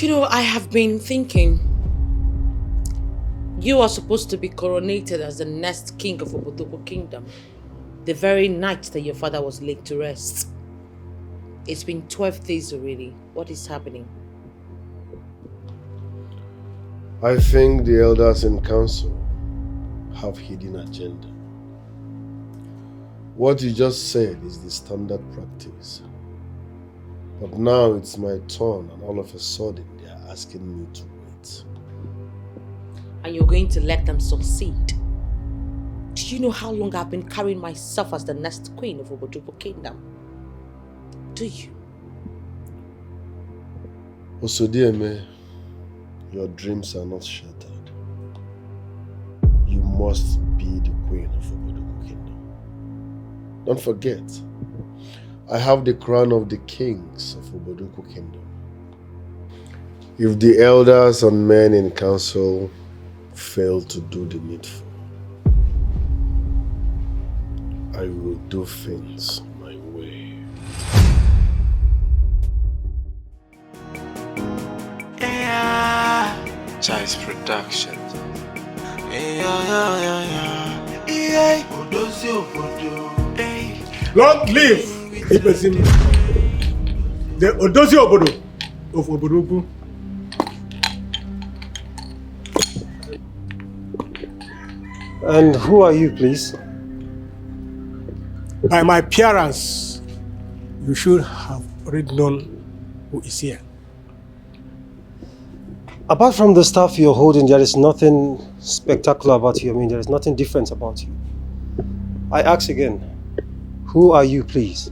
I have been thinking. You are supposed to be coronated as the next king of Obodoko Kingdom, the very night that your father was laid to rest. It's been 12 days already. What is happening? I think the elders in council have hidden agenda. What you just said is the standard practice. But now it's my turn and all of a sudden they are asking me to wait. And you're going to let them succeed? Do you know how long I've been carrying myself as the next queen of Obodoko Kingdom? Do you? Osodieme, your dreams are not shattered. You must be the queen of Obodoko Kingdom. Don't forget, I have the crown of the kings of Obodoko Kingdom. If the elders and men in council fail to do the needful, I will do things my way. Chai's production. Long live Ibezim, the Odozi Obodo of Obodoko. And who are you, please? By my appearance, you should have already known who is here. Apart from the staff you're holding, there is nothing spectacular about you. I mean, there is nothing different about you. I ask again, who are you, please?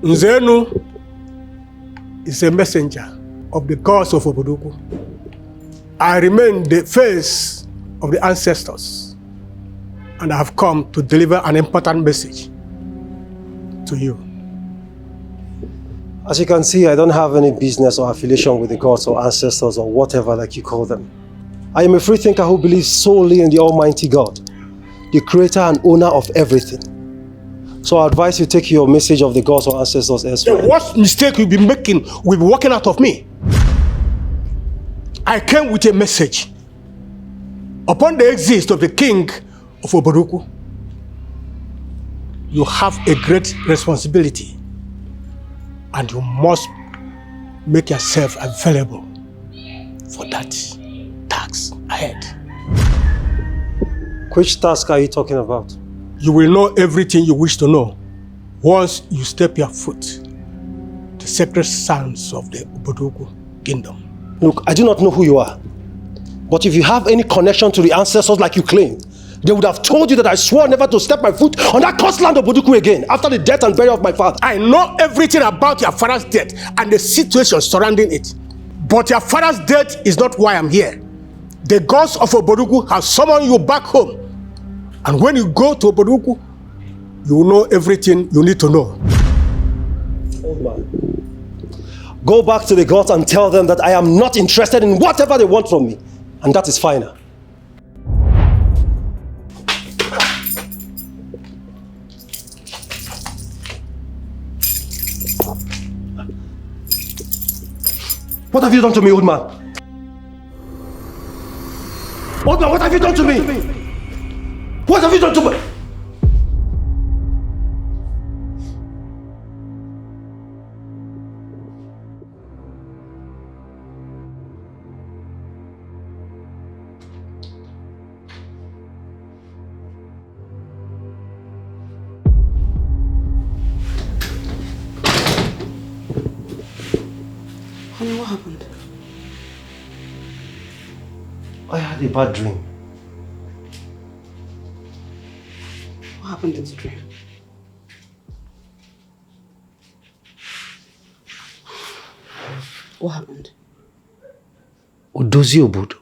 Nzenu is a messenger of the gods of Obodoko. I remain the face of the ancestors, and I have come to deliver an important message to you. As you can see, I don't have any business or affiliation with the gods or ancestors or whatever like you call them. I am a free thinker who believes solely in the Almighty God, the creator and owner of everything. So I advise you take your message of the gods or ancestors elsewhere. What mistake you'll be making will be working out of me. I came with a message. Upon the exit of the king of Obodoko, you have a great responsibility, and you must make yourself available for that task ahead. Which task are you talking about? You will know everything you wish to know once you step your foot the sacred sands of the Obodoko Kingdom. Look, I do not know who you are. But if you have any connection to the ancestors like you claim, they would have told you that I swore never to step my foot on that cursed land of Obodoko again after the death and burial of my father. I know everything about your father's death and the situation surrounding it. But your father's death is not why I'm here. The gods of Obodoko have summoned you back home. And when you go to Obodoko, you will know everything you need to know. Old man, go back to the gods and tell them that I am not interested in whatever they want from me. And that is final. What have you done to me, old man? Old man, what have you done to me? What have you done to me? Honey, what happened? I had a bad dream. What happened in the dream? What happened? Odozi Obodo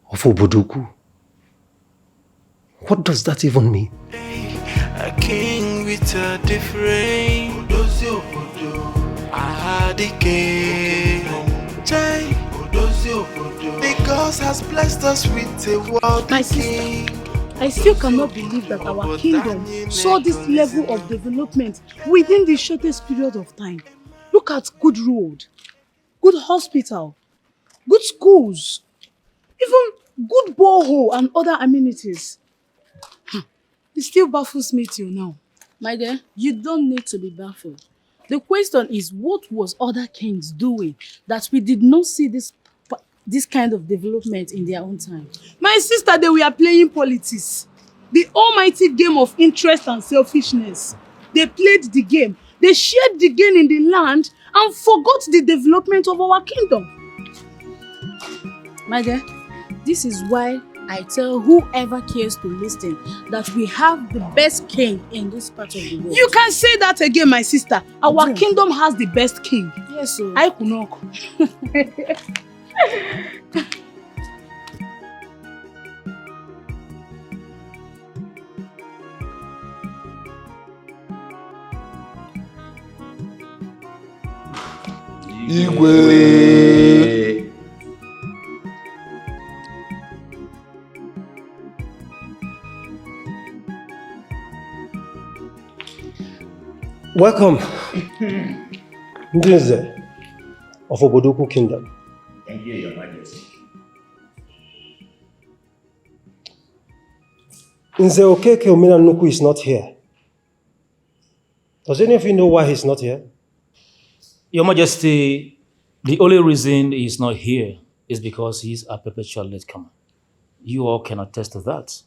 of Obodoko. What does that even mean? A king with a different Odozi Obodo. I had a king. Odozi Obodo. The God has blessed us with a world. My sister, I still cannot believe that our kingdom saw this level of development within the shortest period of time. Look at Good Road. good hospital, good schools, even good borehole and other amenities. It still baffles me till now. My dear, you don't need to be baffled. The question is, what was other kings doing that we did not see this kind of development in their own time? My sister, they were playing politics. The almighty game of interest and selfishness. They played the game. They shared the gain in the land and forgot the development of our kingdom. My dear, this is why I tell whoever cares to listen that we have the best king in this part of the world. You can say that again, my sister. Our kingdom has the best king. Yes, sir. I could not. Igwe. Welcome, Ndinze of Obodoku Kingdom. Thank you, Your Majesty. Nze Okeke Omenanuku is not here. Does any of you know why he's not here? Your Majesty, the only reason he's not here is because he's a perpetual latecomer. You all can attest to that.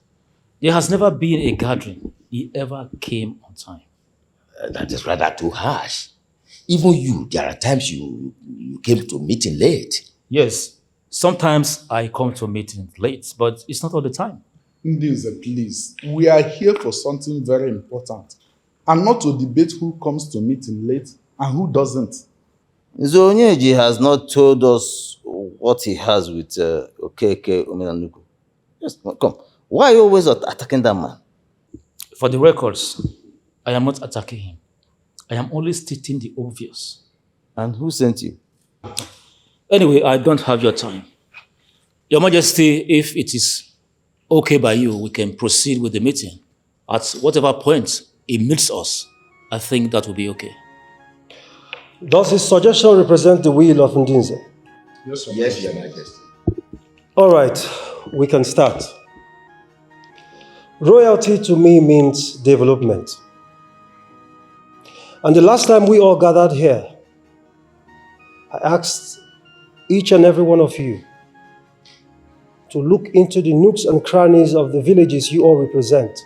There has never been a gathering he ever came on time. That is rather too harsh. Even you, there are times you came to meeting late. Yes, sometimes I come to meetings late, but it's not all the time. Ndinze, please. We are here for something very important. And not to debate who comes to meeting late and who doesn't. Zonyeji has not told us what he has with Okeke Omenanuku. Yes, come. Why are you always attacking that man? For the records, I am not attacking him. I am only stating the obvious. And who sent you? Anyway, I don't have your time. Your Majesty, if it is okay by you, we can proceed with the meeting. At whatever point it meets us, I think that will be okay. Does his suggestion represent the will of Ndinze? Yes, Your Majesty. All right, we can start. Royalty to me means development. And the last time we all gathered here, I asked each and every one of you to look into the nooks and crannies of the villages you all represent.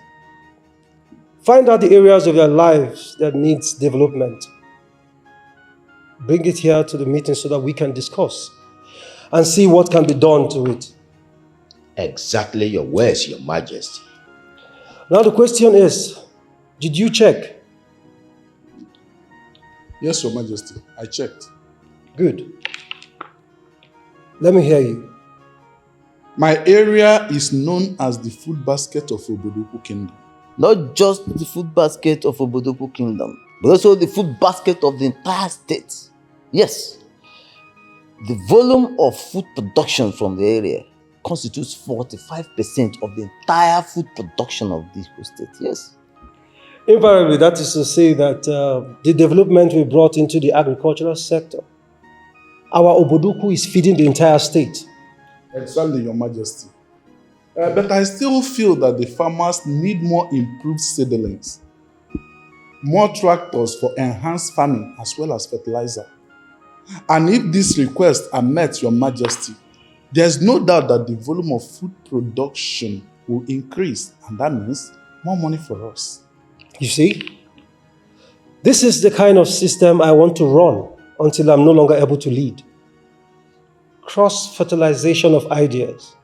Find out the areas of your lives that needs development. Bring it here to the meeting so that we can discuss and see what can be done to it. Exactly your words, Your Majesty. Now the question is, did you check? Yes, Your Majesty. I checked. Good. Let me hear you. My area is known as the food basket of Obodoku Kingdom. Not just the food basket of Obodoku Kingdom, but also the food basket of the entire state. Yes. The volume of food production from the area constitutes 45% of the entire food production of this whole state. Yes. Invariably, that is to say that the development we brought into the agricultural sector, our Obodoku is feeding the entire state. Exactly, Your Majesty. But I still feel that the farmers need more improved seedlings, more tractors for enhanced farming as well as fertilizer. And if these requests are met, Your Majesty, there's no doubt that the volume of food production will increase, and that means more money for us. You see, this is the kind of system I want to run until I'm no longer able to lead. Cross-fertilization of ideas.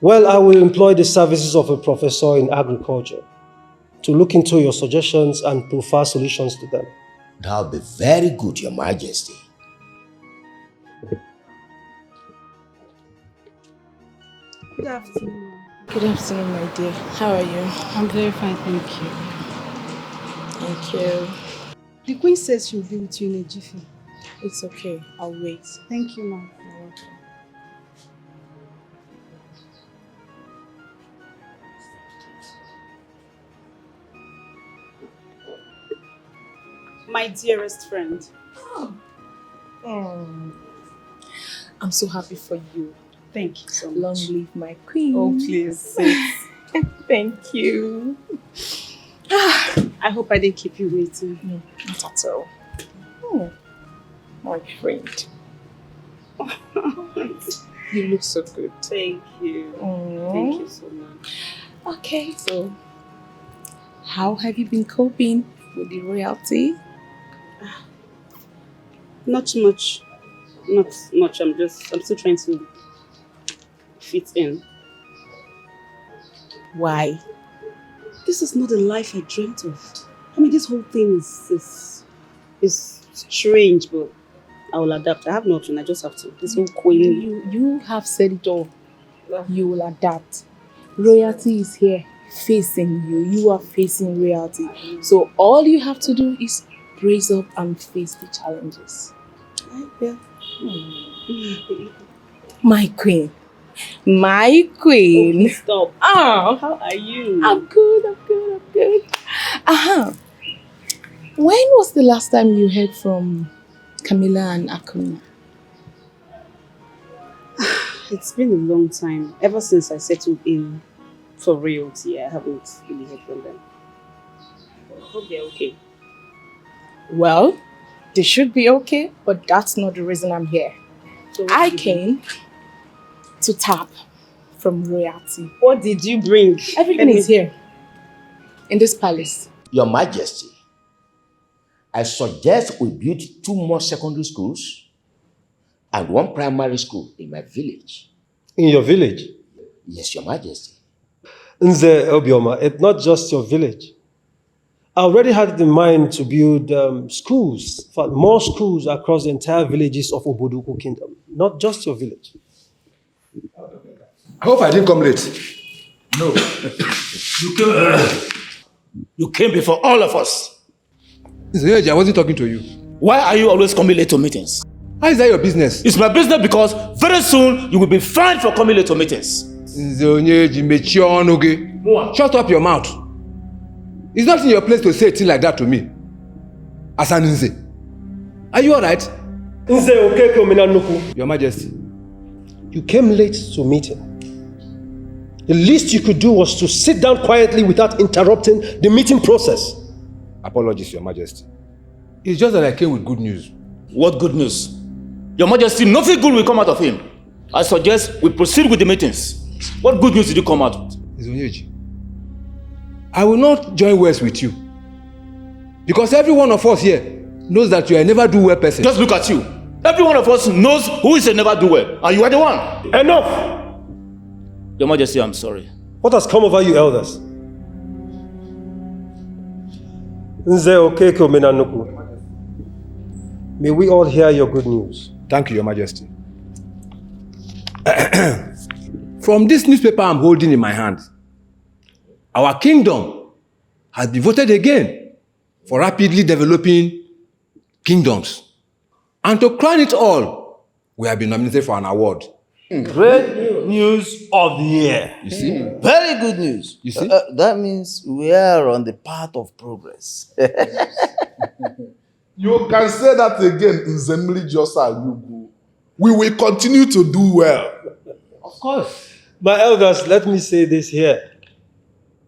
Well, I will employ the services of a professor in agriculture to look into your suggestions and prefer solutions to them. That will be very good, Your Majesty. Good afternoon. Good afternoon, my dear. How are you? I'm very fine, thank you. Thank you. The queen says she'll be with you in a jiffy. It's okay. I'll wait. Thank you, ma'am. You're welcome. My dearest friend. I'm so happy for you. Thank you so much. Long live my queen. Oh, please. Thank you. I hope I didn't keep you waiting. No, not at all. Oh, my friend. You look so good. Thank you. Thank you so much. Okay, so how have you been coping with the royalty? Not too much. Not much. I'm still trying to fit in. Why? This is not the life I dreamt of. I mean, this whole thing is strange, but I will adapt. I have no option. I just have to. This whole queen. You have said it all. You will adapt. Royalty is here facing you. You are facing royalty. So all you have to do is brace up and face the challenges. Yeah. My queen. My queen. Oh, stop. Oh, How are you? I'm good. When was the last time you heard from Camilla and Akuna? It's been a long time. Ever since I settled in for royalty, I haven't really heard from them. I hope they're okay. Well, they should be okay, but that's not the reason I'm here. So I came to tap from royalty. What did you bring? Everything is here in this palace. Your Majesty, I suggest we build 2 more secondary schools and 1 primary school in my village. In your village? Yes, Your Majesty. Nze Obioma, it's not just your village. I already had in mind to build schools, in fact, more schools across the entire villages of Obodoku Kingdom, not just your village. I hope I didn't come late. No. You came before all of us. I wasn't talking to you. Why are you always coming late to meetings? How is that your business? It's my business because very soon you will be fined for coming late to meetings. Shut up your mouth. It's not in your place to say a thing like that to me. Asan Nze. Are you alright? Nze Okeke Omenanuku. Your Majesty. You came late to meeting. The least you could do was to sit down quietly without interrupting the meeting process. Apologies, Your Majesty. It's just that I came with good news. What good news? Your Majesty, nothing good will come out of him. I suggest we proceed with the meetings. What good news did you come out with? Izonyeji, I will not join words with you. Because every one of us here knows that you are a never-do-well person. Just look at you. Every one of us knows who is a never-do-well, and you are the one. Enough! Your Majesty, I'm sorry. What has come over you elders? Nze Okeke Omenanuku. May we all hear your good news. Thank you, Your Majesty. From this newspaper I'm holding in my hand, our kingdom has been voted again for rapidly developing kingdoms. And to crown it all, we have been nominated for an award. Great news of the year. You see? Very good news. You see? That means we are on the path of progress. You can say that again in Zemli Josa Yugu. We will continue to do well. Of course. My elders, let me say this here.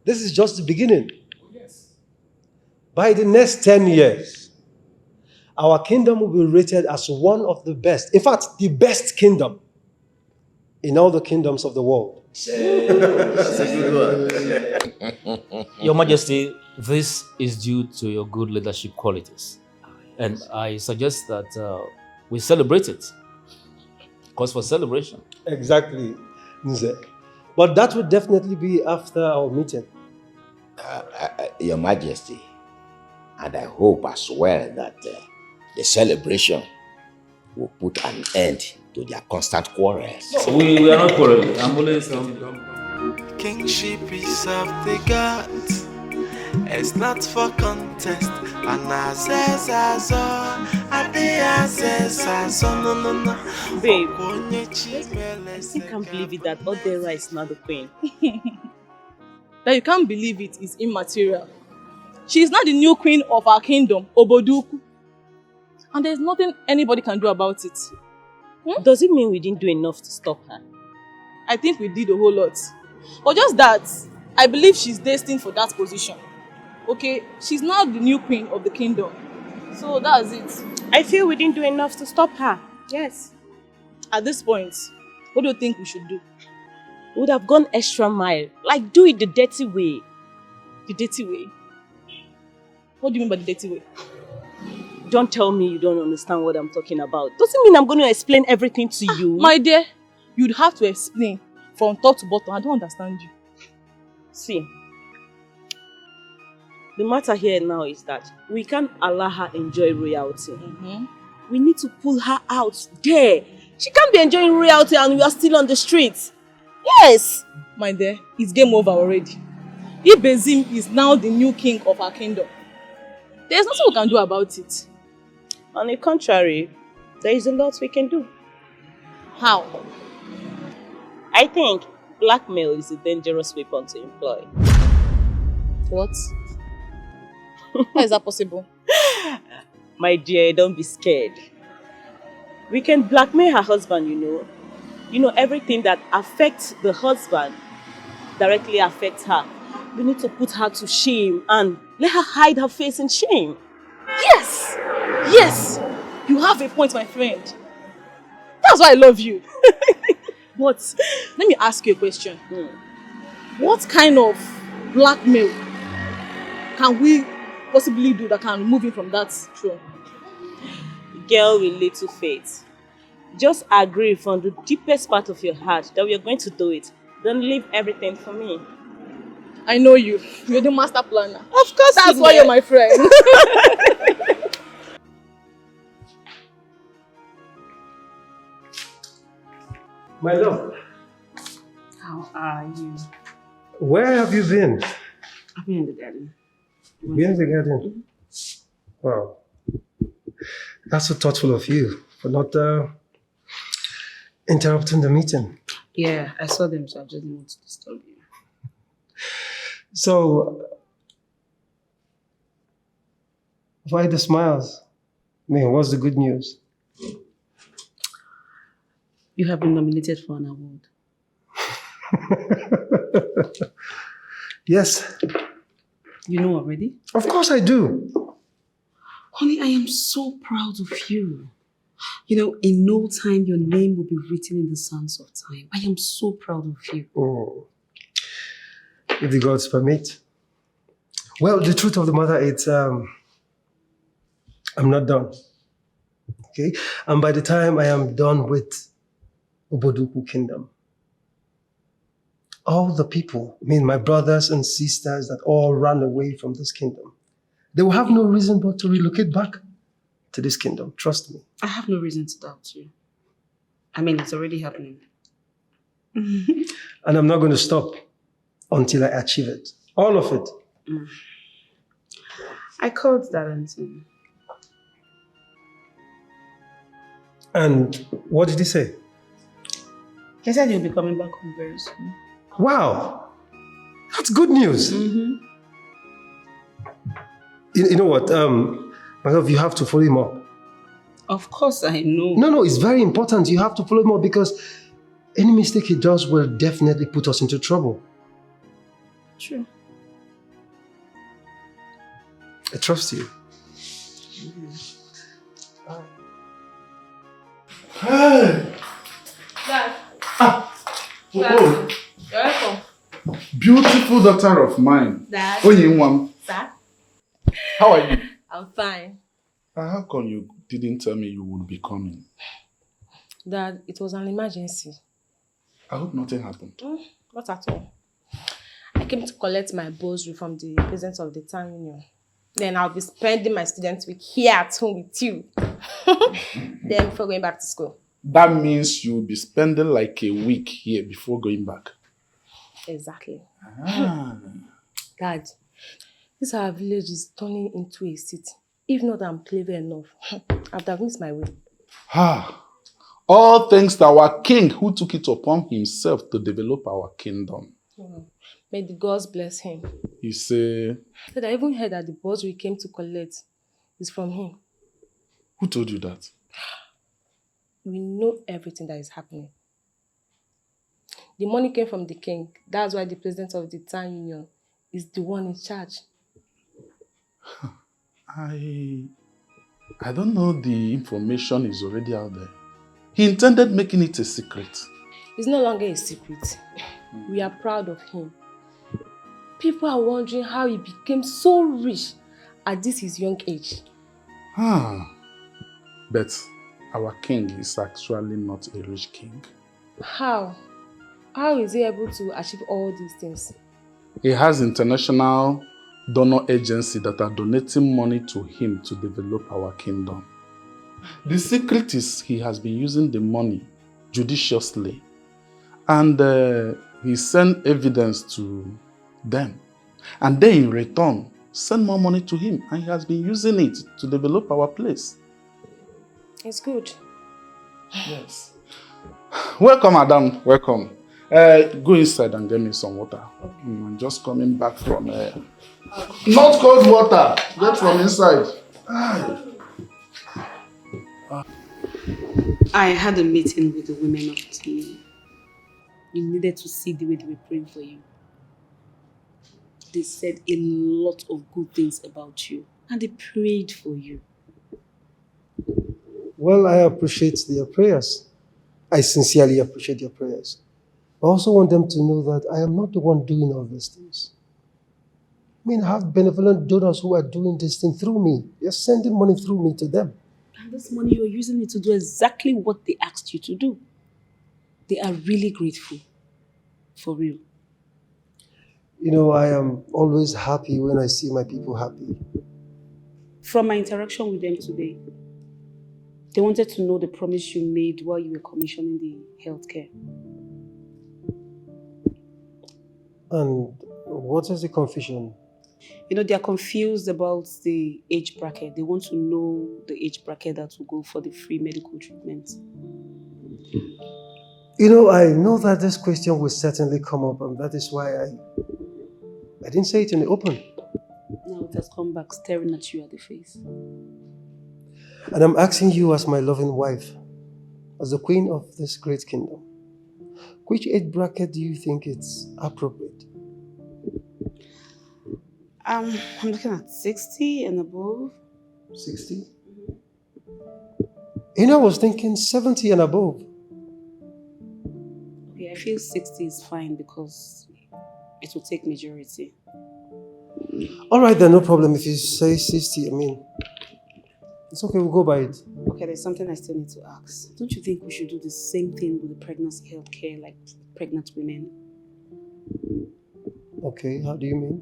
This is just the beginning. Yes. By the next 10 years, our kingdom will be rated as one of the best, in fact, the best kingdom in all the kingdoms of the world. That's a good one. Your Majesty, this is due to your good leadership qualities. And I suggest that we celebrate it. Cause for celebration. Exactly, Nze. But that would definitely be after our meeting. Your Majesty, and I hope as well that the celebration will put an end to their constant quarrels. We are not quarreling. I'm only Kingship is of the gods. It's not for contest. And I says no. Babe, I still can't believe it that Odera is not the queen. That you can't believe it is immaterial. She is not the new queen of our kingdom, Obodoku. And there's nothing anybody can do about it. Does it mean we didn't do enough to stop her? I think we did a whole lot. But just that, I believe she's destined for that position. Okay, she's now the new queen of the kingdom. So that's it. I feel we didn't do enough to stop her. Yes. At this point, what do you think we should do? We would have gone extra mile. Like, do it the dirty way. The dirty way? What do you mean by the dirty way? Don't tell me you don't understand what I'm talking about. Doesn't mean I'm going to explain everything to you. My dear, you'd have to explain from top to bottom. I don't understand you. See, the matter here now is that we can't allow her enjoy royalty. We need to pull her out there. She can't be enjoying royalty and we are still on the streets. Yes! My dear, it's game over already. Ibezim is now the new king of our kingdom. There's nothing we can do about it. On the contrary, there is a lot we can do. How? I think blackmail is a dangerous weapon to employ. What? How is that possible? My dear, don't be scared. We can blackmail her husband, you know. You know, everything that affects the husband directly affects her. We need to put her to shame and let her hide her face in shame. Yes! Yes! You have a point, my friend. That's why I love you. But let me ask you a question. What kind of blackmail can we possibly do that can remove him from that throne? Girl with little faith. Just agree from the deepest part of your heart that we are going to do it. Then leave everything for me. I know you. You're the master planner. Of course. That's why you're my friend. My love, How are you? where have you been? I've been in the garden. Been in the garden? Wow. That's so thoughtful of you for not interrupting the meeting. Yeah, I saw them, so I just didn't want to disturb you. So, why the smiles? I mean, what's the good news? You have been nominated for an award. Yes. You know already? Of course I do. Honey, I am so proud of you. You know, in no time, your name will be written in the sands of time. I am so proud of you. Oh. If the gods permit. Well, the truth of the matter is, I'm not done. Okay? And by the time I am done with Obodoku Kingdom, all the people, I mean my brothers and sisters that all ran away from this kingdom, they will have no reason but to relocate back to this kingdom. Trust me. I have no reason to doubt you. I mean, it's already happening. And I'm not going to stop until I achieve it. All of it. I called Darlington. And what did he say? He said he'll be coming back home very soon. Wow. That's good news. You know what? My love, you have to follow him up. Of course I know. No, it's very important. You have to follow him up because any mistake he does will definitely put us into trouble. True. I trust you. Hey! Dad. Oh, You're welcome. beautiful daughter of mine. Dad. Onyinwam. Dad. How are you? I'm fine. How come you didn't tell me you would be coming? Dad, it was an emergency. I hope nothing happened. Not at all. I came to collect my bursary from the president of the town union. Then I'll be spending my student week here at home with you. Then before going back to school. That means you'll be spending like a week here before going back. Exactly. Ah. Dad, this our village is turning into a city. If not, I'm clever enough. I've have missed my way. All thanks to our king who took it upon himself to develop our kingdom. May the gods bless him. You say, Dad, I even heard that the bursary we came to collect is from him. Who told you that? We know everything that is happening. The money came from the king. That's why the president of the town union is the one in charge. I don't know, the information is already out there. He intended making it a secret. It's no longer a secret. We are proud of him. People are wondering how he became so rich at this his young age. But our king is actually not a rich king. How? How is he able to achieve all these things? He has international donor agency that are donating money to him to develop our kingdom. The secret is he has been using the money judiciously, and he sent evidence to them, and they in return send more money to him, and he has been using it to develop our place. It's good. Yes. Welcome, madam. Welcome. Go inside and get me some water. I'm just coming back from not cold water. Get from inside. I had a meeting with the women of the. You needed to see the way they were praying for you. They said a lot of good things about you, and they prayed for you. Well, I appreciate their prayers. I sincerely appreciate their prayers. I also want them to know that I am not the one doing all these things. I mean, I have benevolent donors who are doing this thing through me. They're sending money through me to them. And this money, you're using it to do exactly what they asked you to do. They are really grateful. For real. You know, I am always happy when I see my people happy. From my interaction with them today, they wanted to know the promise you made while you were commissioning the healthcare. And what is the confusion? You know, they are confused about the age bracket. They want to know the age bracket that will go for the free medical treatment. You know, I know that this question will certainly come up, and that is why I didn't say it in the open. Now it has come back staring at you at the face. And I'm asking you as my loving wife, as the queen of this great kingdom, which age bracket do you think it's appropriate? I'm looking at 60 and above. 60? You know, I was thinking 70 and above. Okay, I feel 60 is fine because it will take majority. All right, then, no problem. If you say 60, I mean, it's okay, we'll go by it. Okay, there's something I still need to ask. Don't you think we should do the same thing with the pregnancy health care, like pregnant women? Okay, how do you mean?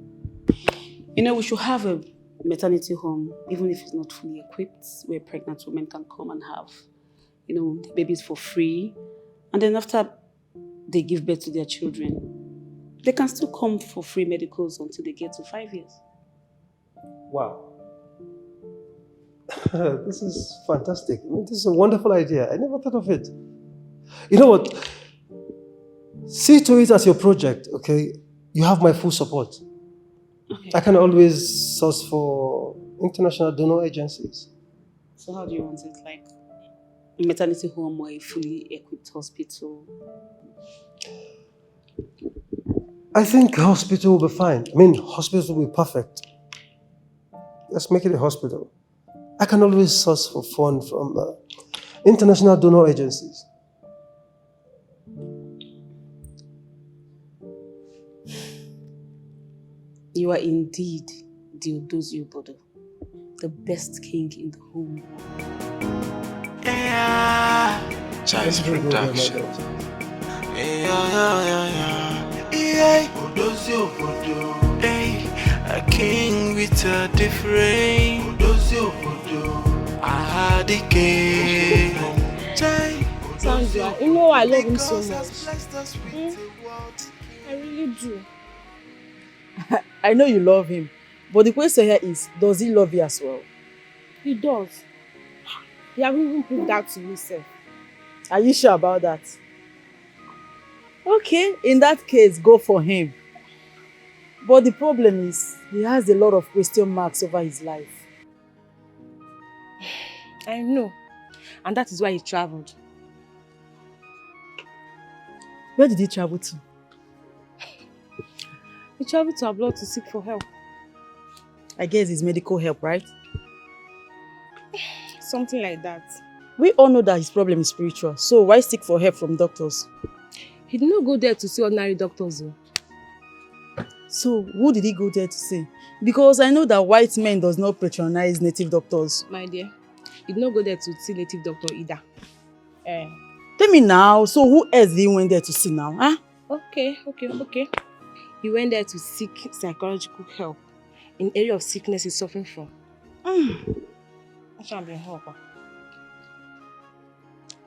You know, we should have a maternity home, even if it's not fully equipped, where pregnant women can come and have, you know, the babies for free. And then after they give birth to their children, they can still come for free medicals until they get to 5 years. Wow. This is fantastic. I mean, this is a wonderful idea. I never thought of it. You know what? See to it as your project, okay? You have my full support. Okay. I can always source for international donor agencies. So how do you want it? Like a maternity home or a fully equipped hospital? I think hospital will be fine. I mean, hospital will be perfect. Let's make it a hospital. I can always source for funds from international donor agencies. You are indeed Diodozio Bodo, the best king in the whole world. Yeah, Child's production. Yeah, Odozio Bodo. Hey, a king with a different Odozio Bodo. I had a king. Sandra, you know I love him so much. I really do. I know you love him, but the question here is, does he love you as well? He does. He has even proved that to me, sir. Are you sure about that? Okay, in that case, go for him. But the problem is, he has a lot of question marks over his life. I know. And that is why he traveled. Where did he travel to? He traveled to abroad to seek for help. I guess it's medical help, right? Something like that. We all know that his problem is spiritual, so why seek for help from doctors? He did not go there to see ordinary doctors though. So who did he go there to see? Because I know that white men does not patronize native doctors. My dear, he did not go there to see native doctor either. Tell me now, so who else he went there to see now? Huh? Okay. He went there to seek psychological help in area of sickness he's suffering from. That shall be help.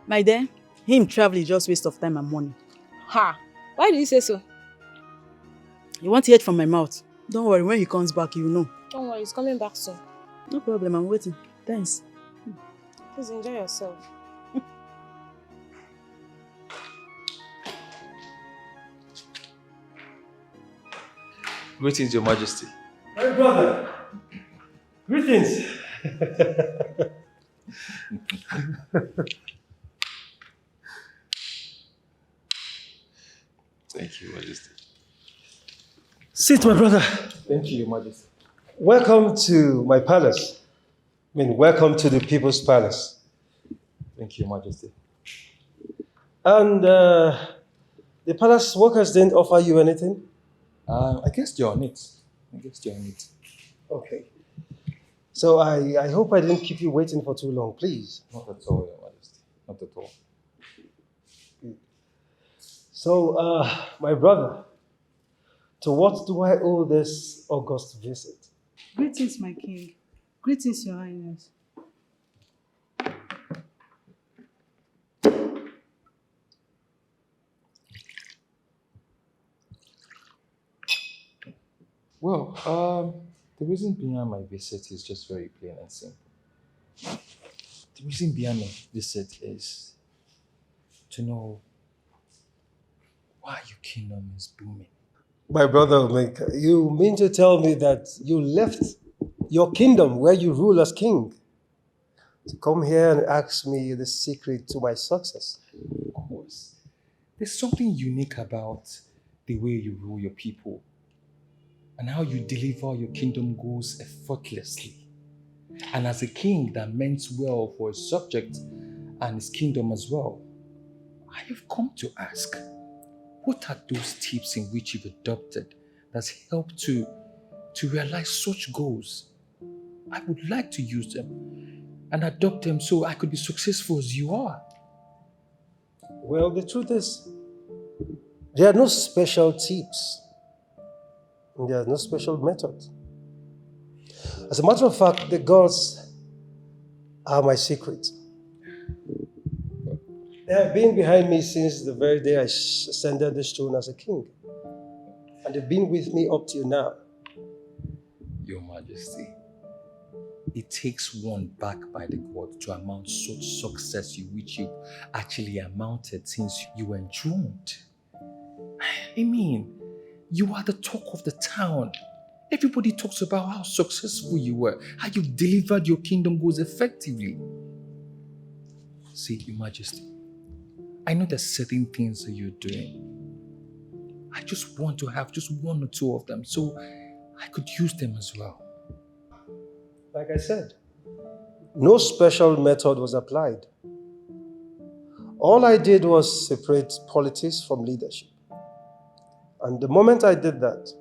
My dear, him travel is just waste of time and money. Ha! Why did you say so? You want to hear it from my mouth? Don't worry, when he comes back, you know. Don't worry, he's coming back soon. No problem, I'm waiting. Thanks. Please enjoy yourself. Greetings, Your Majesty. My brother, greetings. Thank you, Majesty. Sit, my brother. Thank you, Your Majesty. Welcome to my palace. Welcome to the People's Palace. Thank you, Your Majesty. And the palace workers didn't offer you anything? I guess you're on it. Okay. So I hope I didn't keep you waiting for too long, please. Not at all, Your Majesty. Not at all. So, my brother, to what do I owe this august visit? Greetings, my king. Greetings, your highness. Well, the reason behind my visit is just very plain and simple. The reason behind my visit is to know why your kingdom is booming. My brother Omeka, you mean to tell me that you left your kingdom where you rule as king to come here and ask me the secret to my success? Of course. There's something unique about the way you rule your people and how you deliver your kingdom goals effortlessly. And as a king that meant well for his subject and his kingdom as well, I have come to ask, what are those tips in which you've adopted that's helped to realize such goals? I would like to use them and adopt them so I could be successful as you are. Well, the truth is, there are no special tips. And there are no special methods. As a matter of fact, the gods are my secret. They have been behind me since the very day I ascended this throne as a king. And they've been with me up till now. Your Majesty, it takes one backed by the God to amount such success which you actually amounted since you were enthroned. I mean, you are the talk of the town. Everybody talks about how successful you were, how you delivered your kingdom goals effectively. See, Your Majesty, I know there's certain things that you're doing. I just want to have just one or two of them so I could use them as well. Like I said, no special method was applied. All I did was separate politics from leadership. And the moment I did that,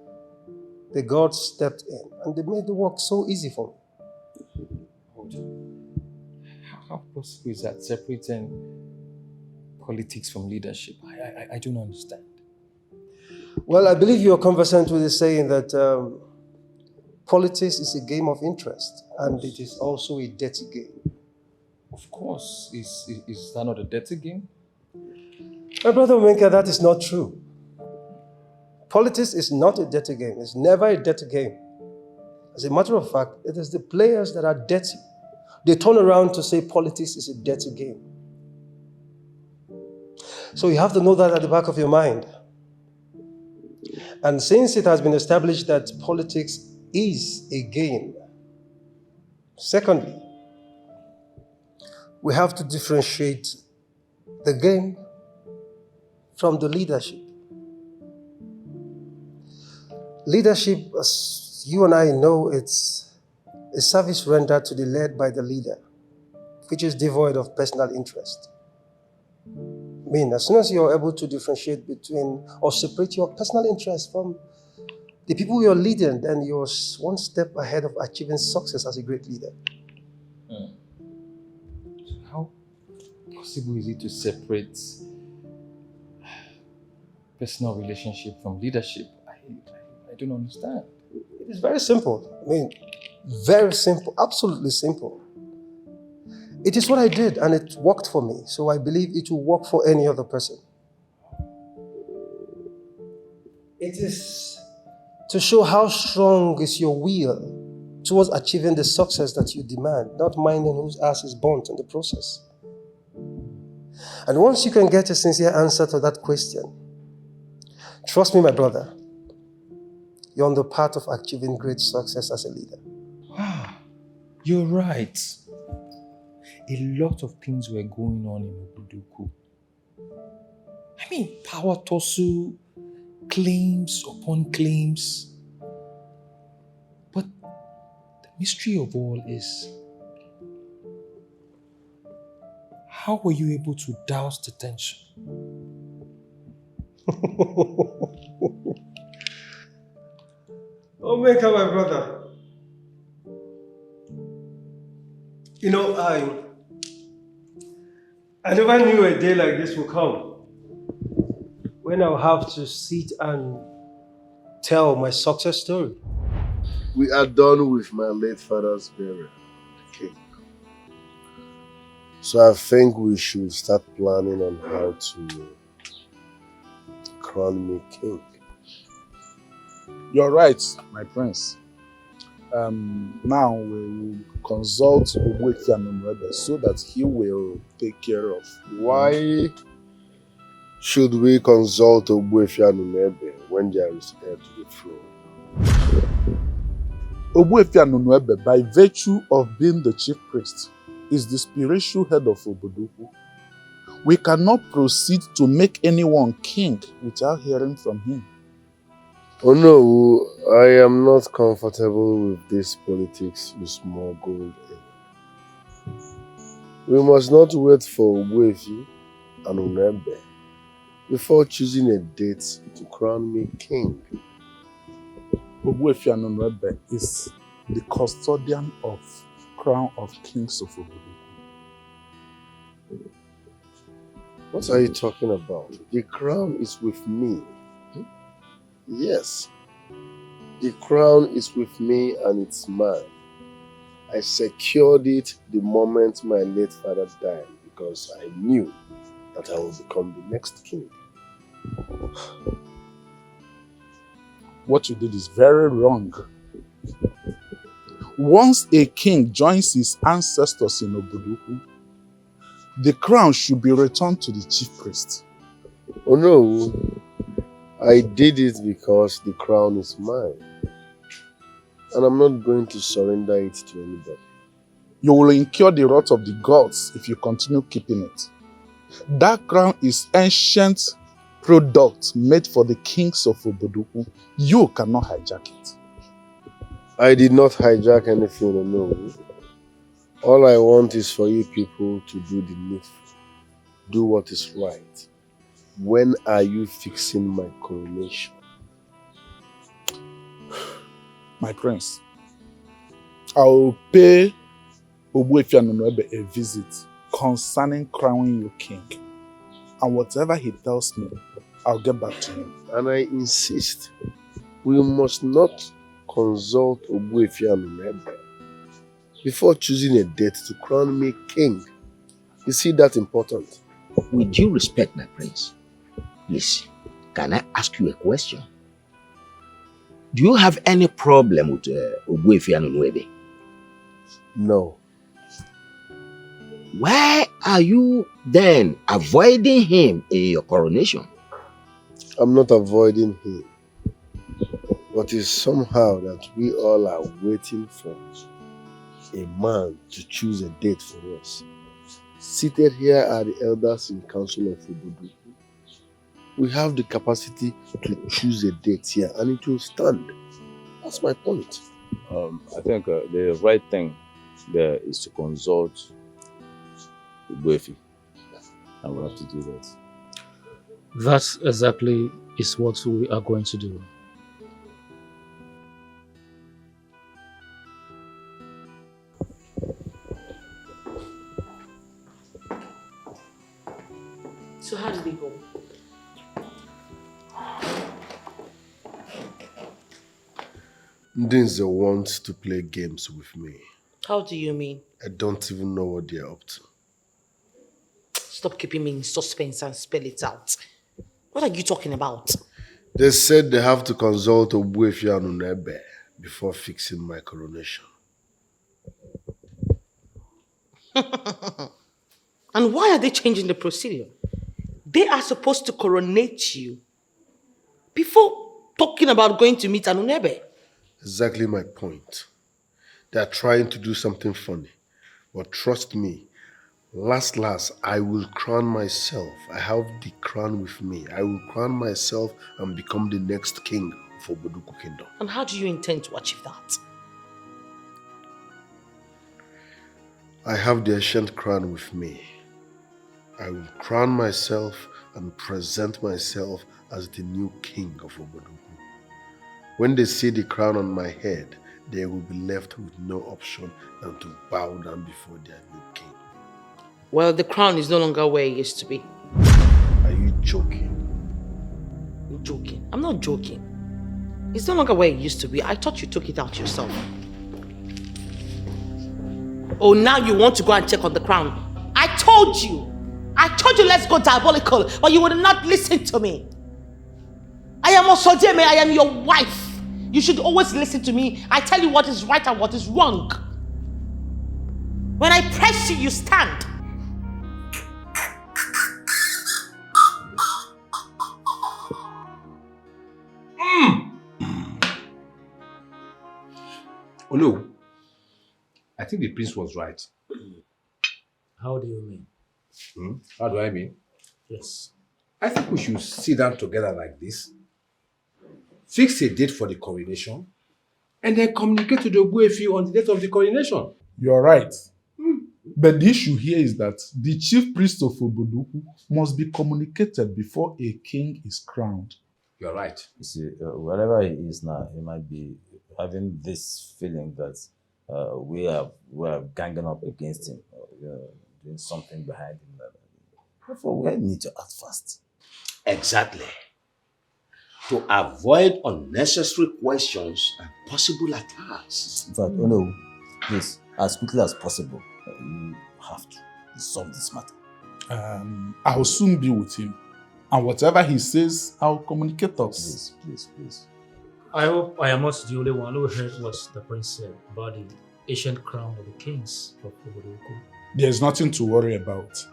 the gods stepped in and they made the work so easy for me. Hold on. How possible is that, separating politics from leadership? I don't understand. Well, I believe you're conversant with the saying that politics is a game of interest and it is also a dirty game. Of course. Is that not a dirty game? My brother Omenka, that is not true. Politics is not a dirty game. It's never a dirty game. As a matter of fact, it is the players that are dirty. They turn around to say politics is a dirty game. So you have to know that at the back of your mind. And since it has been established that politics is a game, secondly, We have to differentiate the game from the leadership. Leadership, as you and I know, it's a service rendered to the led by the leader, which is devoid of personal interest. I mean, as soon as you're able to differentiate between or separate your personal interest from the people you're leading, then you're one step ahead of achieving success as a great leader. How possible is it to separate personal relationship from leadership? I don't understand. It is very simple. I mean, very simple, absolutely simple. It is what I did and it worked for me, so I believe it will work for any other person. It is to show how strong is your will towards achieving the success that you demand, not minding whose ass is burnt in the process. And once you can get a sincere answer to that question, trust me, my brother, you're on the path of achieving great success as a leader. You're right. A lot of things were going on in Obodoku. I mean, power tussle, claims upon claims. But the mystery of all is, how were you able to douse the tension? Omeka, my brother. You know, I never knew a day like this would come when I'll have to sit and tell my success story. We are done with my late father's burial, King. So I think we should start planning on how to crown me king. You're right, my prince. Now we will consult Ogbuefi so that he will take care of. Why should we consult Ogbuefi when there is heir to the throne? Ogbuefi by virtue of being the chief priest, is the spiritual head of Obodoku. We cannot proceed to make anyone king without hearing from him. Oh no, I am not comfortable with this politics you small gold egg. We must not wait for Ogbuefi and Unebe before choosing a date to crown me king. Ogbuefi and Unebe is the custodian of crown of kings of Obodoku. What are you talking about? The crown is with me. Yes. The crown is with me and it's mine. I secured it the moment my late father died because I knew that I would become the next king. What you did is very wrong. Once a king joins his ancestors in Obodoku, the crown should be returned to the chief priest. Oh no, I did it because the crown is mine. And I'm not going to surrender it to anybody. You will incur the wrath of the gods if you continue keeping it. That crown is ancient product made for the kings of Obodoku. You cannot hijack it. I did not hijack anything, no. All I want is for you people to do the needful. Do what is right. When are you fixing my coronation? My prince, I will pay Ogbuefi and a visit concerning crowning you king. And whatever he tells me, I'll get back to him. And I insist, we must not consult Ogbuefi and before choosing a date to crown me king. You see that important? With due respect, my prince, please, can I ask you a question? Do you have any problem with Ogbuefi and Onwebe? No. Why are you then avoiding him in your coronation? I'm not avoiding him. But it's somehow that we all are waiting for a man to choose a date for us. Seated here are the elders in Council of Obodoku. We have the capacity to choose a date here and it will stand. That's my point. I think the right thing there is to consult Igboegwu. And we'll have to do that. That exactly is what we are going to do. So how did it go? Ndinze wants to play games with me. How do you mean? I don't even know what they're up to. Stop keeping me in suspense and spell it out. What are you talking about? They said they have to consult Ogbuefi and Unebe before fixing my coronation. And why are they changing the procedure? They are supposed to coronate you before talking about going to meet Anunebe. Exactly my point. They are trying to do something funny. But trust me, last, I will crown myself. I have the crown with me. I will crown myself and become the next king for Obodoku Kingdom. And how do you intend to achieve that? I have the ancient crown with me. I will crown myself and present myself as the new king of Obodoku. When they see the crown on my head, they will be left with no option than to bow down before their new king. Well, the crown is no longer where it used to be. Are you joking? I'm joking. I'm not joking. It's no longer where it used to be. I thought you took it out yourself. Oh, now you want to go and check on the crown. I told you let's go diabolical, but you would not listen to me. I am Osodeme, I am your wife. You should always listen to me. I tell you what is right and what is wrong. When I press you, you stand. Oh no, I think the prince was right. How do you mean? How do I mean? Yes. I think we should sit down together like this, fix a date for the coronation, and then communicate to the Ogbuefi on the date of the coronation. You're right. But the issue here is that the chief priest of Obodoku must be communicated before a king is crowned. You're right. You see, wherever he is now, he might be having this feeling that we are ganging up against him, doing something behind him. Therefore, we need to act fast. Exactly. To avoid unnecessary questions and possible attacks. In fact, oh no, please, as quickly as possible, you have to resolve this matter. I'll soon be with him. And whatever he says, I'll communicate us. Please. I hope I am not the only one who heard what the prince said about the ancient crown of the kings of Obodoku. There's nothing to worry about.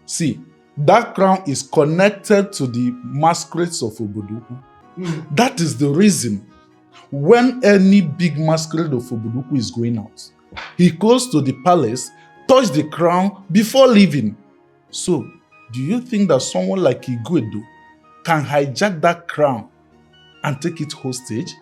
See, that crown is connected to the masquerades of Obodoku. That is the reason when any big masquerade of Obodoku is going out, he goes to the palace, touch the crown before leaving. So, do you think that someone like Igwedo can hijack that crown and take it hostage?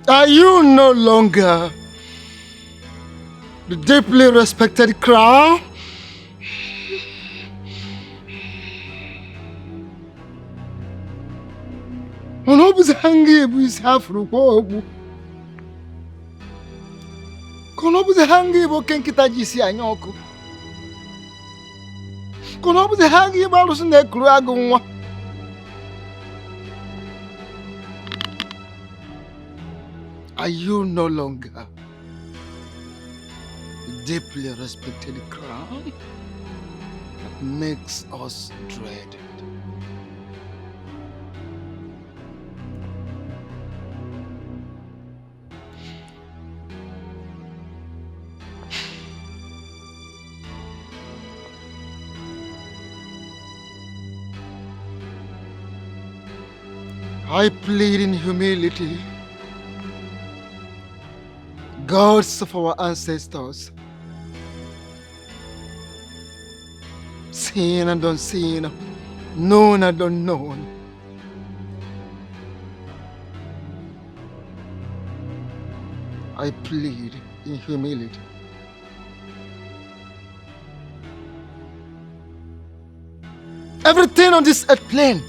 Are you no longer the deeply respected crown? Kono buze hangi ibo kenkita jisi anyoku. Kono buze hangi ibo alusu nekuru agunwa. Are you no longer the deeply respected crown that makes us dreaded? I plead in humility, gods of our ancestors, seen and unseen, known and unknown. I plead in humility. Everything on this earth plane,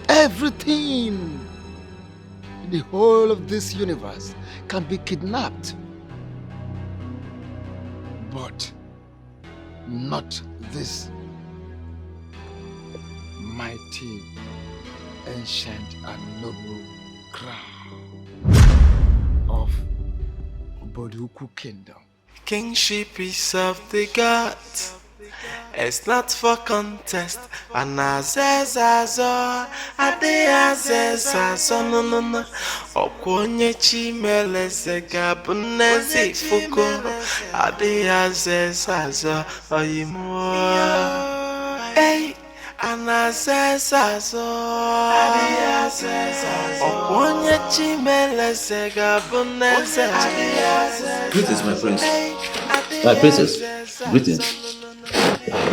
everything in the whole of this universe can be kidnapped, but not this mighty, ancient and noble crown of Boduku Kingdom. Kingship is of the gods. It's not for contest. And azezazo, ade azezazo, no. Okwonye chimele sega bunezi fuko. Ade azezazo, oyimo. Hey, and azezazo, ade azezazo. Okwonye chimele sega bunezi. Ade azezazo. Greetings, my prince. My princess, greetings.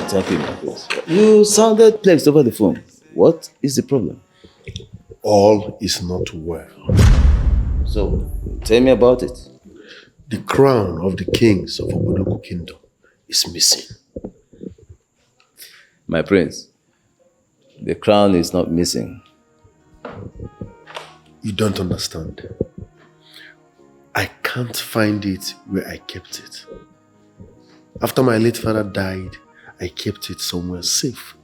Thank you, my prince. You sounded perplexed over the phone. What is the problem? All is not well. So, tell me about it. The crown of the kings of Obodoku Kingdom is missing. My prince, the crown is not missing. You don't understand. I can't find it where I kept it. After my late father died, I kept it somewhere safe.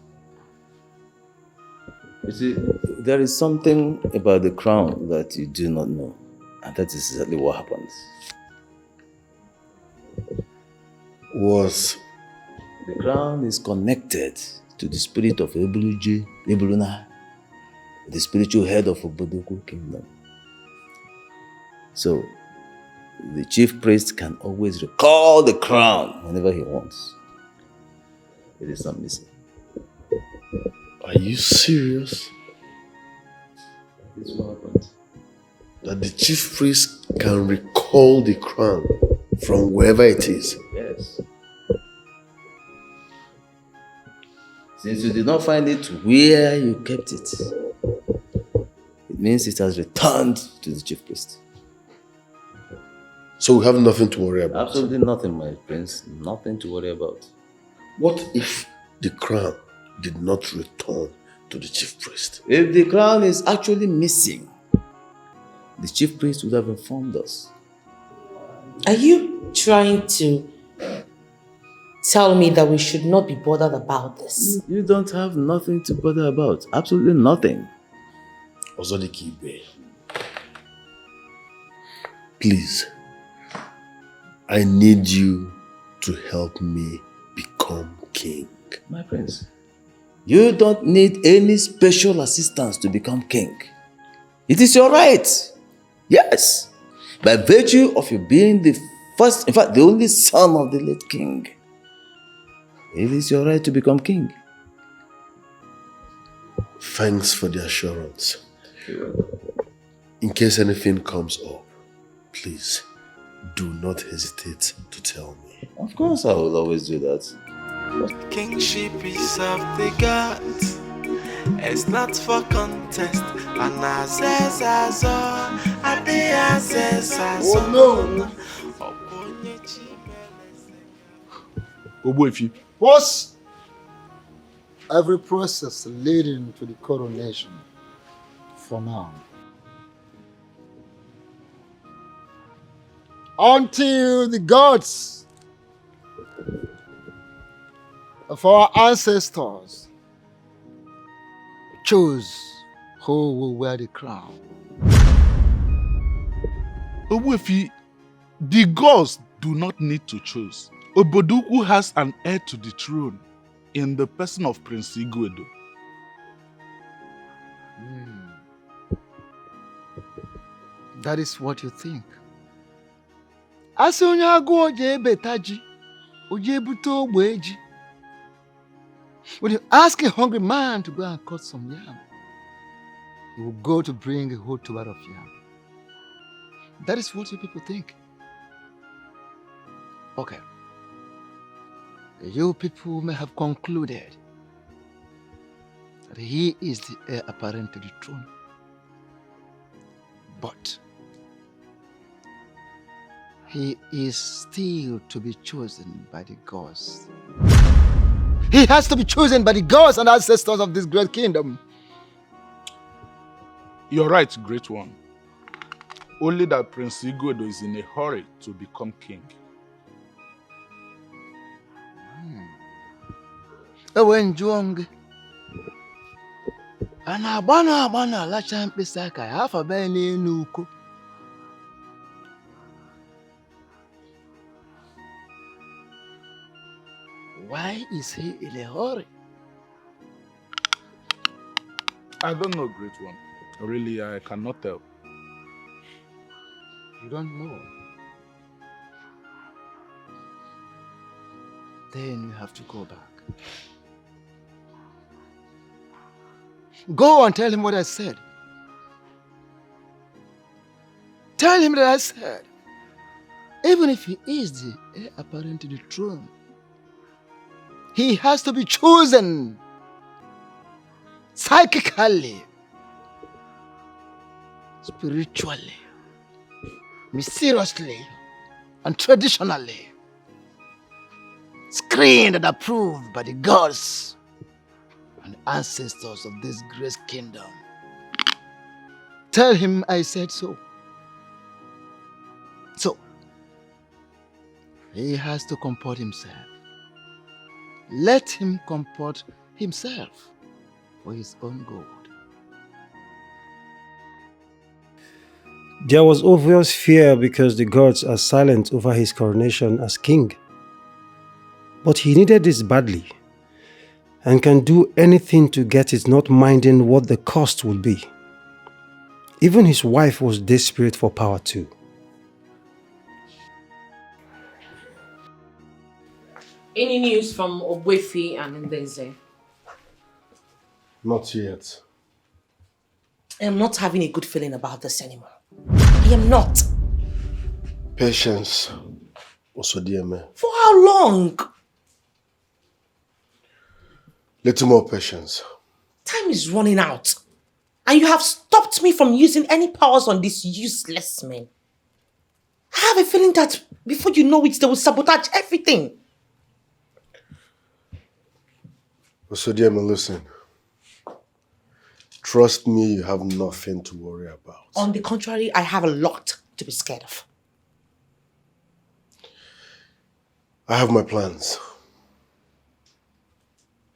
You see, there is something about the crown that you do not know. And that is exactly what happens. The crown is connected to the spirit of Ebuluna, the spiritual head of Obodoku Kingdom. So, the chief priest can always recall the crown whenever he wants. It is not missing. Are you serious? This is what happened. That the chief priest can recall the crown from wherever it is? Yes. Since you did not find it where you kept it, it means it has returned to the chief priest. So we have nothing to worry about? Absolutely nothing, my prince. Nothing to worry about. What if the crown did not return to the chief priest? If the crown is actually missing, the chief priest would have informed us. Are you trying to tell me that we should not be bothered about this? You don't have nothing to bother about. Absolutely nothing. Ozodikibe, please, I need you to help me become king. My prince, you don't need any special assistance to become king. It is your right. Yes. By virtue of you being the first, in fact, the only son of the late king, it is your right to become king. Thanks for the assurance. In case anything comes up, please do not hesitate to tell me. Of course, I will always do that. Kingship is of the gods. It's not for contest. And azezazo, ade azezazo. Oh no! Ogbuefi. What's every process leading to the coronation for now? until the gods of our ancestors choose who will wear the crown. Ogbuefi, the gods do not need to choose. Obodukwu has an heir to the throne in the person of Prince Igwedo. That is what you think. As onye agụ oje ebeta ji, oje ebute ogbe ji. When you ask a hungry man to go and cut some yam, he will go to bring a whole tuber of yam. That is what you people think. Okay. You people may have concluded that he is the heir apparent to the throne. But he is still to be chosen by the gods. He has to be chosen by the gods and ancestors of this great kingdom. You're right, great one. Only that Prince Igwedo is in a hurry to become king. Ewenjuong. Ana lacha mkpịsị aka ya afọ bee n'elu uko. Why is he in a hurry? I don't know, great one. Really, I cannot tell. You don't know? Then you have to go back. Go and tell him what I said. Tell him that I said, even if he is the heir apparent to the throne, he has to be chosen psychically, spiritually, mysteriously, and traditionally, screened and approved by the gods and ancestors of this great kingdom. Tell him I said so. So, he has to comport himself. Let him comport himself for his own good. There was obvious fear because the gods are silent over his coronation as king. But he needed this badly and can do anything to get it, not minding what the cost would be. Even his wife was desperate for power too. Any news from Ogbuefi and Ndeze? Not yet. I am not having a good feeling about this anymore. I am not. Patience. Also, dear man. For how long? Little more patience. Time is running out. And you have stopped me from using any powers on these useless men. I have a feeling that before you know it, they will sabotage everything. Also, dear man, listen. Trust me, you have nothing to worry about. On the contrary, I have a lot to be scared of. I have my plans.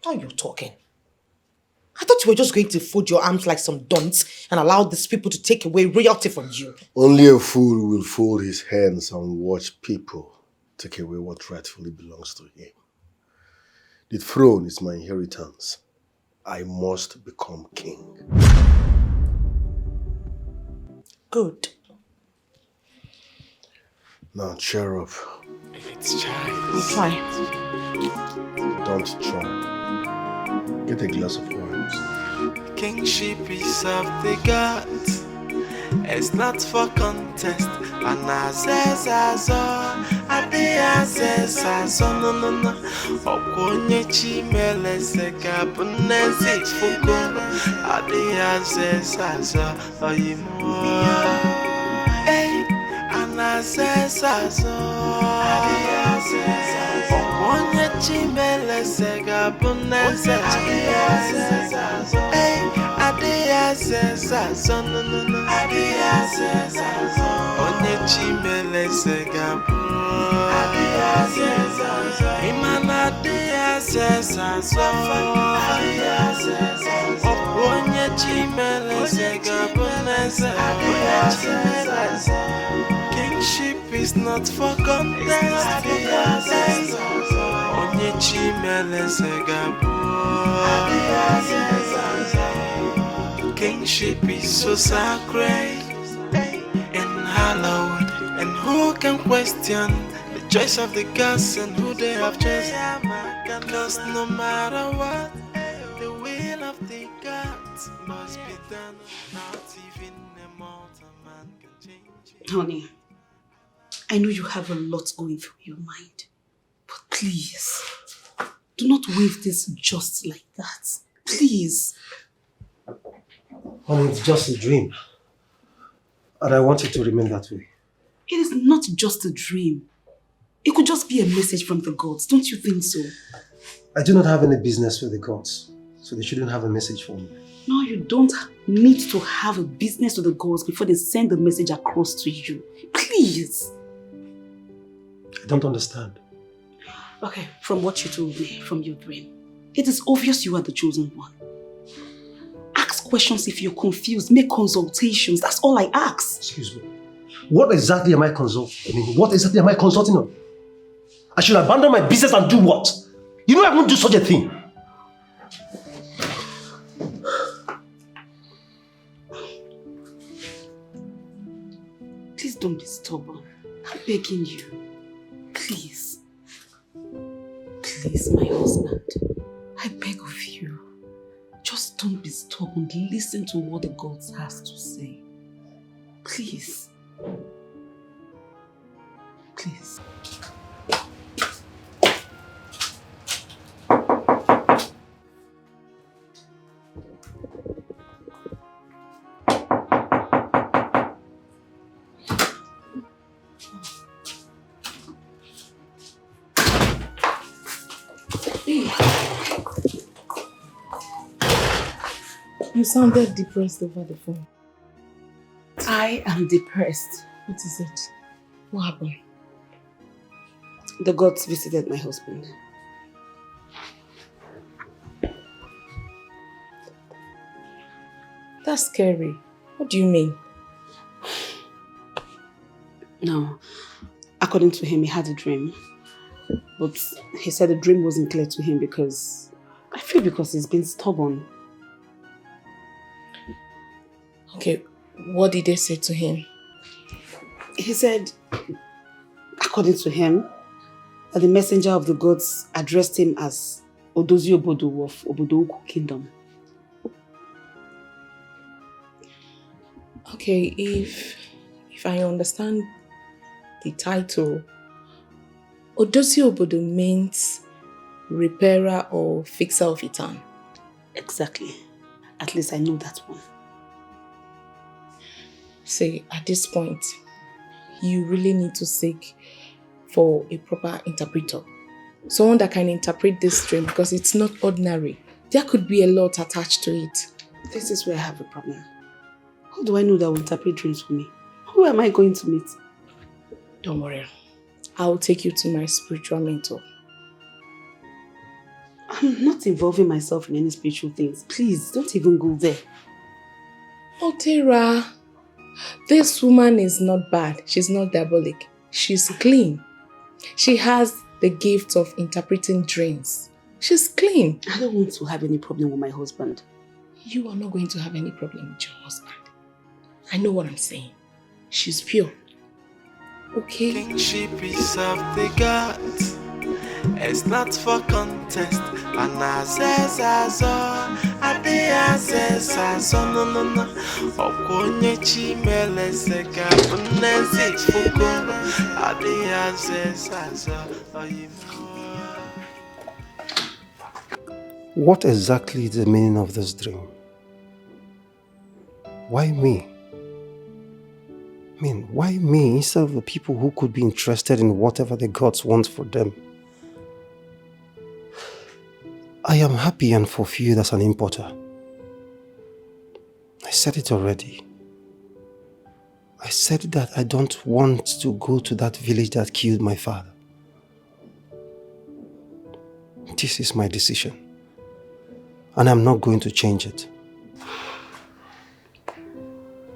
Now you're talking. I thought you were just going to fold your arms like some dunce and allow these people to take away royalty from you. Only a fool will fold his hands and watch people take away what rightfully belongs to him. The throne is my inheritance. I must become king. Good. Now cheer up. Let's try. We'll try. Don't try. Get a glass of wine. Kingship is of the gods. It's not for contest. And no. Okonye chimele seka bunezi fuko. Oyimo. Hey, Okonye chimele seka bunezi. Hey, Adia says a son, Adia says a son. Onye chimele segabu. Adia says a son. Imana Adia says a son. Adia says a son. Onye chimele segabu. Adia says a son. Kingship is not for contest. Adia says a son. Onye chimele segabu. Adia says a son. Kingship is so sacred and hallowed, and who can question the choice of the gods and who they have chosen? Because no matter what, the will of the gods must be done. Not even a mortal man can change it. Honey, I know you have a lot going through your mind, but please, do not wave this just like that. Please. Honey, it's just a dream. And I want it to remain that way. It is not just a dream. It could just be a message from the gods. Don't you think so? I do not have any business with the gods, so they shouldn't have a message for me. No, you don't need to have a business with the gods before they send the message across to you. Please. I don't understand. Okay, from what you told me, from your dream, it is obvious you are the chosen one. Ask questions if you're confused. Make consultations. That's all I ask. Excuse me. What exactly am I consulting? What exactly am I consulting on? I should abandon my business and do what? You know I won't do such a thing. Please don't be stubborn. I'm begging you. Please. Please, my husband. I beg of you. Just don't be stubborn. Listen to what the gods has to say. Please. Please. You sounded depressed over the phone. I am depressed. What is it? What happened? The gods visited my husband. That's scary. What do you mean? No. According to him, he had a dream. But he said the dream wasn't clear to him because he's been stubborn. Okay, what did they say to him? He said, according to him, that the messenger of the gods addressed him as Odozi Obodo of Obodo Kingdom. Okay, if I understand the title, Odozi Obodo means repairer or fixer of a town. Exactly. At least I know that one. See, at this point, you really need to seek for a proper interpreter. Someone that can interpret this dream because it's not ordinary. There could be a lot attached to it. This is where I have a problem. How do I know that will interpret dreams for me? Who am I going to meet? Don't worry. I'll take you to my spiritual mentor. I'm not involving myself in any spiritual things. Please, don't even go there. Oh, Tara. This woman is not bad. She's not diabolic. She's clean. She has the gift of interpreting dreams. She's clean. I don't want to have any problem with my husband. You are not going to have any problem with your husband. I know what I'm saying. She's pure. Okay? Kingship is of the gods. It's not for contest. And says no. Okonye chimele seka unezi fukoro. Adia says What exactly is the meaning of this dream? Why me? Why me instead of the people who could be interested in whatever the gods want for them? I am happy and fulfilled as an importer. said it already. I said that I don't want to go to that village that killed my father. This is my decision. And I'm not going to change it.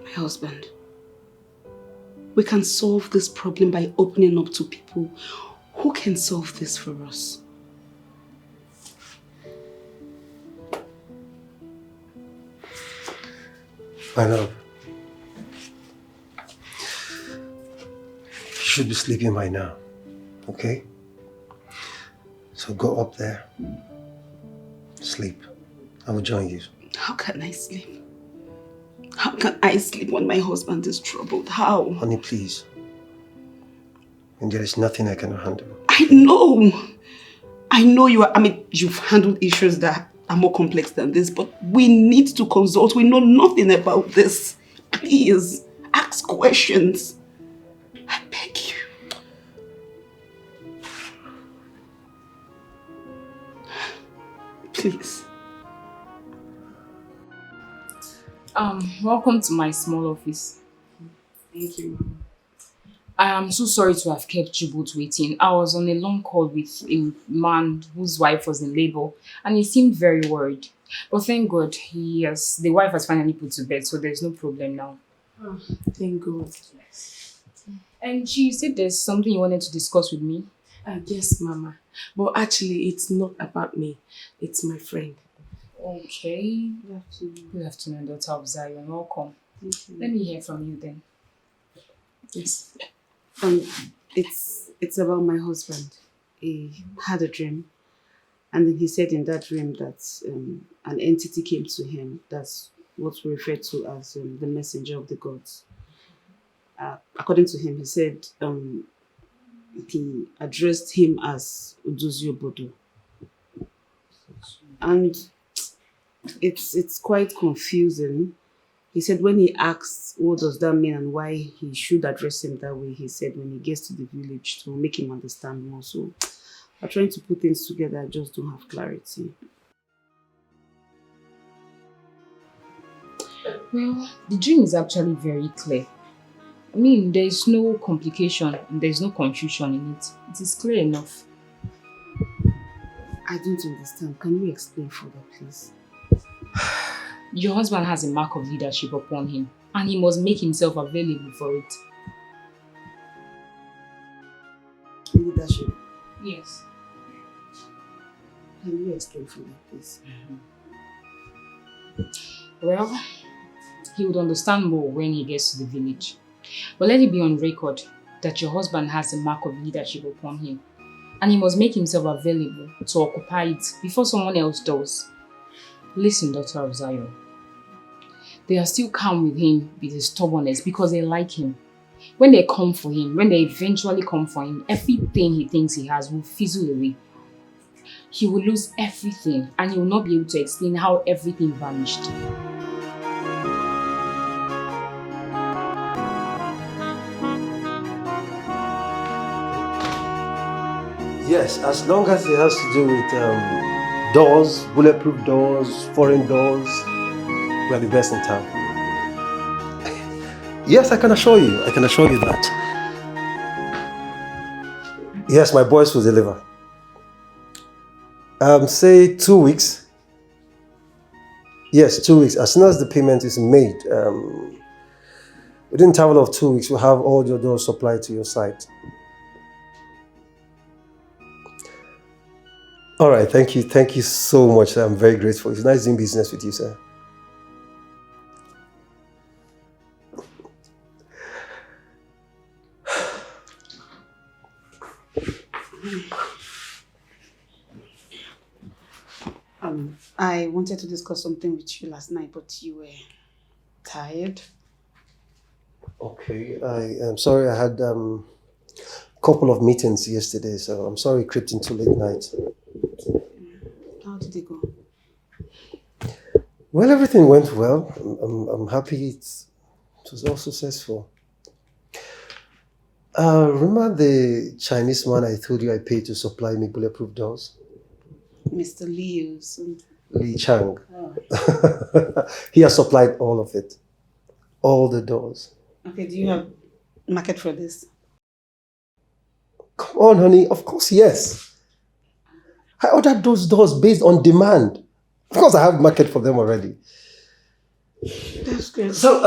My husband, we can solve this problem by opening up to people who can solve this for us. My love, you should be sleeping by now, okay? So go up there, sleep. I will join you. How can I sleep? How can I sleep when my husband is troubled? How? Honey, please. And there is nothing I cannot handle. I know. I know you've handled issues that are more complex than this, but we need to consult. We know nothing about this. Please, ask questions. I beg you. Please. Welcome to my small office. Thank you. I am so sorry to have kept you both waiting. I was on a long call with a man whose wife was in labor and he seemed very worried. But thank God, the wife has finally put to bed, so there's no problem now. Oh, thank God. Yes. And she said there's something you wanted to discuss with me. Yes, Mama. But actually, it's not about me. It's my friend. Okay. Good afternoon, daughter of Zion. Welcome. Let me hear from you then. Yes. It's about my husband. He had a dream, and then he said in that dream that an entity came to him. That's what we refer to as the messenger of the gods. According to him, he said he addressed him as Udozio Bodo. And it's quite confusing. He said when he asked what does that mean and why he should address him that way, he said when he gets to the village to make him understand more. So I'm trying to put things together, I just don't have clarity. Well, the dream is actually very clear. I mean, there is no complication and there is no confusion in it. It is clear enough. I don't understand. Can you explain further, please? Your husband has a mark of leadership upon him and he must make himself available for it. Leadership? Yes. Can you explain further, please? Well, he would understand more when he gets to the village. But let it be on record that your husband has a mark of leadership upon him and he must make himself available to occupy it before someone else does. Listen, daughter of Zion. They are still calm with him with his stubbornness because they like him. When they come for him, when they eventually come for him, everything he thinks he has will fizzle away. He will lose everything and he will not be able to explain how everything vanished. Yes, as long as it has to do with doors, bulletproof doors, foreign doors, we are the best in town. Yes, I can assure you that. Yes, my boys will deliver. Say 2 weeks. Yes, 2 weeks. As soon as the payment is made, within a interval of 2 weeks, we'll have all your doors supplied to your site. All right, thank you. Thank you so much. I'm very grateful. It's nice doing business with you, sir. I wanted to discuss something with you last night, but you were tired. Okay, I am sorry. I had a couple of meetings yesterday, so I'm sorry it crept into late night. How did it go? Well, everything went well. I'm happy it was all successful. Remember the Chinese man I told you I paid to supply me bulletproof doors? Mr. Leos. Lee Chang. He has supplied all of it. All the doors. Okay, do you have market for this? Come on, honey. Of course, yes. I ordered those doors based on demand. Of course, I have market for them already. That's good. So,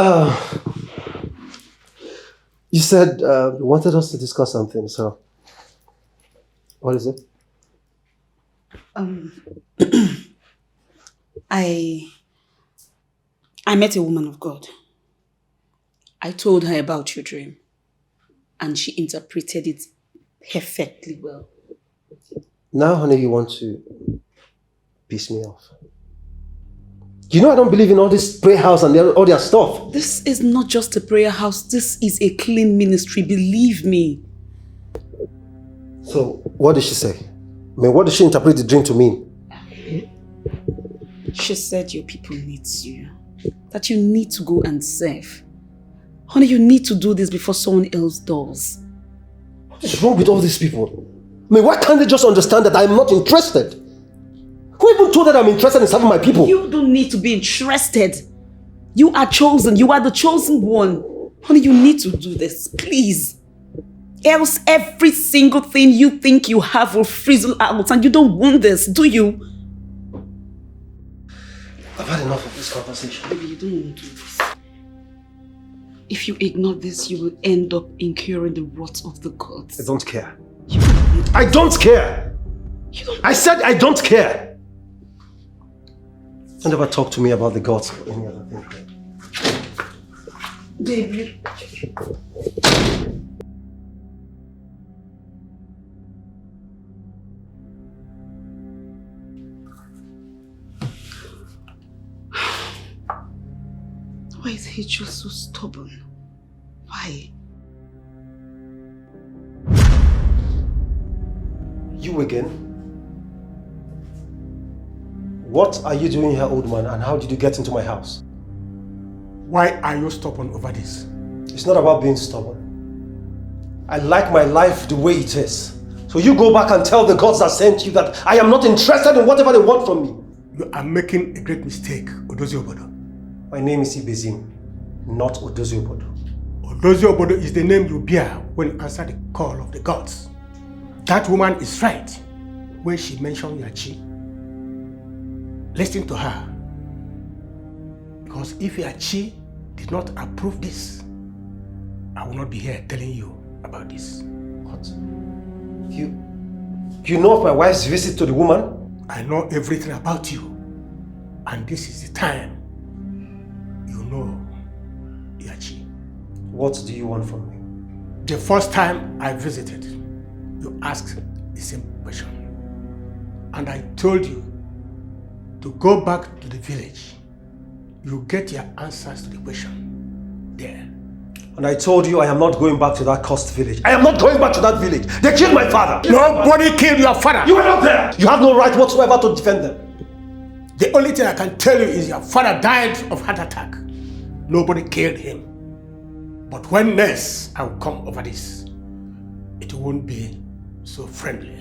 you said you wanted us to discuss something, so what is it? I met a woman of God. I told her about your dream, and she interpreted it perfectly well. Now, honey, you want to piss me off. You know I don't believe in all this prayer house and all their stuff. This is not just a prayer house. This is a clean ministry. Believe me. So, what did she say? I mean, what did she interpret the dream to mean? She said your people need you. That you need to go and serve. Honey, you need to do this before someone else does. What is wrong with all these people? I mean, why can't they just understand that I'm not interested? Who even told that I'm interested in serving my people? You don't need to be interested. You are chosen. You are the chosen one. Honey, you need to do this, please. Else every single thing you think you have will frizzle out, and you don't want this, do you? I've had enough of this conversation. Baby, you don't want to do this. If you ignore this, you will end up incurring the wrath of the gods. I don't care. I don't care! I said I don't care! Don't ever talk to me about the gods or any other thing. Baby. Why is he just so stubborn? Why? You again? What are you doing here, old man, and how did you get into my house? Why are you stubborn over this? It's not about being stubborn. I like my life the way it is. So you go back and tell the gods that sent you that I am not interested in whatever they want from me. You are making a great mistake, Odozi Obodo. My name is Ibezim, not Odozi Obodo. Odozi Obodo is the name you bear when you answer the call of the gods. That woman is right when she mentioned Yachi. Listen to her. Because if Yachi did not approve this, I will not be here telling you about this. What? You know of my wife's visit to the woman? I know everything about you. And this is the time you know Yachi. What do you want from me? The first time I visited, you asked the same question. And I told you to go back to the village. You get your answers to the question there. And I told you I am not going back to that cursed village. I am not going back to that village. They killed my father. Nobody killed your father. You were not there. You have no right whatsoever to defend them. The only thing I can tell you is your father died of heart attack. Nobody killed him. But when next I will come over this, it won't be so friendly.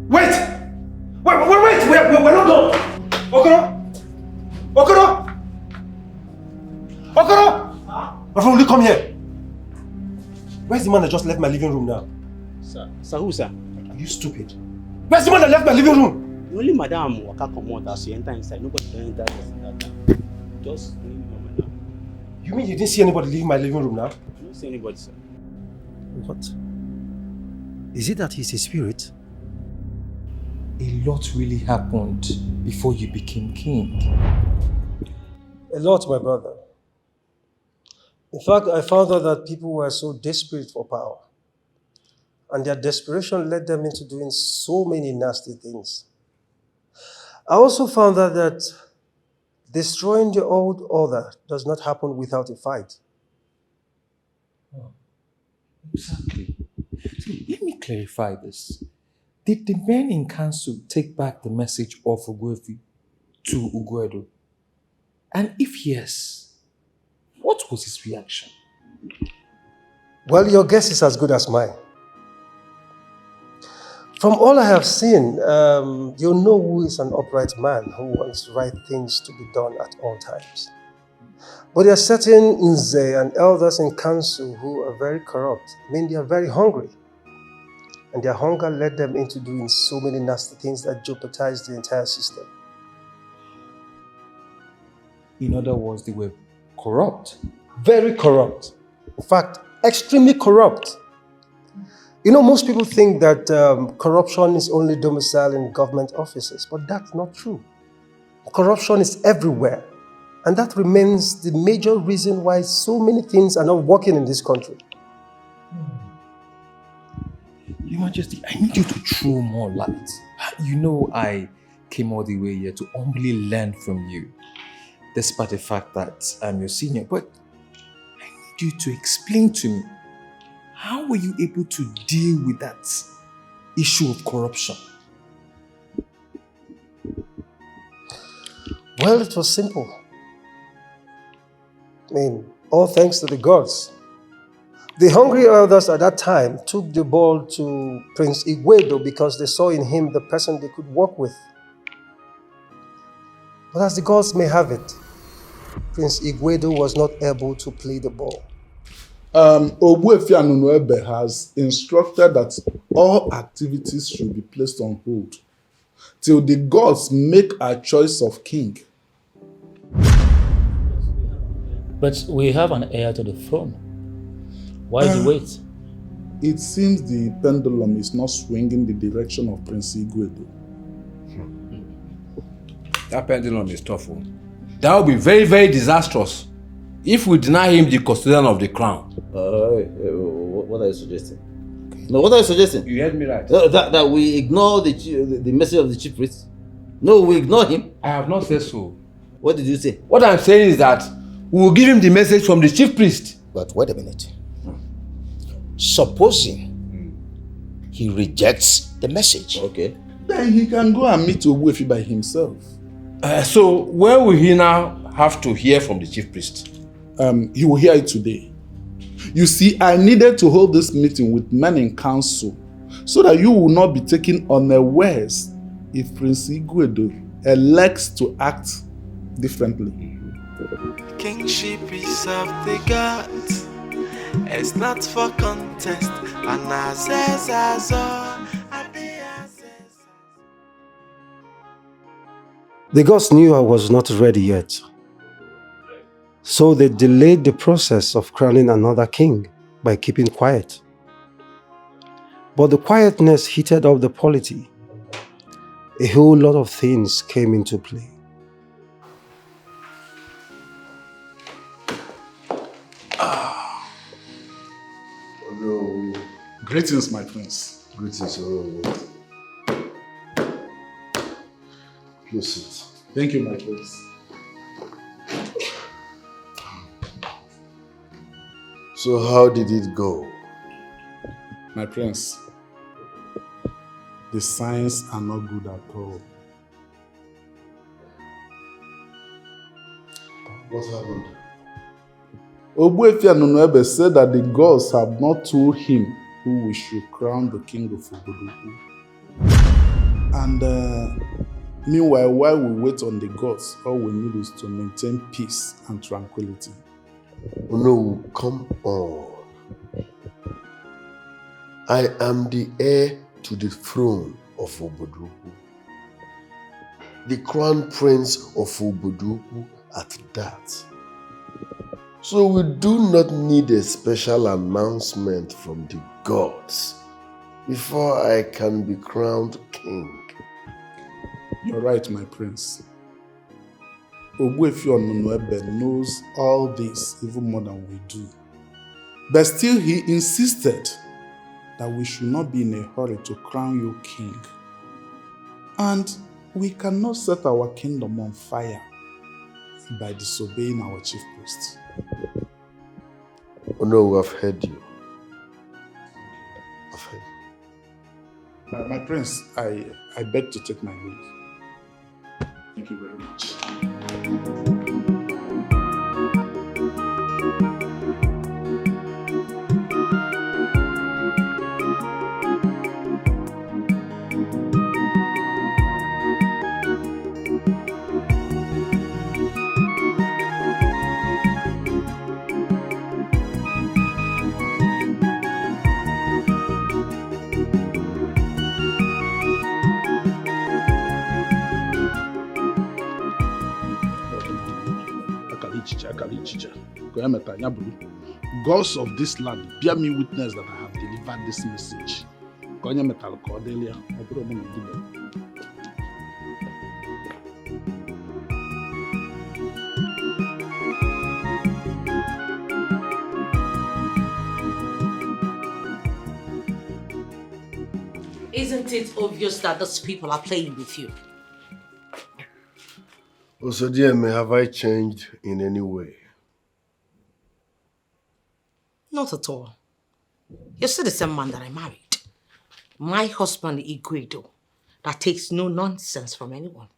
Wait! We're not done! Okoro! My friend, will you come here? Where's the man that just left my living room now? Sir, who, sir? Are you stupid? Where's the man that left my living room? Only Madam Waka come out as you enter inside. Nobody can enter that time. Just leave Mama now. You mean you didn't see anybody leaving my living room now? I don't see anybody, sir. What? Is it that he's a spirit? A lot really happened before you became king. A lot, my brother. In fact, I found out that people were so desperate for power. And their desperation led them into doing so many nasty things. I also found out that destroying the old order does not happen without a fight. Exactly. See, let me clarify this. Did the men in council take back the message of Igboegwu to Ugwedo? And if yes, what was his reaction? Well, your guess is as good as mine. From all I have seen, you'll know who is an upright man who wants right things to be done at all times. But there are certain Nze and elders in council who are very corrupt. I mean, they are very hungry. And their hunger led them into doing so many nasty things that jeopardized the entire system. In other words, they were corrupt. Very corrupt. In fact, extremely corrupt. You know, most people think that corruption is only domiciled in government offices, but that's not true. Corruption is everywhere. And that remains the major reason why so many things are not working in this country. Your Majesty, I need you to throw more light. You know I came all the way here to humbly learn from you, despite the fact that I'm your senior. But I need you to explain to me, how were you able to deal with that issue of corruption? Well, it was simple. I mean, all thanks to the gods. The hungry elders at that time took the ball to Prince Igboegwu because they saw in him the person they could work with. But as the gods may have it, Prince Igboegwu was not able to play the ball. Ogbuefi Anunuebe has instructed that all activities should be placed on hold till the gods make a choice of king. But we have an heir to the throne. Why the wait? It seems the pendulum is not swinging the direction of Prince Igboegwu. That pendulum is tough. That will be very, very disastrous if we deny him the custodian of the crown. What are you suggesting? No, what are you suggesting? You heard me right. That we ignore the message of the chief priest? No, we ignore him. I have not said so. What did you say? What I'm saying is that we will give him the message from the chief priest. But wait a minute. Supposing he rejects the message. Okay. Then he can go and meet Ogbuefi by himself. So where will he now have to hear from the chief priest? He will hear it today. You see, I needed to hold this meeting with men in council so that you will not be taken unawares if Prince Igboegwu elects to act differently. Kingship is of the gods. It's not for contest. And as The gods knew I was not ready yet. So they delayed the process of crowning another king by keeping quiet. But the quietness heated up the polity. A whole lot of things came into play. Hello. Greetings, my prince. Greetings, hello. Please sit. Thank you, my prince. So how did it go? My prince, the signs are not good at all. What happened? Ogbuefi Anunuebe said that the gods have not told him who we should crown the king of Obodoku. And meanwhile, while we wait on the gods, all we need is to maintain peace and tranquility. Oh no, come on. I am the heir to the throne of Obodoku. The crown prince of Obodoku at that. So we do not need a special announcement from the gods before I can be crowned king. You're right, my prince. Ogbuefi Anunuebe knows all this even more than we do. But still he insisted that we should not be in a hurry to crown you king. And we cannot set our kingdom on fire by disobeying our chief priest. Oh no, I've heard you. I've heard you. My prince, I beg to take my leave. Thank you very much. echiche akara ichiche ka ya meta anya bụrụ gods of this land bear me witness that I have delivered this message ka onye metalụ ka ọ dịrị ya ọ bụrụ mụ na ndị mere. Isn't it obvious that those people are playing with you? Also, dear me, have I changed in any way? Not at all. You're still the same man that I married. My husband, Igwedo, that takes no nonsense from anyone.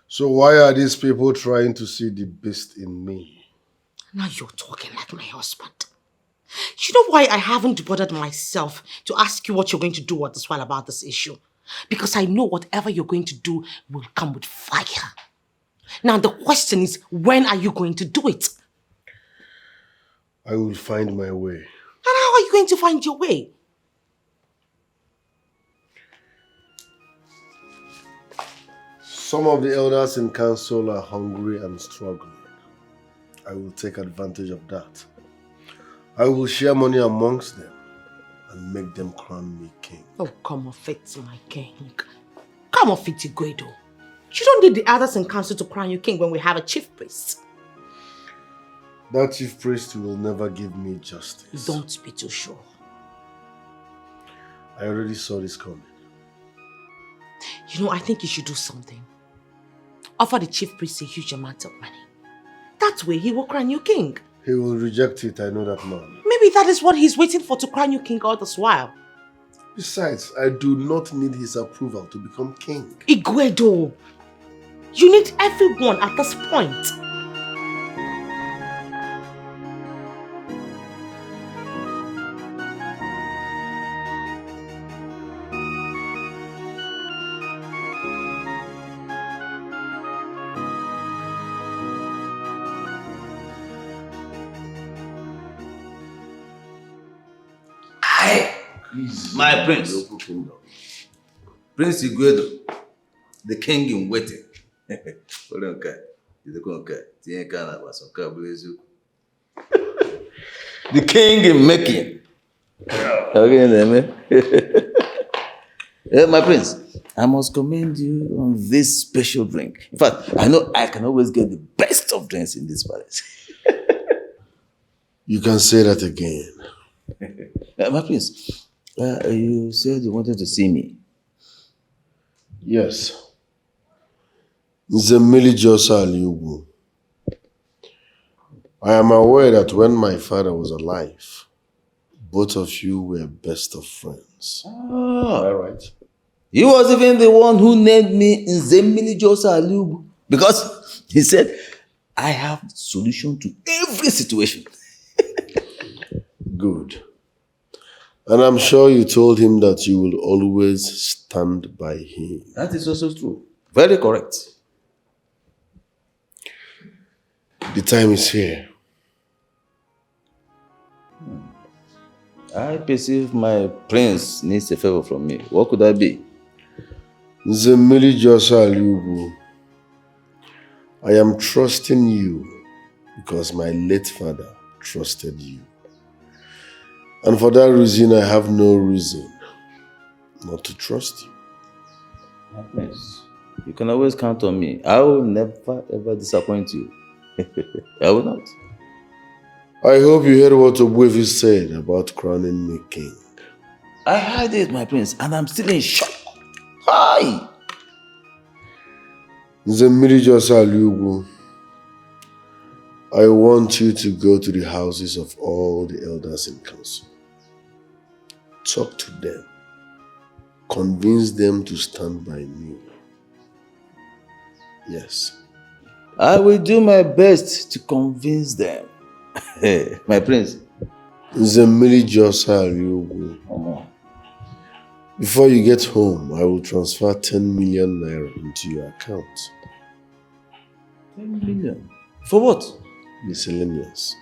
So why are these people trying to see the beast in me? Now you're talking like my husband. You know why I haven't bothered myself to ask you what you're going to do as well about this issue? Because I know whatever you're going to do will come with fire. Now the question is, when are you going to do it? I will find my way. And how are you going to find your way? Some of the elders in council are hungry and struggling. I will take advantage of that. I will share money amongst them and make them crown me king. Oh, come off it, my king. Come off it, Igwedo. You don't need the others in council to crown you king when we have a chief priest. That chief priest will never give me justice. Don't be too sure. I already saw this coming. You know, I think you should do something. Offer the chief priest a huge amount of money. That way he will crown you king. He will reject it, I know that man. Maybe that is what he's waiting for to crown you king all this while. Besides, I do not need his approval to become king. Igwedo, you need everyone at this point. My prince, Prince Igwedo, the king in waiting. The king in making. My prince, I must commend you on this special drink. In fact, I know I can always get the best of drinks in this palace. You can say that again. My prince, you said you wanted to see me. Yes. Nzemili Igboegwu. I am aware that when my father was alive, both of you were best of friends. Ah. Am I right? He was even the one who named me Nzemili Igboegwu because he said, I have the solution to every situation. Good. And I'm sure you told him that you will always stand by him. That is also true. Very correct. The time is here. I perceive my prince needs a favor from me. What could that be? Nzemili Igboegwu, I am trusting you because my late father trusted you. And for that reason, I have no reason not to trust you. My prince, you can always count on me. I will never ever disappoint you. I will not. I hope you heard what Ogbuefi said about crowning me king. I heard it, my prince, and I'm still in shock. Hi! Nzemili Igboegwu, I want you to go to the houses of all the elders in council. Talk to them. Convince them to stand by me. Yes. I will do my best to convince them. My prince. Nzemili Igboegwu. Before you get home, I will transfer 10 million naira into your account. 10 million? For what? Miscellaneous.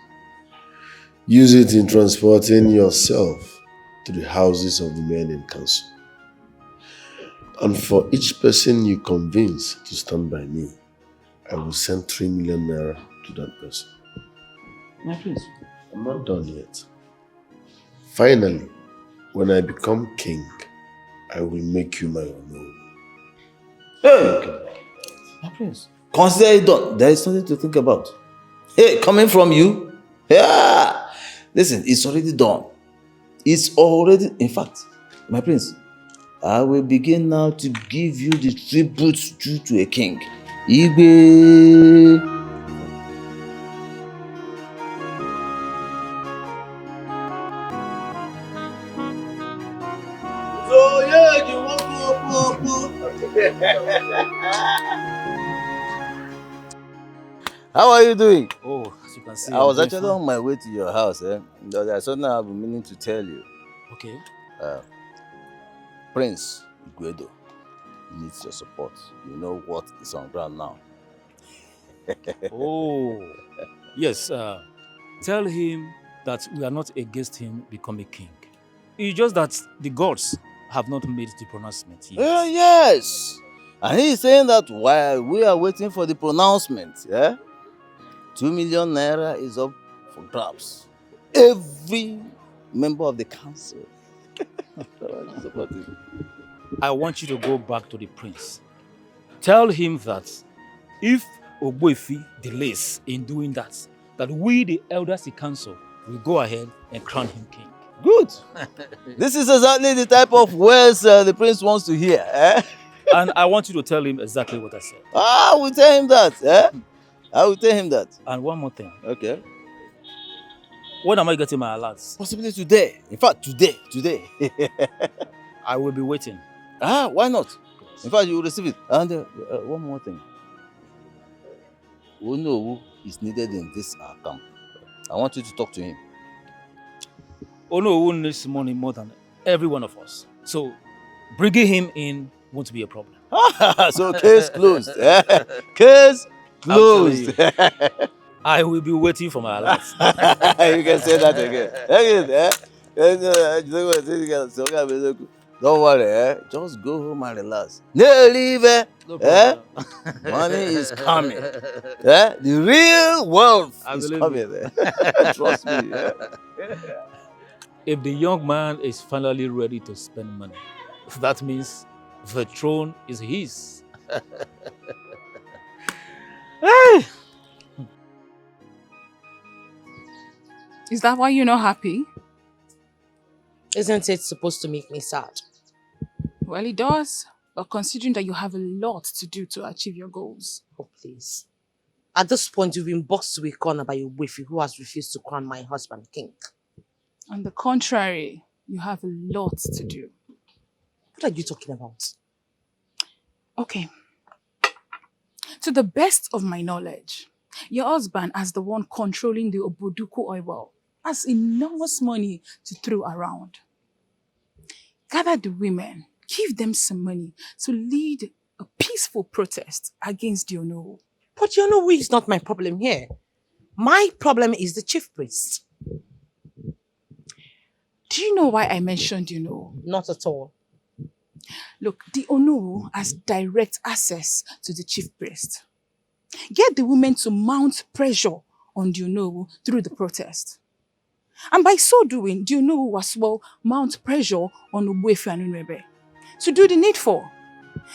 Use it in transporting yourself to the houses of the men in council. And for each person you convince to stand by me, I will send 3 million naira to that person. My prince. I'm not done yet. Finally, when I become king, I will make you my own. Hey! My prince. Consider it done. There is something to think about. Hey, coming from you? Yeah! Listen, it's already done. It's already, in fact, my prince, I will begin now to give you the tributes due to a king. Igwe. So yeah, you want How are you doing? Oh, as you can see, I I'm was doing actually fine. on my way to your house. There's something I've been meaning to tell you. Okay. Prince Igwedo needs your support. You know what is on ground now. Oh, yes. Tell him that we are not against him becoming king. It's just that the gods have not made the pronouncement yet. Yes. And he is saying that while we are waiting for the pronouncement, 2 million naira is up for grabs. Every member of the council. I want you to go back to the prince. Tell him that if Ogbuefi delays in doing that we, the elders in council, will go ahead and crown him king. Good. This is exactly the type of words the prince wants to hear. And I want you to tell him exactly what I said. I will tell him that. I will tell him that. And one more thing. Okay. When am I getting my alerts? Possibly today. In fact, today. I will be waiting. Why not? In fact, you will receive it. And one more thing. Onowu is needed in this camp. I want you to talk to him. Onowu needs money more than every one of us. So bringing him in won't be a problem. So case closed. Case closed. I will be waiting for my alerts. You can say that again. Don't worry, just go home and relax. No leave. Money is coming. The real wealth is coming. Trust me. If the young man is finally ready to spend money, that means the throne is his. Hey! Is that why you're not happy? Isn't it supposed to make me sad? Well, it does. But considering that you have a lot to do to achieve your goals. Oh, please. At this point, you've been boxed to a corner by your wife who has refused to crown my husband king. On the contrary, you have a lot to do. What are you talking about? Okay. To the best of my knowledge, your husband, as the one controlling the Oboduku oil well, has enormous money to throw around. Gather the women, give them some money to lead a peaceful protest against the Onowu. But the Onowu is not my problem here. My problem is the chief priest. Do you know why I mentioned the Onowu? Not at all. Look, the Onowu has direct access to the chief priest. Get the women to mount pressure on the Onowu through the protest. And by so doing, the Onowu as well mount pressure on Ogbuefi and Unwebe to do the needful.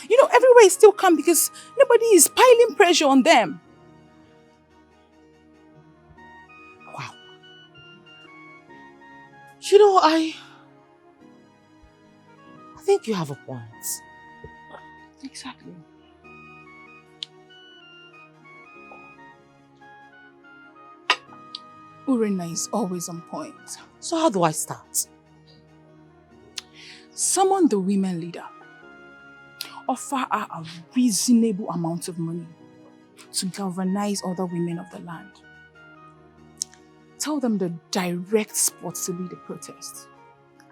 You know, everywhere is still calm because nobody is piling pressure on them. Wow. You know, I think you have a point. Exactly. Urena is always on point. So how do I start? Summon the women leader. Offer her a reasonable amount of money to galvanize other women of the land. Tell them the direct spot to lead the protest.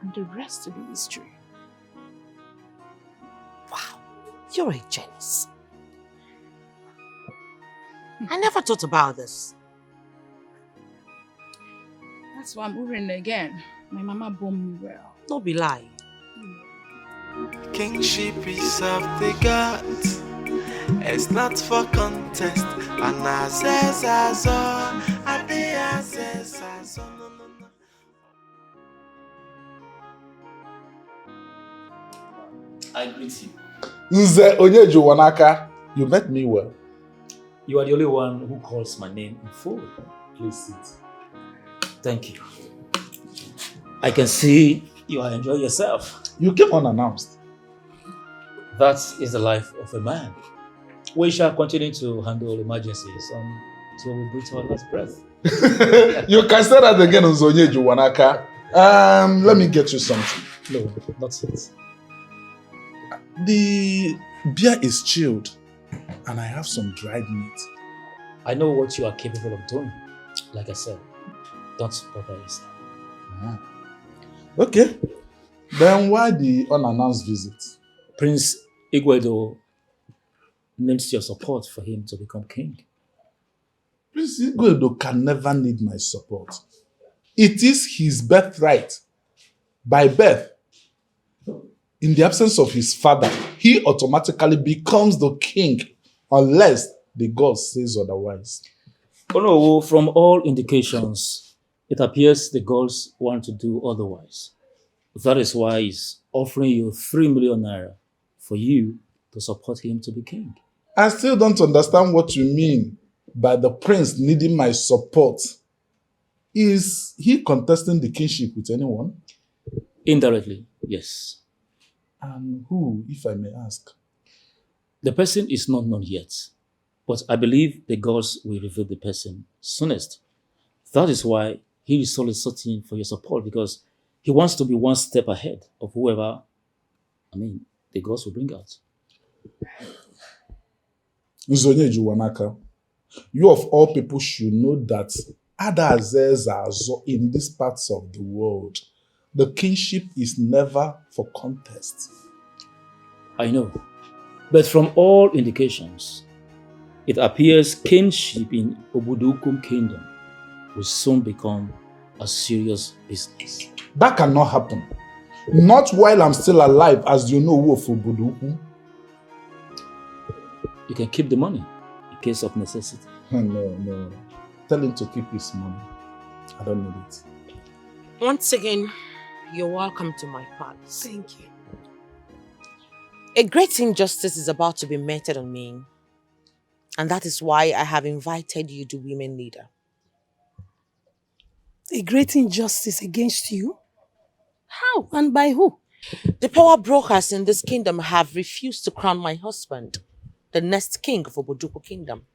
And the rest to be history. Wow, you're a genius. I never thought about this. That's why I'm Urena again. My mama born me well. Don't be lying. Kingship is of the gods. It's not for contest. And I says I saw, I be I says I saw. No, no, no. I greet you. Nze Onyeju Wanaka, you met me well. You are the only one who calls my name in full. Please sit. Thank you. I can see you are enjoying yourself. You came unannounced. That is the life of a man. We shall continue to handle emergencies until we breathe our last breath. You can say that again, Nze Onyeju Wanaka. Let me get you something. No, not yet. The beer is chilled, and I have some dried meat. I know what you are capable of doing. Like I said, don't bother yourself. Okay. Then why the unannounced visit? Prince Igboegwu needs your support for him to become king. Prince Igboegwu can never need my support. It is his birthright. By birth, in the absence of his father, he automatically becomes the king unless the God says otherwise. Oh no, from all indications, it appears the gods want to do otherwise. That is why he's offering you 3 million naira for you to support him to be king. I still don't understand what you mean by the prince needing my support. Is he contesting the kingship with anyone? Indirectly, yes. And who, if I may ask? The person is not known yet, but I believe the gods will reveal the person soonest. That is why he is soliciting for your support, because he wants to be one step ahead of whoever, the gods will bring out. Nze Onyeju Wanaka, you of all people should know that Amatosero in these parts of the world, the kingship is never for contest. I know, but from all indications, it appears kingship in Obodokum kingdom will soon become a serious business. That cannot happen. Not while I'm still alive, as you know, of Obodokum. You can keep the money in case of necessity. No. Tell him to keep his money. I don't need it. Once again, you're welcome to my palace. Thank you. A great injustice is about to be meted on me. And that is why I have invited you to women leader. A great injustice against you? How and by who? The power brokers in this kingdom have refused to crown my husband, the next king of Obodoku kingdom.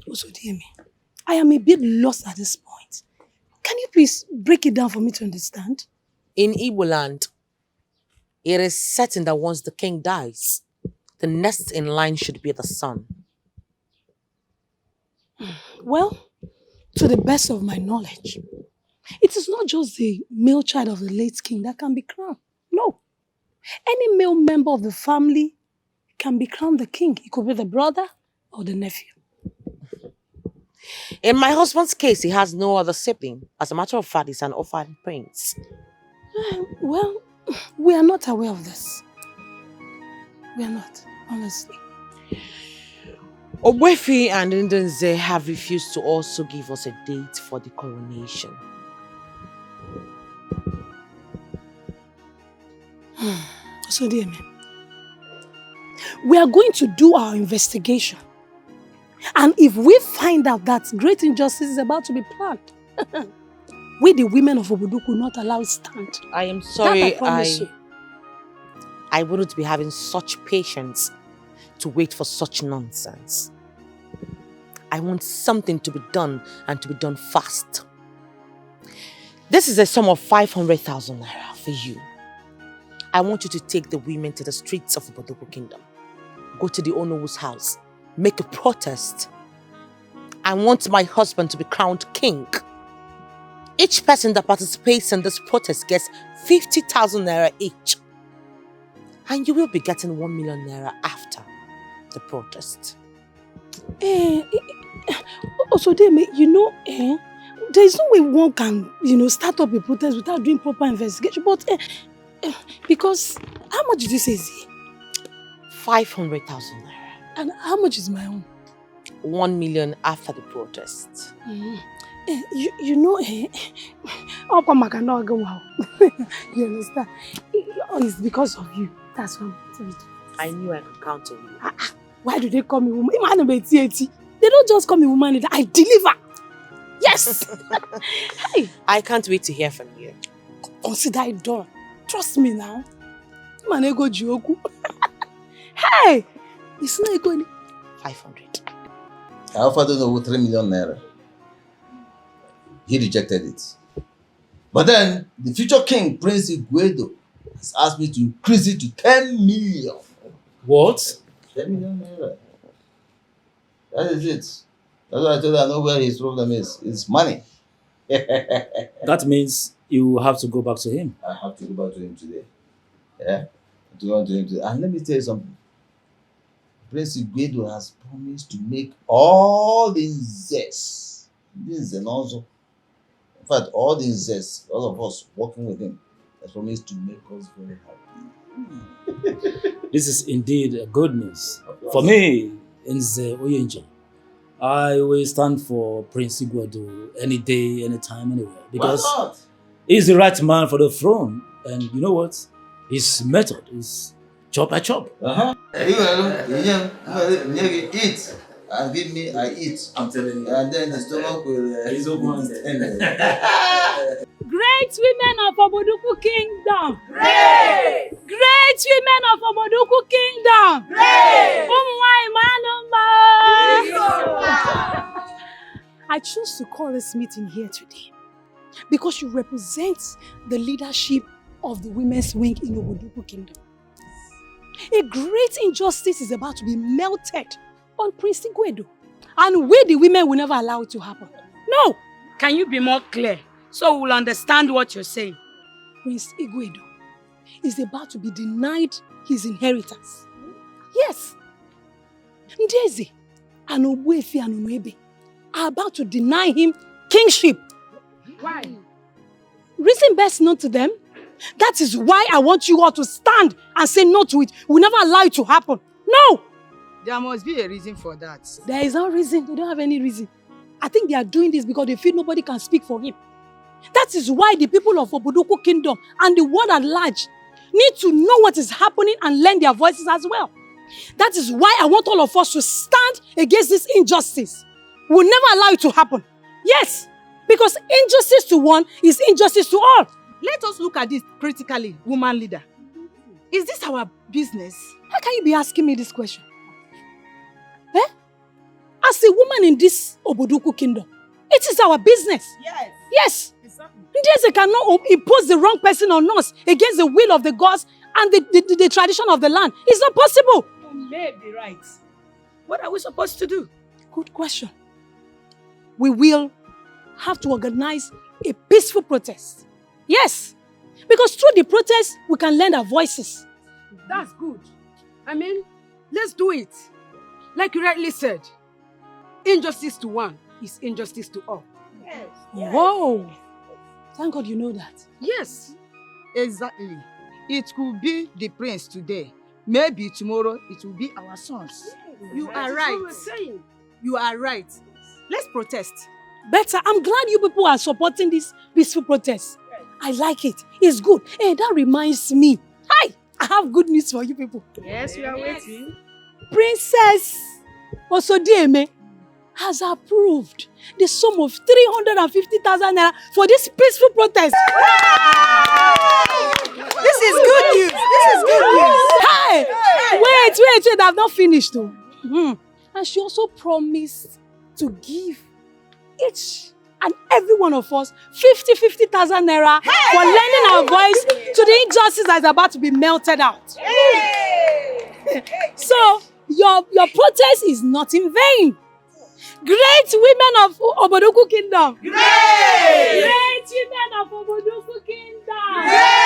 Osodieme, I am a bit lost at this point. Can you please break it down for me to understand? In Igbo land, it is certain that once the king dies, the next in line should be the son. Well, to the best of my knowledge, it is not just the male child of the late king that can be crowned. No. Any male member of the family can be crowned the king. It could be the brother or the nephew. In my husband's case, he has no other sibling. As a matter of fact, he's an orphan prince. Well, we are not aware of this. We are not, honestly. Ogbuefi and Ndenze have refused to also give us a date for the coronation. So, dear me, we are going to do our investigation. And if we find out that great injustice is about to be planned, we, the women of Obodoku, will not allow it stand. I am sorry, That I promise you. I wouldn't be having such patience to wait for such nonsense. I want something to be done and to be done fast. This is a sum of 500,000 naira for you. I want you to take the women to the streets of Obodoku Kingdom. Go to the Onowu's house. Make a protest. I want my husband to be crowned king. Each person that participates in this protest gets 50,000 naira each. And you will be getting 1 million naira after the protest. Osodieme, there is no way one can, start up a protest without doing proper investigation. But, because, how much did you say is it? 500,000 naira. And how much is my own? 1 million after the protest. You know, you understand? It's because of you. That's why I knew I could count on you. Why do they call me woman? They don't just call me woman leader. I deliver. Yes. Hey. I can't wait to hear from you. Consider it done. Trust me now. Manego Jioku. Hey. It's not going. 500. I offered him over 3 million naira. He rejected it. But then the future king, Prince Igboegwu, has asked me to increase it to 10 million. What? 10 million naira. That is it. That's why I told you I know where his problem is. It's money. That means you have to go back to him. I have to go back to him today. Yeah? I have to go to him today. And let me tell you something. Prince Igboegwu has promised to make all the Nzes, and also, in fact, all the Nzes, all of us working with him, has promised to make us very happy. This is indeed a good news. For me, Nze Oyenja, I will stand for Prince Igboegwu any day, anytime, anywhere. Because he's the right man for the throne. And you know what? His method is chop by chop. You eat and give me, I eat. I'm telling you. And then the stomach will he's open. Great women of Oboduku Kingdom. Great! Great women of Oboduku Kingdom. Great! I choose to call this meeting here today because you represent the leadership of the women's wing in Oboduku Kingdom. A great injustice is about to be melted on Prince Igboegwu, and we the women will never allow it to happen. No! Can you be more clear so we'll understand what you're saying? Prince Igboegwu is about to be denied his inheritance. Yes. Ndeze and Ogbuefi and Onwebe are about to deny him kingship. Why? Reason best known to them. That is why I want you all to stand and say no to it. We'll never allow it to happen. No! There must be a reason for that. There is no reason. They don't have any reason. I think they are doing this because they feel nobody can speak for him. That is why the people of Oboduku Kingdom and the world at large need to know what is happening and lend their voices as well. That is why I want all of us to stand against this injustice. We'll never allow it to happen. Yes, because injustice to one is injustice to all. Let us look at this critically, woman leader. Is this our business? How can you be asking me this question? Eh? As a woman in this Oboduku Kingdom, it is our business. Yes. Yes. Ndeze cannot impose the wrong person on us against the will of the gods and the tradition of the land. It's not possible. You may be right. What are we supposed to do? Good question. We will have to organize a peaceful protest. Yes. Because through the protest, we can lend our voices. That's good. I mean, let's do it. Like you rightly said, injustice to one is injustice to all. Yes. Whoa. Thank God you know that. Yes. Exactly. It could be the prince today. Maybe tomorrow it will be our sons. You are right. What we're saying. You are right. Let's protest. Better. I'm glad you people are supporting this peaceful protest. I like it. It's good. Hey, that reminds me. Hi! I have good news for you people. Yes, we are waiting. Princess Osodieme has approved the sum of 350,000 naira for this peaceful protest. This is good news. This is good news. Hey! Wait. I've not finished though. And she also promised to give each and every one of us 50,000 naira for lending our voice to the injustice that is about to be melted out. So, your protest is not in vain. Great women of Oboduku Kingdom. Great! Great women of Oboduku Kingdom. Great!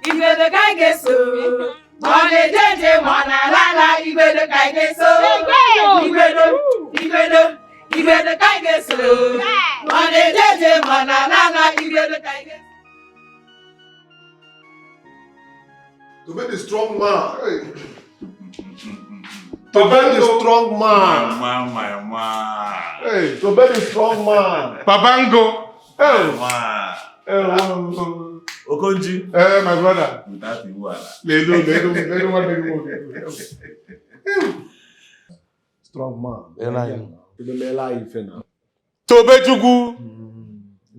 Igwedo kaigeso. Mone jeje mona lala Igwedo kaigeso. Igwedo kaigeso. Mone jeje mona lala Igwedo kaigeso. Tobe the strong man. Hey. Tobe the strong man. My man. Hey, Tobe the strong man. Papango. Hey. Man. Okonji. My brother. Without the water. Let strong man. Tobe Chugu.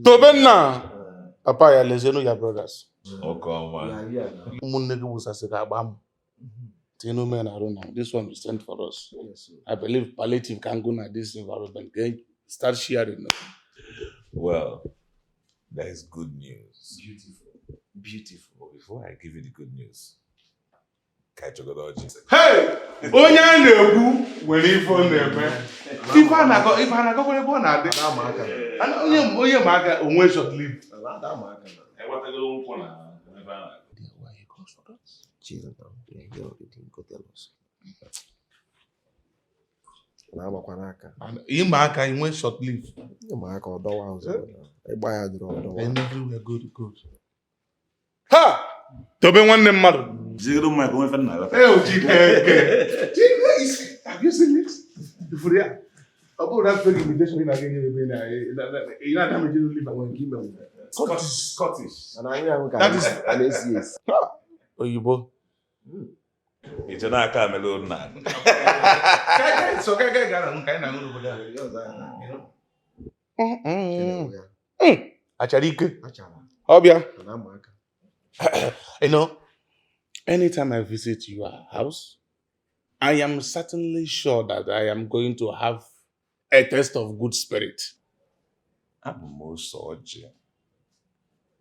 Tobe na. Papa ya lezeno ya brothers. This one is sent for us. I believe palliative can go na this environment. Start sharing. Well, that is good news. Beautiful. But before I give you the good news, Hey! Onye na-egwu nwere ife ọ na-eme. Ife a na-agọ kwere ebe ọ na-adị. Onye ma aka onwe short live. Ịma aka inwe short live. Ha! Tobe nwanne mmadụ. Jigoro Michael nwe fena. Have you seen it? Ifuria. About that fake invitation in again you know that me live and give me. Scottish. And I am that is yes. Oyibo. Ito na aka melon na. So guy gara nka na ngoro boda. Acharike. Obia. You know, anytime I visit your house, I am certainly sure that I am going to have a taste of good spirit. I'm Osoje.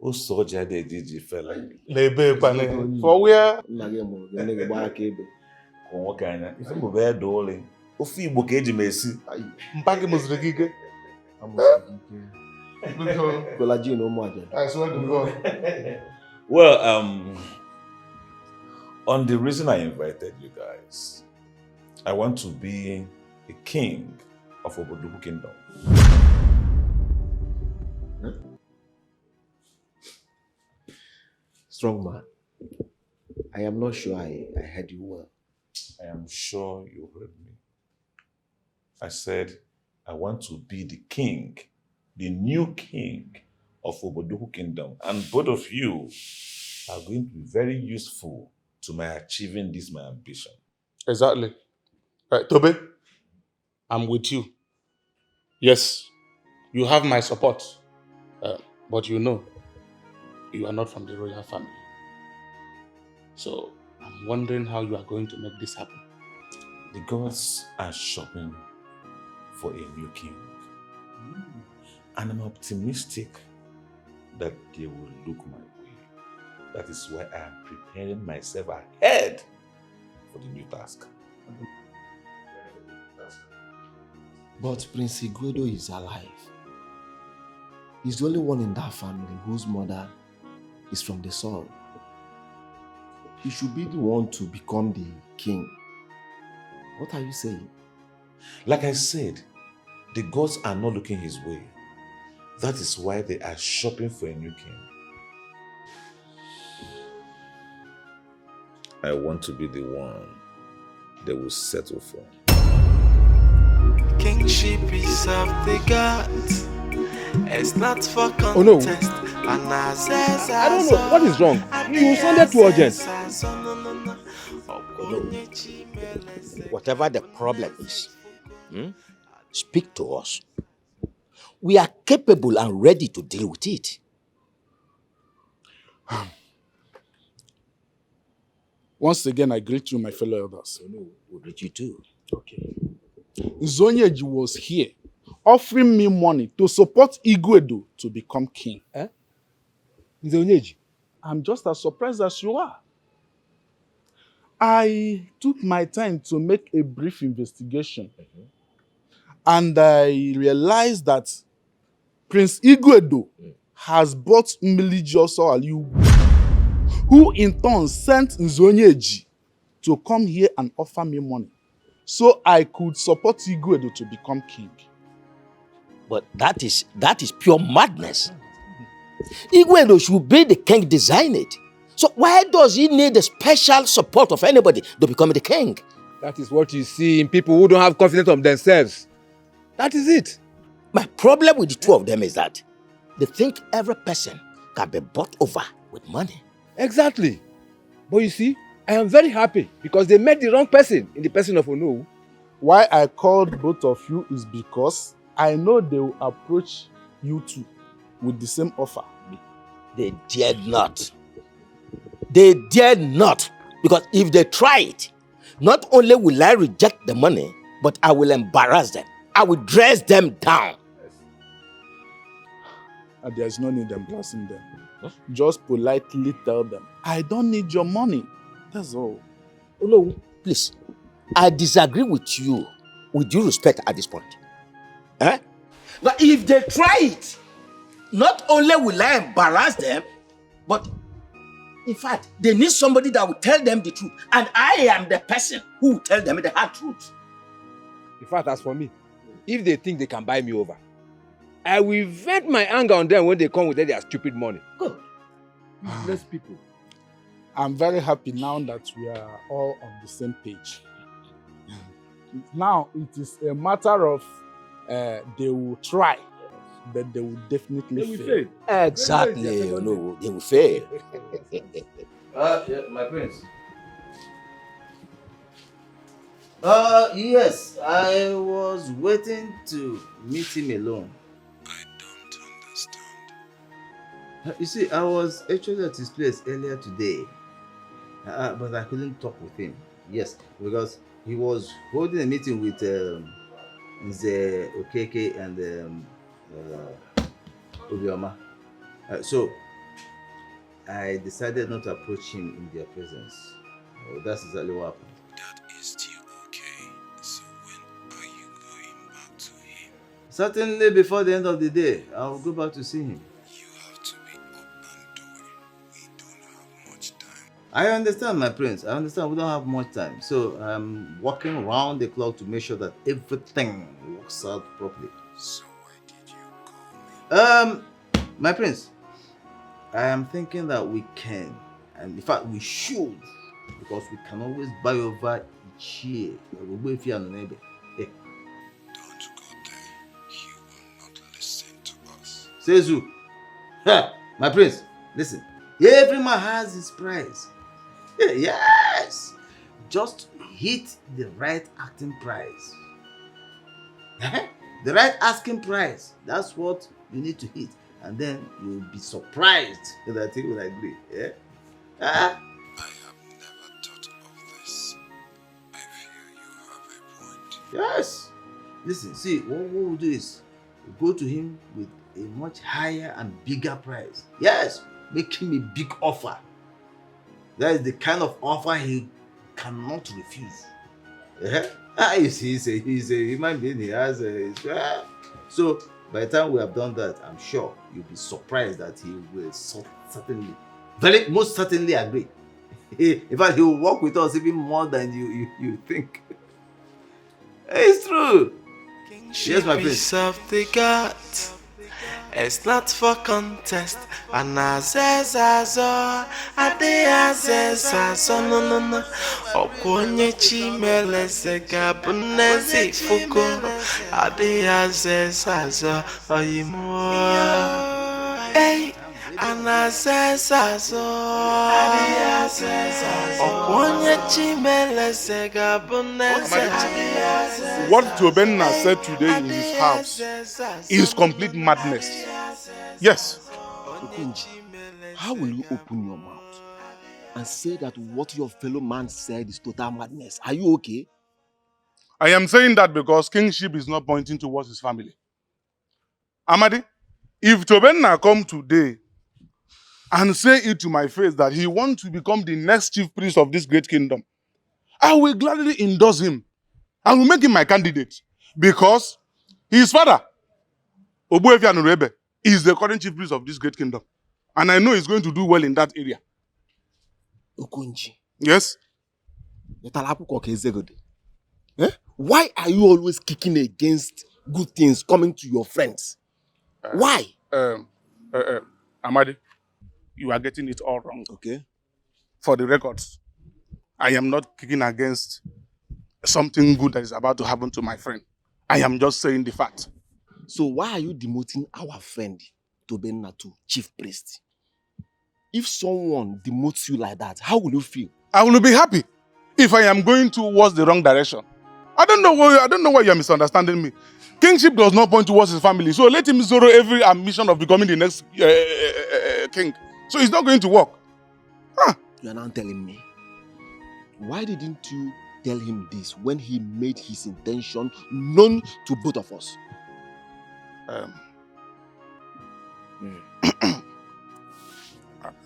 Osoje de DJ fella. Lebe for where? Konwakanya. Ife mo be dole. Ofi Igbo ka eji mesi. Mpaki muzrigike. I swear to God. Well, on the reason I invited you guys, I want to be a king of Oboduku Kingdom. Strong man. I am not sure I heard you well. I am sure you heard me. I said, I want to be the king, the new king of Oboduku Kingdom. And both of you are going to be very useful to my achieving this, my ambition. Exactly. Right, Tobe, I'm with you. Yes, you have my support. But you know, you are not from the royal family. So, I'm wondering how you are going to make this happen. The gods are shopping for a new king. And I'm optimistic that they will look my way. That is why I am preparing myself ahead for the new task. But Prince Igwedo is alive. He's the only one in that family whose mother is from the soil. He should be the one to become the king. What are you saying? Like I said, the gods are not looking his way. That is why they are shopping for a new king. I want to be the one they will settle for. Kingship is of the gods. It's not for contest. Oh no. I don't know. What is wrong? You sounded too urgent. Whatever the problem is, speak to us. We are capable and ready to deal with it. Once again, I greet you, my fellow elders. We greet you too. Okay. Zonyeji was here, offering me money to support Igwedo to become king. Zonyeji? I'm just as surprised as you are. I took my time to make a brief investigation. And I realized that Prince Igwedo has bought Mmiliji Aliu, who in turn sent Nzonyeji to come here and offer me money so I could support Igwedo to become king. But that is pure madness. Igwedo should be the king designed. So why does he need the special support of anybody to become the king? That is what you see in people who don't have confidence of themselves. That is it. My problem with the two of them is that they think every person can be bought over with money. Exactly. But you see, I am very happy because they met the wrong person in the person of Onowu. Why I called both of you is because I know they will approach you two with the same offer. They dared not. They dared not. Because if they try it, not only will I reject the money, but I will embarrass them. I will dress them down. And there's no need embarrassing them. Just politely tell them, I don't need your money. That's all. Oh no, please. I disagree with you, with due respect at this point. Eh? But if they try it, not only will I embarrass them, but in fact, they need somebody that will tell them the truth. And I am the person who will tell them the hard truth. In fact, as for me, if they think they can buy me over, I will vent my anger on them when they come with their stupid money. Good. Useless people. I'm very happy now that we are all on the same page. Now it is a matter of they will try, but they will definitely fail. Exactly. No, they will fail. Yeah, my prince. Yes, I was waiting to meet him alone. I don't understand. You see, I was actually at his place earlier today, but I couldn't talk with him. Yes, because he was holding a meeting with Nze Okeke and Obioma. So I decided not to approach him in their presence. That's exactly what happened. That is still okay. So when are you going back to him? Certainly before the end of the day, I'll go back to see him. You have to be up and doing. We don't have much time. I understand, my prince. I understand we don't have much time. So I'm working around the clock to make sure that everything works out properly. So why did you call me? My prince, I am thinking that we can, and in fact we should, because we can always buy over each year. Don't go there. He will not listen to us. Sezu, my prince, listen. Every man has his price. Yes, just hit the right acting price. The right asking price. That's what you need to hit, and then you'll be surprised that he will agree. Yeah. I have never thought of this. I feel you have a point. Yes. Listen, see, what we'll do is we'll go to him with a much higher and bigger price. Yes, make him a big offer. That is the kind of offer he cannot refuse. Yeah? You see, he's a human being. He has a... So, by the time we have done that, I'm sure you'll be surprised that he will certainly, most certainly agree. In fact, he will work with us even more than you think. It's true. Yes, my prince. Of the gods. It's not for contest. Anazezazo, adeazezazo, no. Okonye chimeleze gabunezi fuko. Adeazezazo, oyimo. Hey, anazezazo, adeazezazo. Okonye chimeleze gabunezi. What Tobenna said today in his house is complete madness. Yes. Okunji, how will you open your mouth and say that what your fellow man said is total madness? Are you okay? I am saying that because kingship is not pointing towards his family. Amadi, if Tobenna come today and say it to my face that he wants to become the next chief priest of this great kingdom, I will gladly endorse him. I will make him my candidate because his father, Ogbuefi Anurebe, is the current chief priest of this great kingdom. And I know he's going to do well in that area. Okunji. Yes? Why are you always kicking against good things coming to your friends? Why? Amadi, you are getting it all wrong. Okay. For the records, I am not kicking against something good that is about to happen to my friend. I am just saying the fact. So why are you demoting our friend Tobenna to chief priest? If someone demotes you like that, how will you feel? I will be happy if I am going towards the wrong direction. I don't know why you are misunderstanding me. Kingship does not point towards his family, so let him zero every ambition of becoming the next king. So it's not going to work. You are now telling me. Why didn't you tell him this when he made his intention known to both of us?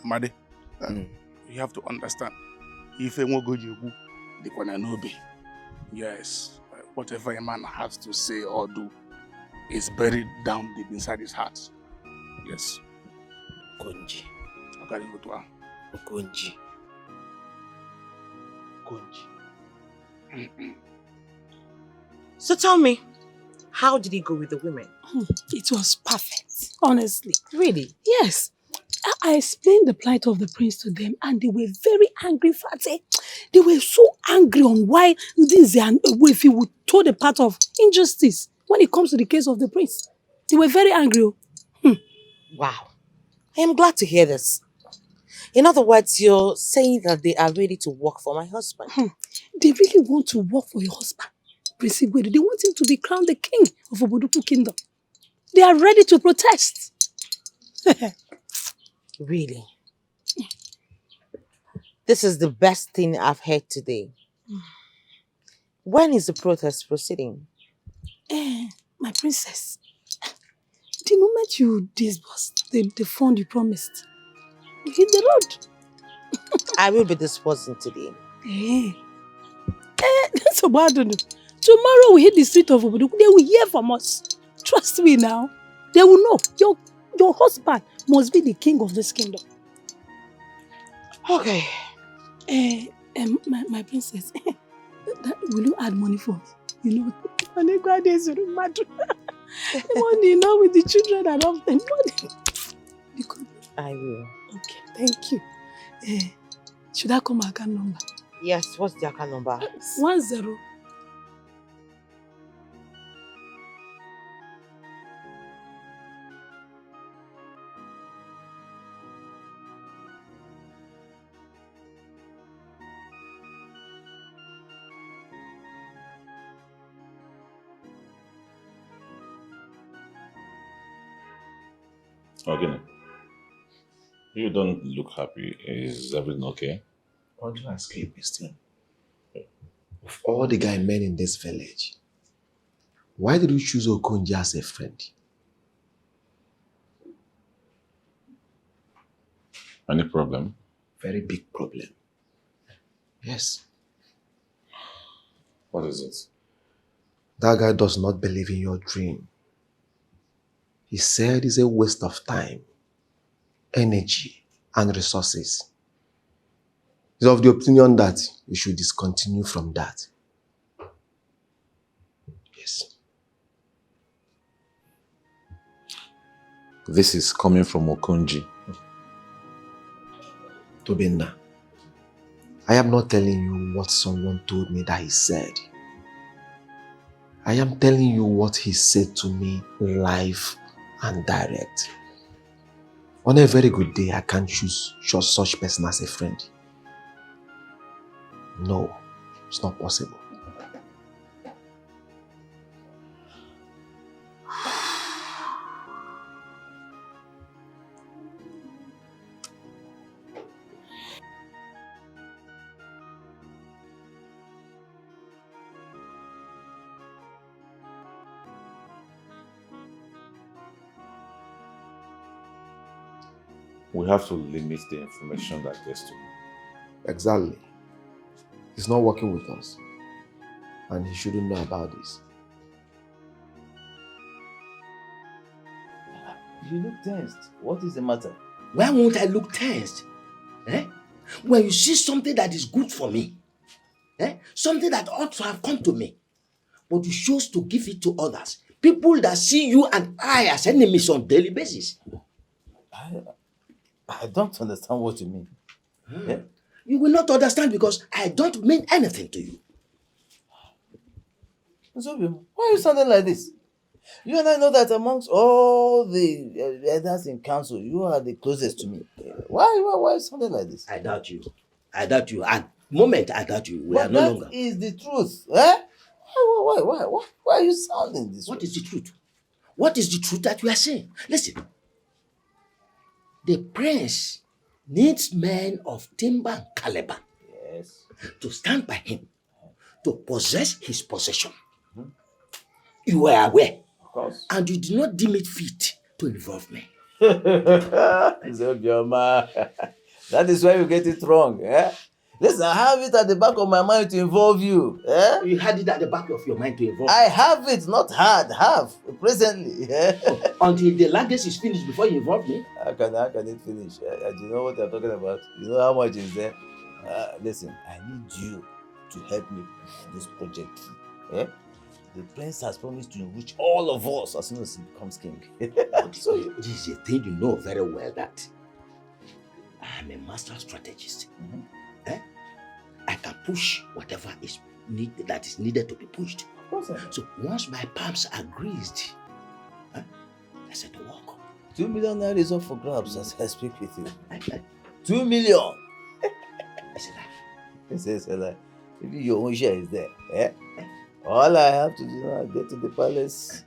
Madi, you have to understand. If yes, whatever a man has to say or do is buried down deep inside his heart. Yes. Konji. Konji. So tell me, how did it go with the women? It was perfect, honestly. Really? Yes. I explained the plight of the prince to them and they were very angry, Fatih. They were so angry on why Ndinze and Wefi would toe the path of injustice when it comes to the case of the prince. They were very angry. Wow. I am glad to hear this. In other words, you're saying that they are ready to work for my husband. They really want to work for your husband, Prince Igboegwu. They want him to be crowned the king of Oboduku Kingdom. They are ready to protest. Really? This is the best thing I've heard today. When is the protest proceeding? My princess, the moment you disbursed the fund you promised, you hit the road. I will be disbursing today. That's a bad one. Tomorrow we hit the street of Oboduku. They will hear from us. Trust me now. They will know. Your husband must be the king of this kingdom. Okay. My princess, will you add money for me? You know, money, with the children and all them. I will. Okay, thank you. Should I call my account number? Yes, what's the account number? 10. Okay. You don't look happy. Is everything okay? How do I sleep still? Of all the guy men in this village, why did you choose Okonji as a friend? Any problem? Very big problem. Yes. What is it? That guy does not believe in your dream. He said it's a waste of time, energy, and resources. He's of the opinion that you should discontinue from that. Yes. This is coming from Okonji. Tobenna, I am not telling you what someone told me that he said. I am telling you what he said to me live and direct. On a very good day, I can't choose such person as a friend. No, it's not possible. We have to limit the information that gets to him. Exactly. He's not working with us. And he shouldn't know about this. You look tensed. What is the matter? Why won't I look tensed? When you see something that is good for me, something that ought to have come to me, but you choose to give it to others, people that see you and I as enemies on a daily basis. I don't understand what you mean. You will not understand because I don't mean anything to you. Zubby, why are you sounding like this? You and I know that amongst all the elders in council, you are the closest to me. Why are you sounding like this? I doubt you. I doubt you. And the moment I doubt you, we are no longer. That is the truth. Eh? Why are you sounding this What way? is the truth? What is the truth that you are saying? Listen. The prince needs men of timber and caliber to stand by him, to possess his possession. You were aware. Of course. And you did not deem it fit to involve me. Zobioma, that is why you get it wrong. Eh? Listen, I have it at the back of my mind to involve you. Eh? You had it at the back of your mind to involve I me. have it, not had, have, presently. Until the luggage is finished before you involve me. How can it finish? Do you know what you're talking about? You know how much is there? Listen, I need you to help me with this project. Eh? The prince has promised to enrich all of us as soon as he becomes king. So this is a thing you know very well that I am a master strategist. Eh? I can push whatever is needed to be pushed. Of course. So once my palms are greased, I set to work. 2 million naira is up for grabs as I speak with you. 2 million. This is like, maybe your own share is there. Eh? All I have to do now is get to the palace,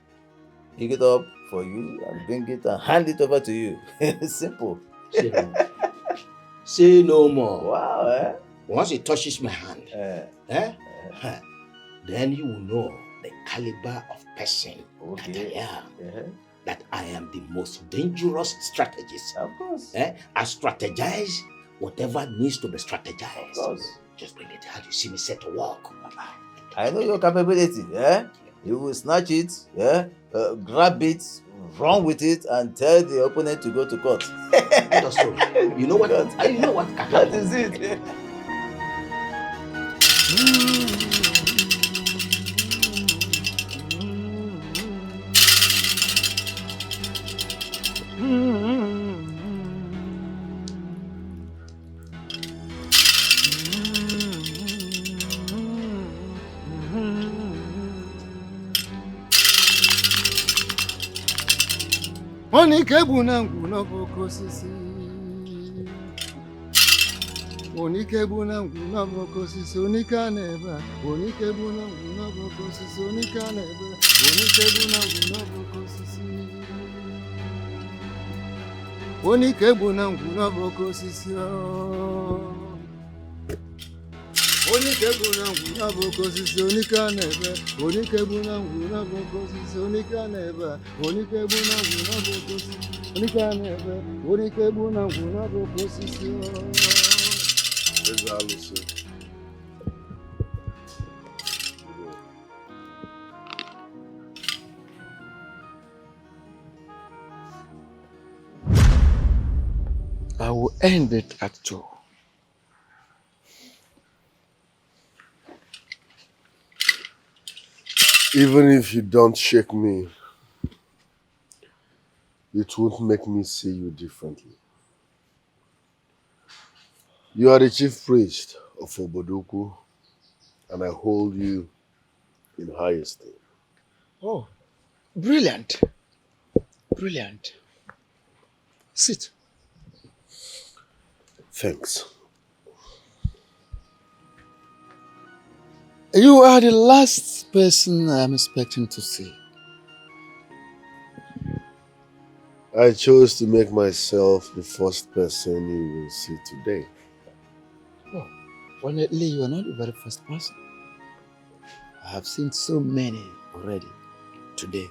pick it up for you, and bring it and hand it over to you. Simple. Say no more. Wow, eh? Once it touches my hand, then you will know the caliber of person that I am. That I am the most dangerous strategist. Of course. I strategize whatever needs to be strategized. Of course. Just bring it out. You see me set to work. I know your capability. Eh? You will snatch it, grab it, run with it, and tell the opponent to go to court. That's true. You know what? You know what? That is it. Onike bụ na ngwu n'ọbụkọ osisi. Onike bụ na ngwu n'ọbụkọ osisi. Onike a na-ebe a. Onike bụ na ngwu n'ọbụkọ osisi. Onike a na-ebe a. Onike bụ na ngwu n'ọbụkọ osisi. Onike bụ na ngwu n'ọbụkọ osisi. Onike bụ na ngwu n'ọbụkọ osisi. Onike a na-ebe. Onike bụ na ngwu n'ọbụkọ osisi. Onike a na-ebe a. Onike bụ na ngwu n'ọbụkọ osisi. Onike a na-ebe. Onike bụ na ngwu n'ọbụkọ osisi. Eze alụsị. I will end it at 2. Even if you don't shake me, it won't make me see you differently. You are the chief priest of Obodoku, and I hold you in high esteem. Oh, brilliant. Brilliant. Sit. Thanks. You are the last person I'm expecting to see. I chose to make myself the first person you will see today. Oh, honestly, you are not the very first person. I have seen so many already today.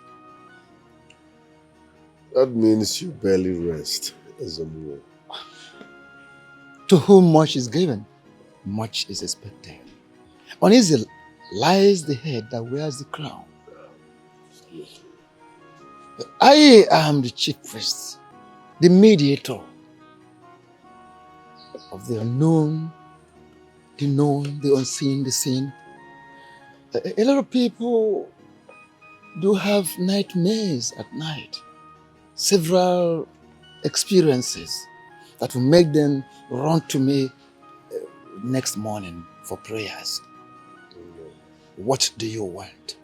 That means you barely rest as a mule. To whom much is given, much is expected. Uneasy lies the head that wears the crown. I am the chief priest, the mediator of the unknown, the known, the unseen, the seen. A lot of people do have nightmares at night. Several experiences that will make them run to me next morning for prayers. What do you want?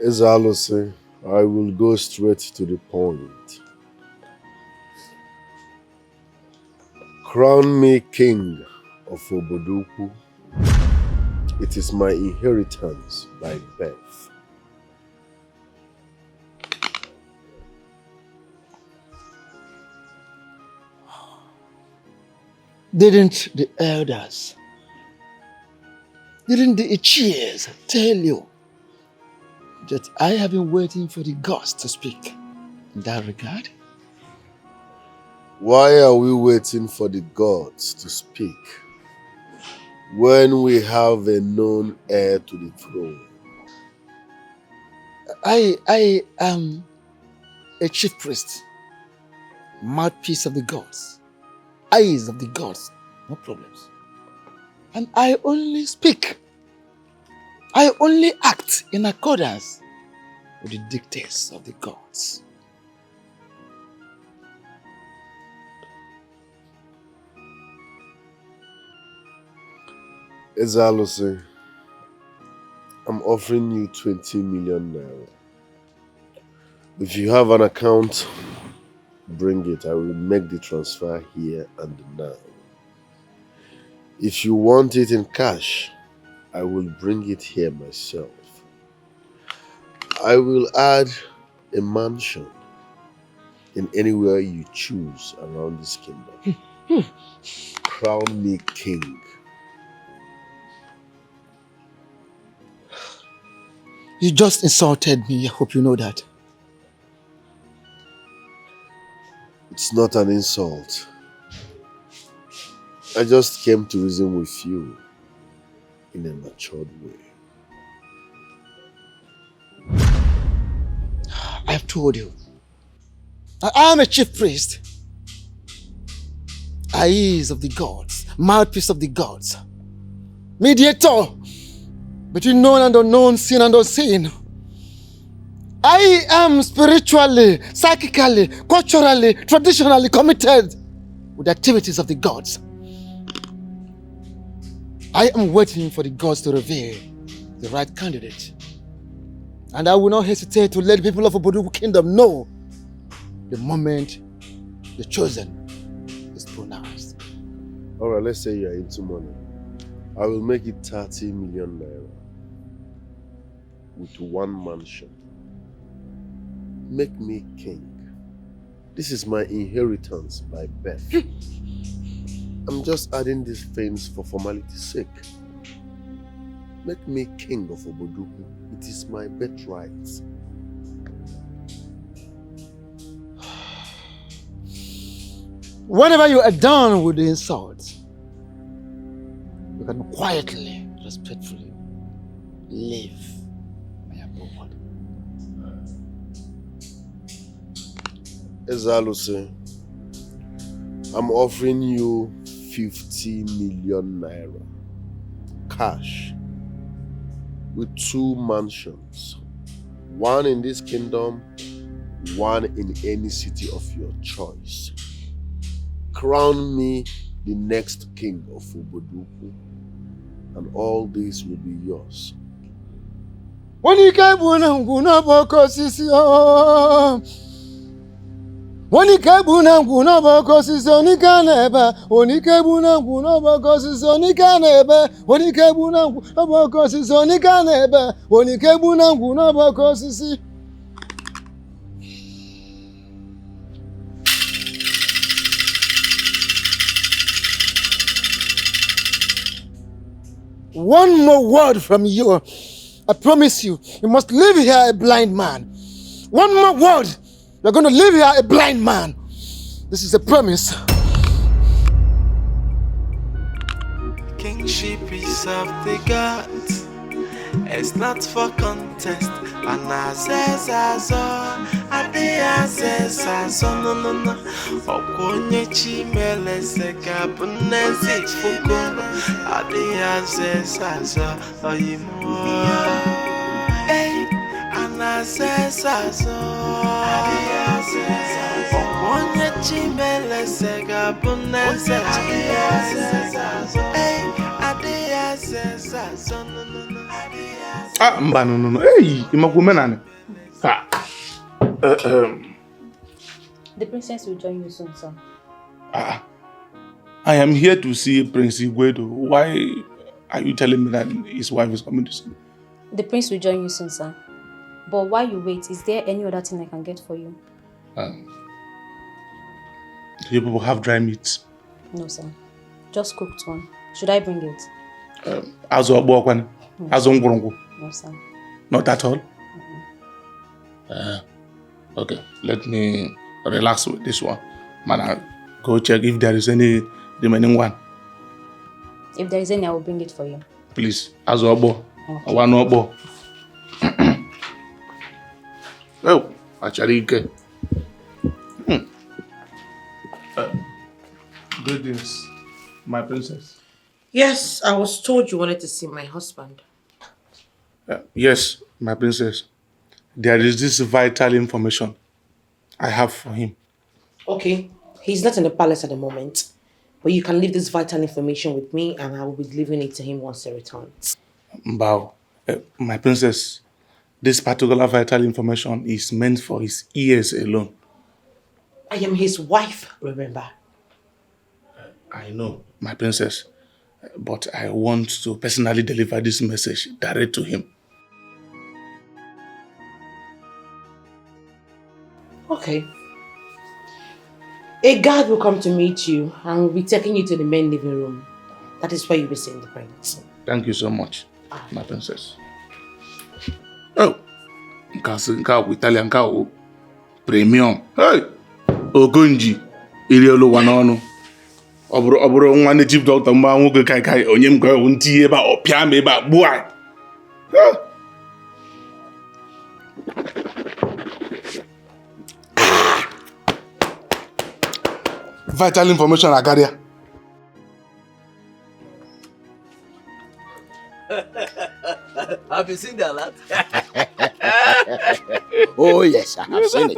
Ezalose, I will go straight to the point. Crown me king of Obodoku. It is my inheritance by birth. Didn't the elders, didn't the Ichies tell you that I have been waiting for the gods to speak in that regard? Why are we waiting for the gods to speak when we have a known heir to the throne? I am a chief priest, mouthpiece of the gods, eyes of the gods, no problems. And I only speak, I only act in accordance with the dictates of the gods. Ezalose, I'm offering you 20 million naira. If you have an account, bring it. I will make the transfer here and now. If you want it in cash, I will bring it here myself. I will add a mansion in anywhere you choose around this kingdom. Crown me king. You just insulted me. I hope you know that. It's not an insult. I just came to reason with you in a matured way. I've told you. I am a chief priest. Eyes of the gods, mouthpiece of the gods, mediator between known and unknown, seen and unseen. I am spiritually, psychically, culturally, traditionally committed with the activities of the gods. I am waiting for the gods to reveal the right candidate. And I will not hesitate to let the people of Obodoku Kingdom know the moment the chosen is pronounced. Alright, let's say you are into money. I will make it 30 million naira with one mansion. Make me king. This is my inheritance by birth. I'm just adding these things for formality's sake. Make me king of Obodoku. It is my birthright. Whenever you are done with the insult, you can quietly, respectfully leave my abode. Ezalose, I'm offering you 50 million naira cash with 2 mansions. One in this kingdom, one in any city of your choice. Crown me the next king of Obodoku, and all this will be yours. Onikebuna nguna boko sisi onika nebe onikebuna nguna boko sisi onika nebe onikebuna nguna boko sisi onika nebe onikebuna nguna boko sisi. One more word from you. I promise you, you must leave here a blind man. One more word. You're going to leave here a blind man. This is a promise. Kingship is of the gods. It's not for contest. Anazezazo, adeazezazo, no. Okonye chimele seka bunezi fuko. Adeazezazo, oyimo. Hey, Ah, mba, no. Hey, imagumenane. The princess will join you soon, sir. I am here to see Prince Igboegwu. Why are you telling me that his wife is coming to see me? The prince will join you soon, sir. But while you wait, is there any other thing I can get for you? Do you people have dry meat? No, sir. Just cooked one. Should I bring it? Azu ogbo Azu ngwurungwu? No, sir. Not at all? Okay, let me relax with this one. Man, go check if there is any remaining one. If there is any, I will bring it for you. Please, Azu ogbo. I want no ogbo. Oh, Acharike. Greetings, my princess. Yes, I was told you wanted to see my husband. Yes, my princess. There is this vital information I have for him. Okay, he's not in the palace at the moment, but you can leave this vital information with me and I will be delivering it to him once he returns. Mbao, my princess, this particular vital information is meant for his ears alone. I am his wife, remember? I know, my princess, but I want to personally deliver this message direct to him. Okay. A guard will come to meet you and will be taking you to the main living room. That is where you'll be seeing the prince. Thank you so much, my princess. Oh, nke Italian nke premium. Hey, Ogonji, iriolo wanonu. Oburo nwa native doctor mba nwoke kai onye m ga nti eba opia me eba gbuai. Vital information agaria. Have you seen the alert? Oh yes, I have seen it.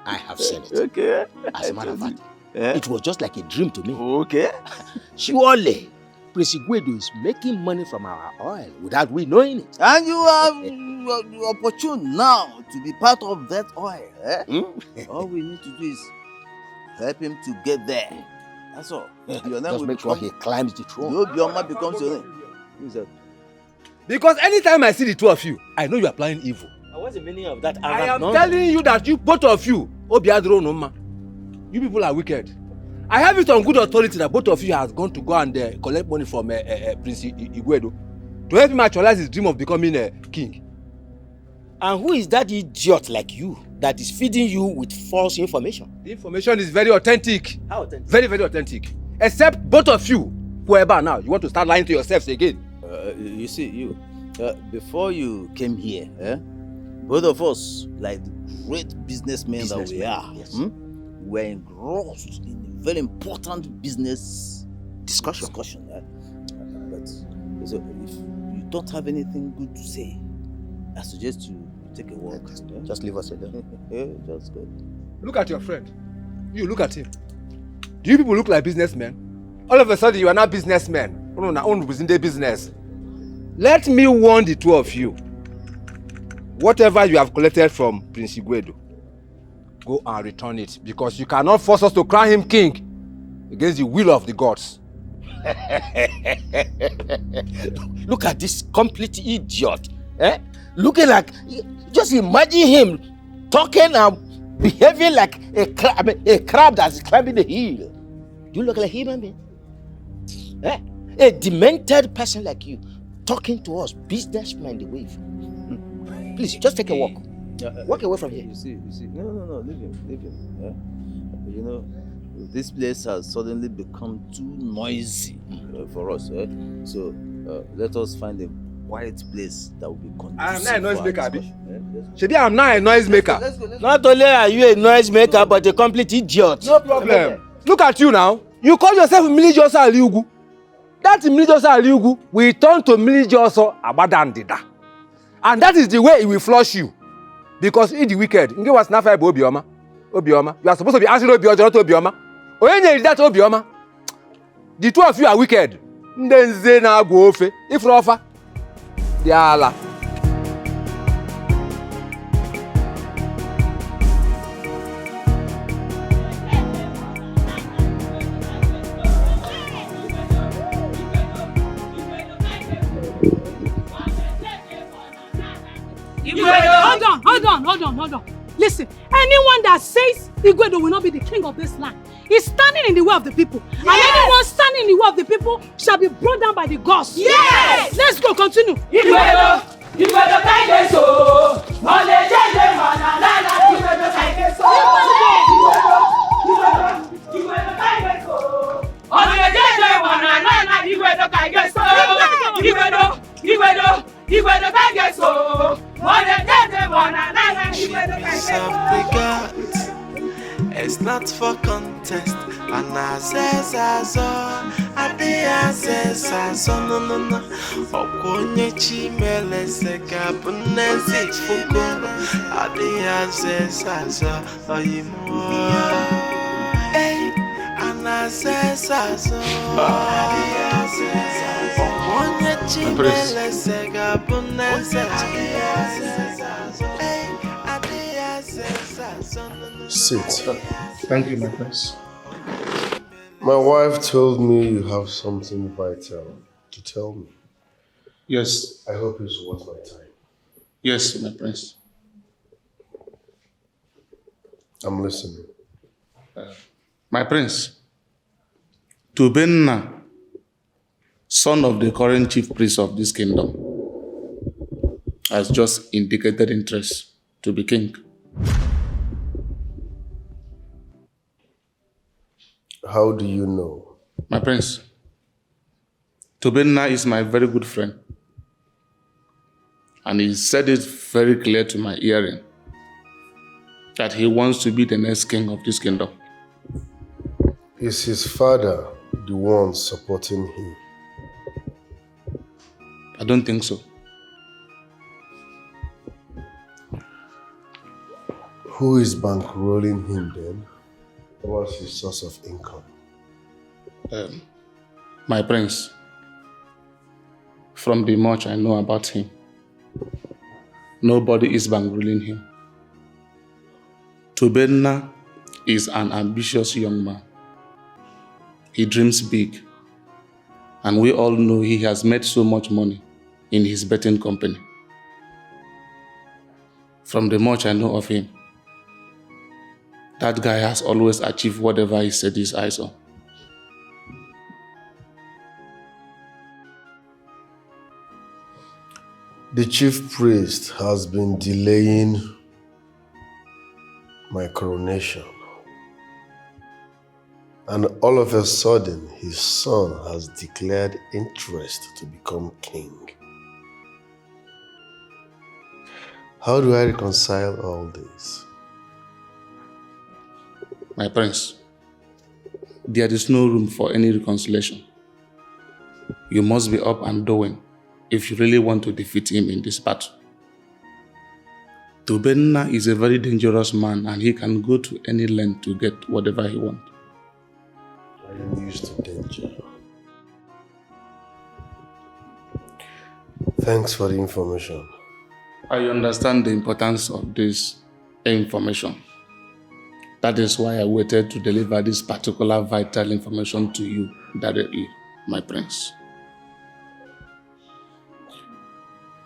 I have seen it. Okay. As a matter of fact, it was just like a dream to me. Okay. Surely, Prince Igboegwu is making money from our oil without we knowing it. And you are opportune now to be part of that oil. All we need to do is help him to get there. That's all. Your name Just make sure he climbs the throne. Obioma becomes your name. Who is that? Because anytime I see the two of you, I know you are planning evil. What's the meaning of that? I am telling you that you, both of you, Obiadro Noma, you people are wicked. I have it on good authority that both of you have gone to go and collect money from Prince Igboegwu to help him actualize his dream of becoming a king. And who is that idiot like you that is feeding you with false information? The information is very authentic. How authentic? Very, very authentic. Except both of you, whoever now, you want to start lying to yourselves again. You see, before you came here, both of us, like the great businessmen that we are, yes. Were engrossed in a very important business discussion. But so if you don't have anything good to say, I suggest you take a walk. Just leave us alone. Just go. Look at your friend. You look at him. Do you people look like businessmen? All of a sudden you are not businessmen. Own within the business. Let me warn the two of you. Whatever you have collected from Prince Igboegwu, go and return it, because you cannot force us to crown him king against the will of the gods. Look at this complete idiot. Looking like, just imagine him talking and behaving like a crab that's climbing the hill. Do you look like a human being? A demented person like you talking to us, businessman the way. Please, just take a walk. Walk away from here. You see. No, leave him. You know, this place has suddenly become too noisy for us. So let us find a quiet place that will be conducive. I am not a noisemaker, Abi. Shebi, I am not a noisemaker. Let's go. Not only are you a noisemaker, but a complete idiot. No problem. Look at you now. You call yourself Milijoso Aliugu. That Milijoso Aliugu will turn to Milijoso Abadandida. And that is the way it will flush you. Because he the wicked. Nge was not fair Obioma. Obioma. You are supposed to be answering Obioma, not Obioma. Oyenye is that Obioma. The two of you are wicked. Ndenze na go ofe. If offer, they are Allah. Hold on. Listen, anyone that says Igwedo will not be the king of this land is standing in the way of the people. Yes. And anyone standing in the way of the people shall be brought down by the gods. Yes! Let's go, continue. Igwedo kaigeso. Mole jeje manana. Igwedo kaigeso. Igwedo kaigeso. Mole jeje manana. Igwedo kaigeso. Igwedo kaigeso. It's not for contest. And I says no. Okonye chimele se kabunezi fuko. Adia says oyimo. Hey, and I says Okonye chimele se kabunezi. Sit. Thank you, my prince. My wife told me you have something vital to tell me. Yes. I hope it's worth my time. Yes, my prince. I'm listening. My prince, Tubenna, son of the current chief priest of this kingdom, has just indicated interest to be king. How do you know? My prince, Tubenna is my very good friend. And he said it very clear to my hearing that he wants to be the next king of this kingdom. Is his father the one supporting him? I don't think so. Who is bankrolling him then? What's his source of income? My prince, from the much I know about him, nobody is bankrolling him. Tubenna is an ambitious young man. He dreams big. And we all know he has made so much money in his betting company. From the much I know of him, that guy has always achieved whatever he set his eyes on. The chief priest has been delaying my coronation. And all of a sudden, his son has declared interest to become king. How do I reconcile all this? My prince, there is no room for any reconciliation. You must be up and doing if you really want to defeat him in this battle. Tubenna is a very dangerous man and he can go to any length to get whatever he wants. I am used to danger. Thanks for the information. I understand the importance of this information. That is why I waited to deliver this particular vital information to you directly, my prince.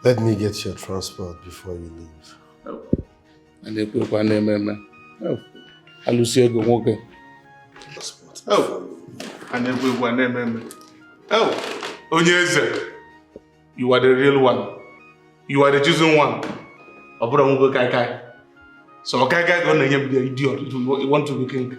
Let me get your transport before you leave. You are the real one. You are the chosen one. So Kai gonna name the idiot who want to be king.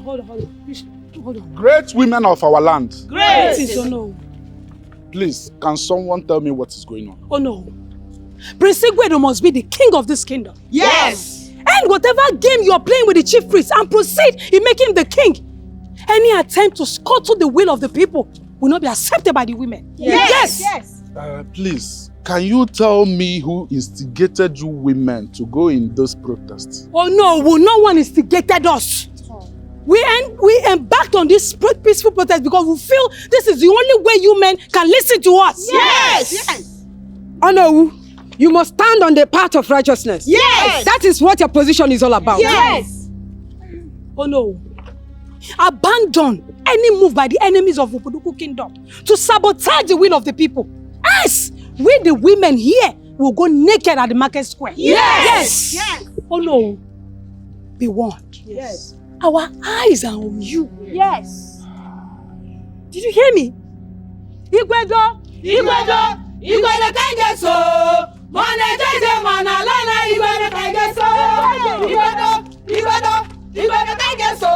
on. Great women of our land. Great! Oh no. Please, can someone tell me what is going on? Oh no. Prince Igwedo must be the king of this kingdom. Yes! And whatever game you are playing with the chief priest and proceed in making him the king, any attempt to scuttle the will of the people will not be accepted by the women. Yes! Please, can you tell me who instigated you women to go in those protests? Oh no, no one instigated us. We embarked on this peaceful protest because we feel this is the only way you men can listen to us. Yes! Oh no, you must stand on the path of righteousness. Yes! That is what your position is all about. Yes! Oh no. Abandon any move by the enemies of Obodoku kingdom to sabotage the will of the people. Yes! We the women here will go naked at the market square. Yes! Yes! Oh no. Be warned. Yes. Our eyes are on you. Yes. Did you hear me? Igwedo! Igwedo! Igwedo Kaigeso! Mone Jeje Manalana Igwedo Kaigeso! Igwedo Kaigeso!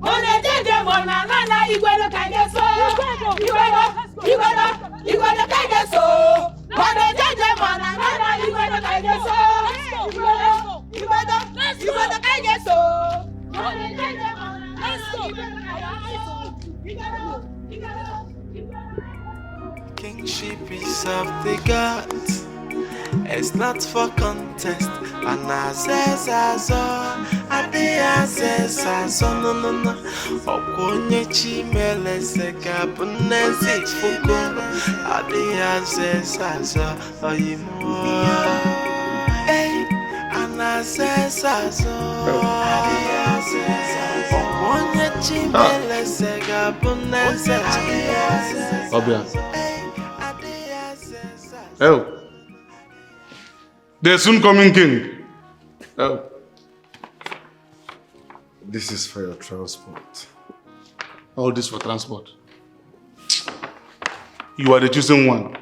Mone Jeje Manalana Igwedo Kaigeso! Igwedo Kaigeso! Mone Jeje Manalana Igwedo Kaigeso! Igwedo Kaigeso! Kingship is of the gods. It's not for contest. And I says no. Okonye chimele seka punesi fuko. Adia says oyimo. Hey, and I says Okonye chimele seka punesi. Obia. Oh. The soon coming king. Oh. This is for your transport. All this for transport. You are the chosen one.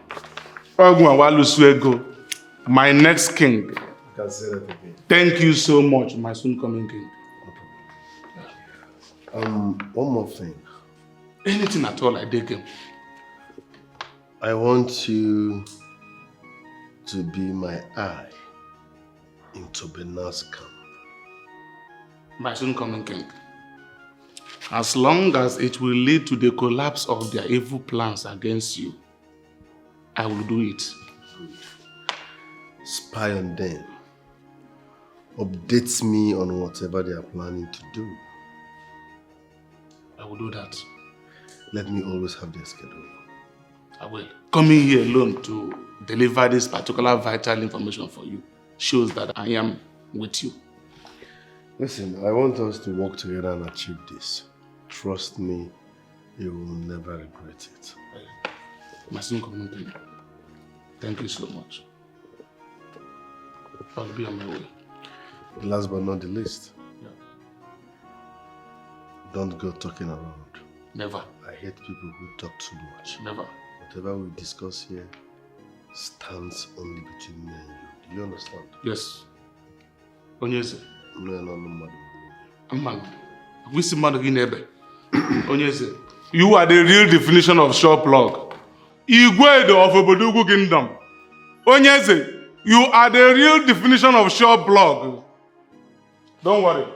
My next king. You can say that again. Thank you so much, my soon coming king. One more thing. Anything at all I dig him. I want you to be my eye into Benaz's camp. My soon coming king. As long as it will lead to the collapse of their evil plans against you, I will do it. Spy on them. Update me on whatever they are planning to do. I will do that. Let me always have their schedule. I will. Coming here alone to deliver this particular vital information for you shows that I am with you. Listen, I want us to work together and achieve this. Trust me, you will never regret it. My soon coming king, thank you so much. I'll be on my way. Last but not the least, Yeah. don't go talking around. Never. I hate people who talk too much. Never. Whatever we discuss here stands only between me and you. Do you understand? Yes. Onyeze. No. Man, we see man again ebe. Onyeze. You are the real definition of short plug. Igwedo of Obodogu kingdom. Onyeze, you are the real definition of short plug. Don't worry.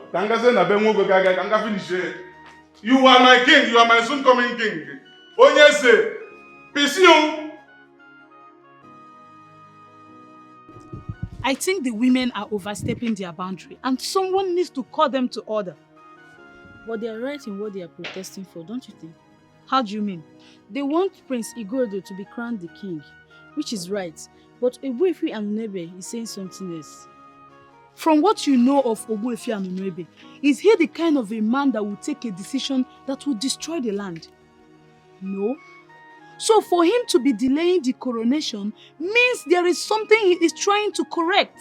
You are my king. You are my soon coming king. Onyeze, peace you. I think the women are overstepping their boundary and someone needs to call them to order. But they are right in what they are protesting for, don't you think? How do you mean? They want Prince Igwedo to be crowned the king, which is right. But Ogbuefi and Unebe is saying something else. From what you know of Ogbuefi and Unebe, is he the kind of a man that will take a decision that will destroy the land? No. So for him to be delaying the coronation means there is something he is trying to correct.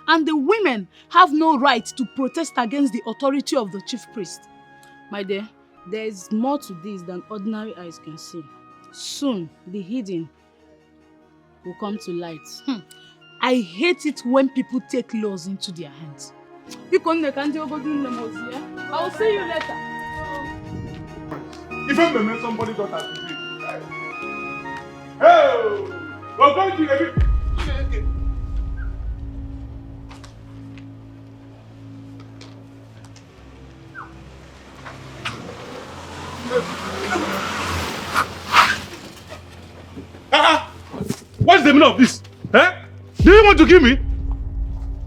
And the women have no right to protest against the authority of the chief priest. My dear, there is more to this than ordinary eyes can see. Soon, the hidden will come to light. I hate it when people take laws into their hands. I'll see you later. If I met somebody got us to drink. Hey! We're going to a bit. What's the meaning of this? Eh? Do you want to kill me?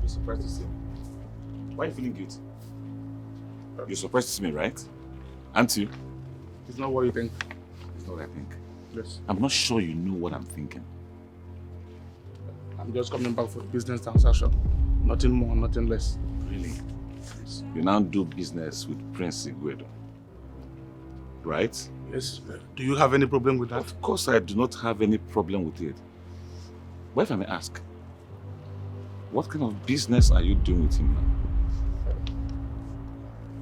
You're surprised to see me. Why are you feeling guilty? You're surprised to see me, right? Aren't you? It's not what you think. It's not what I think. Yes. I'm not sure you know what I'm thinking. I'm just coming back for the business transaction. Nothing more, nothing less. Really? You now do business with Prince Igboegwu, right? Yes. Do you have any problem with that? Of course I do not have any problem with it. But if I may ask, what kind of business are you doing with him now?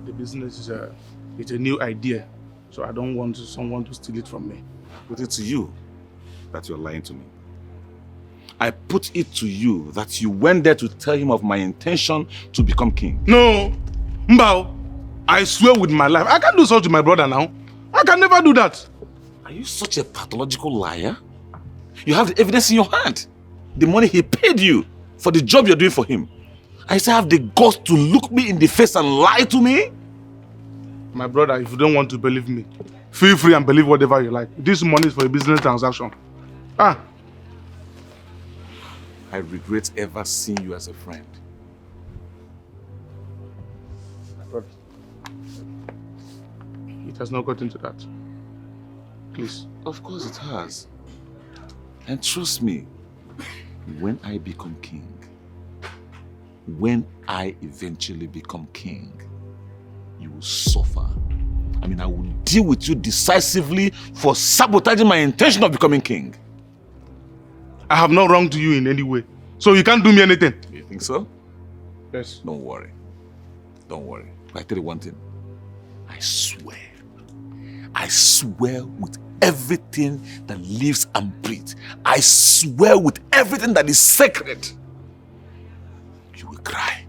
The business is it's a new idea, so I don't want someone to steal it from me. Put it to you that you're lying to me. I put it to you that you went there to tell him of my intention to become king. No! Mbao, I swear with my life, I can't do such to my brother now. I can never do that. Are you such a pathological liar? You have the evidence in your hand. The money he paid you for the job you're doing for him. I still have the guts to look me in the face and lie to me? My brother, if you don't want to believe me, feel free and believe whatever you like. This money is for a business transaction. I regret ever seeing you as a friend. My brother, it has not got into that. Please. Of course it has. And trust me, when I become king, when I eventually become king, you will suffer. I mean, I will deal with you decisively for sabotaging my intention of becoming king. I have not wronged you in any way, so you can't do me anything. You think so? Yes. Don't worry. Don't worry. But I tell you one thing. I swear with everything that lives and breathes. I swear with everything that is sacred. You will cry.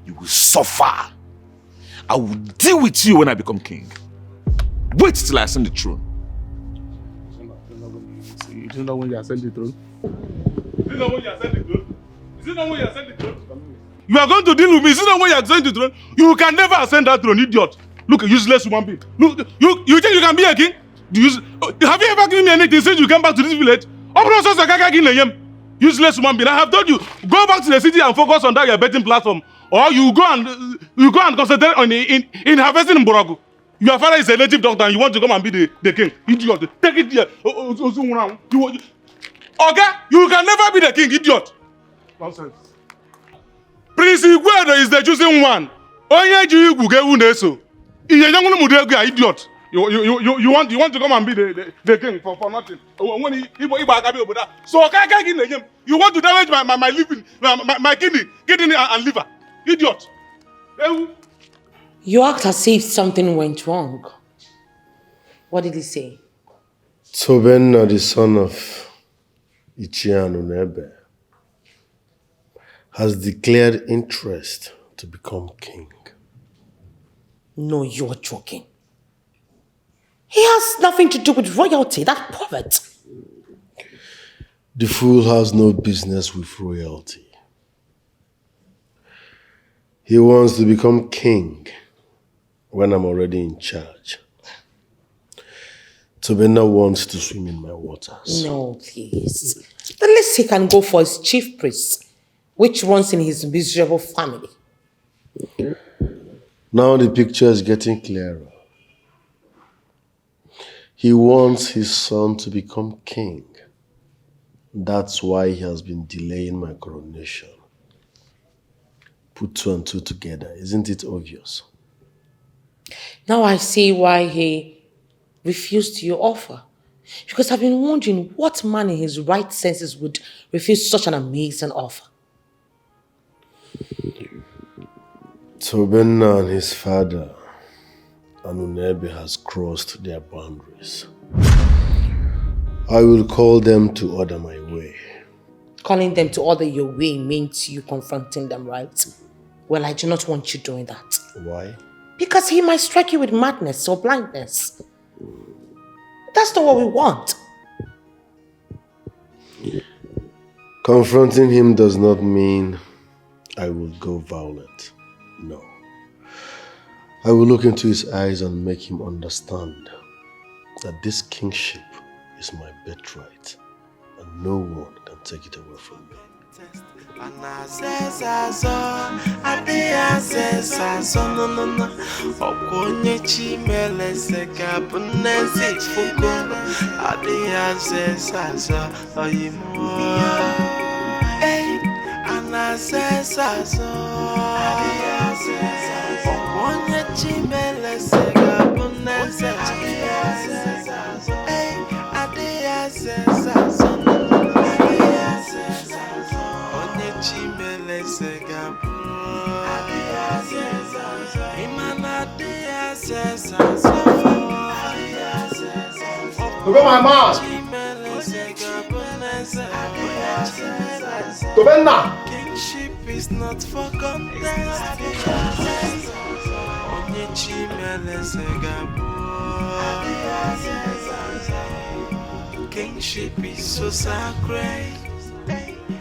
You will suffer. I will deal with you when I become king. Wait till I ascend the throne. You don't know when you ascend the throne? Is it not when you ascend the throne? Is it not when you ascend the throne? You are going to deal with me. Is it not when you ascend the throne? You can never ascend that throne, idiot. Look, a useless human being. Look, you think you can be a king? Have you ever given me anything since you came back to this village? Useless human being. I have told you, go back to the city and focus on that your betting platform. Or you go and concentrate on in harvesting in Borago. Your father is a native doctor and you want to come and be the king. Idiot. Take it here. Okay? You can never be the king, idiot. Nonsense. Prince Igboegwu is the chosen one. Idiot. You want to come and be the king for nothing. So you want to damage my living, my kidney and liver. Idiot. You act as if something went wrong. What did he say? Tobenna, the son of Ichianunebe, has declared interest to become king. No, you're joking. He has nothing to do with royalty, that poverty. The fool has no business with royalty. He wants to become king when I'm already in charge. Tobenna wants to swim in my waters. No, please. The least he can go for is chief priest, which runs in his miserable family. Now the picture is getting clearer. He wants his son to become king. That's why he has been delaying my coronation. Put two and two together, isn't it obvious? Now I see why he refused your offer. Because I've been wondering what man in his right senses would refuse such an amazing offer. Tobenna and his father, Anunebe, has crossed their boundaries. I will call them to order my way. Calling them to order your way means you confronting them, right? Well, I do not want you doing that. Why? Because he might strike you with madness or blindness. That's not what we want. Confronting him does not mean I will go violent. No. I will look into his eyes and make him understand that this kingship is my birthright and no one can take it away from me. Open my mouth. Kingship is not for contest. Kingship is so sacred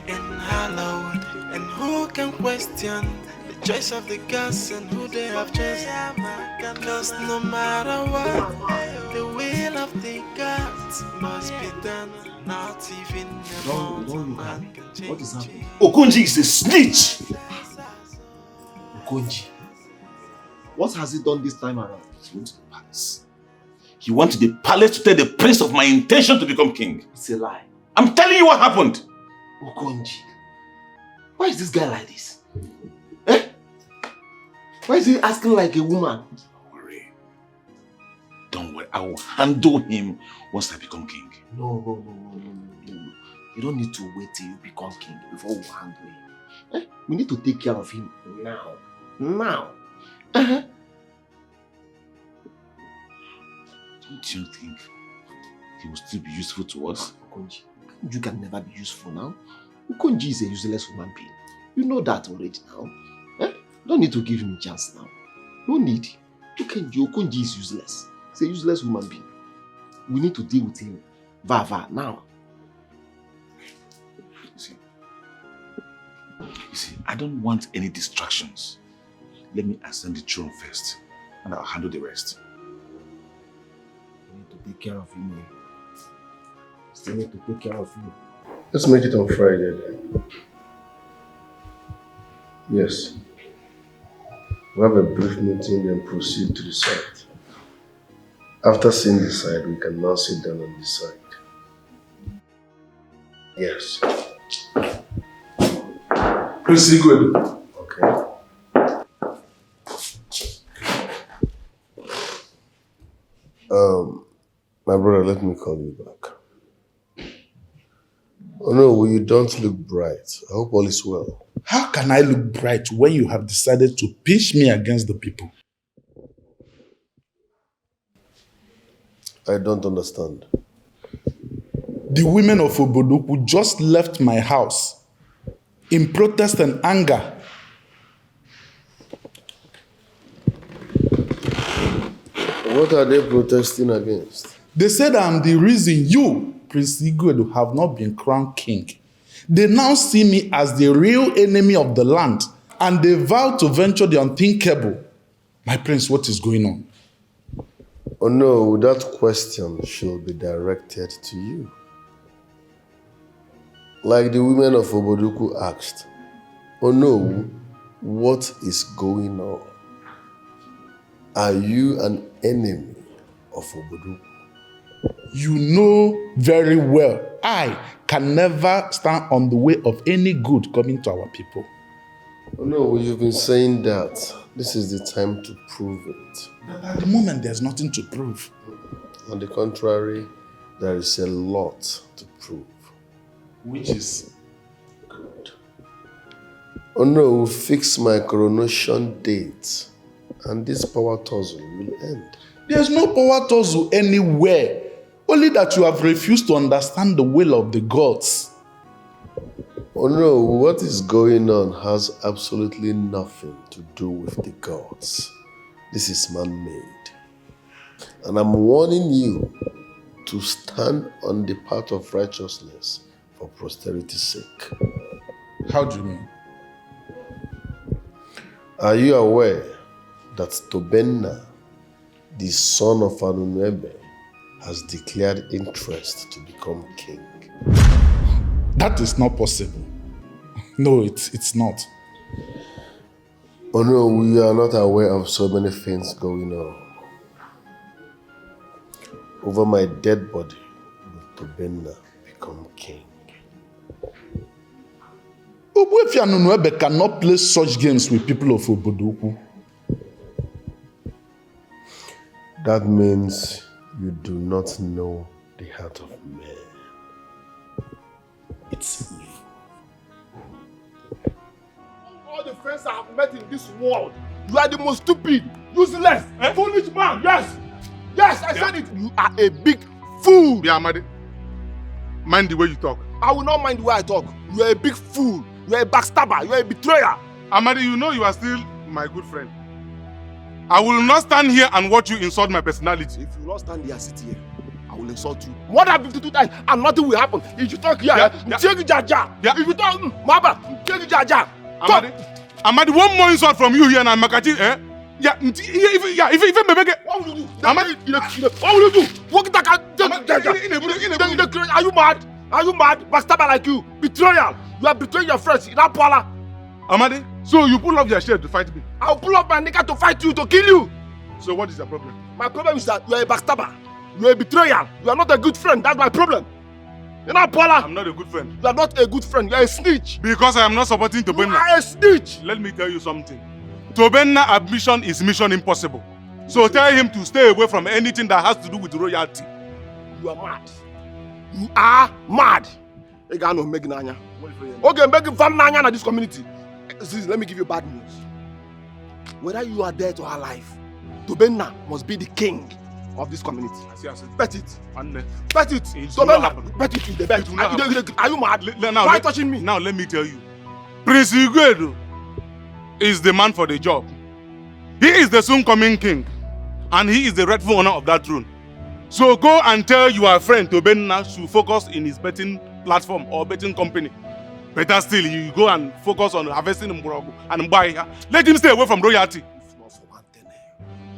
and hallowed, and who can question the choice of the gods and who they have chosen? Because no matter what, the will of the gods must be done. Not even a mortal man can change. What is happening? Okonji is a snitch! Okonji, what has he done this time around? He went to the palace. He went to the palace to tell the prince of my intention to become king. It's a lie. I'm telling you what happened. Okonji, why is this guy like this? Eh? Why is he asking like a woman? Don't worry, I will handle him once I become king. No. You don't need to wait till you become king before we handle him. Eh? We need to take care of him now. Now. Don't you think he will still be useful to us? Okonji, you can never be useful now. Okonji is a useless human being. You know that already now. Eh? Don't need to give him a chance now. No need. Okonji is useless. He's a useless human being. We need to deal with him. Now. You see, I don't want any distractions. Let me ascend the throne first, and I'll handle the rest. We need to take care of him. Still need to take care of him. Let's make it on Friday then. Yes. We'll have a brief meeting then proceed to the site. After seeing the site, we can now sit down and decide. Yes. Prince Igboegwu. Okay. My brother, let me call you back. Oh no, you don't look bright. I hope all is well. How can I look bright when you have decided to pitch me against the people? I don't understand. The women of Obodoku just left my house in protest and anger. What are they protesting against? They said I'm the reason you, Prince Igboegwu, have not been crowned king. They now see me as the real enemy of the land, and they vow to venture the unthinkable. My prince, what is going on? Oh no, that question should be directed to you. Like the women of Obodoku asked, oh no, what is going on? Are you an enemy of Obodoku? You know very well, I can never stand on the way of any good coming to our people. Oh no, you've been saying that. This is the time to prove it. But at the moment, there's nothing to prove. On the contrary, there is a lot to prove. Which is good. Oh no, we'll fix my coronation date and this power tussle will end. There's no power tussle anywhere. Only that you have refused to understand the will of the gods. Oh no, what is going on has absolutely nothing to do with the gods. This is man-made. And I'm warning you to stand on the path of righteousness for posterity's sake. How do you mean? Are you aware that Tobenna, the son of Anunuebe, has declared interest to become king? That is not possible. No, it's not. Oh no, we are not aware of so many things going on. Over my dead body, will Tobenna become king? Ogbuefi Anunuebe cannot play such games with people of Obodokwu. That means you do not know the heart of man. It's evil. All the friends I have met in this world, you are the most stupid, useless, foolish man. Yes. Yes, I said it. You are a big fool. Yeah, Amadi. Mind the way you talk. I will not mind the way I talk. You are a big fool. You are a backstabber. You are a betrayer. Amadi, you know you are still my good friend. I will not stand here and watch you insult my personality. If you will not stand here, sit here. I will insult you more than 52 times and nothing will happen. If you talk here, take you jaja. If you talk, Maba, take you jaja. Amadi, one more insult from you here and I'm Makati, eh? Yeah, if you make it. What will you do? What will you do? What are you mad? Are you mad? Backstabber like you. Betrayal. You are betraying your friends in Apala. Amadi, so you pull up your shirt to fight me? I'll pull up my nigga to fight you, to kill you. So what is your problem? My problem is that you are a backstabber. You are a betrayer. You are not a good friend. That's my problem. You know, Paula? I'm not a good friend. You are not a good friend. You are a snitch. Because I am not supporting Tobenna. You are a snitch. Let me tell you something. Tobenna admission is mission impossible. So tell him to stay away from anything that has to do with royalty. You are mad. You are mad. Okay, make fam nanya na this community. See, let me give you bad news. Whether you are dead or alive, Tobenna must be the king of this community. Bet it. Bet it. Tobenna, bet it in the bet. Are you mad? Why touching me? Now let me tell you. Prince Igboegwu is the man for the job. He is the soon coming king. And he is the rightful owner of that throne. So go and tell your friend Tobenna to focus in his betting platform or betting company. Better still, you go and focus on harvesting Mborogu and Mbaiha. Let him stay away from royalty.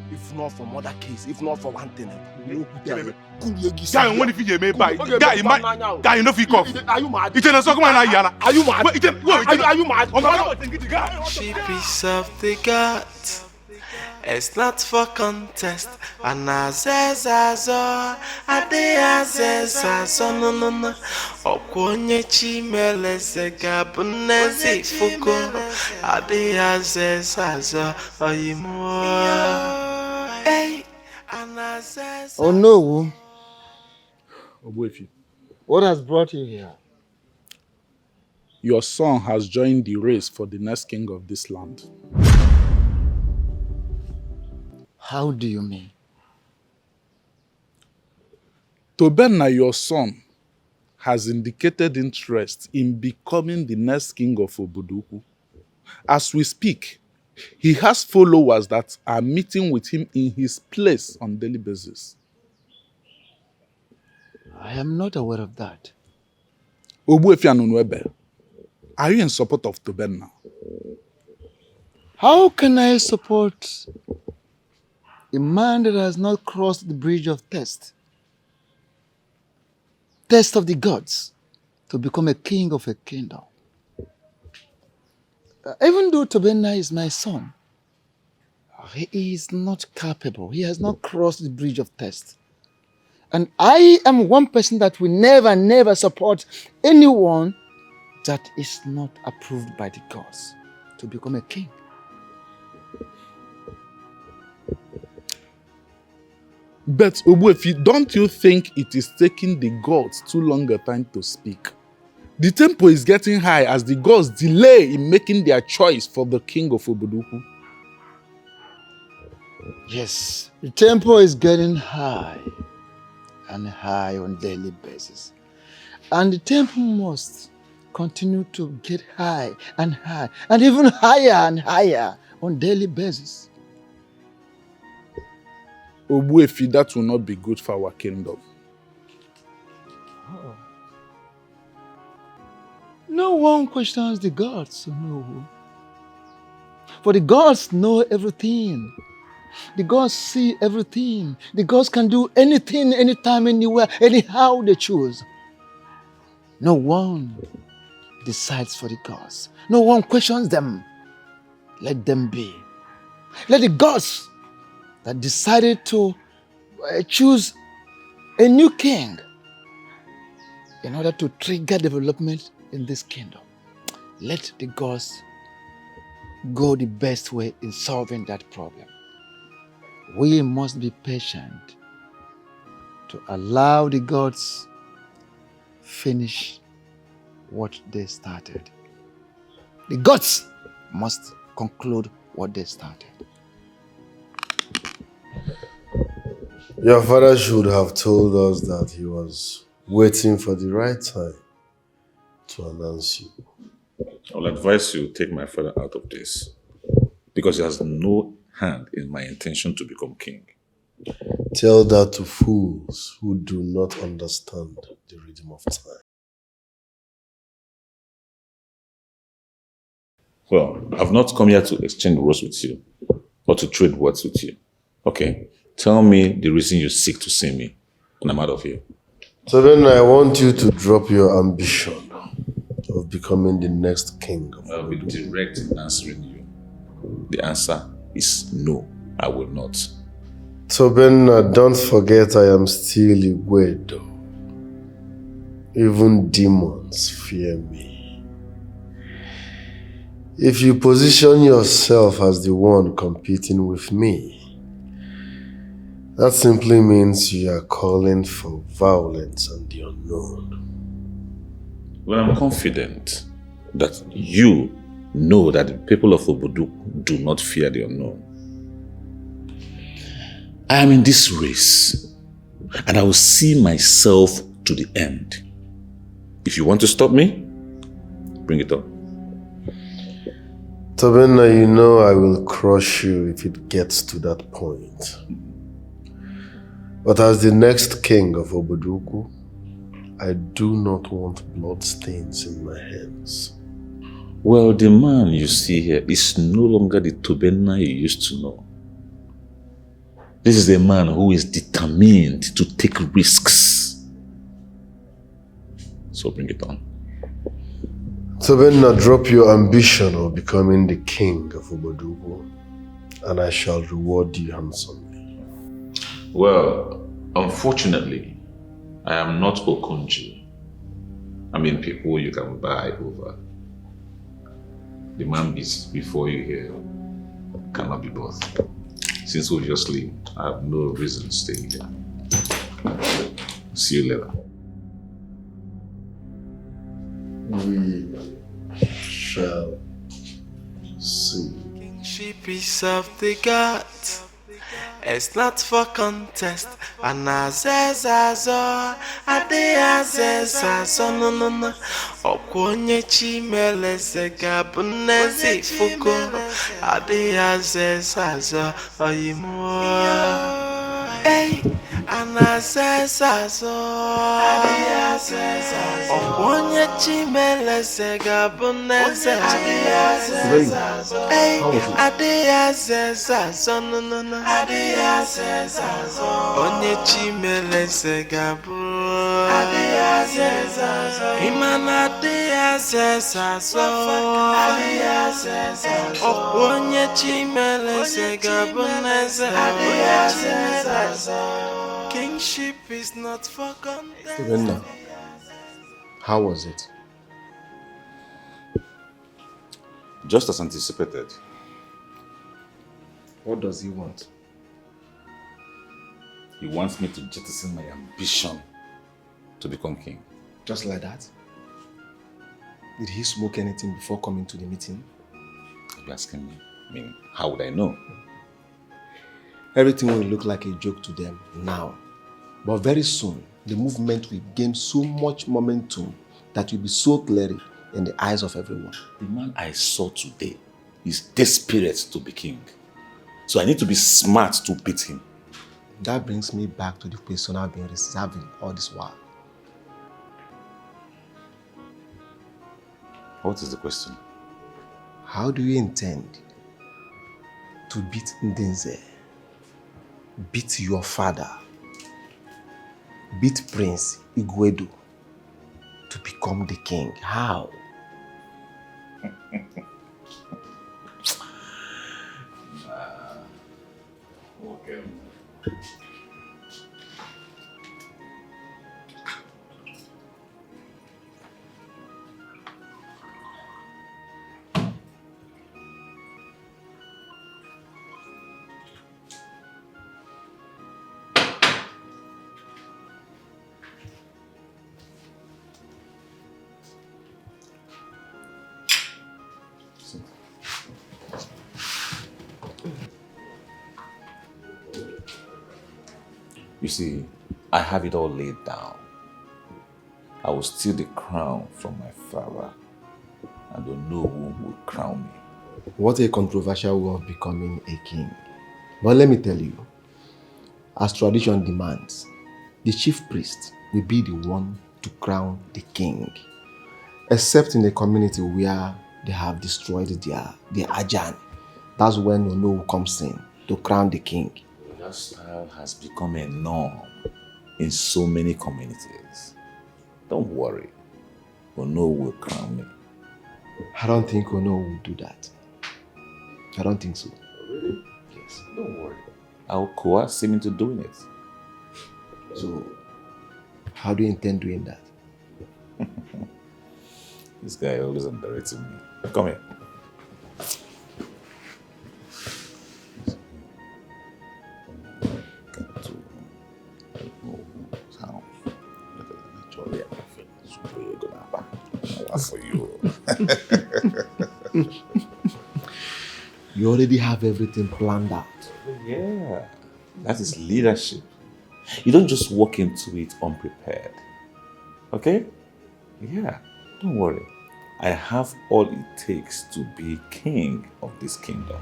If not for mother case, if not for one thing, you Guy, what if you may buy? Guy, you know if you cough. Are you mad? It's a soccer man. Are you mad? Are you mad? She piece of the gut. It's not for contest. And azezazo, ade azezazo, no. Okwonye chimele segabunezi fuko. Ade azezazo, oyimo. Hey, Oh no. Ogbuefi. What has brought you here? Your son has joined the race for the next king of this land. How do you mean? Tobenna, your son, has indicated interest in becoming the next king of Obodokwu. As we speak, he has followers that are meeting with him in his place on daily basis. I am not aware of that. Ogbuefi Anunuebe, are you in support of Tobenna? How can I support a man that has not crossed the bridge of test of the gods, to become a king of a kingdom? Even though Tobenna is my son, he is not capable. He has not crossed the bridge of test. And I am one person that will never support anyone that is not approved by the gods to become a king. But Ogbuefi, don't you think it is taking the gods too long a time to speak? The tempo is getting high as the gods delay in making their choice for the king of Obodokwu. Yes, the tempo is getting high and high on daily basis. And the tempo must continue to get high and even higher and higher on daily basis. Ogbuefi, that will not be good for our kingdom. Oh. No one questions the gods, no. For the gods know everything. The gods see everything. The gods can do anything, anytime, anywhere, anyhow they choose. No one decides for the gods. No one questions them. Let them be. Let the gods that decided to choose a new king in order to trigger development in this kingdom. Let the gods go the best way in solving that problem. We must be patient to allow the gods finish what they started. The gods must conclude what they started. Your father should have told us that he was waiting for the right time to announce you. I will advise you take my father out of this because he has no hand in my intention to become king. Tell that to fools who do not understand the rhythm of time. Well, I've not come here to exchange words with you or to trade words with you. Okay? Tell me the reason you seek to see me, and I'm out of here. So then I want you to drop your ambition of becoming the next king. I'll be direct in answering you. The answer is no, I will not. Tobenna, don't forget I am still Igwedo. Even demons fear me. If you position yourself as the one competing with me, that simply means you are calling for violence and the unknown. Well, I'm confident that you know that the people of Obodo do not fear the unknown. I am in this race, and I will see myself to the end. If you want to stop me, bring it on. Tobenna, you know I will crush you if it gets to that point. But as the next king of Obodo, I do not want bloodstains in my hands. Well, the man you see here is no longer the Tobenna you used to know. This is a man who is determined to take risks. So bring it on. Tobenna, drop your ambition of becoming the king of Obodo, and I shall reward you handsomely. Well, unfortunately, I am not Okonji. I mean, people you can buy over. The man before you here cannot be both. Since obviously I have no reason to stay here. See you later. We shall see. Kingship is of the gods. It's not for contest. Anazezazo, adeazezazo, no. Okwonye chimeleze gabunezi fuko. Adeazezazo, oyimo. Hey, anazezazo, adeazezazo. Okwonye chimeleze gabunezi. Adeazezazo. Hey, adeazezazo, no. Onye chimeleze gabu Imana adeazezazo Onye chimeleze gabu Kingship is not for contest. Tobenna, how was it? Just as anticipated. What does he want? He wants me to jettison my ambition to become king. Just like that? Did he smoke anything before coming to the meeting? Are you asking me? I mean, how would I know? Everything will look like a joke to them now. But very soon, the movement will gain so much momentum that will be so glaring in the eyes of everyone. The man I saw today is desperate to be king. So I need to be smart to beat him. That brings me back to the question I've been reserving all this while. What is the question? How do you intend to beat Ndenze, beat your father, beat Prince Igboegwu to become the king? How? Okay. You see, I have it all laid down. I will steal the crown from my father. I don't know who will crown me. What a controversial way of becoming a king. But let me tell you, as tradition demands, the chief priest will be the one to crown the king. Except in a community where they have destroyed their Ajan. That's when Ono comes in to crown the king. That style has become a norm in so many communities. Don't worry, Ono will crown me. I don't think Ono will do that. I don't think so. Really? Yes, don't worry. I'll coerce him into doing it. So, how do you intend doing that? This guy always underrating me. Come here. For you. You already have everything planned out. Yeah, that is leadership. You don't just walk into it unprepared. Okay? Yeah, don't worry. I have all it takes to be king of this kingdom.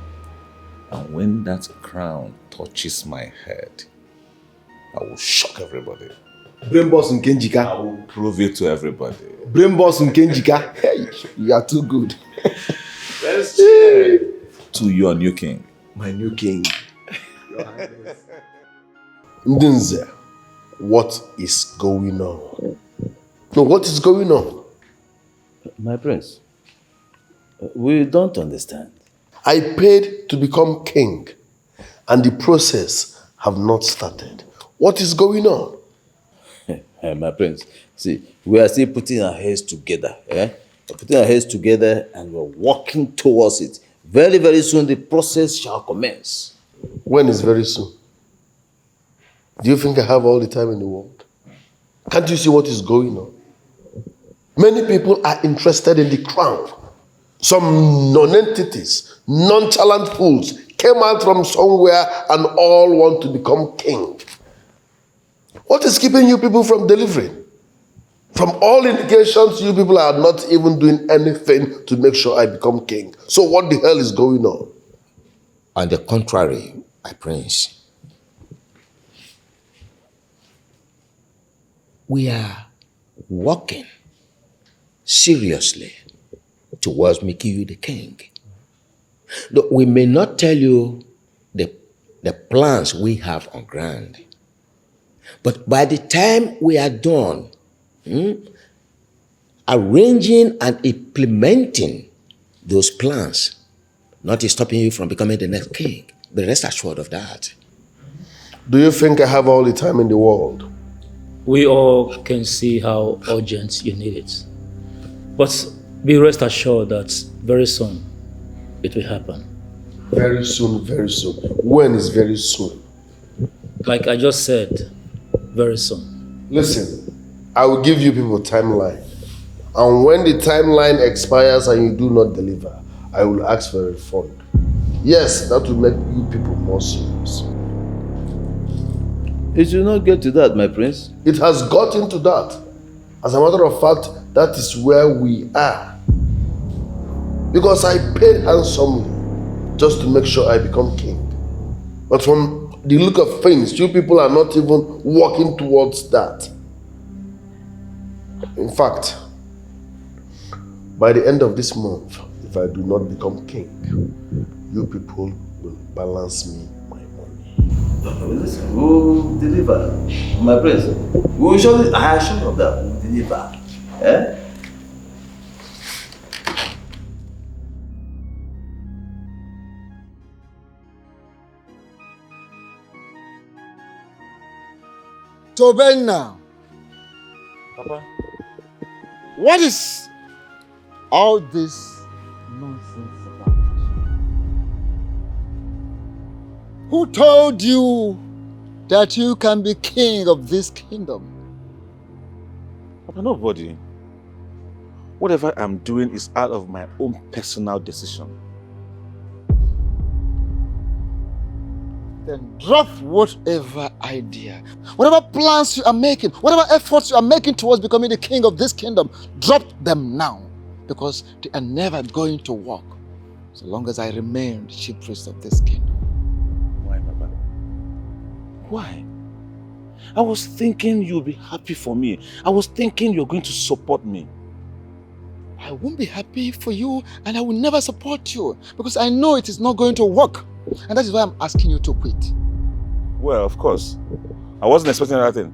And when that crown touches my head, I will shock everybody. Brain boss in Kenjika. I will prove it to everybody. Brain boss in Kenjika. Hey, you are too good. Let's cheer to your new king. My new king. Ndenze, what is going on? No, what is going on? My prince, we don't understand. I paid to become king, and the process have not started. What is going on? My prince, see, we are still putting our heads together. We're putting our heads together and we're working towards it. Very, very soon the process shall commence. When is very soon? Do you think I have all the time in the world? Can't you see what is going on? Many people are interested in the crown. Some non-entities, nonchalant fools came out from somewhere and all want to become king. What is keeping you people from delivering? From all indications, you people are not even doing anything to make sure I become king. So what the hell is going on? On the contrary, my prince, we are working seriously towards making you the king. Though we may not tell you the plans we have on ground, but by the time we are done arranging and implementing those plans, nothing stopping you from becoming the next king. Be rest assured of that. Do you think I have all the time in the world? We all can see how urgent you need it. But be rest assured that very soon it will happen. Very soon, very soon. When is very soon? Like I just said, very soon. Listen, I will give you people a timeline. And when the timeline expires and you do not deliver, I will ask for a refund. Yes, that will make you people more serious. It will not get to that, my prince. It has gotten to that. As a matter of fact, that is where we are. Because I paid handsomely just to make sure I become king. But from the look of things, you people are not even working towards that. In fact, by the end of this month, if I do not become king, you people will balance me my money. Listen, we'll deliver. My prince, we will surely, I assure you of that, we'll deliver. Eh? Tobenna, Papa? what is all this nonsense about? Who told you that you can be king of this kingdom? Papa, nobody. Whatever I'm doing is out of my own personal decision. Then drop whatever idea, whatever plans you are making, whatever efforts you are making towards becoming the king of this kingdom, drop them now, because they are never going to work so long as I remain the chief priest of this kingdom. Why, Papa? Why? I was thinking you'll be happy for me. I was thinking you're going to support me. I won't be happy for you, and I will never support you, because I know it is not going to work. And that is why I'm asking you to quit. Well, of course. I wasn't expecting anything.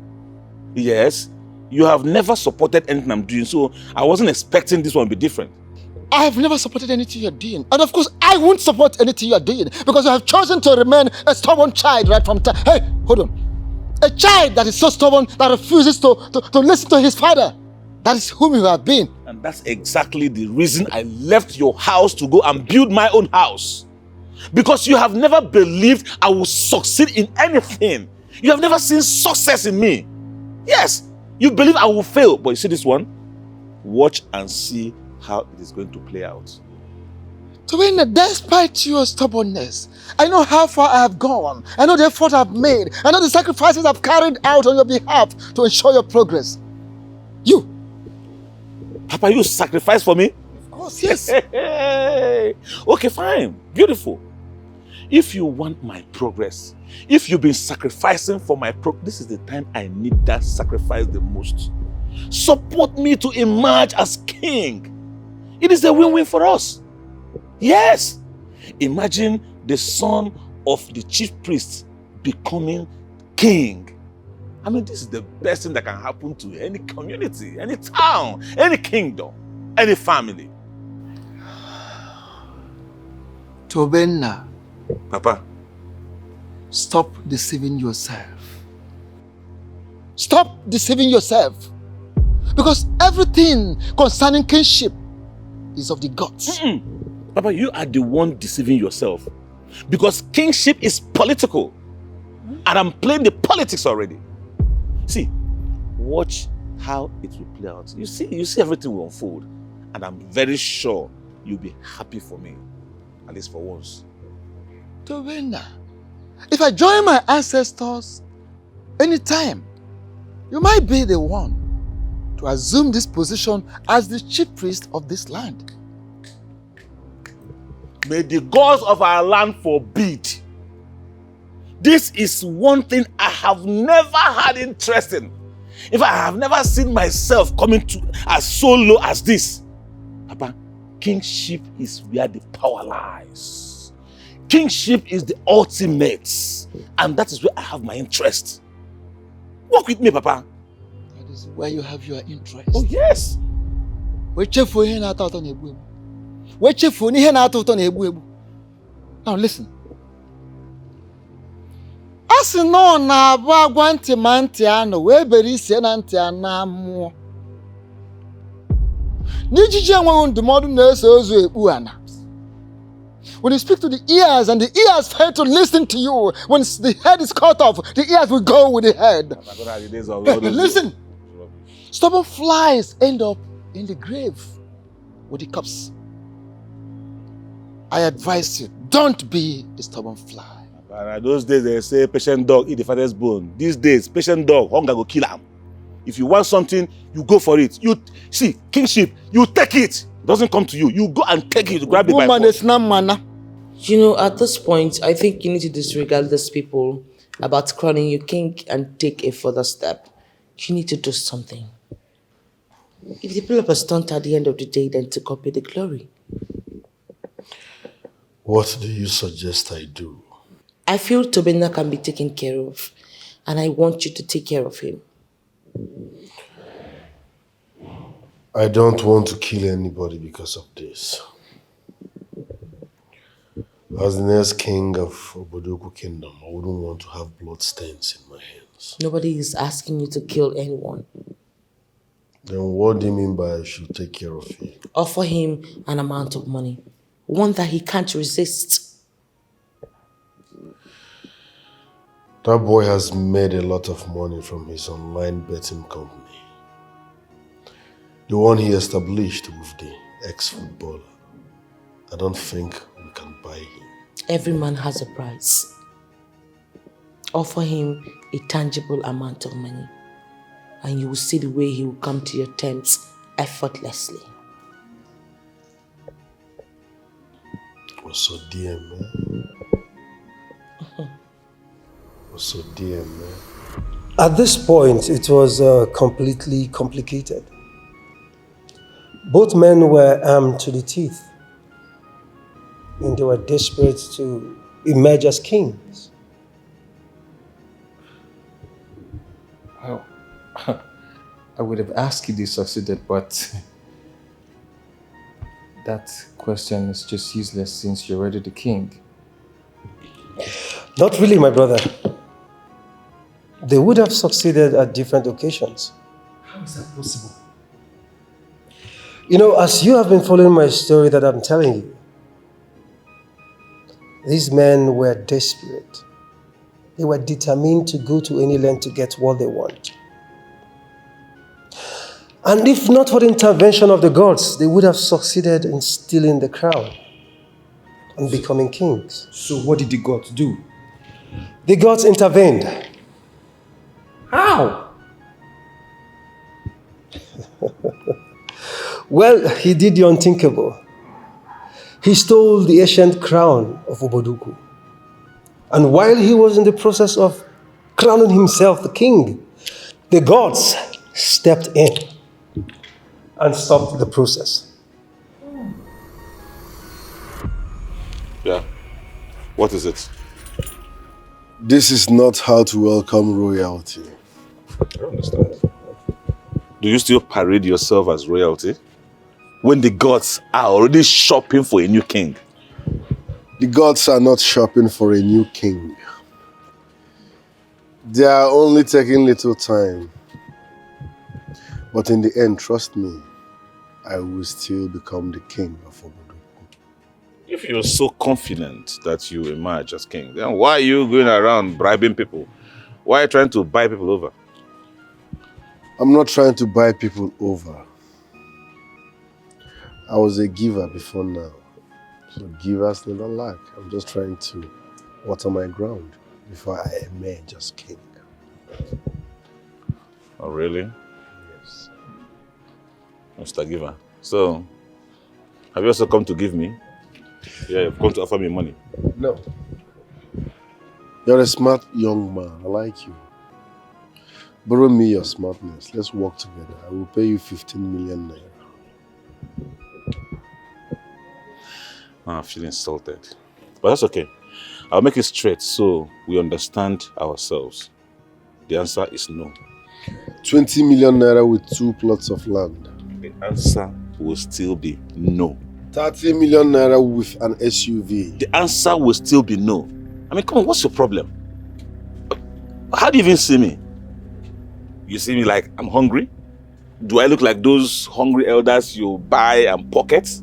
Yes, you have never supported anything I'm doing, so I wasn't expecting this one to be different. I have never supported anything you're doing. And of course, I won't support anything you're doing, because you have chosen to remain a stubborn child right from time. Hey, hold on. A child that is so stubborn that refuses to listen to his father. That is whom you have been. And that's exactly the reason I left your house to go and build my own house. Because you have never believed I will succeed in anything. You have never seen success in me. Yes, you believe I will fail. But you see this one? Watch and see how it is going to play out. Tobenna, despite your stubbornness, I know how far I have gone. I know the effort I've made. I know the sacrifices I've carried out on your behalf to ensure your progress. You. Papa, you sacrifice for me? Of course, yes. Okay, fine. Beautiful. If you want my progress, if you've been sacrificing for my progress, this is the time I need that sacrifice the most. Support me to emerge as king. It is a win-win for us. Yes. Imagine the son of the chief priest becoming king. I mean, this is the best thing that can happen to any community, any town, any kingdom, any family. Tobenna. Papa. Stop deceiving yourself. Stop deceiving yourself. Because everything concerning kingship is of the gods. Papa, you are the one deceiving yourself. Because kingship is political. And I'm playing the politics already. See, watch how it will play out. You see everything will unfold. And I'm very sure you'll be happy for me. At least for once. Tobenna, if I join my ancestors anytime, you might be the one to assume this position as the chief priest of this land. May the gods of our land forbid. This is one thing I have never had interest in. If I have never seen myself coming to as so low as this. Papa, kingship is where the power lies. Kingship is the ultimate. And that is where I have my interest. Walk with me, Papa. That is where you have your interest. Oh, yes. Now listen. Asị nọ na-abụ agwa ntị ma ntị anọ wee bere isi na ntị ana mmụọ. N'ijiji enweghị ndụmọdụ na-eso ozu ekpu ana. When you speak to the ears and the ears fail to listen to you, when the head is cut off, the ears will go with the head. Listen, stubborn flies end up in the grave with the corpse. I advise you, don't be a stubborn fly. Those days they say patient dog eat the father's bone. These days, patient dog, hunger go kill him. If you want something, you go for it. You see, kingship, you take it. It doesn't come to you. You go and take it, grab it by force. You know, at this point, I think you need to disregard these people about crowning you king and take a further step, you need to do something. If the people of stunt at the end of the day, then to copy the glory. What do you suggest I do? I feel Tobina can be taken care of, and I want you to take care of him. I don't want to kill anybody because of this. As the next king of Obodoku Kingdom, I wouldn't want to have bloodstains in my hands. Nobody is asking you to kill anyone. Then what do you mean by I should take care of him? Offer him an amount of money, one that he can't resist. That boy has made a lot of money from his online betting company. The one he established with the ex-footballer. I don't think we can buy him. Every man has a price. Offer him a tangible amount of money, and you will see the way he will come to your terms effortlessly. What's so dear, man? What's so dear, man? At this point, it was completely complicated. Both men were armed to the teeth, and they were desperate to emerge as kings. Well, I would have asked if they succeeded, but that question is just useless since you're already the king. Not really, my brother. They would have succeeded at different occasions. How is that possible? You know, as you have been following my story that I'm telling you, these men were desperate. They were determined to go to any length to get what they want. And if not for the intervention of the gods, they would have succeeded in stealing the crown and becoming kings. So what did the gods do? The gods intervened. How? Well, he did the unthinkable. He stole the ancient crown of Obodoku. And while he was in the process of crowning himself the king, the gods stepped in and stopped the process. Yeah. What is it? This is not how to welcome royalty. I don't understand. Do you still parade yourself as royalty? When the gods are already shopping for a new king? The gods are not shopping for a new king. They are only taking little time. But in the end, trust me, I will still become the king of Obodoku. If you're so confident that you emerge as king, then why are you going around bribing people? Why are you trying to buy people over? I'm not trying to buy people over. I was a giver before now. So givers never lack. I'm just trying to water my ground before I emerge as king. Oh, really? Yes. Mr. Giver. So, have you also come to give me? Yeah, you've come to offer me money. No. You're a smart young man. I like you. Borrow me your smartness. Let's work together. I will pay you 15 million naira. I feel insulted. But that's okay. I'll make it straight so we understand ourselves. The answer is no. 20 million naira with 2 plots of land. The answer will still be no. 30 million naira with an SUV. The answer will still be no. I mean, come on, what's your problem? How do you even see me? You see me like I'm hungry? Do I look like those hungry elders you buy and pocket?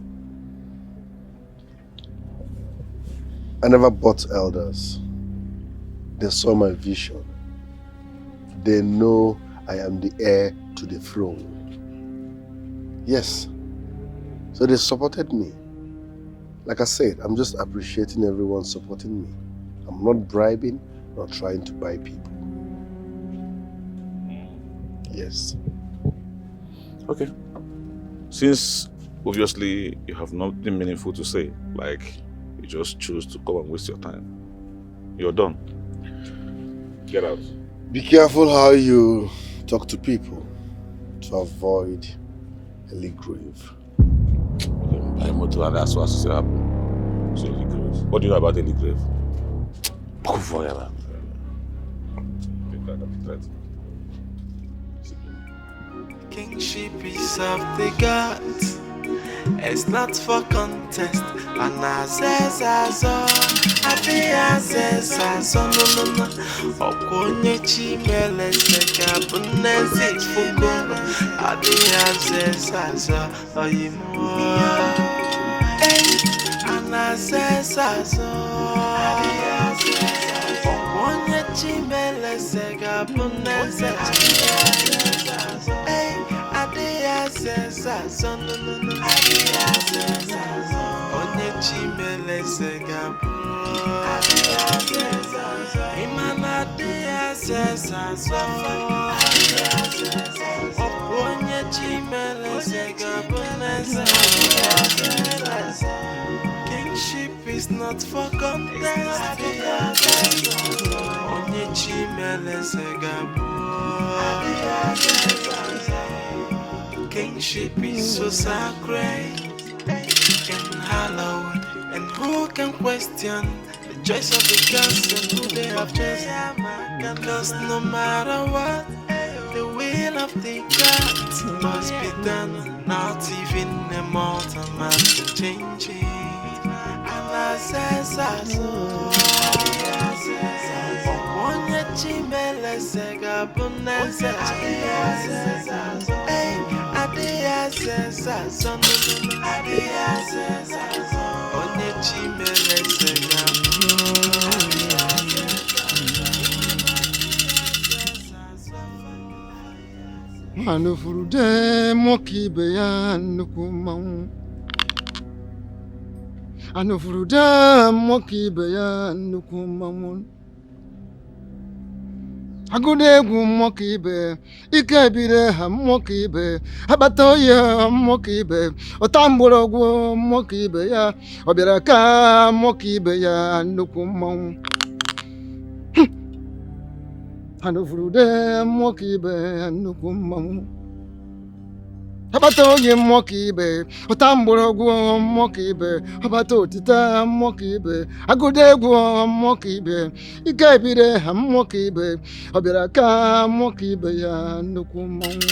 I never bought elders. They saw my vision. They know I am the heir to the throne. Yes. So they supported me. Like I said, I'm just appreciating everyone supporting me. I'm not bribing, not trying to buy people. Yes. Okay. Since obviously you have nothing meaningful to say, like you just choose to come and waste your time, you're done. Get out. Be careful how you talk to people to avoid early grave. Buy a motor and that's what happened. So early grave. What do you know about early grave? Forever. Kingship is of the gods. It's not for contest. And I says I says no. Okonye chimele seka bunezi fugo. I says oyimo. And I says okonye chimele seka bunezi. Onye chimele segabu Imana de asesaso Onye chimele segabu Kingship is not for contest Onye chimele segabu Kingship is so sacred and hallowed, and who can question the choice of the gods and who they have chosen? Because no matter what, the will of the gods must be done. Not even a mortal man can change it. And I says Onye chimele sega bunese Onye chimele sega Anufurude mokibe ya nukumamu. Anufurude mokibe ya nukumamu. Agudegu mokibe, ikebire ha mokibe, abatoye mokibe, otamborogu mokibe ya, obiraka mokibe ya nukumamu. Anufurude mokibe nukumamu. Abatoye mokibe, otamborogu mokibe, abatotita mokibe, agudegu mokibe, ikebire ha mokibe, obiraka mokibe ya nukumamu.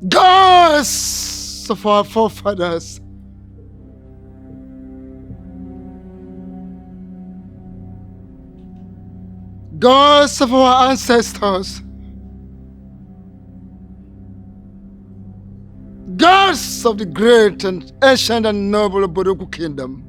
Gods of our forefathers, gods of our ancestors, gods of the great and ancient and noble Bodoku kingdom,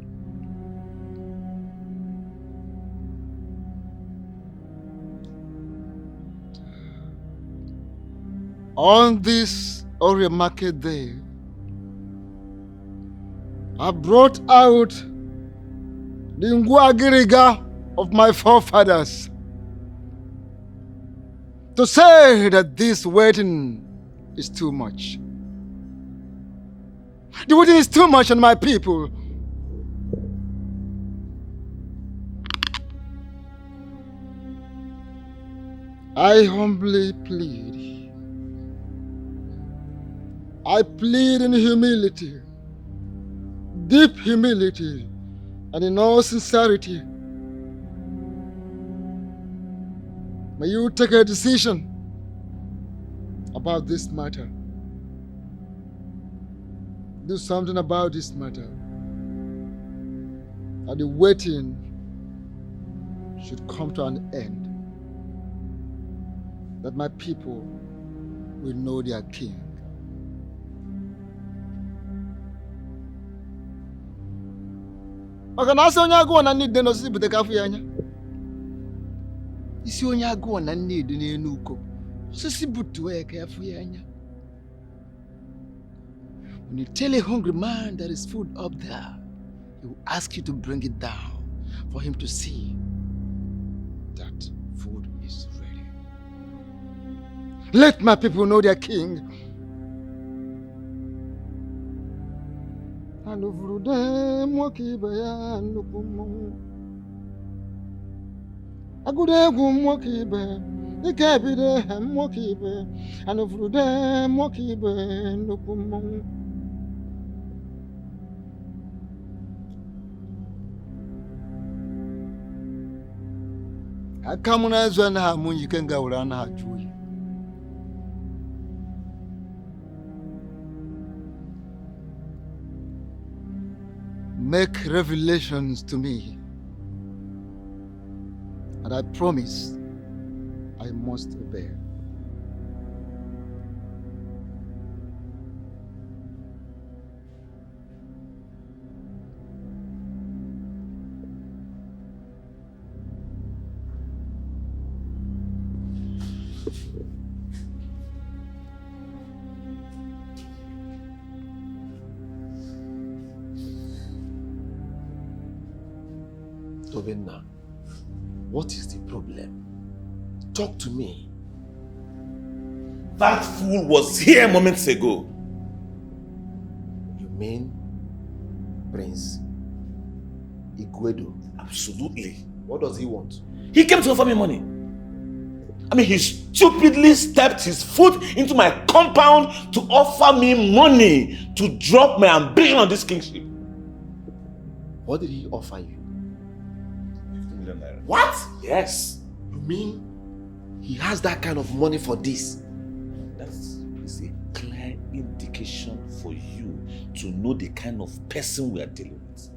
on this Ori market day, I brought out the Ngwagiriga of my forefathers to say that this waiting is too much. The waiting is too much on my people. I humbly plead. I plead in humility, deep humility, and in all sincerity. May you take a decision about this matter. Do something about this matter. And the waiting should come to an end. That my people will know their king. Maka na asị onye agụụ na ndị dị n'osisi bute kafu ya anya. Isi onye agụọ na nne edu n'enu uko. Osisi butuo ya ka ya fu ya anya. When you tell a hungry man there is food up there, he will ask you to bring it down for him to see that food is ready. Let my people know their king. Agudegwu nwoke ibe, ike ebide nwoke ibe, anụfurude nwoke ibe nnukwu mmọnwụ. Aka m na-azụ anaghị amụ ike nga were anaghị ajụ oyi. Make revelations to me. And I promise I must obey. Tobenna, what is the problem? Talk to me. That fool was here moments ago. You mean Prince Igboegwu? Absolutely. What does he want? He came to offer me money. I mean, he stupidly stepped his foot into my compound to offer me money to drop my ambition on this kingship. What did he offer you? 50 million naira. What? Yes. You mean he has that kind of money for this? That is a clear indication for you to know the kind of person we are dealing with.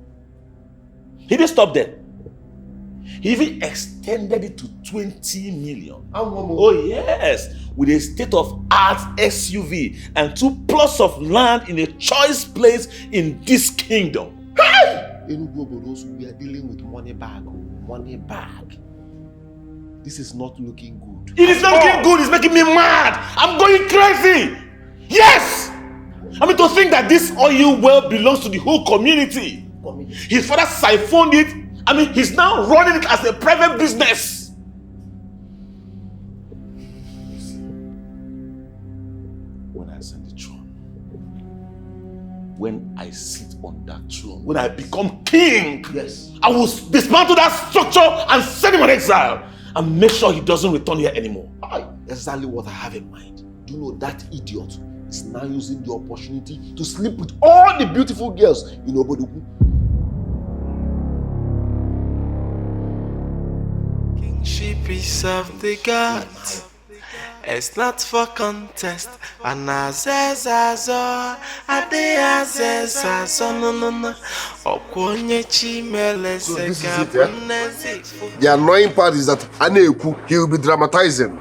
He didn't stop there. He even extended it to 20 million. Oh yes, with a state-of-art SUV and 2 plots of land in a choice place in this kingdom. Hey! We are dealing with money bag. Money bag. This is not looking good. It is not looking good. It's making me mad. I'm going crazy. Yes. I mean, to think that this oil well belongs to the whole community. His father siphoned it. I mean, he's now running it as a private business. When I ascend the throne, when I sit on that throne, when I become king, yes, I will dismantle that structure and send him on exile and make sure he doesn't return here anymore. Exactly what I have in mind. Do you know that idiot is now using the opportunity to sleep with all the beautiful girls in Obodoku? Kingship is of the gods. It's not for contest. And azezazo, ade azezazo, no. Okwonye chimele seka bunezi. The annoying part is that Aneku, he will be dramatizing.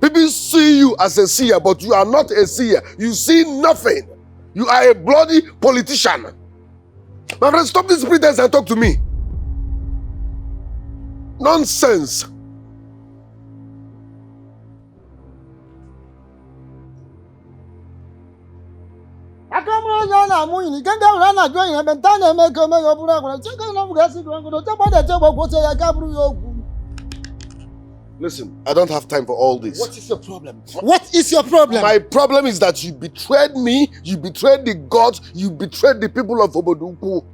People see you as a seer, but you are not a seer. You see nothing. You are a bloody politician. My friend, stop this pretense and talk to me. Nonsense. Listen, I don't have time for all this. What is your problem? What is your problem? My problem is that you betrayed me, you betrayed the gods, you betrayed the people of Obodoku.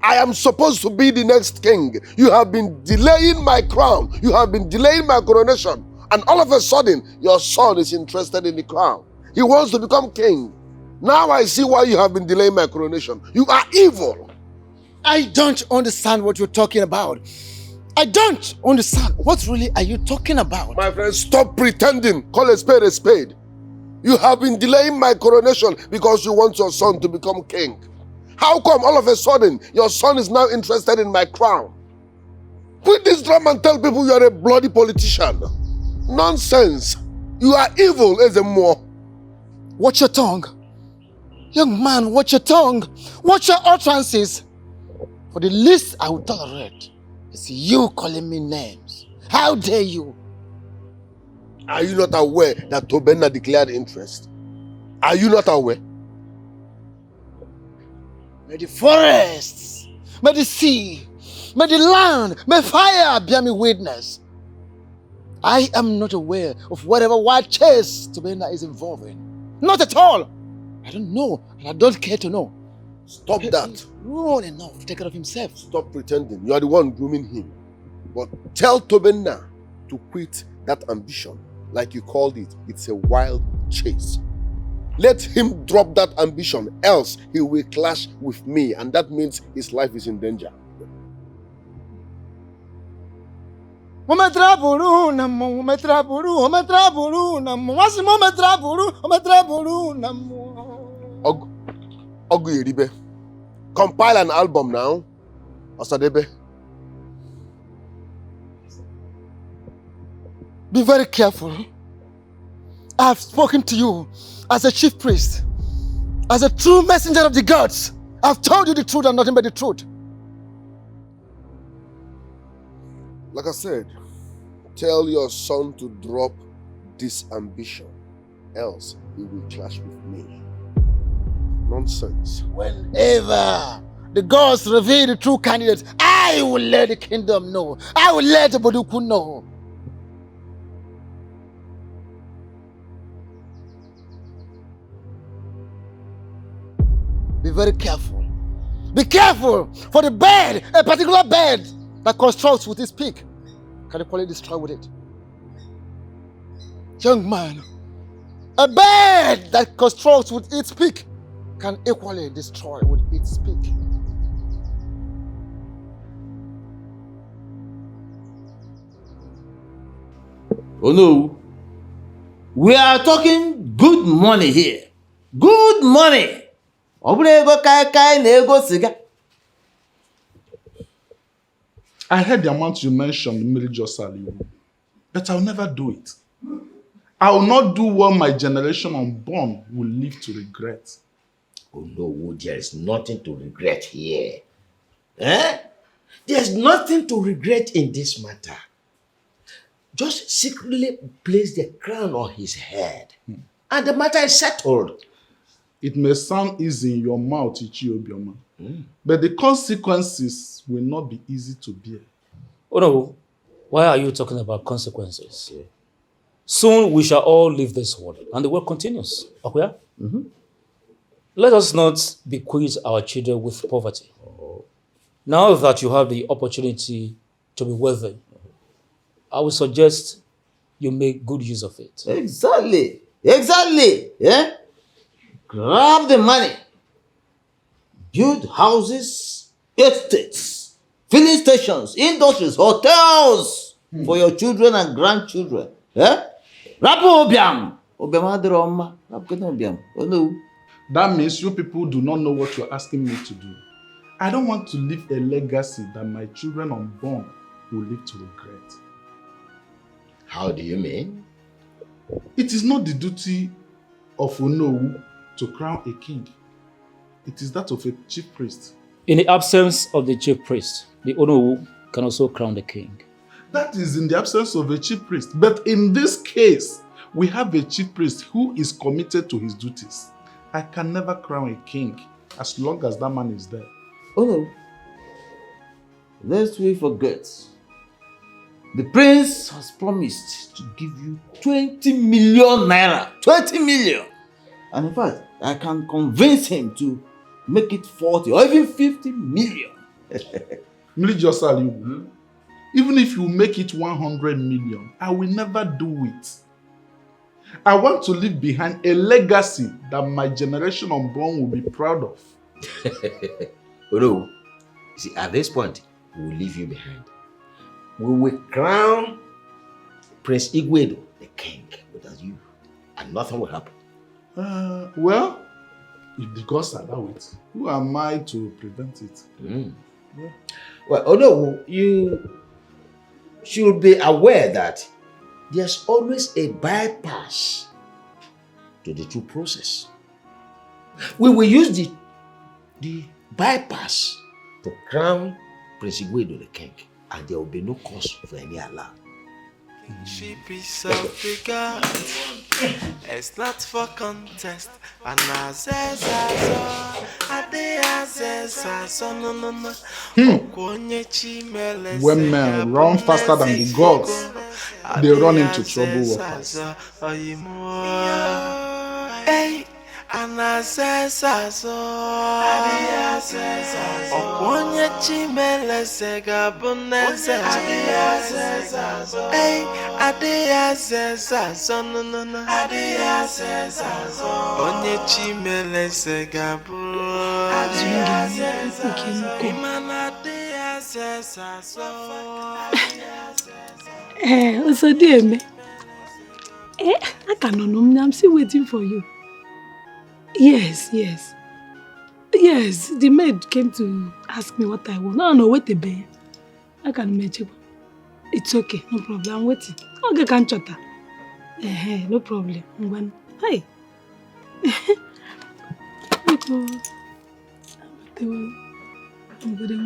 I am supposed to be the next king. You have been delaying my crown. You have been delaying my coronation. And all of a sudden, your son is interested in the crown. He wants to become king. Now I see why you have been delaying my coronation. You are evil. I don't understand what you're talking about. I don't understand. What really are you talking about? My friend, stop pretending. Call a spade a spade. You have been delaying my coronation because you want your son to become king. How come all of a sudden your son is now interested in my crown? Quit this drama and tell people you are a bloody politician. Nonsense. You are evil, Ezemo. Watch your tongue. Young man, watch your tongue. Watch your utterances. For the least I will tolerate is you calling me names. How dare you? Are you not aware that Tobenna declared interest? Are you not aware? May the forests, may the sea, may the land, may fire bear me witness. I am not aware of whatever wild chase Tobenna is involved in. Not at all. I don't know, and I don't care to know. Stop that. He's grown enough to take care of himself. Stop pretending. You are the one grooming him. But tell Tobenna to quit that ambition. Like you called it, it's a wild chase. Let him drop that ambition, else he will clash with me, and that means his life is in danger. Ogu Yeribe, compile an album now, Osadebe. Be very careful. I have spoken to you as a chief priest, as a true messenger of the gods. I've told you the truth and nothing but the truth. Like I said, tell your son to drop this ambition, else he will clash with me. Nonsense. Whenever the gods reveal the true candidate, I will let the kingdom know. I will let the Boduku know. Be very careful. Be careful for the bird, a particular bird that constructs with its beak can equally destroy with it. Young man, a bird that constructs with its beak can equally destroy with its beak. Oh no. We are talking good money here. Good money. I heard the amount you mentioned, Miri Josali, but I'll never do it. I will not do what my generation unborn will live to regret. Oh no, there is nothing to regret here. There's nothing to regret in this matter. Just secretly place the crown on his head, and the matter is settled. It may sound easy in your mouth, Ichiobioma, but the consequences will not be easy to bear. Oh no, why are you talking about consequences? Okay. Soon we shall all leave this world, and the world continues. Okay? Let us not bequeath our children with poverty. Now that you have the opportunity to be worthy, I would suggest you make good use of it. Exactly. Yeah? Grab the money. Build houses, estates, filling stations, industries, hotels for your children and grandchildren. Yeah? That means you people do not know what you're asking me to do. I don't want to leave a legacy that my children unborn will live to regret. How do you mean? It is not the duty of Onowu to crown a king. It is that of a chief priest. In the absence of the chief priest, the Onowu can also crown the king. That is in the absence of a chief priest. But in this case, we have a chief priest who is committed to his duties. I can never crown a king as long as that man is there. Oh no. Lest we forget, the prince has promised to give you 20 million naira. 20 million! And in fact, I can convince him to make it 40 or even 50 million. Even if you make it 100 million, I will never do it. I want to leave behind a legacy that my generation unborn will be proud of. No, see, at this point, we will leave you behind. We will crown Prince Igboegwu the king without you, and nothing will happen. Well, if the gods allow it, who am I to prevent it? Yeah. Well, although you should be aware that there's always a bypass to the true process. We will use the bypass to crown Prince Igboegwu the king, and there will be no cause for any alarm. She piece of the God. It's not for contest. And I says no no no. When men run faster than the gods, they run into trouble workers. Hey, and I says Okwonye chimele sega bunese. Hey, adia says no no no. Onye chimele sega Also, dear me. I cannot. I'm still waiting for you. Yes. Yes, the maid came to ask me what I want. No, wait a bit. I can make it. It's okay, no problem. I'm waiting. Okay, can't chatter. No problem. Hey. I'm good.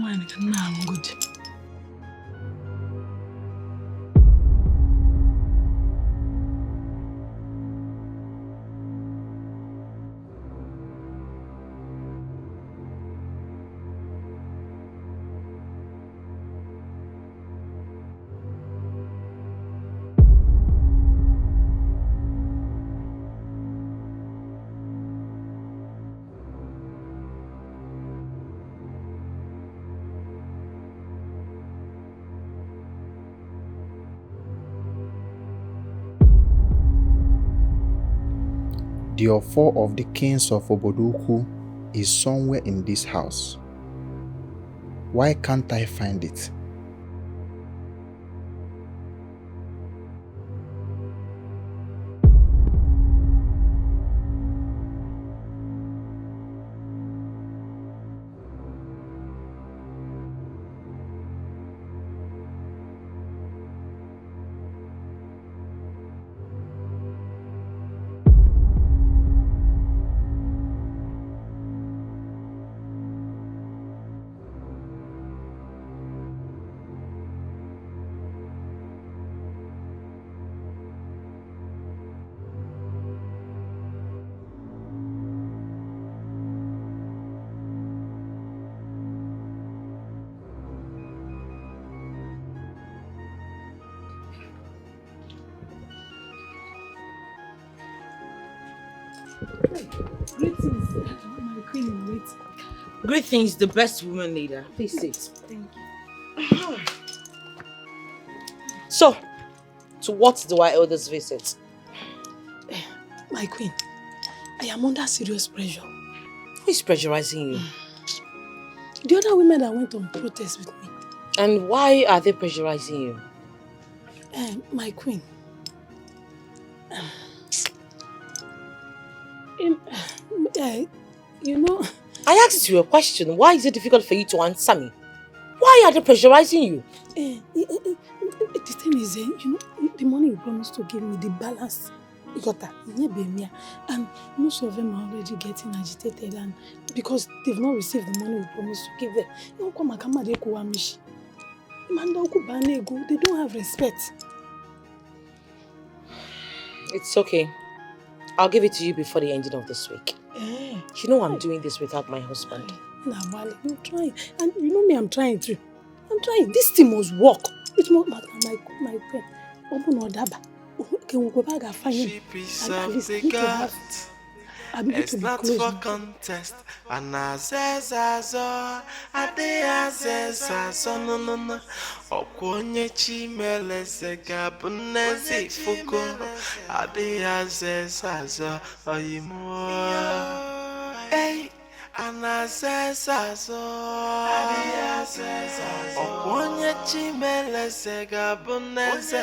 The offer of the kings of Obodoku is somewhere in this house. Why can't I find it? Greetings, my queen in waiting. Greetings, the best woman leader. Please sit. Thank you. So, to what do I owe this visit? My queen, I am under serious pressure. Who is pressurizing you? The other women that went on protest with me. And why are they pressurizing you? My queen, you know... I asked you a question. Why is it difficult for you to answer me? Why are they pressurizing you? The thing is, you know, the money you promised to give me, the balance, you got that. And most of them are already getting agitated, and because they've not received the money we promised to give them. They don't have respect. It's okay. I'll give it to you before the ending of this week. You know I'm doing this without my husband. You're trying. And you know me, I'm trying too. I'm trying. This thing must work. It must matter. My friend. Open or daba. Can we go back and find him? Piece of the God. It's not for contest. And I says no no no. Okwonye chimele sega bunezi fuko. Ade says oyimo. Hey. And I says Okwonye chimele sega bunezi.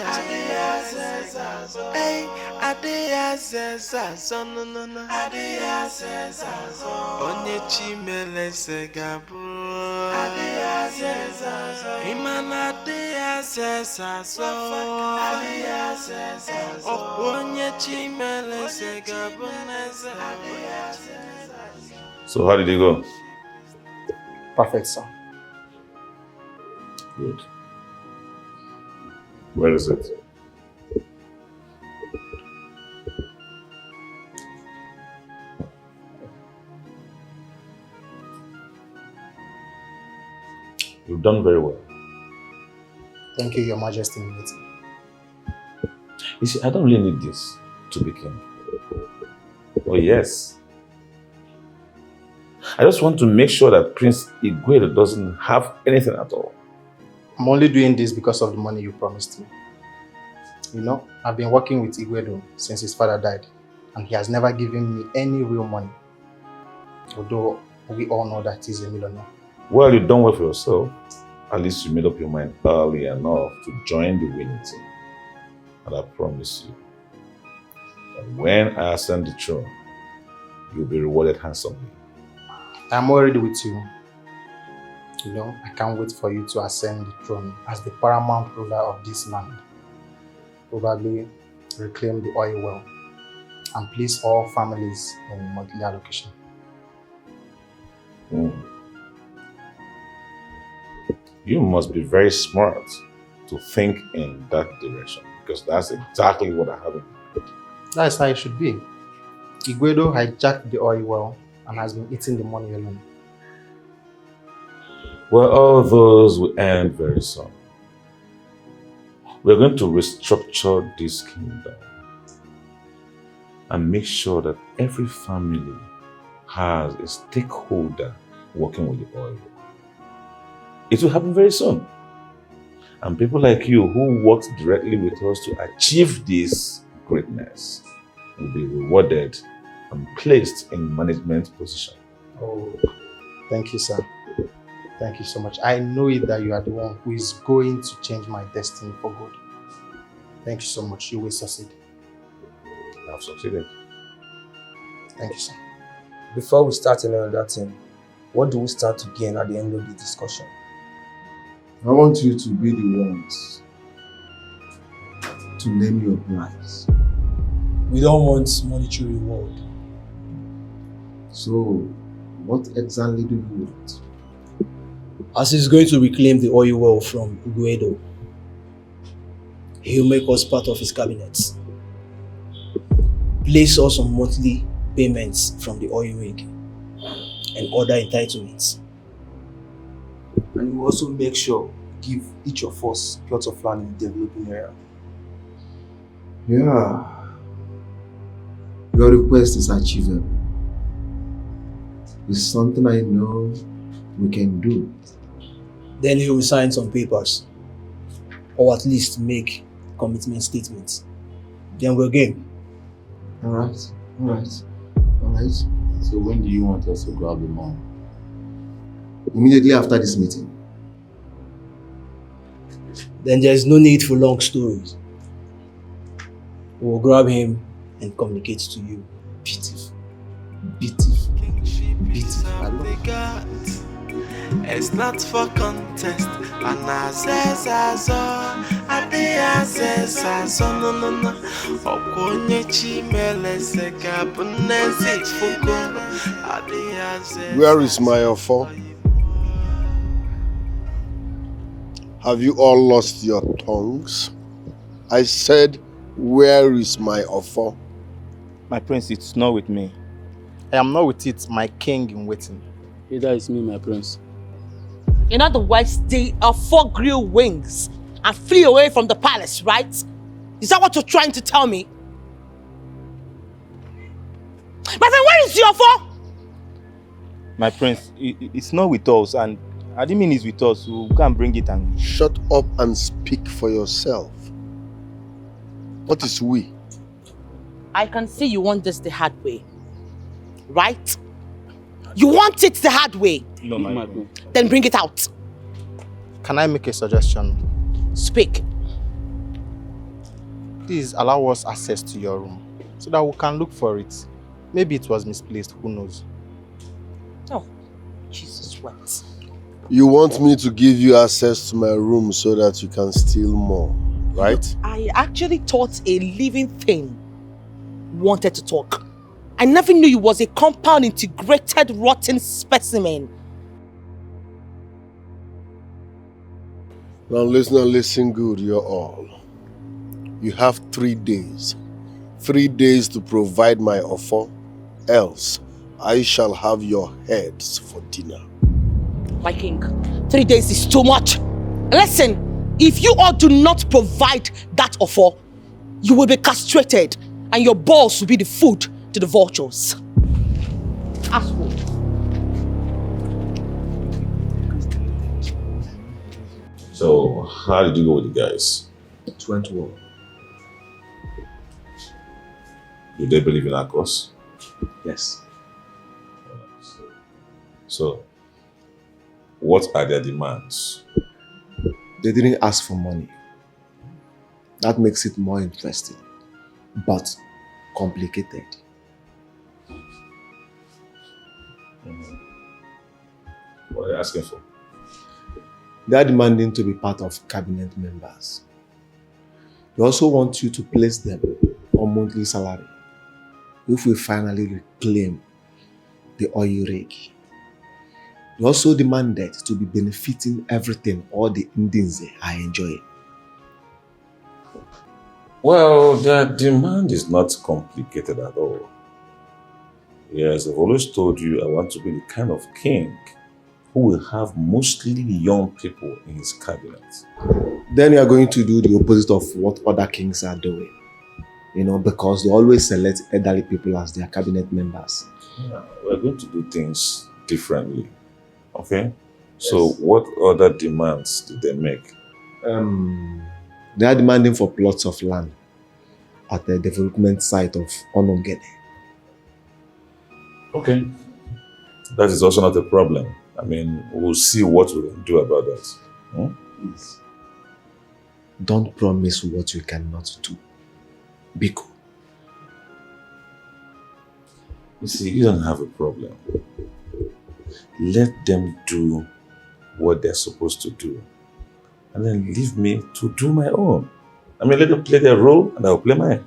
Hey, Ade says no no no. Onye chimele sega bunezi. Imana Ade says Okwonye chimele sega bunezi. So how did it go? Perfect, sir. Good. Where is it? You've done very well. Thank you, Your Majesty. You see, I don't really need this to be king. Oh yes. I just want to make sure that Prince Igboegwu doesn't have anything at all. I'm only doing this because of the money you promised me. You know, I've been working with Igboegwu since his father died, and he has never given me any real money. Although we all know that he's a millionaire. Well, you've done well for yourself. At least you made up your mind early enough to join the winning team. And I promise you, that when I ascend the throne, you'll be rewarded handsomely. I'm already with you. You know, I can't wait for you to ascend the throne as the paramount ruler of this land. Probably reclaim the oil well and place all families in monthly allocation. You must be very smart to think in that direction, because that's exactly what I have in mind. That's how it should be. Igboegwu hijacked the oil well and has been eating the money alone. Well, all those will end very soon. We're going to restructure this kingdom and make sure that every family has a stakeholder working with the oil. It will happen very soon. And people like you who worked directly with us to achieve this greatness will be rewarded and placed in management position. Oh, thank you, sir. Thank you so much. I know it that you are the one who is going to change my destiny for good. Thank you so much. You will succeed. I've succeeded. Thank you, sir. Before we start any other thing, what do we stand to gain at the end of the discussion? I want you to be the ones to name your prize. We don't want monetary reward. So, what exactly do you want? As he's going to reclaim the oil well from Igboegwu, he'll make us part of his cabinet. Place us on monthly payments from the oil rig and other entitlements. And he will also make sure give each of us plots of land in the developing area. Yeah. Your request is achievable. It's something I know we can do. Then he will sign some papers, or at least make commitment statements. Then we're game. Alright. So when do you want us to grab the money? Immediately after this meeting. Then there's no need for long stories. We'll grab him and communicate to you. Beautiful. It's not for contest. And I says as all, I says no. Where is my offer? Have you all lost your tongues? I said, where is my offer? My prince, it's not with me. I am not with it, my king in waiting. Either is me, my prince. In other words, they are 4 grilled wings and flee away from the palace, right? Is that what you're trying to tell me? My friend, where is your offer? My prince, it's not with us, and I didn't mean it's with us, so we can't bring it and... Shut up and speak for yourself. What is we? I can see you want this the hard way, right? You want it the hard way? No, my prince. Then bring it out. Can I make a suggestion? Speak. Please allow us access to your room so that we can look for it. Maybe it was misplaced, who knows? Oh, Jesus wept. You want me to give you access to my room so that you can steal more, right? I actually thought a living thing wanted to talk. I never knew you was a compound integrated rotten specimen. Now listen good, you're all. You have 3 days. 3 days to provide my offer, else I shall have your heads for dinner. My king, 3 days is too much. Listen, if you all do not provide that offer, you will be castrated and your balls will be the food to the vultures. Asshole. So, how did you go with the guys? It went well. Do they believe in our cause? Yes. So, what are their demands? They didn't ask for money. That makes it more interesting, but complicated. What are they asking for? They are demanding to be part of cabinet members. They also want you to place them on monthly salary if we finally reclaim the oil rig. They also demanded to be benefiting everything all the Indians are enjoying. Well, their demand is not complicated at all. Yes, I've always told you I want to be the kind of king who will have mostly young people in his cabinet. Then you are going to do the opposite of what other kings are doing. Because they always select elderly people as their cabinet members. Yeah, we're going to do things differently. Okay? So what other demands did they make? They are demanding for plots of land at the development site of Onogene. Okay. That is also not a problem. I mean, we'll see what we can do about that. Please. Don't promise what you cannot do. Biko. You see, you don't have a problem. Let them do what they're supposed to do. And then leave me to do my own. I mean, let them play their role and I'll play mine.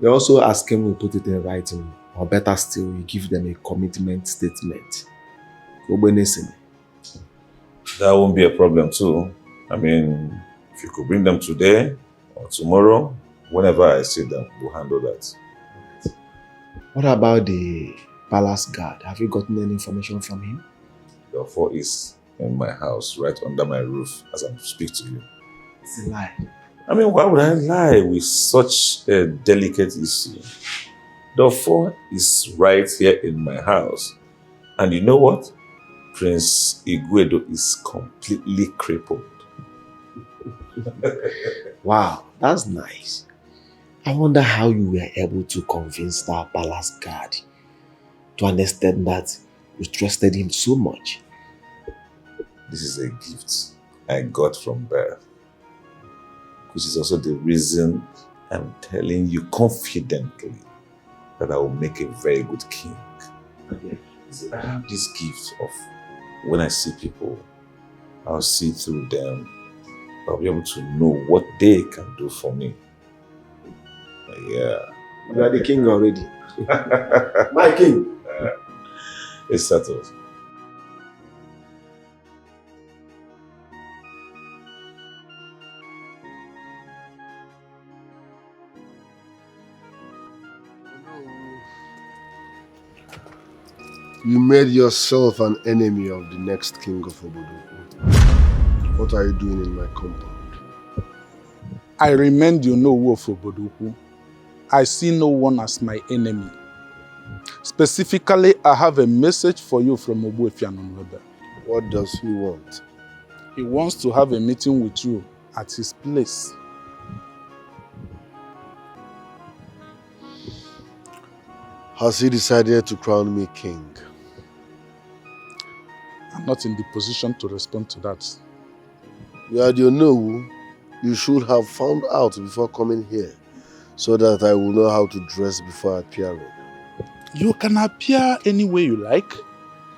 They're also asking we put it in writing, or better still, we give them a commitment statement. That won't be a problem too. I mean, if you could bring them today or tomorrow, whenever I see them, we'll handle that. What about the palace guard? Have you gotten any information from him? Therefore, is in my house, right under my roof, as I speak to you. It's a lie. I mean, why would I lie with such a delicate issue? Therefore, is right here in my house. And you know what? Prince Igwedo is completely crippled. Wow, that's nice. I wonder how you were able to convince that palace guard to understand that you trusted him so much. This is a gift I got from birth, which is also the reason I'm telling you confidently that I will make a very good king. Okay. I have this gift of when I see people, I'll see through them. I'll be able to know what they can do for me. Yeah. You are the king already. My king. It's settled. You made yourself an enemy of the next king of Obodoku. What are you doing in my compound? I remain the Onowu of Obodoku. I see no one as my enemy. Specifically, I have a message for you from Ogbuefianonwebe. What does he want? He wants to have a meeting with you at his place. Has he decided to crown me king? I'm not in the position to respond to that. You are the Onowu. You should have found out before coming here, so that I will know how to dress before appearing. You can appear any way you like.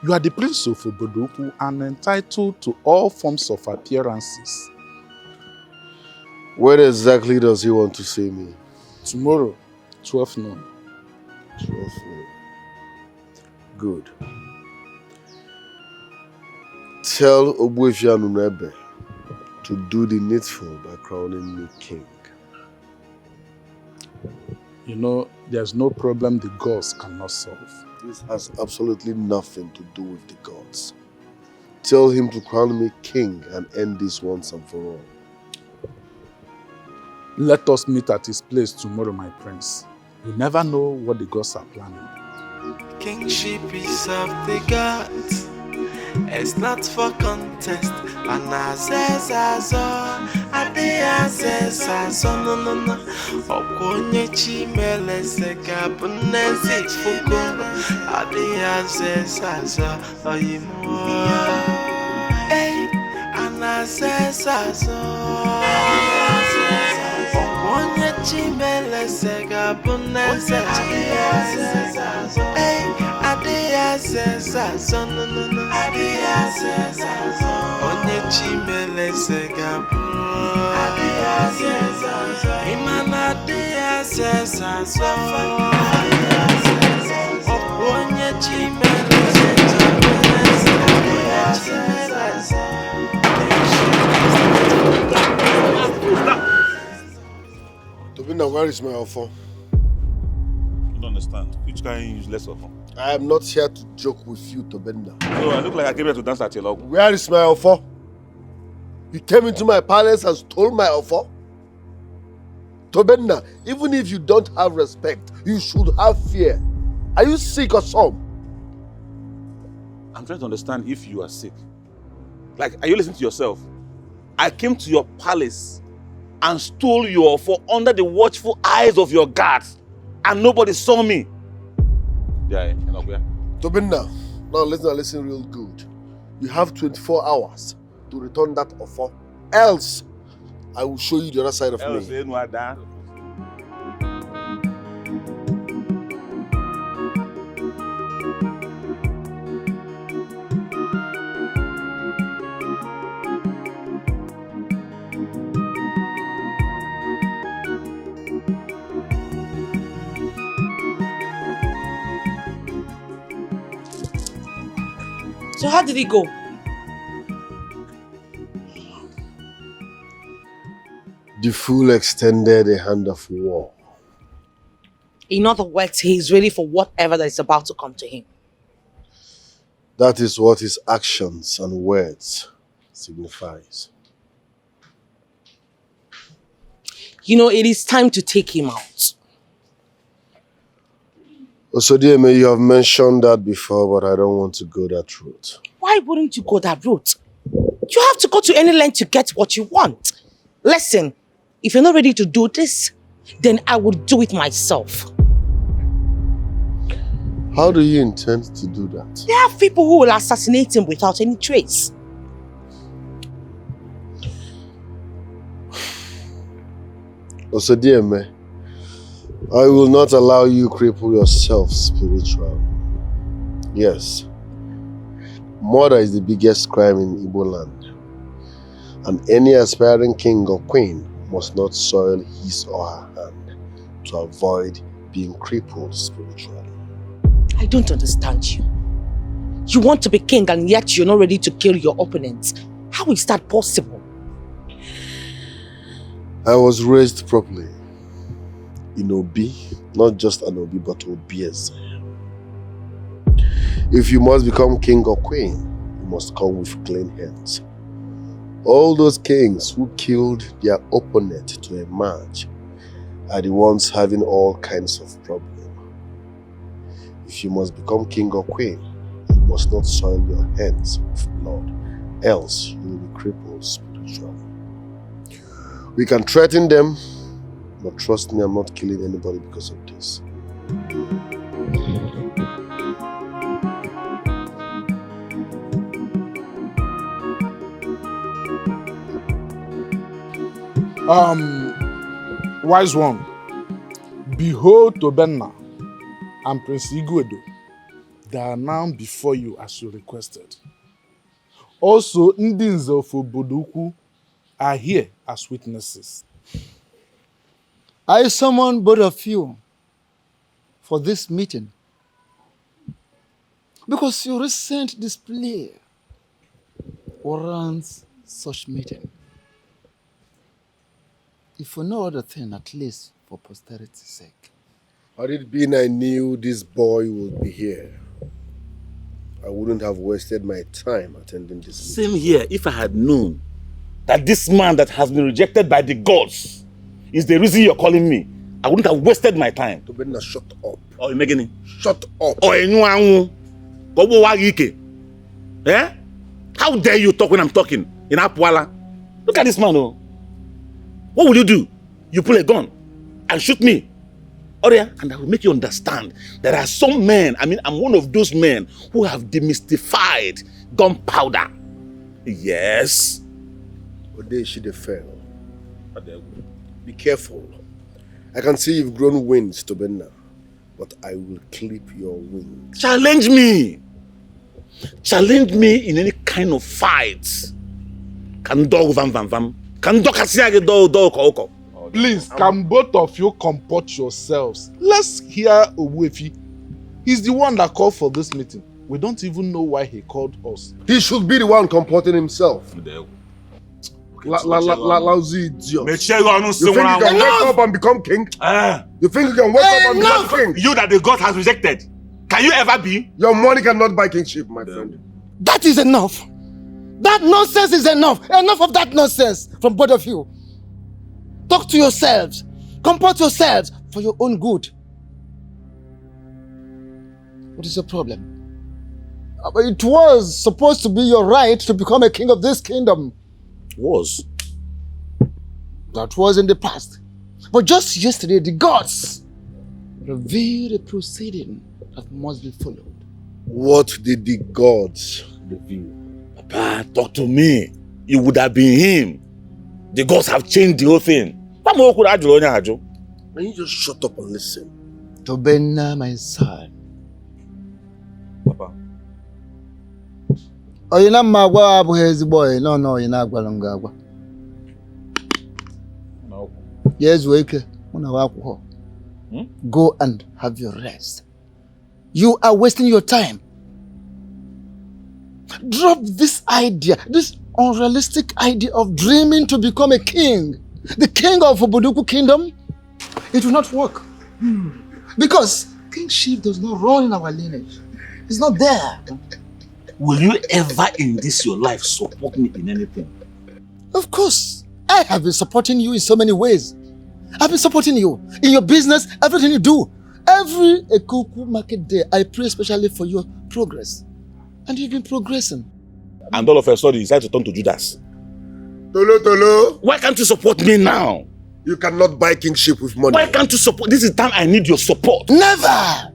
You are the prince of Obodoku and entitled to all forms of appearances. When exactly does he want to see me? Tomorrow, 12 noon. 12 noon. Good. Tell Ogbuefianonwebe to do the needful by crowning me king. You know, there's no problem the gods cannot solve. This has absolutely nothing to do with the gods. Tell him to crown me king and end this once and for all. Let us meet at his place tomorrow, my prince. You never know what the gods are planning. Kingship is of the gods. It's not for contest. And I says as all, I says as all, no. Okonye chimele seka bunezi fuko. I says as all, oyimo. Hey, and I says as all. Okonye chimele seka bunezi. Hey, I says as all, no. Onye chimele segabu Imana dia sesaso Onye chimele Tobina, where is my offer? You don't understand. Which kind of useless offer? I am not here to joke with you, Tobenda. So I look like I came here to dance at your log. Where is my offer? You came into my palace and stole my offer? Tobenda, even if you don't have respect, you should have fear. Are you sick or some? I'm trying to understand if you are sick. Like, are you listening to yourself? I came to your palace and stole your offer under the watchful eyes of your guards, and nobody saw me. Yeah, Tobinna, now listen real good. You have 24 hours to return that offer, else I will show you the other side of me. So how did it go? The fool extended a hand of war. In other words, he is ready for whatever that is about to come to him. That is what his actions and words signifies. You know, it is time to take him out. Osodieme, you have mentioned that before, but I don't want to go that route. Why wouldn't you go that route? You have to go to any length to get what you want. Listen, if you're not ready to do this, then I will do it myself. How do you intend to do that? There are people who will assassinate him without any trace. Osodieme, I will not allow you cripple yourself spiritually. Yes, murder is the biggest crime in Igbo land, and any aspiring king or queen must not soil his or her hand to avoid being crippled spiritually. I don't understand you. You want to be king and yet you're not ready to kill your opponents. How is that possible? I was raised properly in Obi, not just an Obi, but Obieze. If you must become king or queen, you must come with clean hands. All those kings who killed their opponent to emerge are the ones having all kinds of problems. If you must become king or queen, you must not soil your hands with blood, else you will be crippled spiritually. We can threaten them, but trust me, I'm not killing anybody because of this. Wise one, behold Tobenna and Prince Igwedo, they are now before you as you requested. Also, Ndinze of Obodo are here as witnesses. I summon both of you for this meeting because your recent display warrants such meeting. If for no other thing, at least for posterity's sake. Had it been I knew this boy would be here, I wouldn't have wasted my time attending this Same here. If I had known that this man that has been rejected by the gods is the reason you're calling me, I wouldn't have wasted my time. Tobenna, shut up. Oh, you making it? Shut up. Oh, eh? How dare you talk when I'm talking in Apwala? Look at this man, oh. What will you do? You pull a gun and shoot me. And I will make you understand there are some men, I'm one of those men who have demystified gunpowder. Yes. Ode should fail. Be careful. I can see you've grown wings, Tobenna, but I will clip your wings. Challenge me. Challenge me in any kind of fight. Can dog vam vam vam. Can dog kasiage dog oko. Please, can both of you comport yourselves? Let's hear Ogbuefi. He's the one that called for this meeting. We don't even know why he called us. He should be the one comporting himself. Lousy idiot. You think you can wake up and become king? You think you can wake up and become king? You that the God has rejected. Can you ever be? Your money cannot buy kingship, my friend. That is enough. That nonsense is enough. Enough of that nonsense from both of you. Talk to yourselves. Comport yourselves for your own good. What is the problem? It was supposed to be your right to become a king of this kingdom. Was? That was in the past. But just yesterday, the gods revealed a proceeding that must be followed. What did the gods reveal? Papa, talk to me. It would have been him. The gods have changed the whole thing. Can you just shut up and listen? Tobenna, my son. Papa. Oh, you're not my boy. No, you're not Gwalungagwa. No. Yes, wake. Go and have your rest. You are wasting your time. Drop this idea, this unrealistic idea of dreaming to become a king. The king of Obodoku kingdom. It will not work. Because kingship does not run in our lineage. It's not there. Will you ever in this your life support me in anything? Of course. I have been supporting you in so many ways. I've been supporting you in your business, everything you do. Every Ekuku market day, I pray especially for your progress. And you've been progressing. And all of a sudden, you decide to turn to Judas. Tolo. Why can't you support me now? You cannot buy kingship with money. Why can't you support? This is the time I need your support. Never!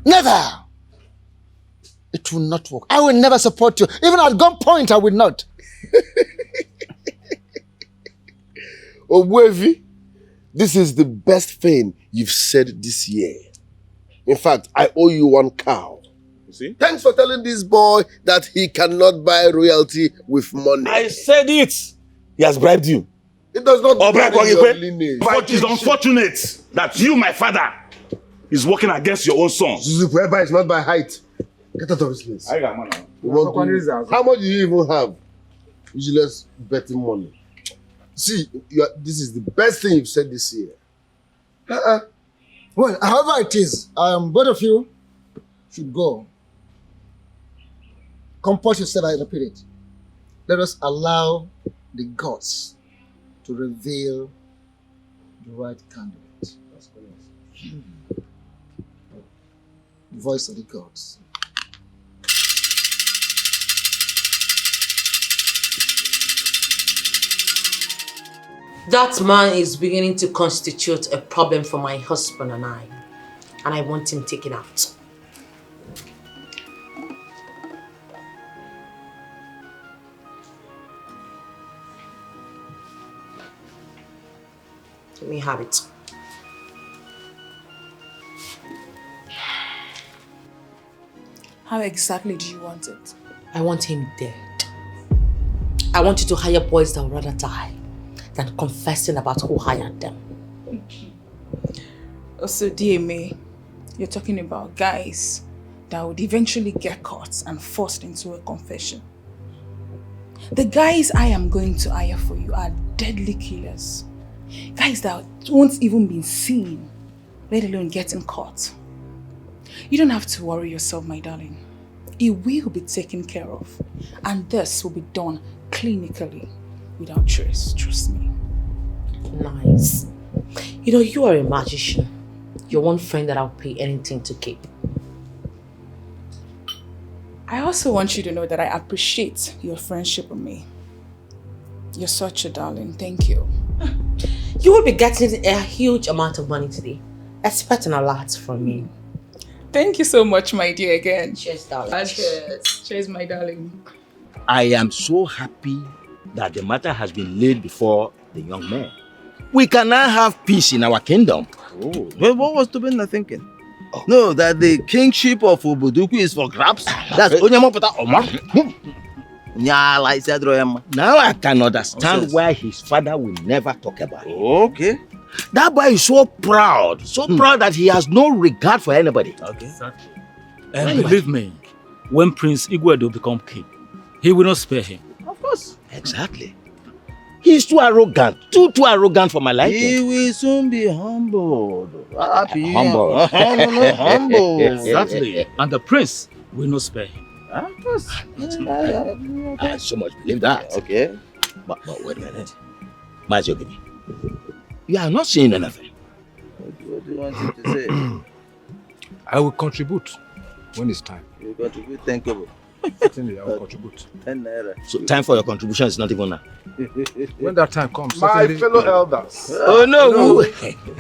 Never! It will not work. I will never support you. Even at gunpoint, I will not. Ogbuefi, this is the best thing you've said this year. In fact, I owe you 1 cow. You see? Thanks for telling this boy that he cannot buy royalty with money. I said it. He has bribed you. It does not bribe your lineage. But it's unfortunate that you, my father, is working against your own son. Zuzupueba is not by height. Get out of this place. How much do you even have? Useless betting money. See, this is the best thing you've said this year. Well, however it is, both of you should go. Comport yourself, I repeat it. Let us allow the gods to reveal the right candidate. That's correct. The voice of the gods. That man is beginning to constitute a problem for my husband and I want him taken out. Let me have it. How exactly do you want it? I want him dead. I want you to hire boys that would rather die than confessing about who hired them. Also, DMA, you're talking about guys that would eventually get caught and forced into a confession. The guys I am going to hire for you are deadly killers. Guys that won't even be seen. let alone getting caught. You don't have to worry yourself, my darling. It will be taken care of. And this will be done clinically, without trace, trust me. Nice. You know, you are a magician. You're one friend that I'll pay anything to keep. I also want you to know that I appreciate your friendship with me. You're such a darling. Thank you. You will be getting a huge amount of money today. Expect an alert from me. Thank you so much, my dear, again. Cheers, darling. Cheers. Cheers, my darling. I am so happy that the matter has been laid before the young man. We can now have peace in our kingdom. Oh, well, what was Tobinna thinking? Oh. No, that the kingship of Oboduku is for grabs. That's Onyamopata Omar. Now I can understand why his father will never talk about it. Okay. That boy is so proud that he has no regard for anybody. Okay. Exactly. And believe me, when Prince Igboegwu become king, he will not spare him. Of course. Exactly. He's too arrogant. Too arrogant for my liking. He will soon be humbled. Humble. Humble. Exactly. And the prince will not spare him. Of course. I so much believe that. Okay. But wait a minute. Majogini, you are not saying anything. What do you want him to say? I will contribute when it's time. You contribute 10 kobo. Certainly, I will contribute. 10 naira. So time for your contribution is not even now. When that time comes, My certainly. fellow elders. Oh no!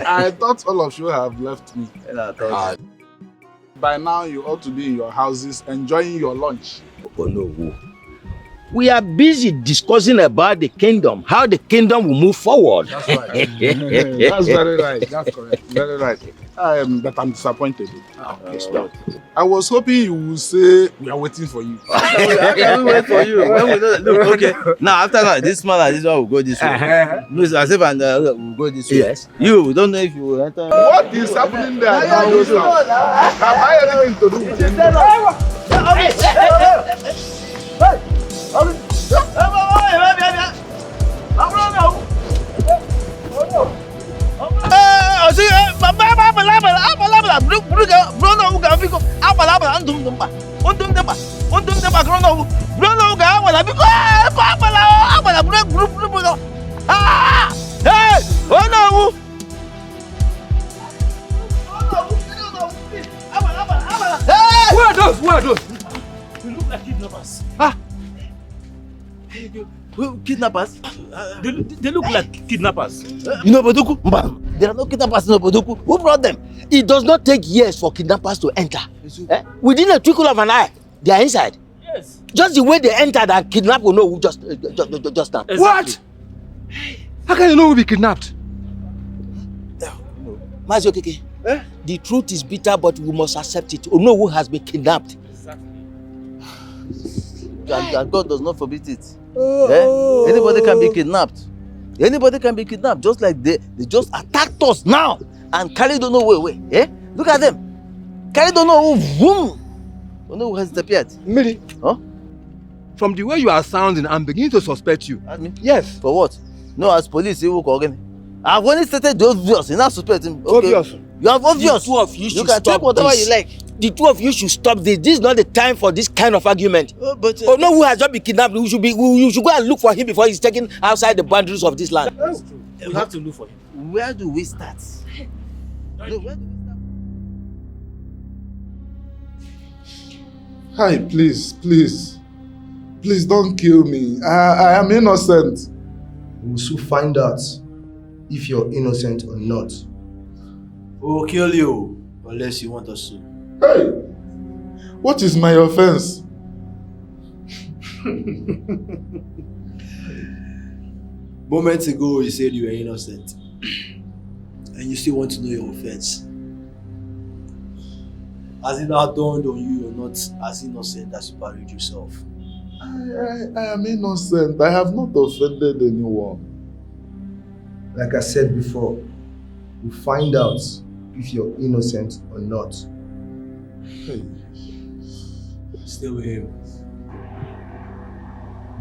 I thought all of you have left me. By now, you ought to be in your houses enjoying your lunch. Oh no! We are busy discussing about the kingdom, how the kingdom will move forward. That's right. That's very right. That's correct. Very right. But I'm disappointed. I was hoping you would say we are waiting for you. How can we wait for you? When we know, look, okay. Now after that, this man and this one will go this way. Miss Asif and will go this way. Yes. You, we don't know if you will enter. What is happening there? Have I anything to do with Where are those? Where are those? They look like kidnappers. Kidnappers? They look like kidnappers. You know Oboduku? There are no kidnappers in Oboduku. Who brought them? It does not take years for kidnappers to enter. Within a twinkle of an eye, they are inside. Yes. Just the way they entered and kidnapped will know who just now. Exactly. What? How can you know who will be kidnapped? Mazi Okeke, the truth is bitter, but we must accept it. We know who has been kidnapped. Exactly. And God does not forbid it. Anybody can be kidnapped. Anybody can be kidnapped. Just like they just attacked us now and carry don't know where. Look at them. Carry don't know who. Don't know who has disappeared. Miri. Huh? From the way you are sounding, I'm beginning to suspect you. Yes. For what? No, as police, you will again. I've only stated the obvious. You're not suspecting. Okay. Obvious. You have obvious. The two of you should can stop take whatever this. you like. The two of you should stop this. This is not the time for this kind of argument. Oh no, who has not been kidnapped? We should go and look for him before he's taken outside the boundaries of this land. That's true. We have to look for him. Where do we start? No, where do we start? Hi, please don't kill me. I am innocent. We'll soon find out if you're innocent or not. We'll kill you unless you want us to. Hey, what is my offense? Moments ago, you said you were innocent. And you still want to know your offense. Has it now dawned on you you're not as innocent as you parried yourself? I am innocent. I have not offended anyone. Like I said before, we'll find out if you're innocent or not. Hey. Stay with him.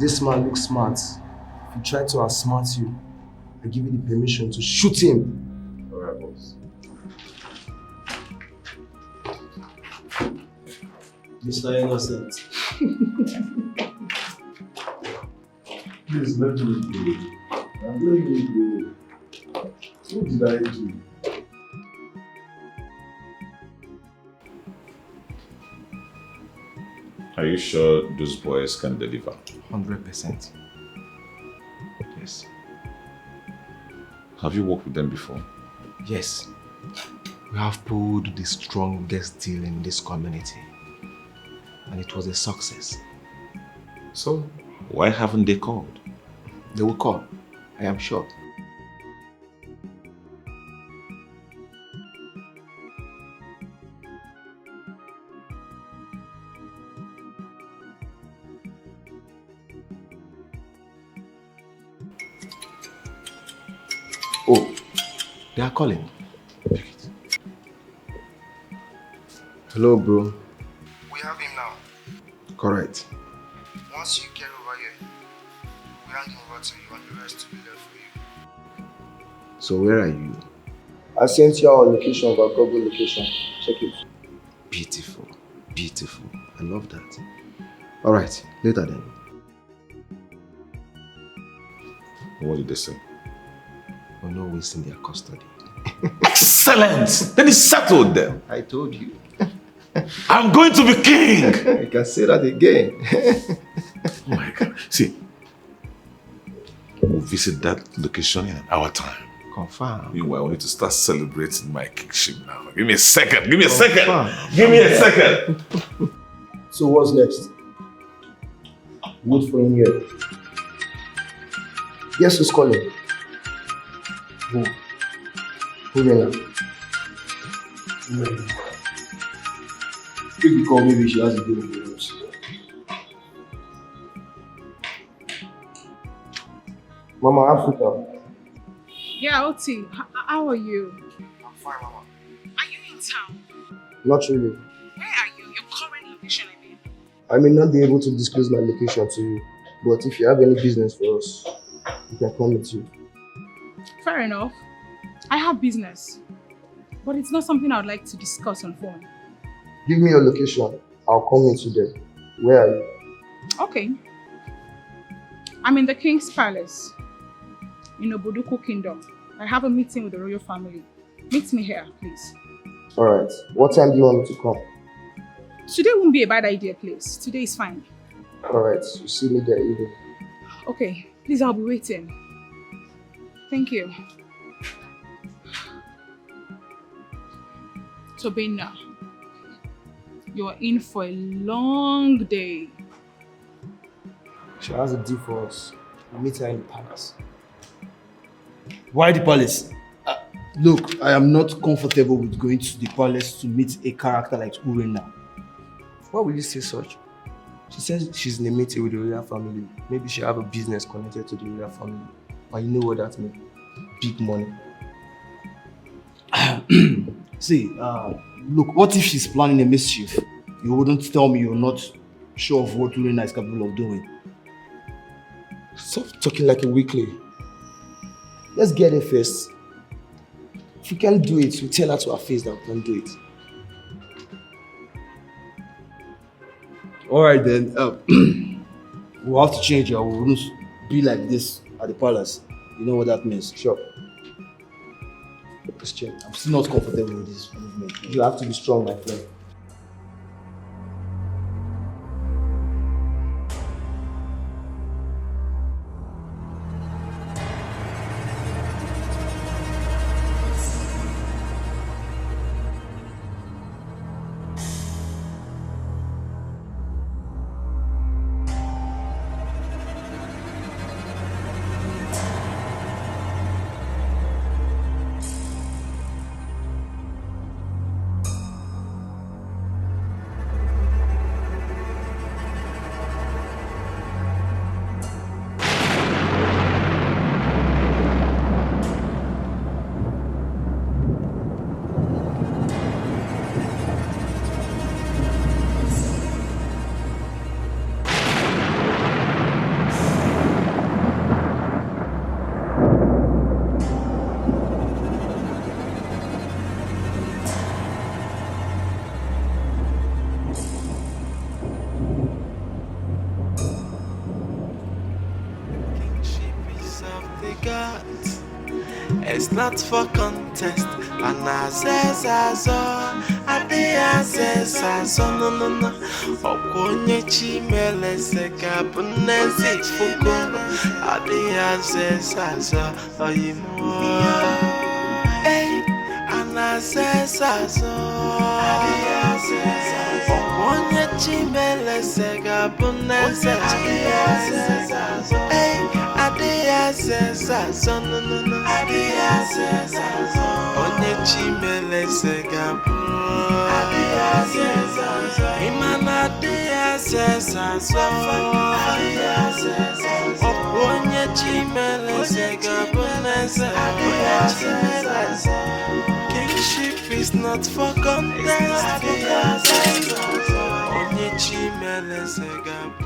This man looks smart. If he tries to outsmart you, I give you the permission to shoot him. Alright, boss. Mr. Innocent. Please let me go. I'm letting you go. What did I do? Are you sure those boys can deliver? 100%. Yes. Have you worked with them before? Yes. We have pulled the strongest deal in this community. And it was a success. So, why haven't they called? They will call. I am sure. Oh, they are calling. Hello, bro. We have him now. Correct. Once you get over here, we hand him over to you and the rest will be left for you. So where are you? I sent you our location, our Google location. Check it. Beautiful. Beautiful. I love that. Alright, later then. What did they say? We're not wasting their custody. Excellent! Then it's settled then. I told you. I'm going to be king! I can say that again. Oh my God. See, we'll visit that location in an hour time. Confirm. Meanwhile, I need to start celebrating my kingship now. Give me a second. Give me a second. Give me a second. So what's next? Wait for him here. Guess who's calling? Who? Who? Take the call, maybe she has a good news. Mama Africa. Yeah, Oti, how are you? I'm fine, Mama. Are you in town? Not really. Where are you? Your current location, I mean. I may not be able to disclose my location to you, but if you have any business for us, we can come with you. Fair enough. I have business, but it's not something I would like to discuss on phone. Give me your location. I'll come meet you there. Where are you? Okay. I'm in the King's Palace in Oboduku Kingdom. I have a meeting with the royal family. Meet me here, please. Alright. What time do you want me to come? Today won't be a bad idea, please. Today is fine. Alright. You see me there evening. Okay. Please, I'll be waiting. Thank you. Tobina, you're in for a long day. She has a deal for us. We'll meet her in the palace. Why the palace? Look, I am not comfortable with going to the palace to meet a character like Urena. Why would you say such? She says she's in a meeting with the royal family. Maybe she'll have a business connected to the royal family. And you know what that means? Big money. See, look, what if she's planning a mischief? You wouldn't tell me you're not sure of what Urena is capable of doing. Stop talking like a weakling. Let's get her first. If we can't do it, we tell her to her face that we can't do it. Alright then, we'll have to change her. We won't be like this at the palace. You know what that means? Sure. Let's check. I'm still not comfortable with this movement. You have to be strong, my friend. It's not for contest. And I says as all, I says as all, no. Okonye chimele seka punesi fuko. I says as all, oyimo. Hey, and I says as all. Okonye chimele seka punesi. Hey, I says as all, no. Onye chimele segabu Imana dia sesaso Onye chimele segabu Kingship is not for contest Onye chimele segabu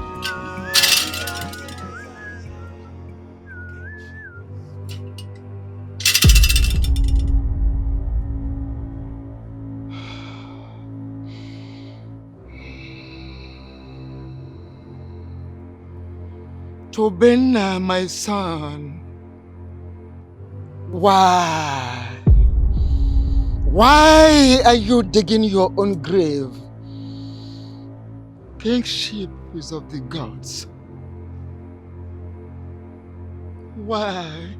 Tobena, my son. Why? Why are you digging your own grave? Kingship is of the gods. Why?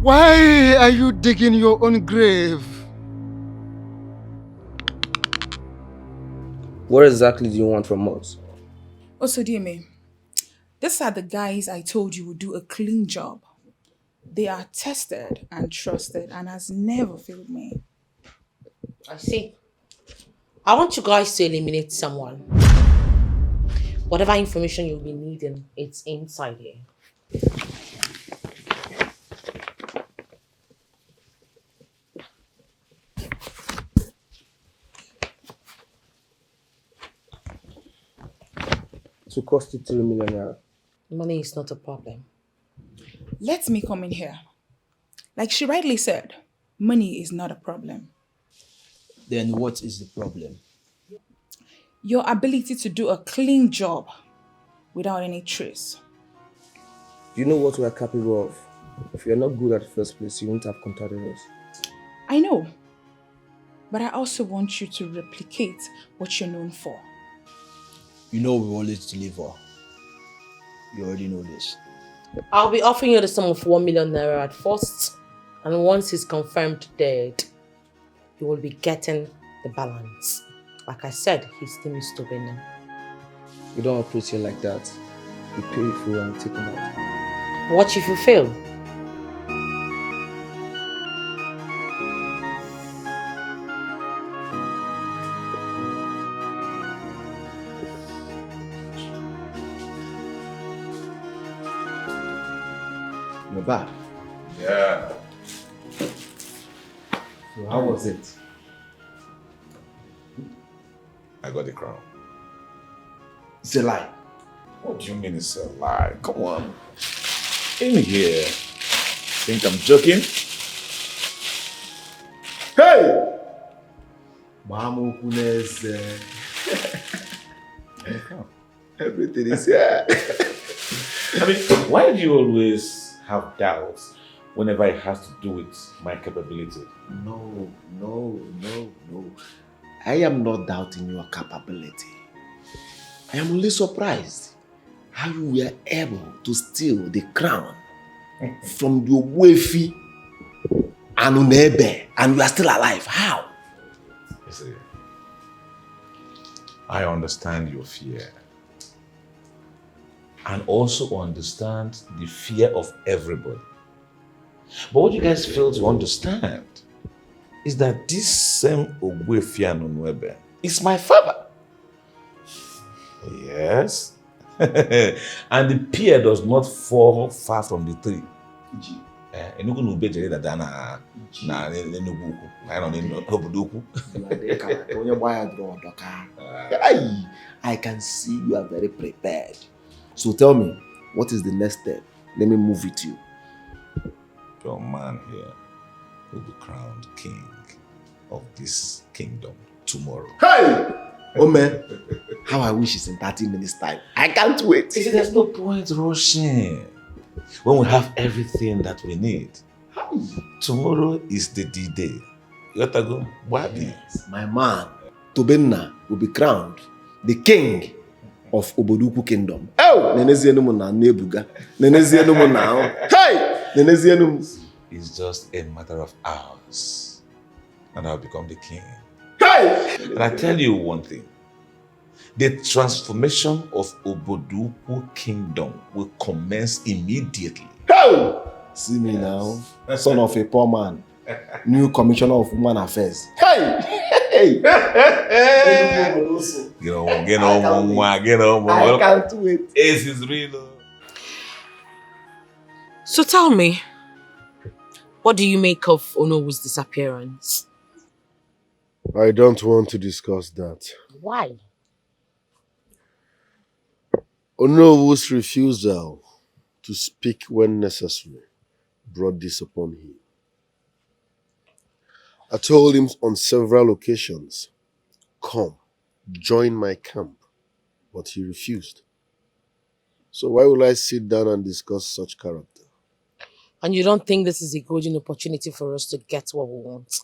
Why are you digging your own grave? What exactly do you want from us? Also, Dime, these are the guys I told you would do a clean job. They are tested and trusted and has never failed me. I see. I want you guys to eliminate someone. Whatever information you'll be needing, it's inside here. To cost you 3 million naira. Money is not a problem. Let me come in here. Like she rightly said, money is not a problem. Then what is the problem? Your ability to do a clean job without any trace. You know what we are capable of. If you're not good at the first place, you won't have contacted us. I know, but I also want you to replicate what you're known for. You know we always deliver. You already know this. I'll be offering you the sum of 1 million naira at first, and once he's confirmed dead, you will be getting the balance. Like I said, his name is Tobena. We don't operate here like that. We pay you full and take them out. What if you fail? You're back. Yeah. So how was it? I got the crown. It's a lie. What do you mean it's a lie? Come on. In here. Think I'm joking? Hey! Mamu Kunez. Everything is here. I mean, why do you always have doubts whenever it has to do with my capability? No. I am not doubting your capability. I am only surprised how you were able to steal the crown from your Wefi and Unebe and you are still alive. How? You see, I understand your fear. And also understand the fear of everybody. But what you guys fail to understand is that this same Ogwefi and Onwebe is my father. Yes. And the pear does not fall far from the tree. I can see you are very prepared. So tell me, what is the next step? Let me move with you. Your man here will be crowned king of this kingdom tomorrow. Hey! Ome, how I wish it's in 30 minutes time. I can't wait. You see, there's no point rushing when we have everything that we need. Tomorrow is the D-Day. You got to go. What? Yes, my man, Tobenna, will be crowned the king of Oboduku Kingdom. Oh! Nenezienum na nebuga. Nenezienum now. Hey! Nenezienum. It's just a matter of hours. And I'll become the king. Hey! And I tell you one thing. The transformation of Oboduku Kingdom will commence immediately. Hey! See me now, son of a poor man, new commissioner of women affairs. Hey! Hey! Get on. I can't wait. Ace is real. So tell me, what do you make of Onowu's disappearance? I don't want to discuss that. Why? Onowu's refusal to speak when necessary brought this upon him. I told him on several occasions, come, join my camp, but he refused. So why will I sit down and discuss such character? And you don't think this is a golden opportunity for us to get what we want?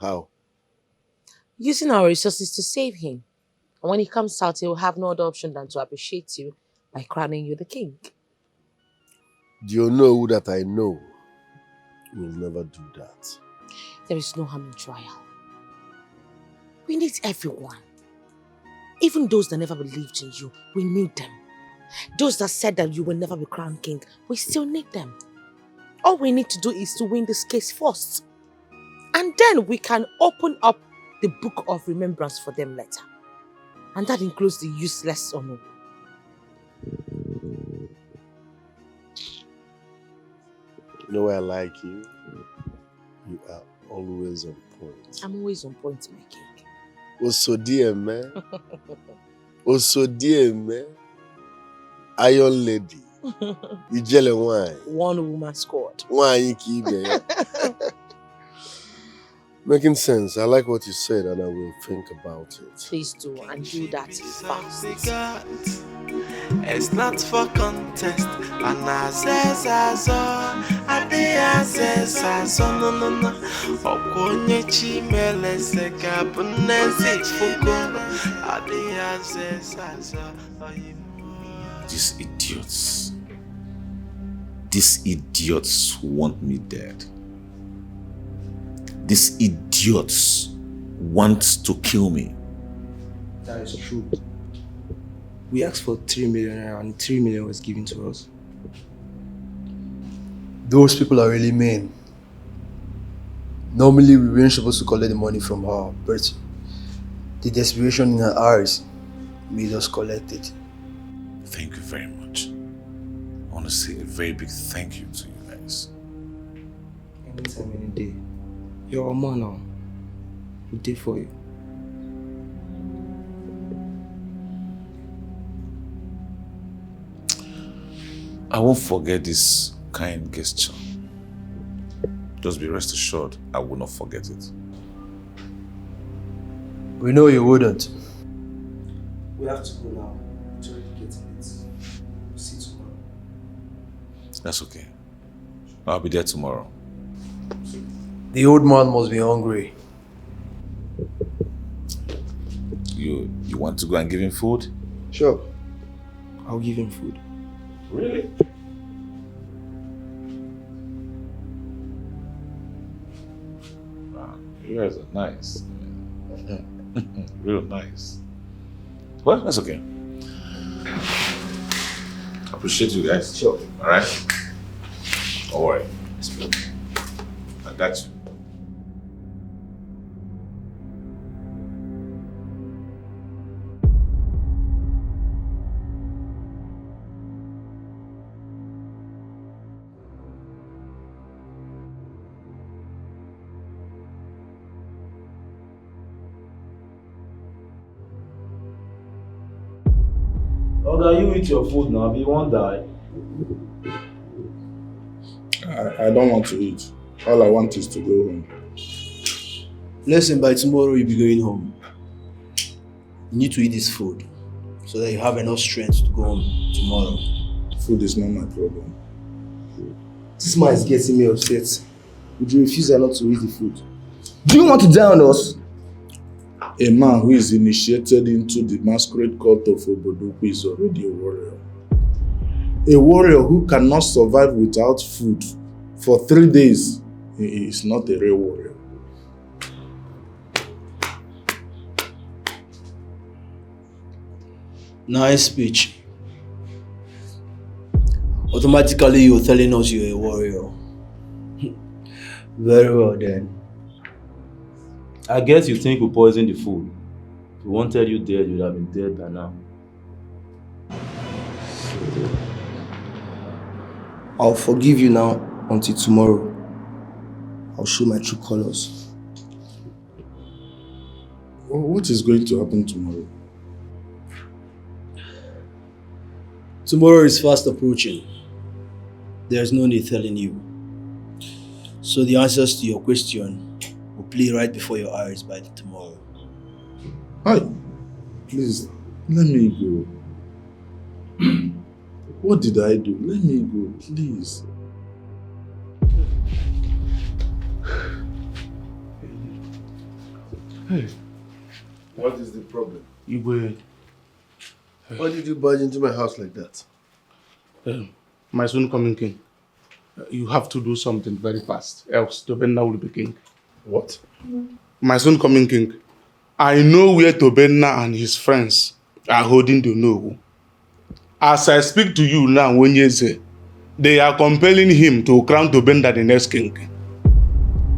How? Using our resources to save him. And when he comes out, he will have no other option than to appreciate you by crowning you the king. Do you know that I know will never do that? There is no harm in trial. We need everyone. Even those that never believed in you, we need them. Those that said that you will never be crowned king, we still need them. All we need to do is to win this case first. And then we can open up the book of remembrance for them later. And that includes the useless Onowu. You know why I like you? You are always on point. I'm always on point, my king. Also dear man. Also dear man. Iron lady. You jelly wine. One woman scored. Wine you keep it. Making sense. I like what you said and I will think about it. Please do, and do that fast. It's not for contest. And I says I says no. Okonye chimele seka punesi fuko. These idiots want me dead. These idiots want to kill me. That is true. We asked for 3 million and 3 million was given to us. Those people are really mean. Normally, we weren't supposed to collect the money from her, but the desperation in her eyes made us collect it. Thank you very much. I want to say a very big thank you to you guys. Anytime, any day. You're a man now. We did for you. I won't forget this kind gesture. Just be rest assured, I will not forget it. We know you wouldn't. We have to go now. It's already getting late. We'll see you tomorrow. That's okay. I'll be there tomorrow. The old man must be hungry. You want to go and give him food? Sure. I'll give him food. Really? Wow, you guys are nice. Real nice. Well, that's okay. I appreciate you guys. Sure. Alright? Don't worry. I got you. Oga, you eat your food now, you won't die. I don't want to eat. All I want is to go home. Listen, by tomorrow you'll be going home. You need to eat this food so that you have enough strength to go home tomorrow. Food is not my problem. This man is getting me upset. Would you refuse not to eat the food? Do you want to die on us? A man who is initiated into the masquerade cult of Obodoku is already a warrior. A warrior who cannot survive without food for 3 days is not a real warrior. Nice speech. Automatically you're telling us you're a warrior. Very well then. I guess you think we poisoned the food. If we wanted you dead, you'd have been dead by now. I'll forgive you now until tomorrow. I'll show my true colors. What is going to happen tomorrow? Tomorrow is fast approaching. There's no need telling you. So the answers to your question will play right before your eyes by tomorrow. Hi, please, let me go. What did I do? Let me go, please. Hey, what is the problem? Igwe. Why did you barge into my house like that? My soon coming king. You have to do something very fast, else Tobenna will be king. What? My soon coming king. I know where Tobenna and his friends are holding the Nogu. As I speak to you now, Onyeze, they are compelling him to crown Tobenna the next king.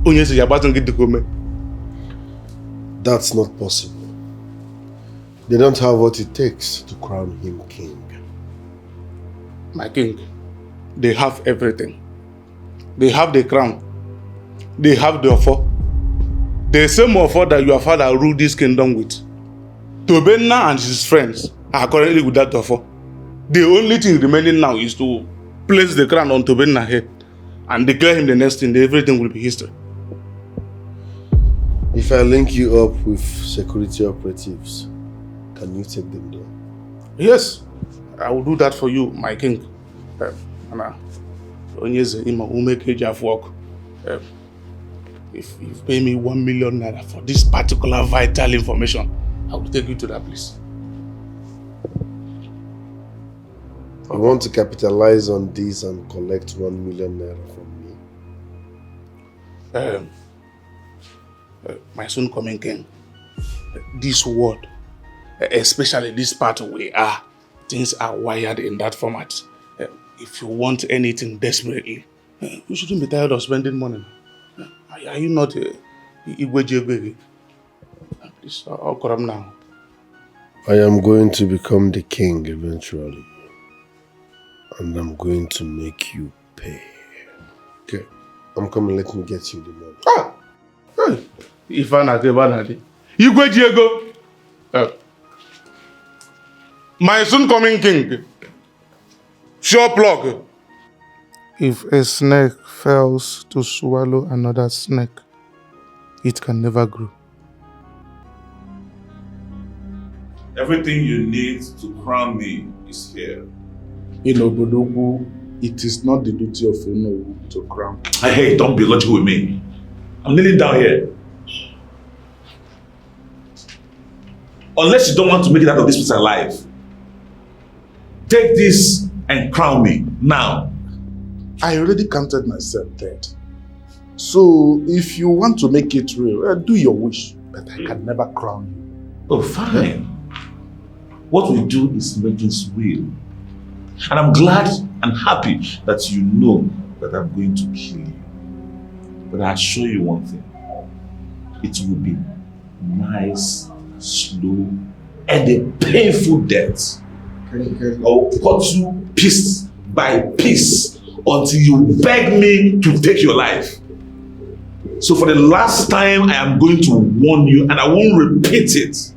Onyeze, you're about to get the comment. That's not possible. They don't have what it takes to crown him king. My king, they have everything. They have the crown. They have the offer. The same offer that your father ruled this kingdom with. Tobenna and his friends are currently with that offer. The only thing remaining now is to place the crown on Tobenna's head and declare him the next king. Everything will be history. If I link you up with security operatives, can you take them down? Yes, I will do that for you, my king. If you pay me 1 million naira for this particular vital information, I will take you to that place. I want to capitalize on this and collect 1 million naira from me. My soon coming king, this world, especially this part we are, things are wired in that format. If you want anything desperately, you shouldn't be tired of spending money. Are you not Igboegwu? Please, I'll come now. I am going to become the king eventually. And I'm going to make you pay. Okay, I'm coming. Let me get you the money. Ah! Hey! Ifana Kebanadi. Igboegwu! My soon coming king. Sure plug. If a snake fails to swallow another snake, it can never grow. Everything you need to crown me is here. In Obodoku, it is not the duty of Ono to crown. Hey, don't be logical with me. I'm kneeling down here. Unless you don't want to make it out of this place alive, take this and crown me now. I already counted myself dead. So if you want to make it real, do your wish, but I can never crown you. Oh, fine. What we do is make things real. And I'm glad and happy that you know that I'm going to kill you. But I assure you one thing. It will be nice, slow, and a painful death. I will cut you piece by piece until you beg me to take your life. So for the last time, I am going to warn you, and I won't repeat it.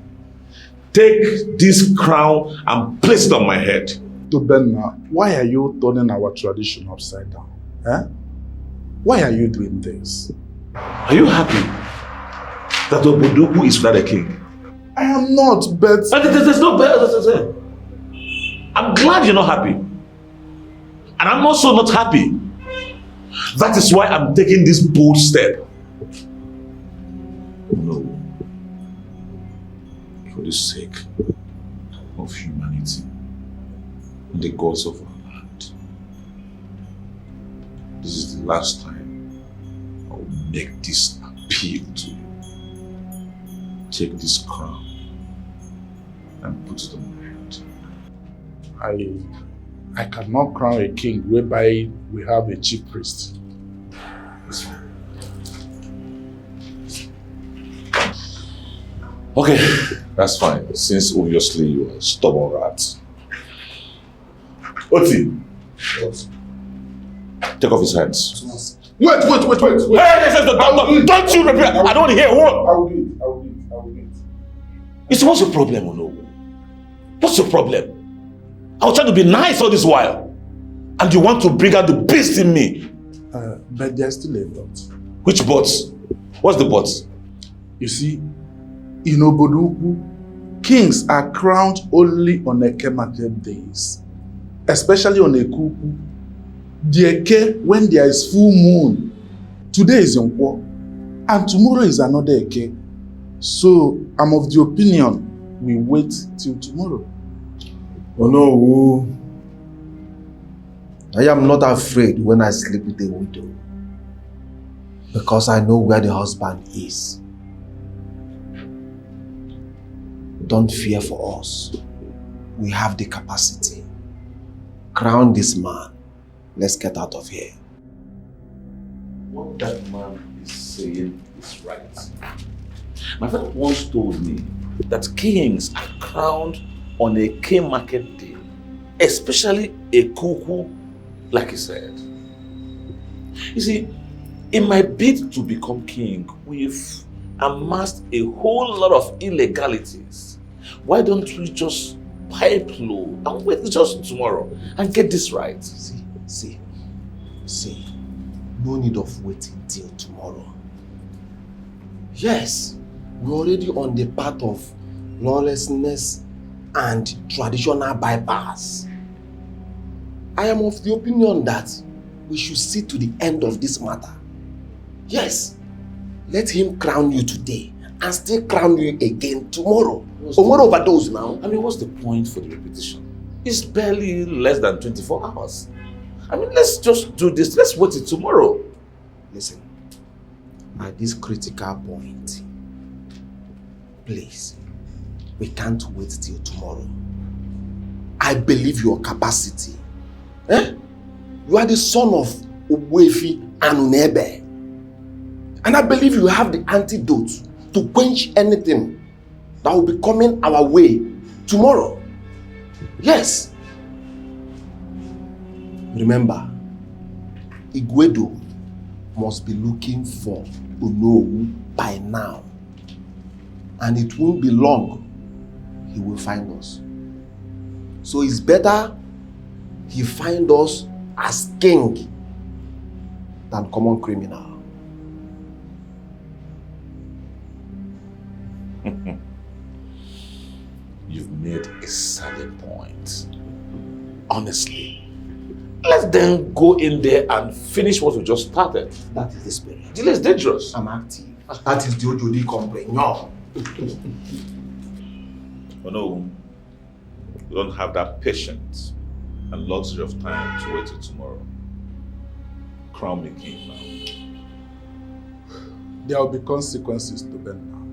Take this crown and place it on my head. Tobenna, why are you turning our tradition upside down? Eh? Why are you doing this? Are you happy that Obodoku is without a king? I am not, but... There's no but. I'm glad you're not happy. And I'm also not happy. That is why I'm taking this bold step. No. For the sake of humanity and the gods of our land. This is the last time I will make this appeal to you. Take this crown and put it on my head. I cannot crown a king whereby we have a chief priest. Okay, that's fine. Since obviously you are a stubborn rat. Oti, take off his hands. Wait. Hey, don't you repeat. I don't want to hear a word. I will do it. It's what's your problem, Ono? What's your problem? I was trying to be nice all this while. And you want to bring out the beast in me. But there's still a but. Which but? What's the but? You see, in Obodoku, kings are crowned only on Eke market days. Especially on Ekuku. The Eke when there is full moon. Today is Nkwo. And tomorrow is another Eke. So, I'm of the opinion we wait till tomorrow. Oh no, I am not afraid when I sleep with a widow. Because I know where the husband is. Don't fear for us. We have the capacity. Crown this man. Let's get out of here. What that man is saying is right. My friend once told me that kings are crowned on a king market day, especially a cuckoo, like he said. You see, in my bid to become king, we've amassed a whole lot of illegalities. Why don't we just pipe low and wait just tomorrow and get this right? See. No need of waiting till tomorrow. Yes, we're already on the path of lawlessness and traditional bypass. I am of the opinion that we should see to the end of this matter. Yes, let him crown you today and still crown you again tomorrow. What overdose now? I mean, what's the point for the repetition? It's barely less than 24 hours. I mean, let's just do this. Let's wait till tomorrow. Listen, at this critical point, please, we can't wait till tomorrow. I believe your capacity. You are the son of Ogbuefi and Unebe. And I believe you have the antidote to quench anything that will be coming our way tomorrow. Yes. Remember, Igwedo must be looking for Onowu by now. And it won't be long he will find us. So it's better he find us as king than common criminal. You've made a salient point. Honestly. Let's then go in there and finish what we just started. That is the spirit. Delay is dangerous. I'm active. That is the Ojodi complaint. No. Oh no. We don't have that patience and luxury of time to wait till tomorrow. Crown me king now. There will be consequences to them now.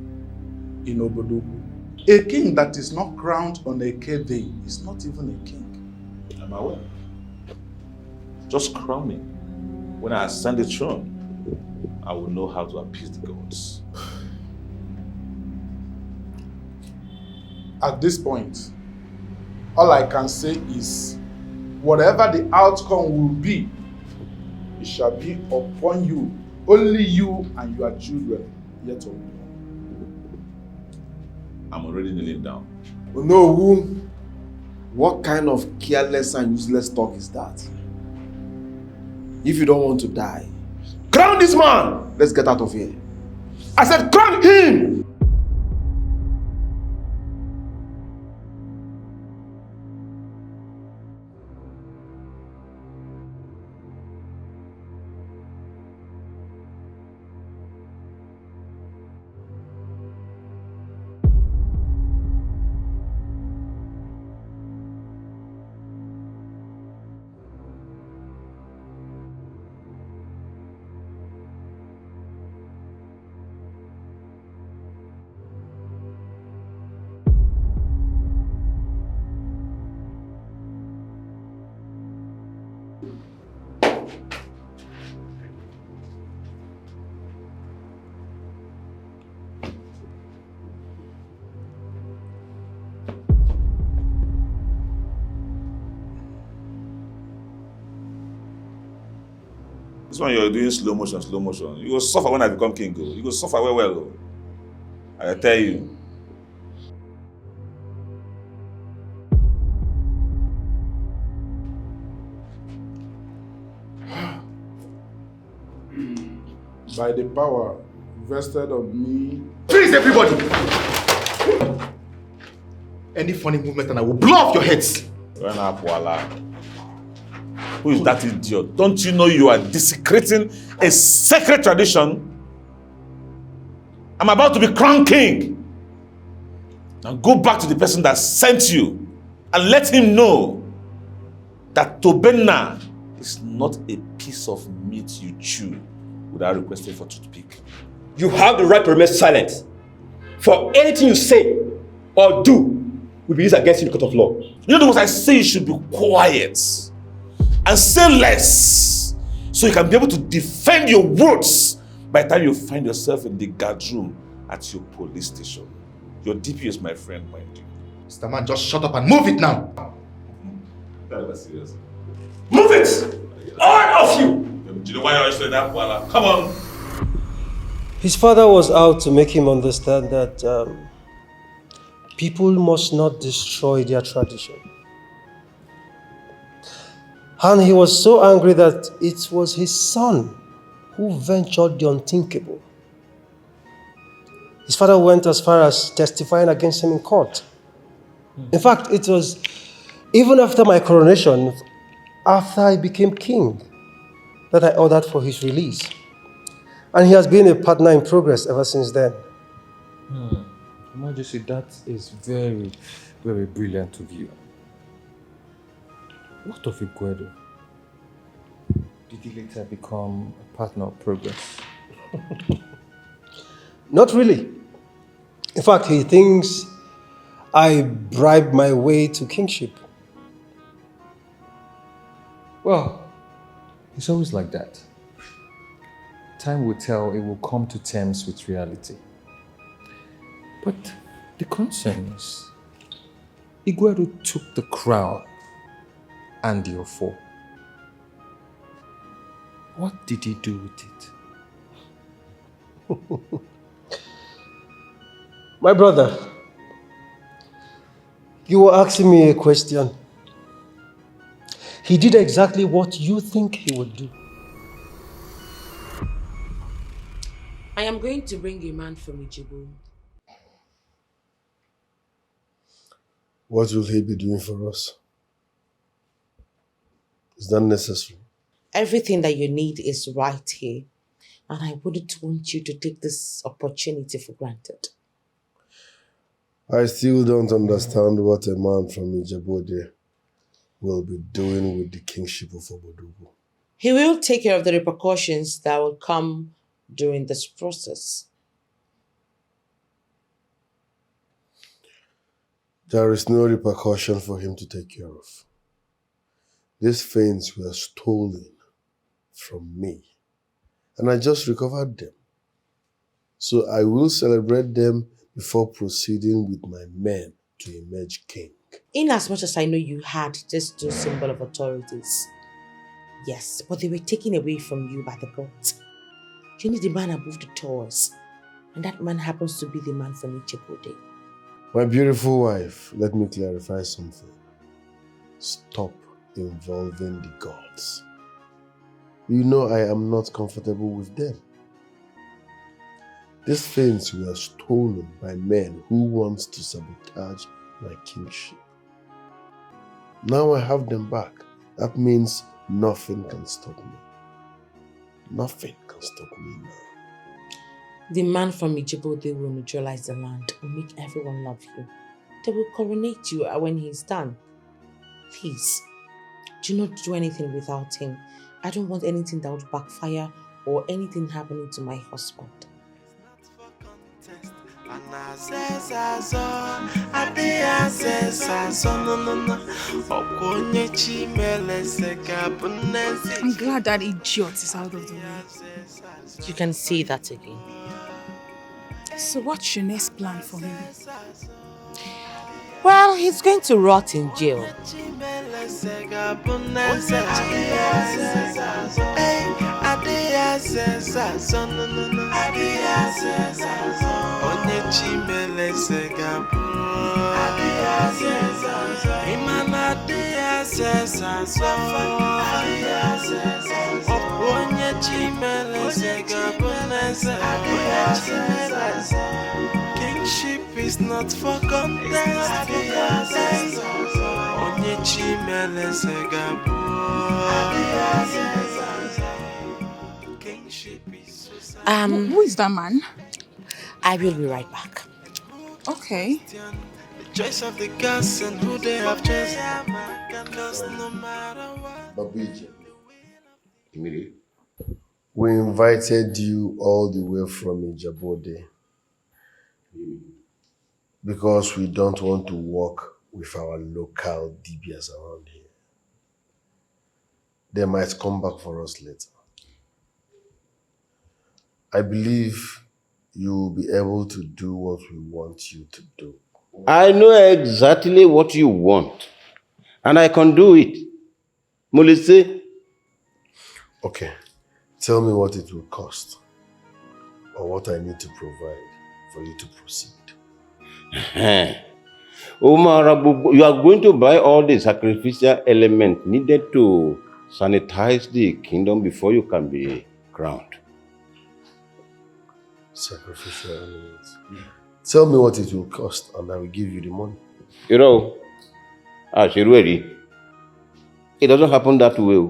In Obodogu, a king that is not crowned on a K day is not even a king. Am I aware? Just crown me. When I ascend the throne, I will know how to appease the gods. At this point, all I can say is, whatever the outcome will be, it shall be upon you, only you and your children, yet alone. I'm already kneeling down. Oh no, what kind of careless and useless talk is that? If you don't want to die, crown this man! Let's get out of here. I said crown him! This one you're doing slow motion, slow motion. You will suffer when I become king. Oh. You will suffer well. Oh. I tell you. By the power vested on me. Please, everybody! Any funny movement and I will blow off your heads. Run up, voila. Who is that idiot? Don't you know you are desecrating a sacred tradition? I'm about to be crowned king. Now go back to the person that sent you and let him know that Tobenna is not a piece of meat you chew without requesting for toothpick. You have the right to remain silent. For anything you say or do will be used against you in the court of law. You know what I say? You should be quiet and say less so you can be able to defend your words by the time you find yourself in the guard room at your police station. Your DP is my friend, mind you. Mr. Man, just shut up and move it now. That was serious. Move it! All of you! Do you know why you're saying that, Wala? Come on! His father was out to make him understand that people must not destroy their tradition. And he was so angry that it was his son who ventured the unthinkable. His father went as far as testifying against him in court. In fact, it was even after my coronation, after I became king, that I ordered for his release. And he has been a partner in progress ever since then. Your Majesty, that is very, very brilliant of you. What of Igboegwu? Did he later become a partner of progress? Not really. In fact, he thinks I bribed my way to kingship. Well, it's always like that. Time will tell, it will come to terms with reality. But the concern is, Igboegwu took the crown and the ofo. What did he do with it? My brother, you were asking me a question. He did exactly what you think he would do. I am going to bring a man from Ijebu. What will he be doing for us? Is that necessary? Everything that you need is right here. And I wouldn't want you to take this opportunity for granted. I still don't understand what a man from Ijebu will be doing with the kingship of Obodogu. He will take care of the repercussions that will come during this process. There is no repercussion for him to take care of. These feints were stolen from me, and I just recovered them. So I will celebrate them before proceeding with my men to emerge king. In as much as I know you had just two symbol of authorities. Yes, but they were taken away from you by the gods. You need the man above the doors. And that man happens to be the man from Ichebode. My beautiful wife, let me clarify something. Stop involving the gods. You know I am not comfortable with them. These things were stolen by men who want to sabotage my kingship. Now I have them back. That means nothing can stop me. Nothing can stop me now. The man from Ijebu, will neutralize the land and make everyone love you. They will coronate you when he's done. Please, do not do anything without him. I don't want anything that would backfire or anything happening to my husband. And I I'm glad that idiot is out of the way. You can say that again. So what's your next plan for him? Well, he's going to rot in jail. Kingship is not for contest. Onye chimele segabu. Who is that man? I will be right back. Okay. The choice of the gods and who they have chosen. Cause no matter what. Babiji, we invited you all the way from Ijabode because we don't want to work with our local DBS around here. They might come back for us later. I believe you will be able to do what we want you to do. I know exactly what you want, and I can do it. Mulise. Okay, tell me what it will cost, or what I need to provide for you to proceed. Omar, you are going to buy all the sacrificial elements needed to sanitize the kingdom before you can be crowned. Sacrificial elements. Tell me what it will cost, and I will give you the money. You know, Ashirweri, it doesn't happen that way.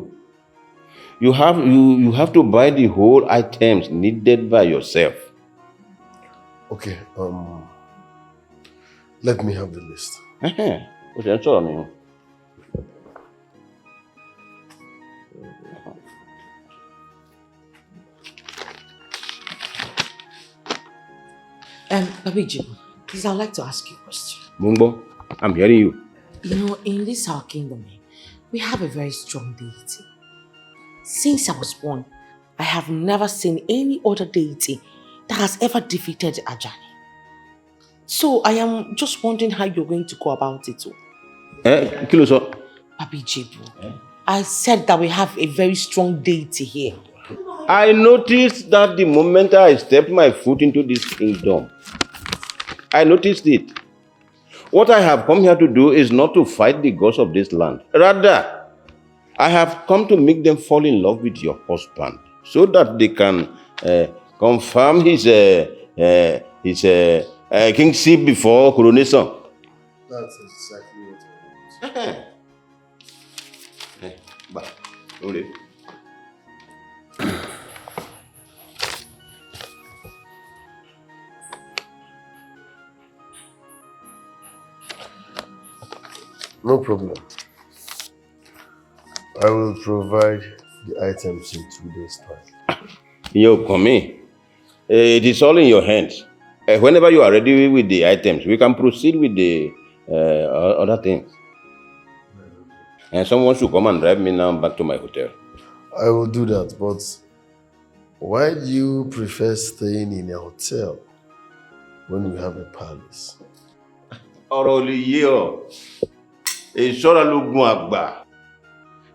You have to buy the whole items needed by yourself. Okay, let me have the list. Babiji, please, I'd like to ask you a question. Mumbo, I'm hearing you. You know, in this our kingdom, we have a very strong deity. Since I was born, I have never seen any other deity that has ever defeated Ajani. So I am just wondering how you're going to go about it. Kiloso. Babiji, I said that we have a very strong deity here. I noticed that the moment I stepped my foot into this kingdom, I noticed it. What I have come here to do is not to fight the gods of this land. Rather, I have come to make them fall in love with your husband so that they can confirm his kingship before coronation. That's exactly what I want. No problem. I will provide the items in 2 days' time. You come in. It is all in your hands. Whenever you are ready with the items, we can proceed with the other things. And someone should come and drive me now back to my hotel. I will do that, but why do you prefer staying in a hotel when we have a palace?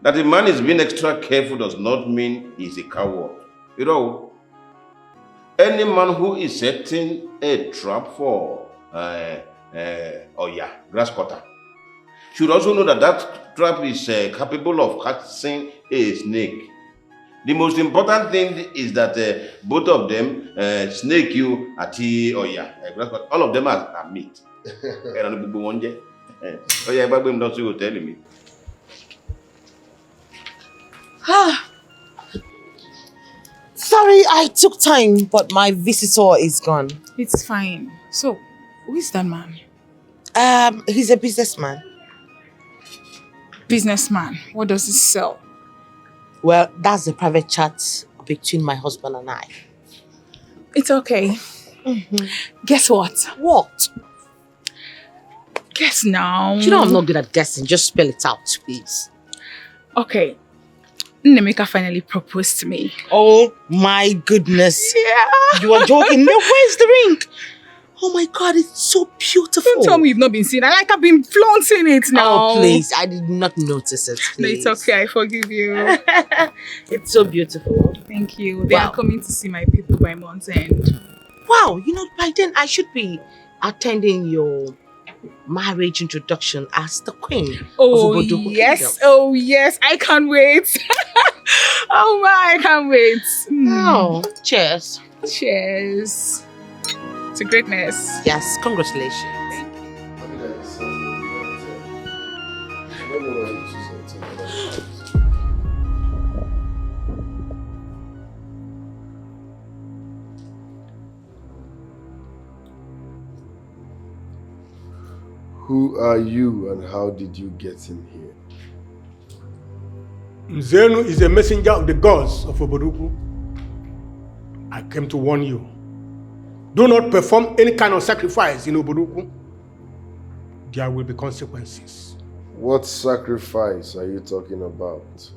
That a man is being extra careful does not mean he's a coward. You know, any man who is setting a trap for grass cutter should also know that that trap is capable of catching a snake. The most important thing is that both of them snake you at grass cutter. All of them are meat. Telling me. Sorry, I took time, but my visitor is gone. It's fine. So, who is that man? He's a businessman. Businessman? What does he sell? Well, that's the private chat between my husband and I. It's okay. Guess what? What? Guess now. You know I'm not good at guessing. Just spell it out, please. Okay. Nemeka finally proposed to me. Oh my goodness. Yeah. You are joking. Now, where's the ring? Oh my God, it's so beautiful. Don't tell me you've not been seeing it. Like I've been flaunting it now. Oh, please. I did not notice it, please. No, it's okay. I forgive you. It's so beautiful. Thank you. They are coming to see my people by month's end. Wow, you know, by then I should be attending your marriage introduction as the queen of Obodoku yes. Kingdom. Oh, yes. I can't wait. Oh, my, I can't wait. Oh, cheers. Cheers. To greatness. Yes, congratulations. Who are you and how did you get in here? Nzenu is a messenger of the gods of Obodoku. I came to warn you. Do not perform any kind of sacrifice in Obodoku. There will be consequences. What sacrifice are you talking about?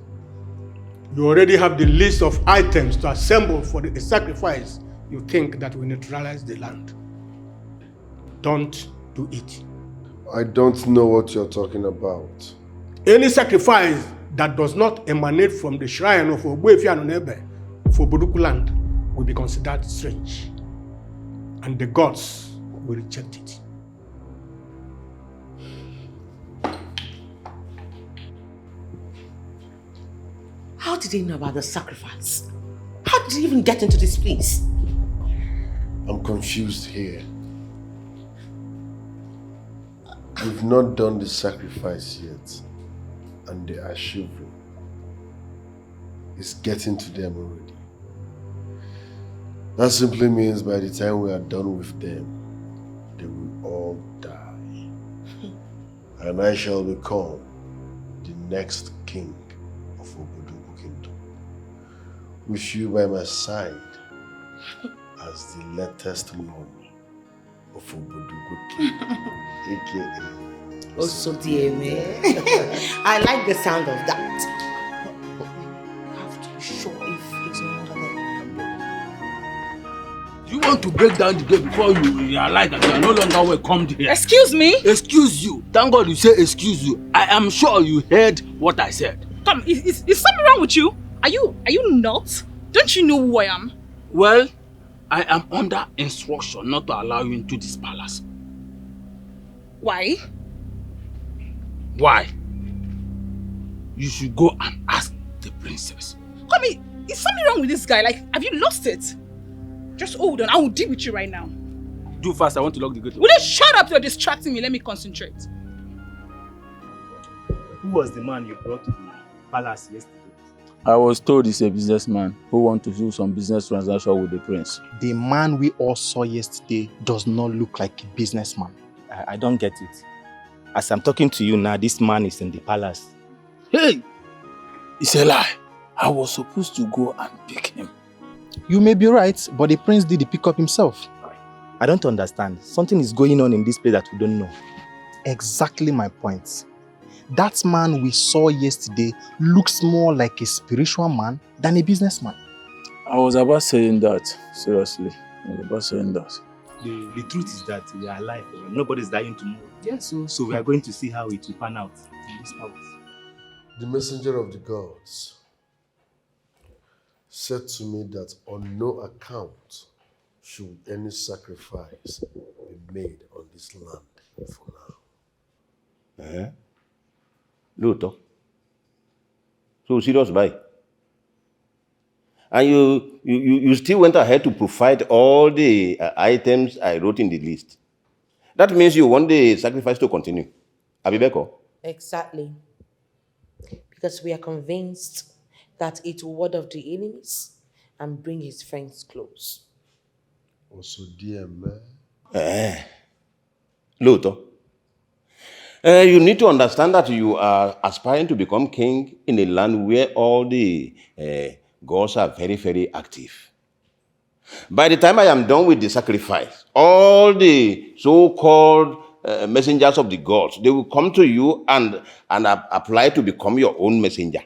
You already have the list of items to assemble for the sacrifice you think that will neutralize the land. Don't do it. I don't know what you're talking about. Any sacrifice that does not emanate from the shrine of Ogbuefi Anunebe for Obodoku land will be considered strange. And the gods will reject it. How did he know about the sacrifice? How did he even get into this place? I'm confused here. We've not done the sacrifice yet, and they are shivering. It's getting to them already. That simply means by the time we are done with them, they will all die. And I shall become the next king of Obodoku Kingdom, with you by my side as the latest lord of Obodoku Kingdom, aka Osodieme. I like the sound of that. I have to be sure if it's not there. You want to break down the gate before you realize that you are no longer welcome here. Excuse me? Excuse you. Thank God you say excuse you. I am sure you heard what I said. Come, is something wrong with you? Are you not? Don't you know who I am? Well, I am under instruction not to allow you into this palace. Why? Why? You should go and ask the princess. Come, is something wrong with this guy? Like, have you lost it? Just hold on, I will deal with you right now. Do fast, I want to lock the gate. Will you shut up? You're distracting me. Let me concentrate. Who was the man you brought to the palace yesterday? I was told he's a businessman who wants to do some business transaction with the prince. The man we all saw yesterday does not look like a businessman. I don't get it. As I'm talking to you now, this man is in the palace. Hey! It's a lie. I was supposed to go and pick him. You may be right, but the prince did the pickup himself. I don't understand. Something is going on in this place that we don't know. Exactly my point. That man we saw yesterday looks more like a spiritual man than a businessman. I was about saying that, seriously. I was about saying that. The truth is that we are alive. Nobody's dying tomorrow. Yes, so we are going to see how it will pan out in this palace. The messenger of the gods said to me that on no account should any sacrifice be made on this land for now. Lóòótọ́. So serious báyìí. And you still went ahead to provide all the items I wrote in the list. That means you want the sacrifice to continue. Àbí bẹ́ẹ̀ kọ́? Exactly. Because we are convinced that it will ward off the enemies and bring his friends close. Also, dear man. Lóòótọ́. You need to understand that you are aspiring to become king in a land where all the gods are very, very active. By the time I am done with the sacrifice, all the so-called messengers of the gods, they will come to you and apply to become your own messenger.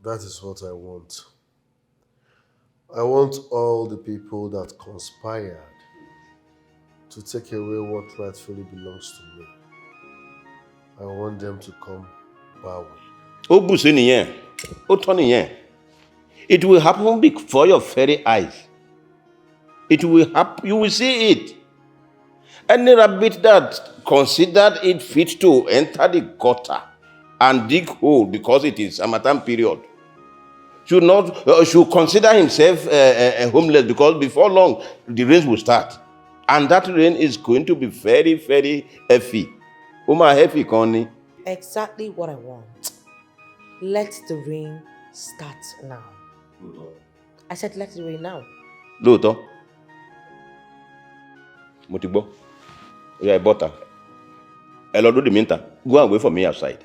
That is what I want. I want all the people that conspired to take away what rightfully belongs to me. I want them to come bowing. It will happen before your very eyes. It will happen. You will see it. Any rabbit that considered it fit to enter the gutter and dig hole because it is Harmattan period should consider himself homeless, because before long the rains will start, and that rain is going to be very, very heavy. Heavy, Connie. Exactly what I want. Let the rain start now. I said let the rain now. Lóòótọ́. Mo ti gbọ́. Oya, butter. Ẹ lọ do the meantime. Go and wait for me outside.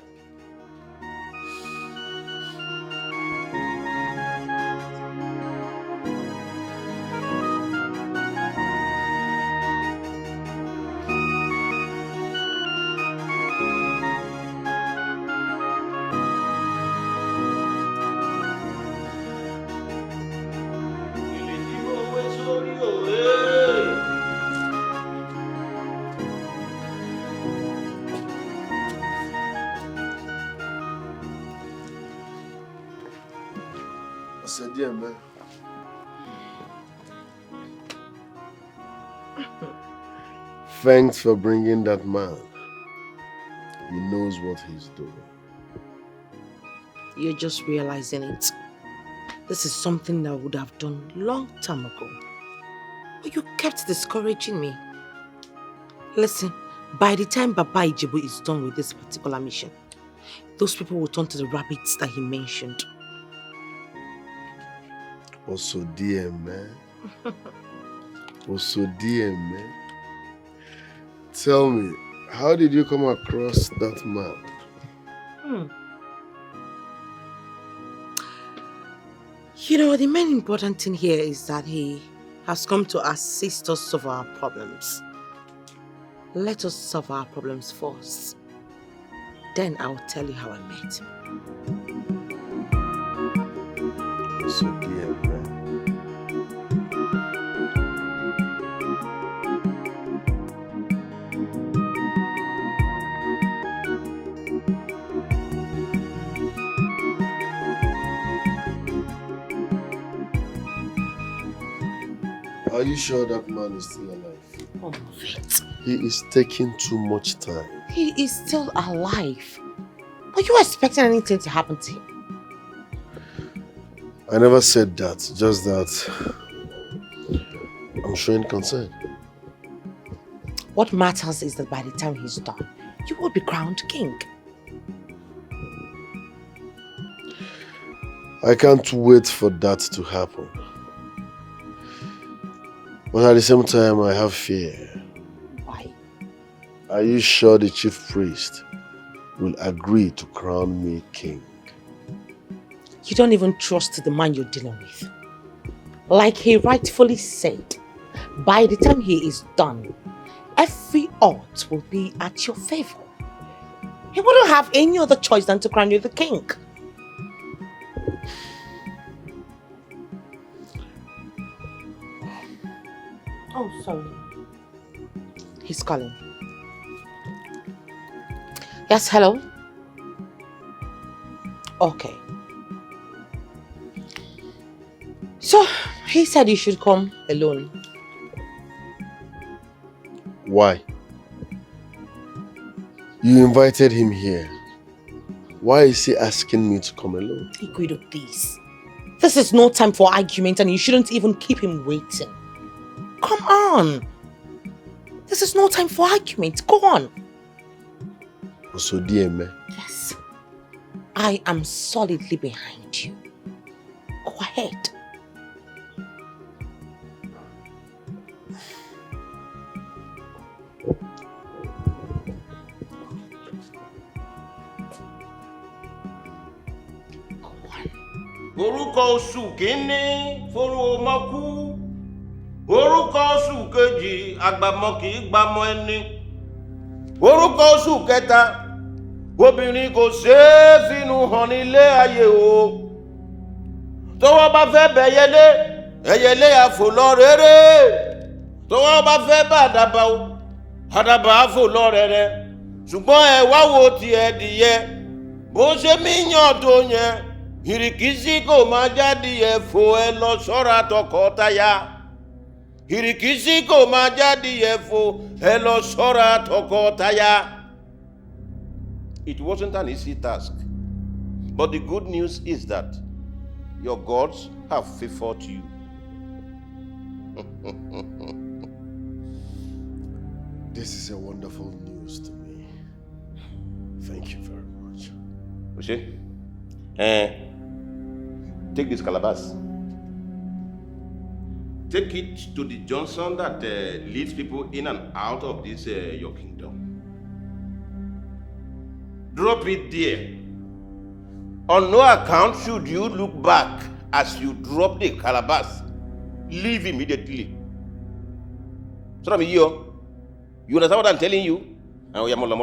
I said, yeah, man. Thanks for bringing that man. He knows what he's doing. You're just realizing it. This is something that I would have done long time ago. But you kept discouraging me. Listen, by the time Baba Ijebu is done with this particular mission, those people will turn to the rabbits that he mentioned. Also dear, man. Also dear, man. Tell me, how did you come across that man? You know, the main important thing here is that he has come to assist us solve our problems. Let us solve our problems first. Then I will tell you how I met him. So dear, man. Are you sure that man is still alive? Oh, wait. He is taking too much time. He is still alive. Are you expecting anything to happen to him? I never said that, just that I'm showing concern. What matters is that by the time he's done, you will be crowned king. I can't wait for that to happen. But at the same time, I have fear. Why? Are you sure the chief priest will agree to crown me king? You don't even trust the man you're dealing with. Like he rightfully said, by the time he is done, every odds will be at your favor. He wouldn't have any other choice than to crown you the king. Oh, sorry. He's calling. Yes, hello? Okay. So, he said you should come alone. Why? You invited him here. Why is he asking me to come alone? Igwedo, please. This is no time for argument and you shouldn't even keep him waiting. Come on. This is no time for argument. Go on. So dear me. Yes. I am solidly behind you. Go ahead. Orúkọ oṣù kìíní fóró ọmọkú Orúkọ oṣù kejì àgbàmọ̀ kì í gbàmọ̀ ẹni. Orúkọ oṣù kẹta obìnrin kò ṣeé finú hàn nílé ayé o. Tọ́wọ́ bá fẹ́ bẹ̀yẹlé ẹyẹlé àfò lọ rere. Tọ́wọ́ bá fẹ́ bá àdàbà o àdàbà àfò lọ rere. Ṣùgbọ́n ẹ wá wo ti ẹdìyẹ bó ṣe mí yàn tó yẹn. Ìrìkìsí kò máa jáde ẹ̀fọ́ ẹ lọ ṣọ́ra tọkọtaya. Ìrìkìsí kò máa jáde ẹ̀fọ́ ẹ lọ ṣọ́ra tọkọtaya. It wasn't an easy task, but the good news is that your gods have favored you. This is a wonderful news to me. Thank you very much. Oshé, take this calabash. Take it to the Johnson that leads people in and out of this your kingdom. Drop it there. On no account should you look back as you drop the calabash. Leave immediately. So you understand what I'm telling you? Oh yeah, molo.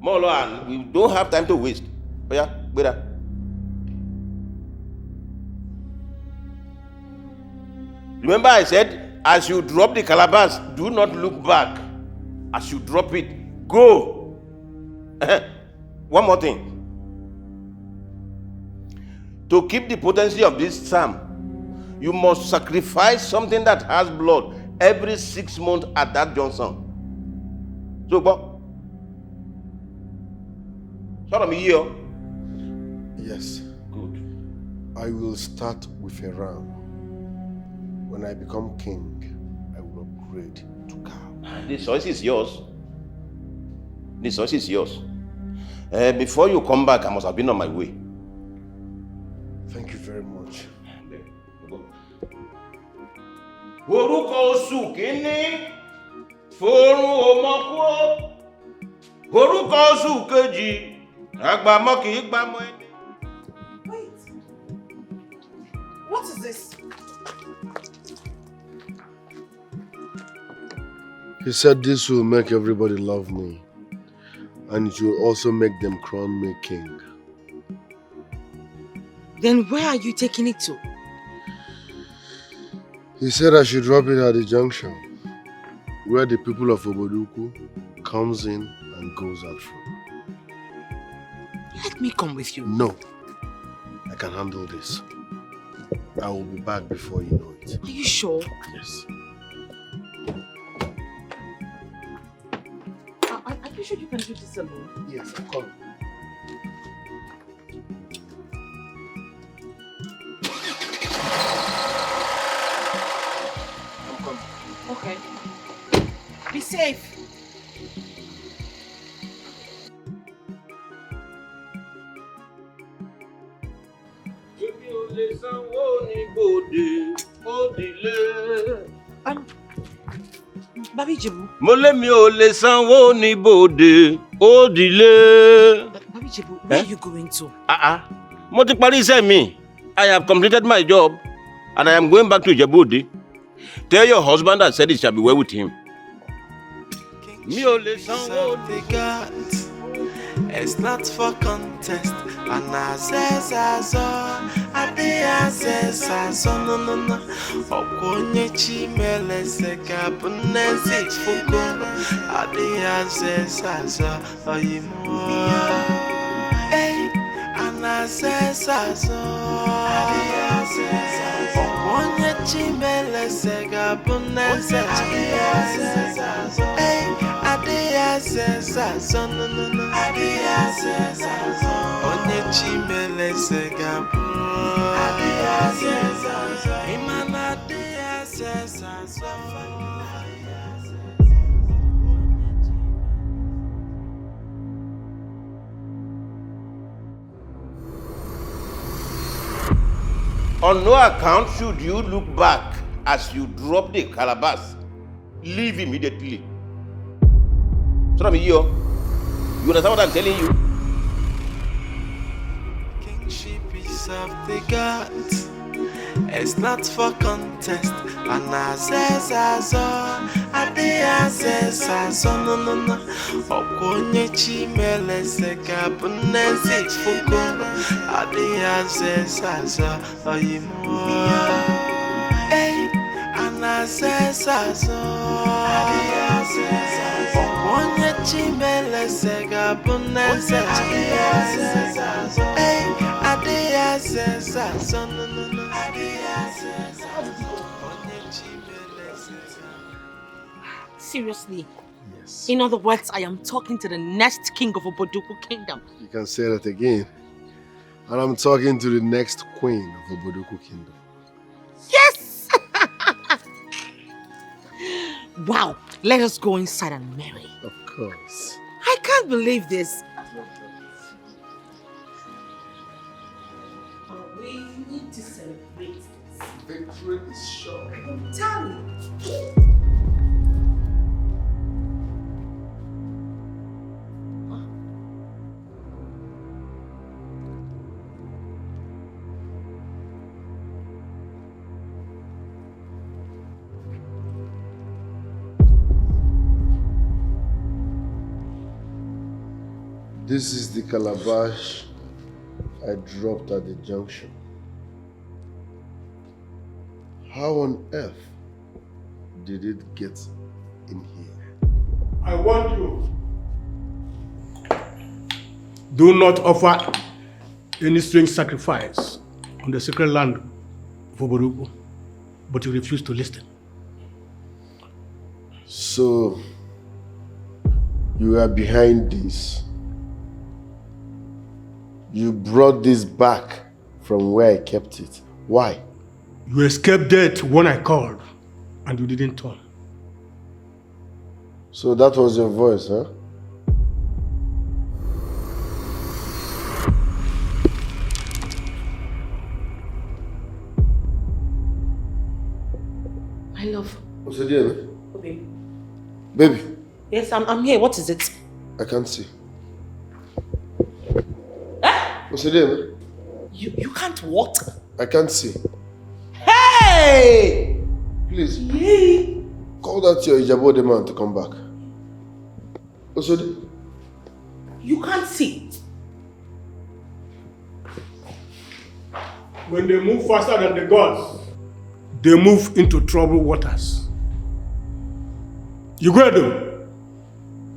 Molo, and we don't have time to waste. Oh yeah, wait up. Remember I said, as you drop the calabash, do not look back. As you drop it, go. One more thing. To keep the potency of this psalm, you must sacrifice something that has blood every 6 months at that Johnson. So, Yes. Good. I will start with a ram. When I become king, I will upgrade to cow. The choice is yours. The choice is yours. Before you come back, I must have been on my way. Thank you very much. Orúkọ oṣù kìíní fòrùn òmọkúó. Orúkọ oṣù kejì àgbàmọ̀ kì í gbàmọ̀ ẹni. Wait. What is this? He said this will make everybody love me, and it will also make them crown me king. Then where are you taking it to? He said I should drop it at the junction, where the people of Oboduku comes in and goes out from. Let me come with you. No, I can handle this. I will be back before you know it. Are you sure? Yes. Are you sure you can do this alone? Yes, I'm coming. Okay. Be safe. Babi Jebu. Mo lé mi ò lè sanwó ní bòde, ó dilé. Babi Jebu, where are you going to? Mo ti parí iṣẹ́ mi. I have completed my job and I am going back to Ijebu-Ode. Tell your husband I said it shall be well with him. Mi ò lè sanwó ní God. It's not for contest. And I says I no. Okonye chimele seka bunesi fuko. I says oyimo. Hey, and I says okonye chimele seka bunesi. Hey, I says no. Onye chimele segabu Imana On no account should you look back as you drop the calabash. Leave immediately. So you understand what I'm telling you? Kingship is of the gods. It's not for contest. And I says I no no no. Okonye chimele seka bunezi fuko. Oyimo. Hey, and I says Okonye chimele seka bunezi. Hey, no no no. Seriously. Yes. In other words, I am talking to the next king of Oboduku Kingdom. You can say that again. And I'm talking to the next queen of Oboduku Kingdom. Yes! Wow, let us go inside and marry. Of course. I can't believe this. We need to celebrate this. Victory is sure. Tell me. This is the calabash I dropped at the junction. How on earth did it get in here? I want you. Do not offer any strange sacrifice on the sacred land of Oboduku, but you refuse to listen. So, you are behind this. You brought this back from where I kept it. Why? You escaped death when I called, and you didn't turn. So that was your voice, huh? My love. What's the deal? Baby. Baby. Yes, I'm here. What is it? I can't see. What's the deal? You can't what? I can't see. Hey! Please. Call that your Ijabode man to come back. What's the deal? You can't see. When they move faster than the gods, they move into troubled waters. Igboegwu,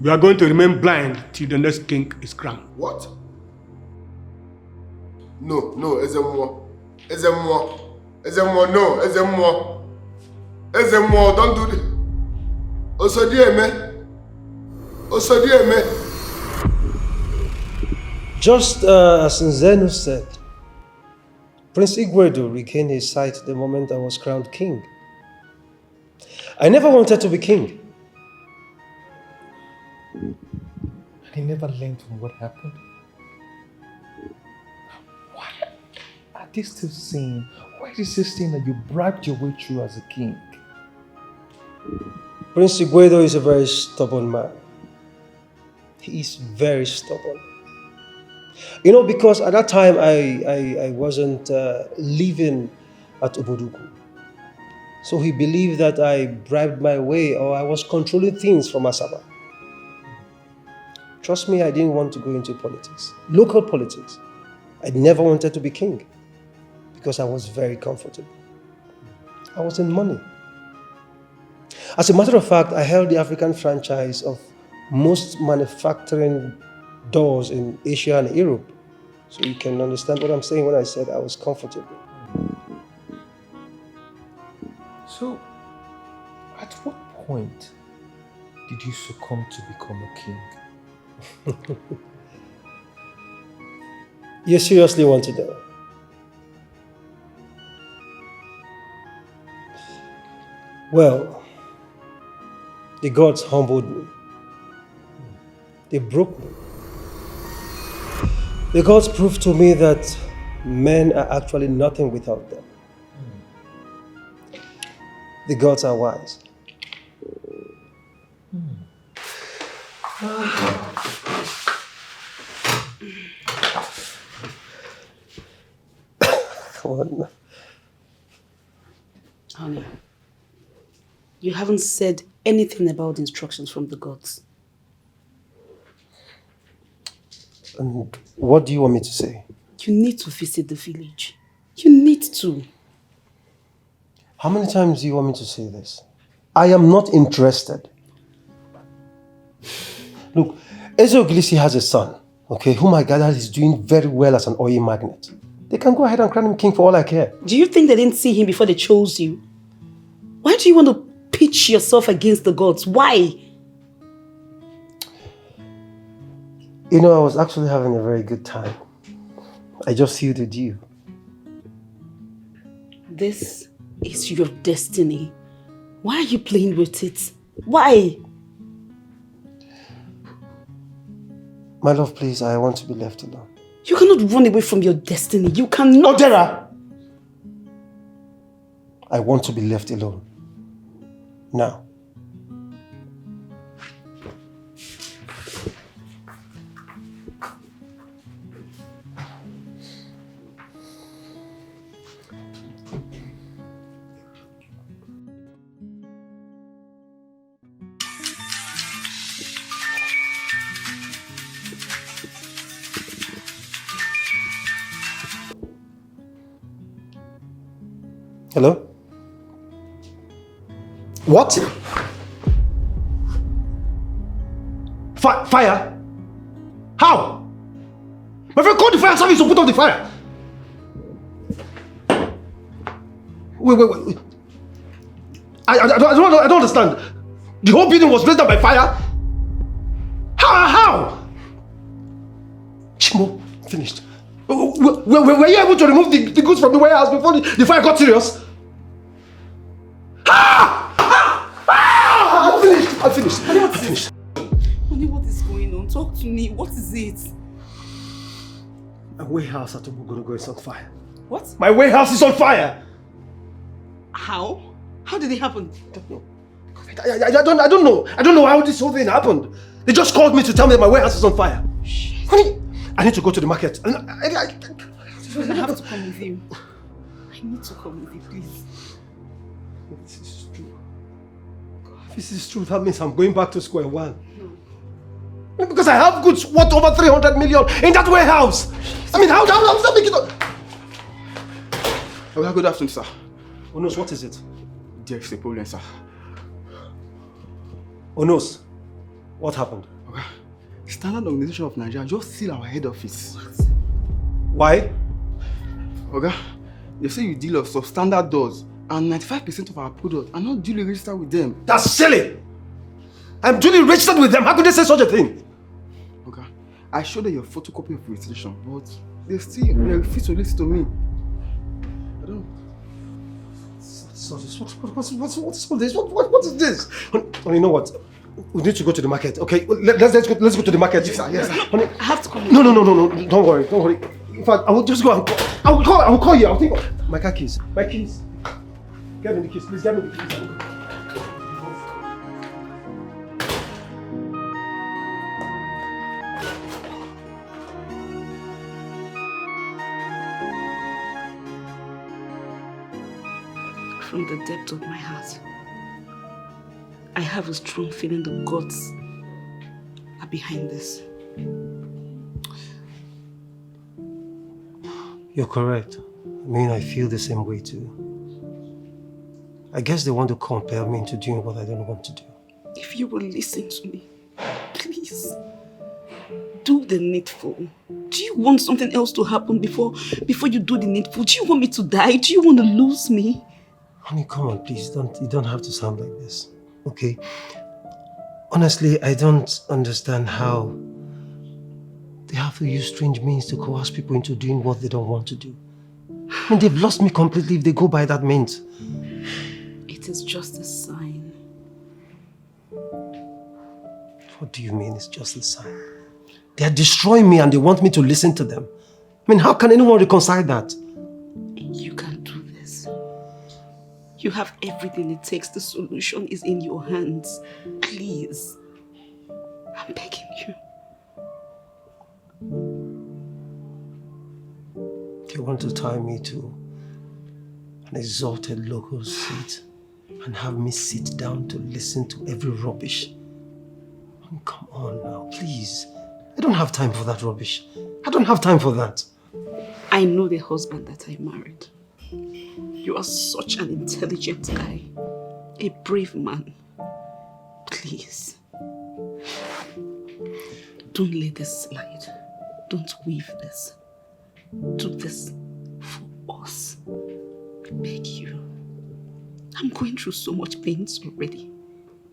we are going to remain blind till the next king is crowned. What? No, Ezemwo, no, Ezemwo, don't do this. Osodieme. Just as Nzenu said, Prince Igboegwu regained his sight the moment I was crowned king. I never wanted to be king. And he never learned from what happened. Why are they still saying, why is he saying that you bribed your way through as a king? Prince Igboegwu is a very stubborn man. He is very stubborn. You know, because at that time I wasn't living at Oboduku. So he believed that I bribed my way or I was controlling things from Asaba. Trust me, I didn't want to go into politics, local politics. I never wanted to be king because I was very comfortable. I was in money. As a matter of fact, I held the African franchise of most manufacturing doors in Asia and Europe. So you can understand what I'm saying when I said I was comfortable. So, at what point did you succumb to become a king? You seriously want to know? Well, the gods humbled me. They broke me. The gods proved to me that men are actually nothing without them. The gods are wise. Come on. Honey, you haven't said anything about the instructions from the gods. And what do you want me to say? You need to visit the village. You need to. How many times do you want me to say this? I am not interested. Look, Ezeoglisi has a son, okay, whom I gather is doing very well as an oil magnate. They can go ahead and crown him king for all I care. Do you think they didn't see him before they chose you? Why do you want to pitch yourself against the gods? Why? You know, I was actually having a very good time. I just sealed with you. This is your destiny. Why are you playing with it? Why? My love, please, I want to be left alone. You cannot run away from your destiny. You cannot. Odera! I want to be left alone. Now. Hello? What? Fire? How? My friend called the fire service to put out the fire. Wait. I don't understand. The whole building was blazed up by fire? How? Chimo, finished. Were you able to remove the goods from the warehouse before the fire got serious? I'm finished. Honey, what is going on? Talk to me. What is it? My warehouse at Obugonogo is on fire. What? My warehouse is on fire! How? How did it happen? I don't know. I don't know how this whole thing happened. They just called me to tell me that my warehouse is on fire. Shit. Honey, I need to go to the market. I have to come with you. I need to come with you, please. This is true. If this is true, that means I'm going back to square one. No. Because I have goods worth over 300 million in that warehouse. I mean, how does that make it up? Good afternoon, sir. Onos, what is it? There's a problem, sir. Onos, what happened? Okay. The Standard Organization of Nigeria just sealed our head office. What? Why? Okay. They say you deal with substandard doors and 95% of our products are not duly registered with them. That's silly! I'm duly registered with them. How could they say such a thing? Okay. I showed them your photocopy of registration, but they refuse to listen to me. I don't know. What's all this? What is this? Honey, you know what? We need to go to the market, okay? Let's go to the market. Yes, sir. Yes, sir. Honey, I have to come. No. Don't worry. In fact, I will just go and I will call you. I'll think. My car keys. My keys. Get me the keys, please. Get me the keys. From the depth of my heart, I have a strong feeling the gods are behind this. You're correct. I mean, I feel the same way too. I guess they want to compel me into doing what I don't want to do. If you will listen to me, please, do the needful. Do you want something else to happen before you do the needful? Do you want me to die? Do you want to lose me? Honey, come on, please. You don't have to sound like this, okay? Honestly, I don't understand how they have to use strange means to coerce people into doing what they don't want to do. I mean, they've lost me completely if they go by that means. It is just a sign. What do you mean it's just a sign? They are destroying me and they want me to listen to them. I mean, how can anyone reconcile that? You can do this. You have everything it takes. The solution is in your hands. Please. I'm begging you. They want to tie me to an exalted local seat and have me sit down to listen to every rubbish. Come on now, please. I don't have time for that rubbish. I don't have time for that. I know the husband that I married. You are such an intelligent guy. A brave man. Please. Don't let this slide. Don't weave this. Do this for us. I beg you. I'm going through so much pain already.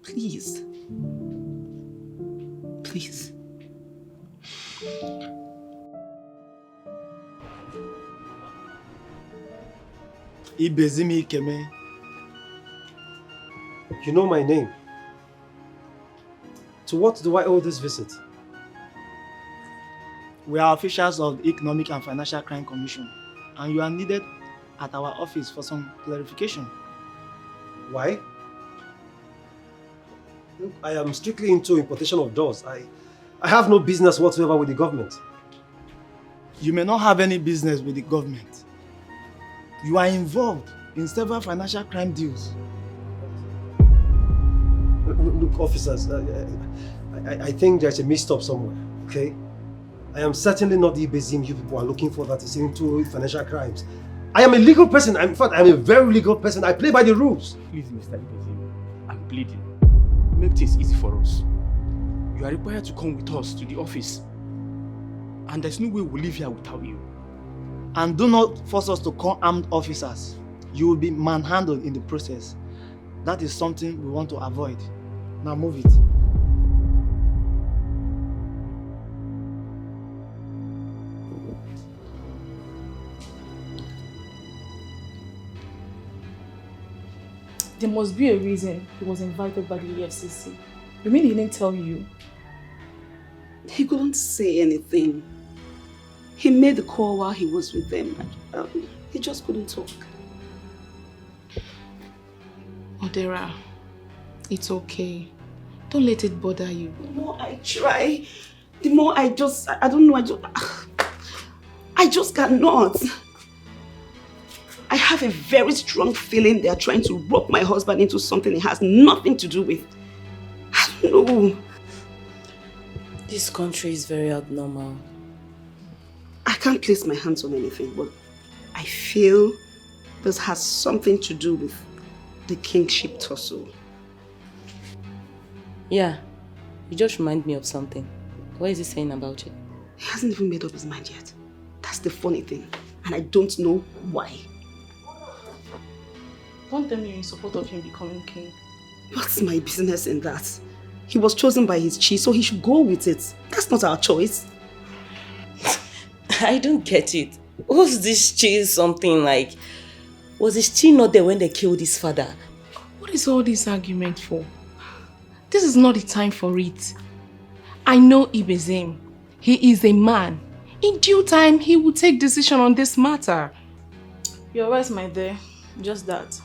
Please. Please. Ibezimi Ikeme. You know my name. To what do I owe this visit? We are officials of the Economic and Financial Crime Commission, and you are needed at our office for some clarification. Why? Look, I am strictly into importation of doors. I have no business whatsoever with the government. You may not have any business with the government. You are involved in several financial crime deals. Look, officers, I think there's a mix-up somewhere, okay? I am certainly not the Ibezim you people are looking for that is into financial crimes. I am a legal person. In fact, I'm a very legal person. I play by the rules. Please, Mr. Ibezim, I'm pleading. Make this easy for us. You are required to come with us to the office. And there's no way we'll leave here without you. And do not force us to call armed officers. You will be manhandled in the process. That is something we want to avoid. Now move it. There must be a reason he was invited by the EFCC. You mean he didn't tell you? He couldn't say anything. He made the call while he was with them. He just couldn't talk. Odera, it's okay. Don't let it bother you. The more I try, the more I don't know, I just cannot. I have a very strong feeling they are trying to rope my husband into something he has nothing to do with. I don't know. This country is very abnormal. I can't place my hands on anything, but I feel this has something to do with the kingship tussle. Yeah, you just remind me of something. What is he saying about it? He hasn't even made up his mind yet. That's the funny thing. And I don't know why. Don't tell me you're in support of him becoming king. What's my business in that? He was chosen by his chi, so he should go with it. That's not our choice. I don't get it. Was this chi something like... Was his chi not there when they killed his father? What is all this argument for? This is not the time for it. I know Ibezim. He is a man. In due time, he will take decision on this matter. You're right, my dear. Just that.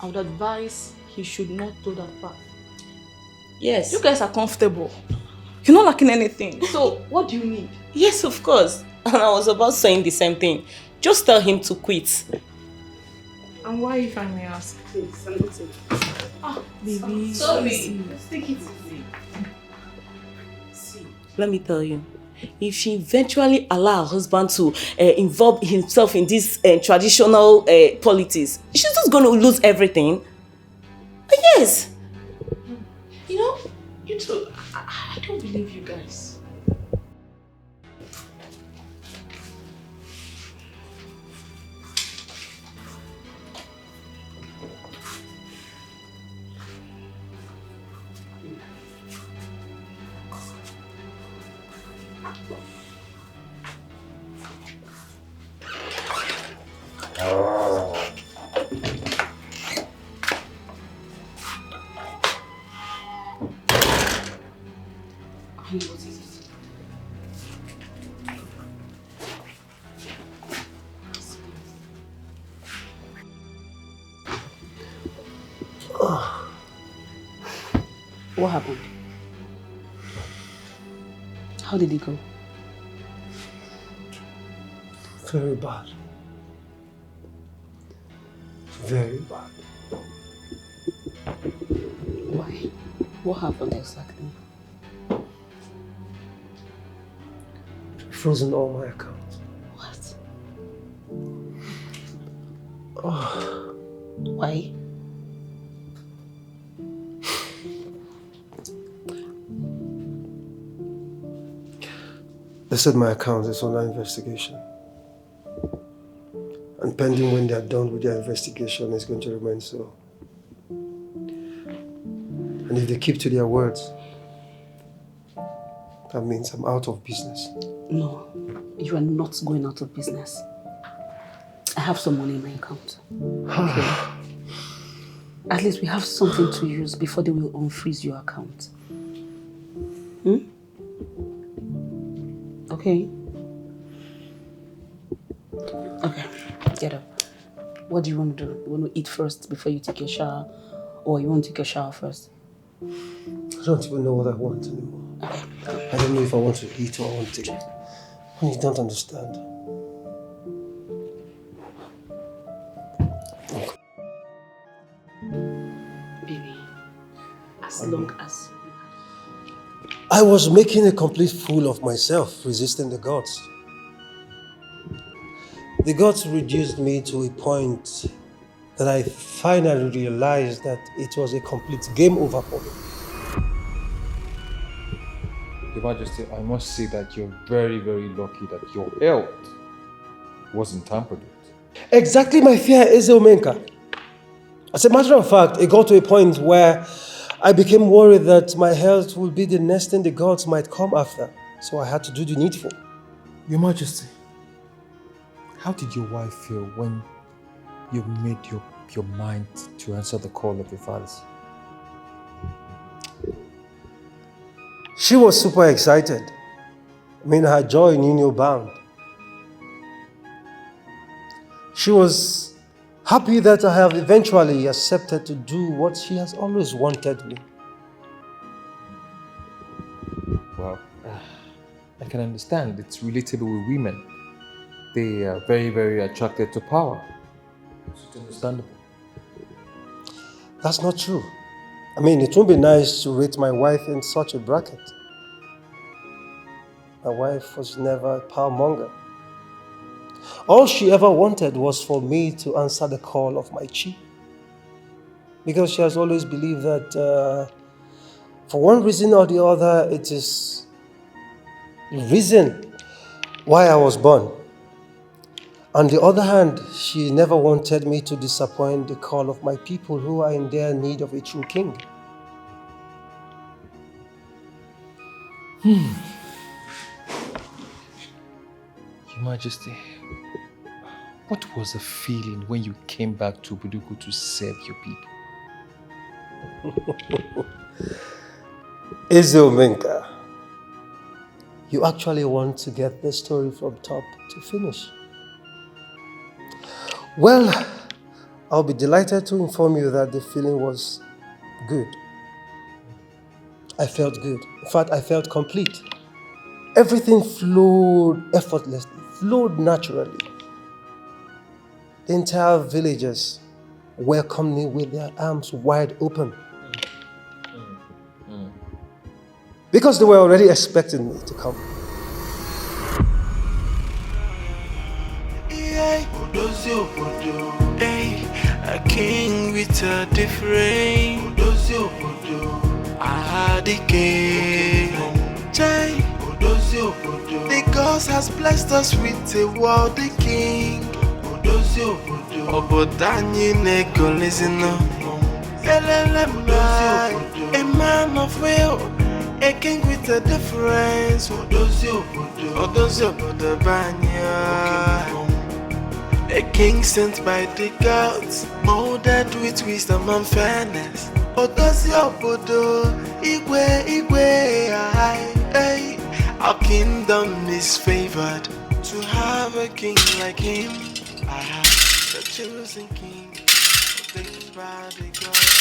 I would advise he should not do that path. Yes. You guys are comfortable. You're not lacking anything. So, what do you need? Yes, of course. And I was about saying the same thing. Just tell him to quit. And why, if I may ask? Please, I'm not saying. Ah, baby. Sorry. Let's take it easy. See, let me tell you. If she eventually allow her husband to involve himself in this traditional politics, she's just going to lose everything. Yes. You know, you two, I don't believe you guys. What happened? How did it go? Very bad. Very bad. Why? What happened exactly? Frozen all my accounts. What? Oh. Why? They said my account is under investigation. And pending when they are done with their investigation, it's going to remain so. And if they keep to their words, that means I'm out of business. No, you are not going out of business. I have some money in my account. Okay. At least we have something to use before they will unfreeze your account. Okay? Okay, get up. What do you want to do? You want to eat first before you take your shower? Or you want to take a shower first? I don't even know what I want anymore. I don't know if I want to eat or I want to eat. You don't understand. Baby, as long as... I was making a complete fool of myself, resisting the gods. The gods reduced me to a point that I finally realized that it was a complete game over for me. Your Majesty, I must say that you're very, very lucky that your health wasn't tampered with. Exactly my fear, Ezomenka. As a matter of fact, it got to a point where I became worried that my health would be the next thing the gods might come after. So I had to do the needful. Your Majesty, how did your wife feel when you made your mind to answer the call of your fathers? She was super excited. I mean, her joy knew no bound. She was happy that I have eventually accepted to do what she has always wanted me. Well, I can understand. It's relatable with women. They are very, very attracted to power. It's understandable. That's not true. I mean, it won't be nice to rate my wife in such a bracket. My wife was never a power monger. All she ever wanted was for me to answer the call of my chi. Because she has always believed that for one reason or the other, it is the reason why I was born. On the other hand, she never wanted me to disappoint the call of my people who are in their need of a true king. Your Majesty, what was the feeling when you came back to Buduku to serve your people? Ezomenka, you actually want to get the story from top to finish. Well, I'll be delighted to inform you that the feeling was good. I felt good. In fact, I felt complete. Everything flowed effortlessly, flowed naturally. The entire villagers welcomed me with their arms wide open. Because they were already expecting me to come. A king with a different the gods has blessed us with a worthy king. Obodanyi neko listen up. A man of will, a king with a difference. A king sent by the gods, molded with wisdom and fairness. Our kingdom is favored to have a king like him. I have the chosen king, ordained by the gods.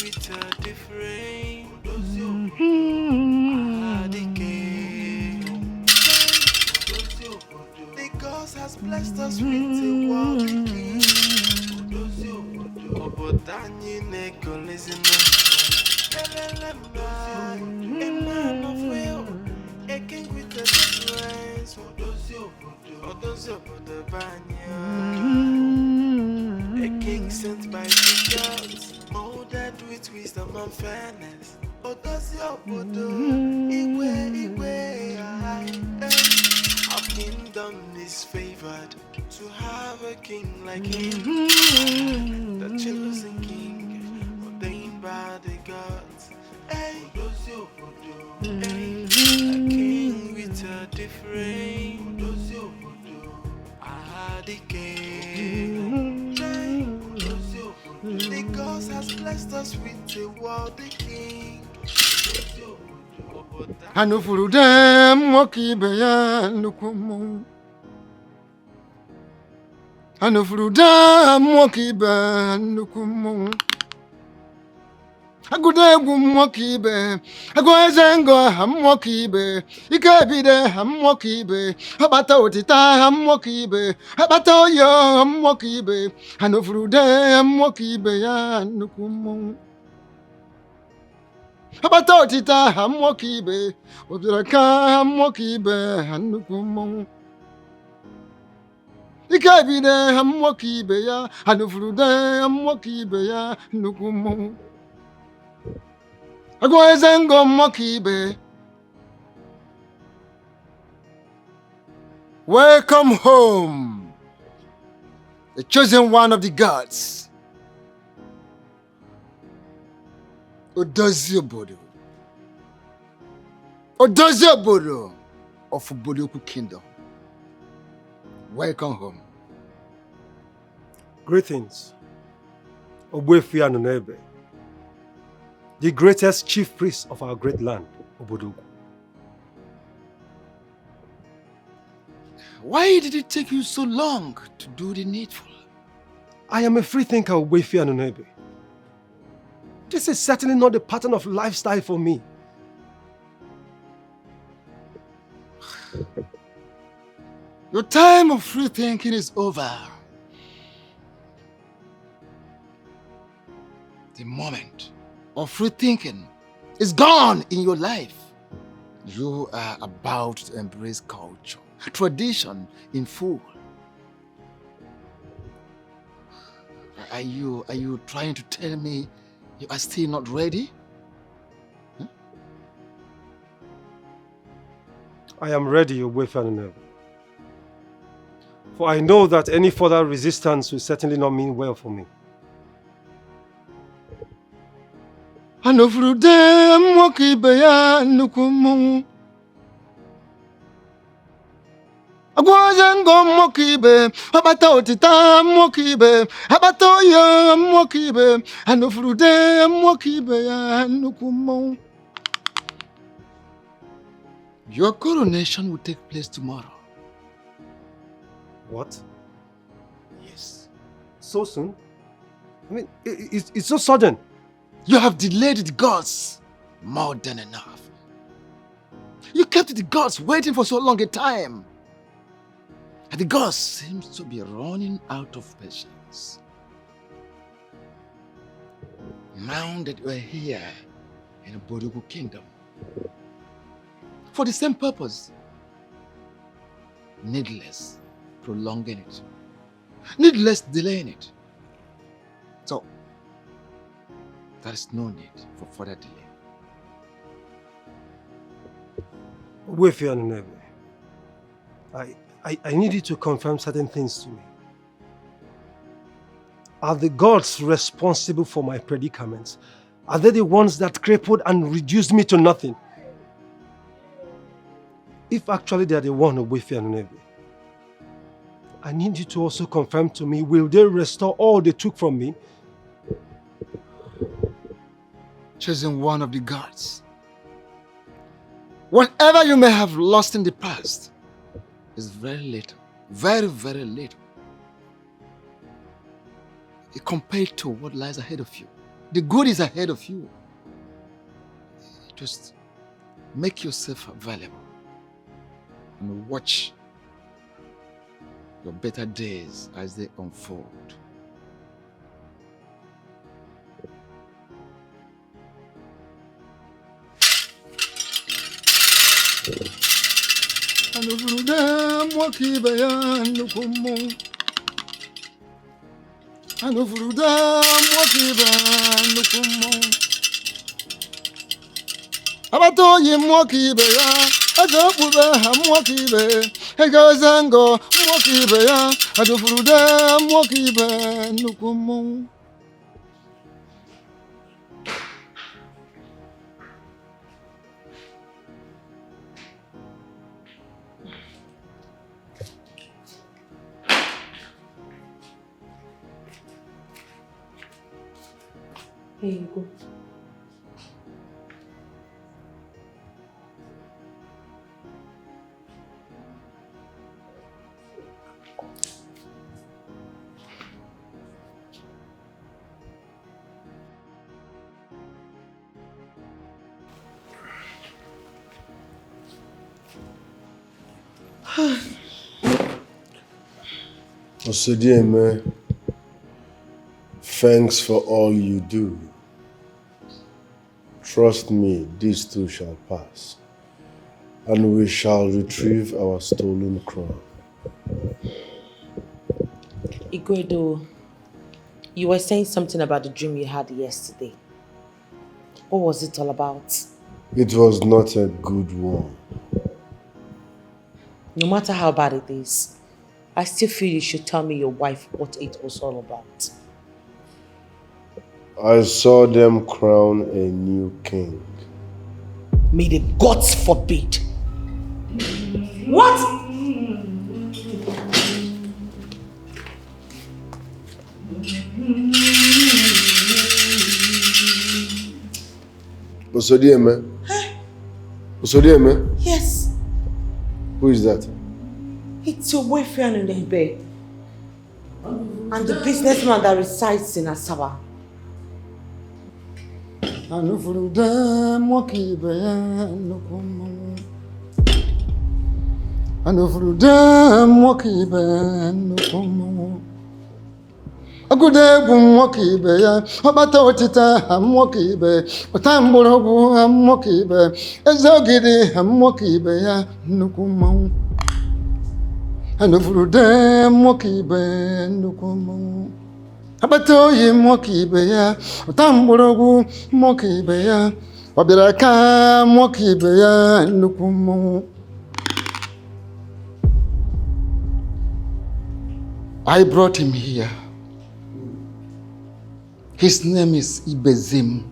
With a different the gods has blessed us with a worldly king. Obotanye neko lizino. A man of will, a king with a difference. Odozi obodo banya. A king sent by the gods, molded with wisdom and fairness. Odozi obodo, Igwe, our kingdom is favored to have a king like him, the chosen king, ordained by the gods. Hey, hey, a king with a different. The king. The gods has blessed us with a worldly king. Hanufuru dem wakibe ya nukumu. Hanufuru dem wakibe nukumu. Agudegu mwakibe, agoezengo hamwakibe, ikebide hamwakibe, abata otita hamwakibe, abata oyo hamwakibe, hanufrude hamwakibe ya nukumu. Abata otita hamwakibe, obiraka hamwakibe hanukumu. Ikebide hamwakibe ya, hanufrude hamwakibe ya nukumu. Agwazengo mokibe. Welcome home, the chosen one of the gods. Odozi obodo. Odozi obodo of Obodoku Kingdom. Welcome home. Greetings, Ogbuefi Anunebe, the greatest chief priest of our great land, Obodoku. Why did it take you so long to do the needful? I am a free thinker, Ogbuefi Anunebe. This is certainly not the pattern of lifestyle for me. Your time of free thinking is over. The moment of free thinking is gone in your life. You are about to embrace culture, tradition in full. Are you trying to tell me you are still not ready? Huh? I am ready, Ogbuefi Anunebe. For I know that any further resistance will certainly not mean well for me. Hanufrude mokibe ya nukumu. Agwazengo mokibe, abata otita mokibe, abata oyo mokibe, hanufrude mokibe ya nukumu. Your coronation will take place tomorrow. What? Yes. So soon? I mean, it's so sudden. You have delayed the gods more than enough. You kept the gods waiting for so long a time. And the gods seems to be running out of patience. Now that we're here in the Obodoku Kingdom, for the same purpose, needless prolonging it, needless delaying it. So, there is no need for further delay. Ogbuefi Anunebe, I need you to confirm certain things to me. Are the gods responsible for my predicaments? Are they the ones that crippled and reduced me to nothing? If actually they are the one, Ogbuefi Anunebe, I need you to also confirm to me, will they restore all they took from me? Chosen one of the gods. Whatever you may have lost in the past is very little, very, very little, compared to what lies ahead of you. The good is ahead of you. Just make yourself available and watch your better days as they unfold. Abatoyi mwakibe ya azokube ha mwakibe egazango mwakibe ya adofurude mwakibe nukumu. Here you go. Osodieme, thanks for all you do. Trust me, this too shall pass, and we shall retrieve our stolen crown. Igwedo, you were saying something about the dream you had yesterday. What was it all about? It was not a good one. No matter how bad it is, I still feel you should tell me your wife what it was all about. I saw them crown a new king. May the gods forbid. What? Osodieme? Osodieme? Yes. Who is that? It's your boyfriend in the bed. And the businessman that resides in Asaba. Agude mwakibe ya obata otita mwakibe otamborogu mwakibe ezogide mwakibe ya nukumu anufurude mwakibe nukumu abatoyi mwakibe ya otamborogu mwakibe ya obiraka mwakibe ya nukumu. I brought him here. His name is Ibezim.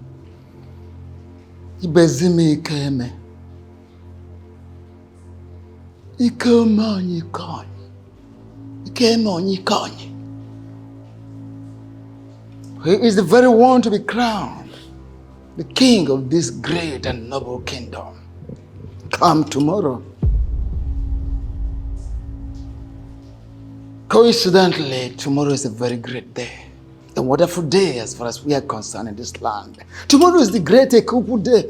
Ibezim Ikeme. Ikeme onye konye. Ikeme onye konye. He is the very one to be crowned, the king of this great and noble kingdom. Come tomorrow. Coincidentally, tomorrow is a very great day. A wonderful day as far as we are concerned in this land. Tomorrow is the great Ekuku day.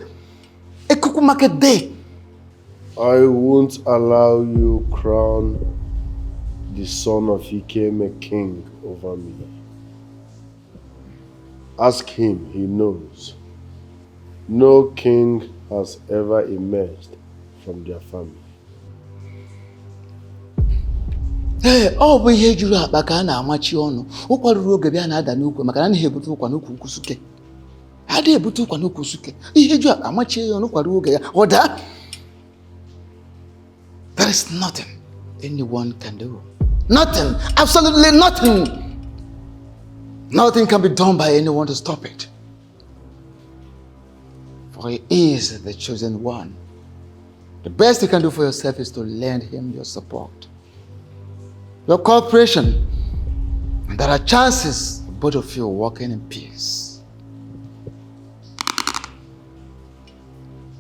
Ekuku market day. I won't allow you crown the son of Ikeme king over me. Ask him, he knows. No king has ever emerged from their family. Hey, oh, we hear you up back and amachi ono. Ukwa ruoge bia na ada n'ukwu maka na ihe butu kwa n'ukwu kusuke. Ada ebutu kwa n'ukwu kusuke. Ihe ju amachi ono kwa ruoge ya. Oda. There is nothing anyone can do. Nothing, absolutely nothing. Nothing can be done by anyone to stop it. For he is the chosen one. The best you can do for yourself is to lend him your support, your cooperation, and there are chances of both of you walking in peace.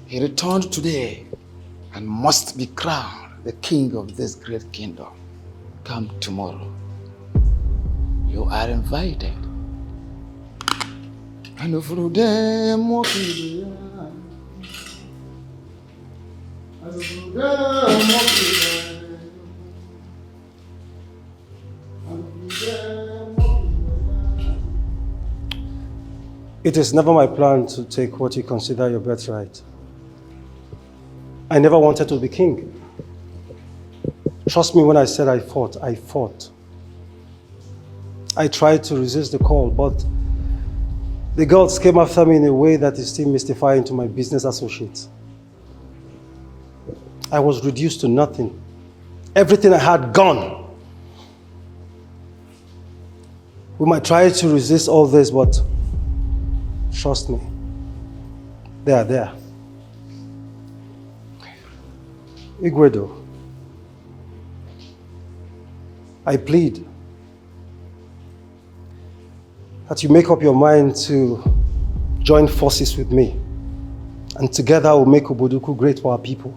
He returned today and must be crowned the king of this great kingdom. Come tomorrow. You are invited. And for them walking It is never my plan to take what you consider your birthright. I never wanted to be king. Trust me when I said I fought. I fought. I tried to resist the call, but the gods came after me in a way that is still mystifying to my business associates. I was reduced to nothing. Everything I had gone. We might try to resist all this, but trust me, they are there. Igwedo, I plead that you make up your mind to join forces with me, and together we'll make Oboduku great for our people.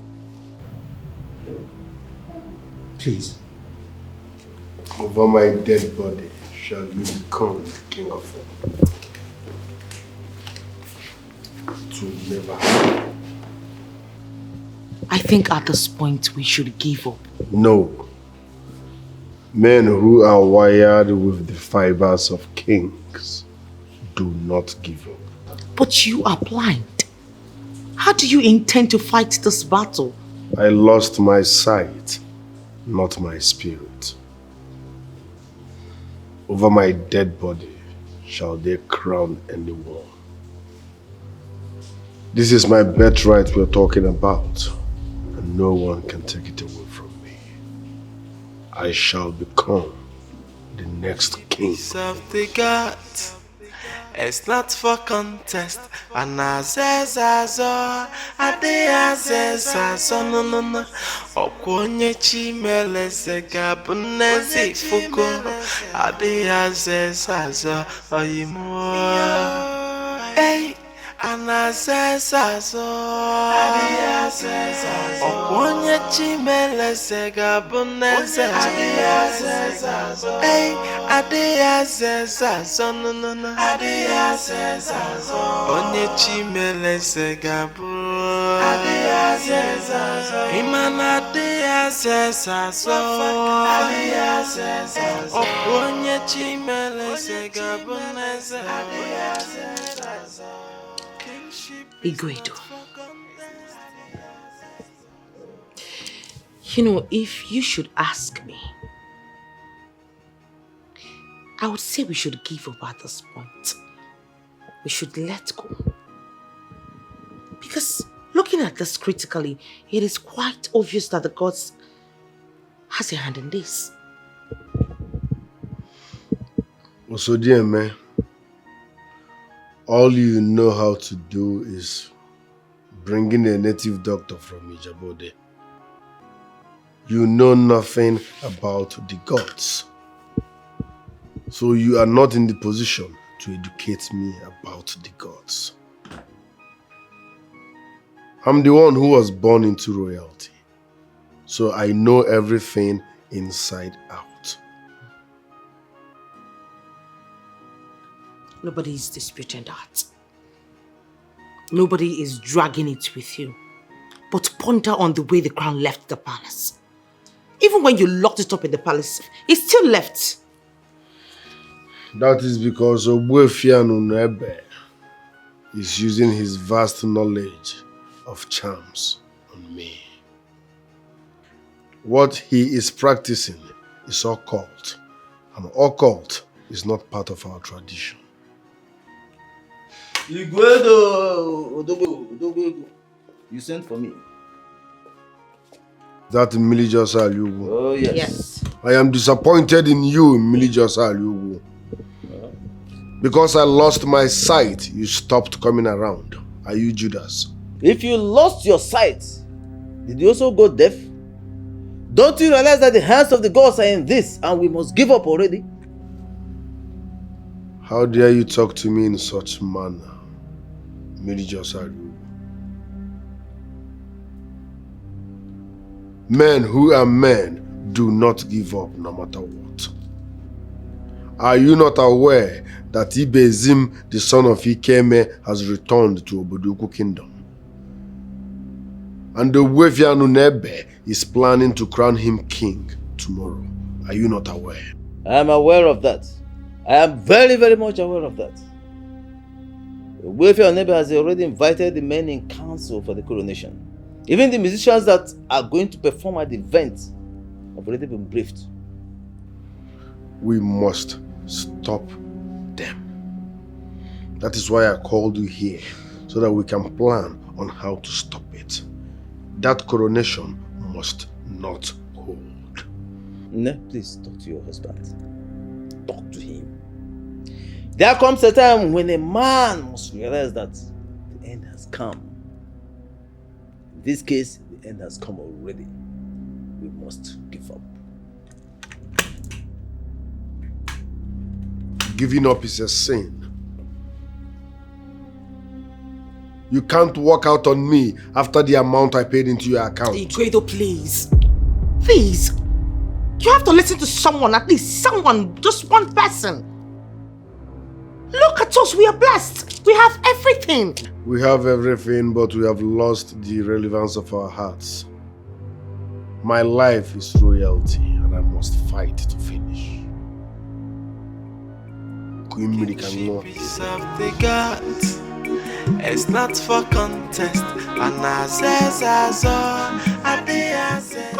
Please. Over my dead body shall you become the king of all. To never happen. I think at this point we should give up. No. Men who are wired with the fibers of kings do not give up. But you are blind. How do you intend to fight this battle? I lost my sight, not my spirit. Over my dead body shall they crown anyone. This is my birthright we're talking about, and no one can take it away from me. I shall become the next king. Of the gods, it's not for contest. And azezazo, ade azezazo, no. Okwonye chimele segabunezi fuko, ade azezazo, oyimo. Hey. Anazezazo, okwonye chimele segabuneze. Hey, adeyazezazo, no. Adeyazezazo, onye chimele segabu. Adeyazezazo, imana adeyazezazo. Adeyazezazo, okwonye chimele segabuneze. Adeyazezazo. Igwedo. You know, if you should ask me, I would say we should give up at this point. We should let go. Because looking at this critically, it is quite obvious that the gods has a hand in this. Also, dear man, all you know how to do is bring in a native doctor from Ijabode. You know nothing about the gods. So you are not in the position to educate me about the gods. I'm the one who was born into royalty. So I know everything inside out. Nobody is disputing that. Nobody is dragging it with you. But ponder on the way the crown left the palace. Even when you locked it up in the palace, it still left. That is because Ogbuefianu Nebe is using his vast knowledge of charms on me. What he is practicing is occult, and occult is not part of our tradition. Igwedo, Odogwegu, you sent for me. That Milijosa Aliugu. Oh, yes. I am disappointed in you, Milijosa Aliugu. Because I lost my sight, you stopped coming around. Are you Judas? If you lost your sight, did you also go deaf? Don't you realize that the hands of the gods are in this and we must give up already? How dare you talk to me in such manner, Milijosa Aliugu? Men who are men do not give up no matter what. Are you not aware that Ibezim, the son of Ikeme, has returned to Oboduku kingdom? And the Ogbuefianu Nebe is planning to crown him king tomorrow. Are you not aware? I am aware of that. I am very, very much aware of that. Welfare neighbor has already invited the men in council for the coronation. Even the musicians that are going to perform at the event have already been briefed. We must stop them. That is why I called you here, so that we can plan on how to stop it. That coronation must not hold. No, please talk to your husband. Talk to him. There comes a time when a man must realize that the end has come. In this case, the end has come already. We must give up. Giving up is a sin. You can't walk out on me after the amount I paid into your account. Igwedo, please. Please. You have to listen to someone, at least someone, just one person. Look at us, we are blessed. We have everything. We have everything, but we have lost the relevance of our hearts. My life is royalty, and I must fight to finish. Peace of the gods. It's not for contest. And I says as all at the access.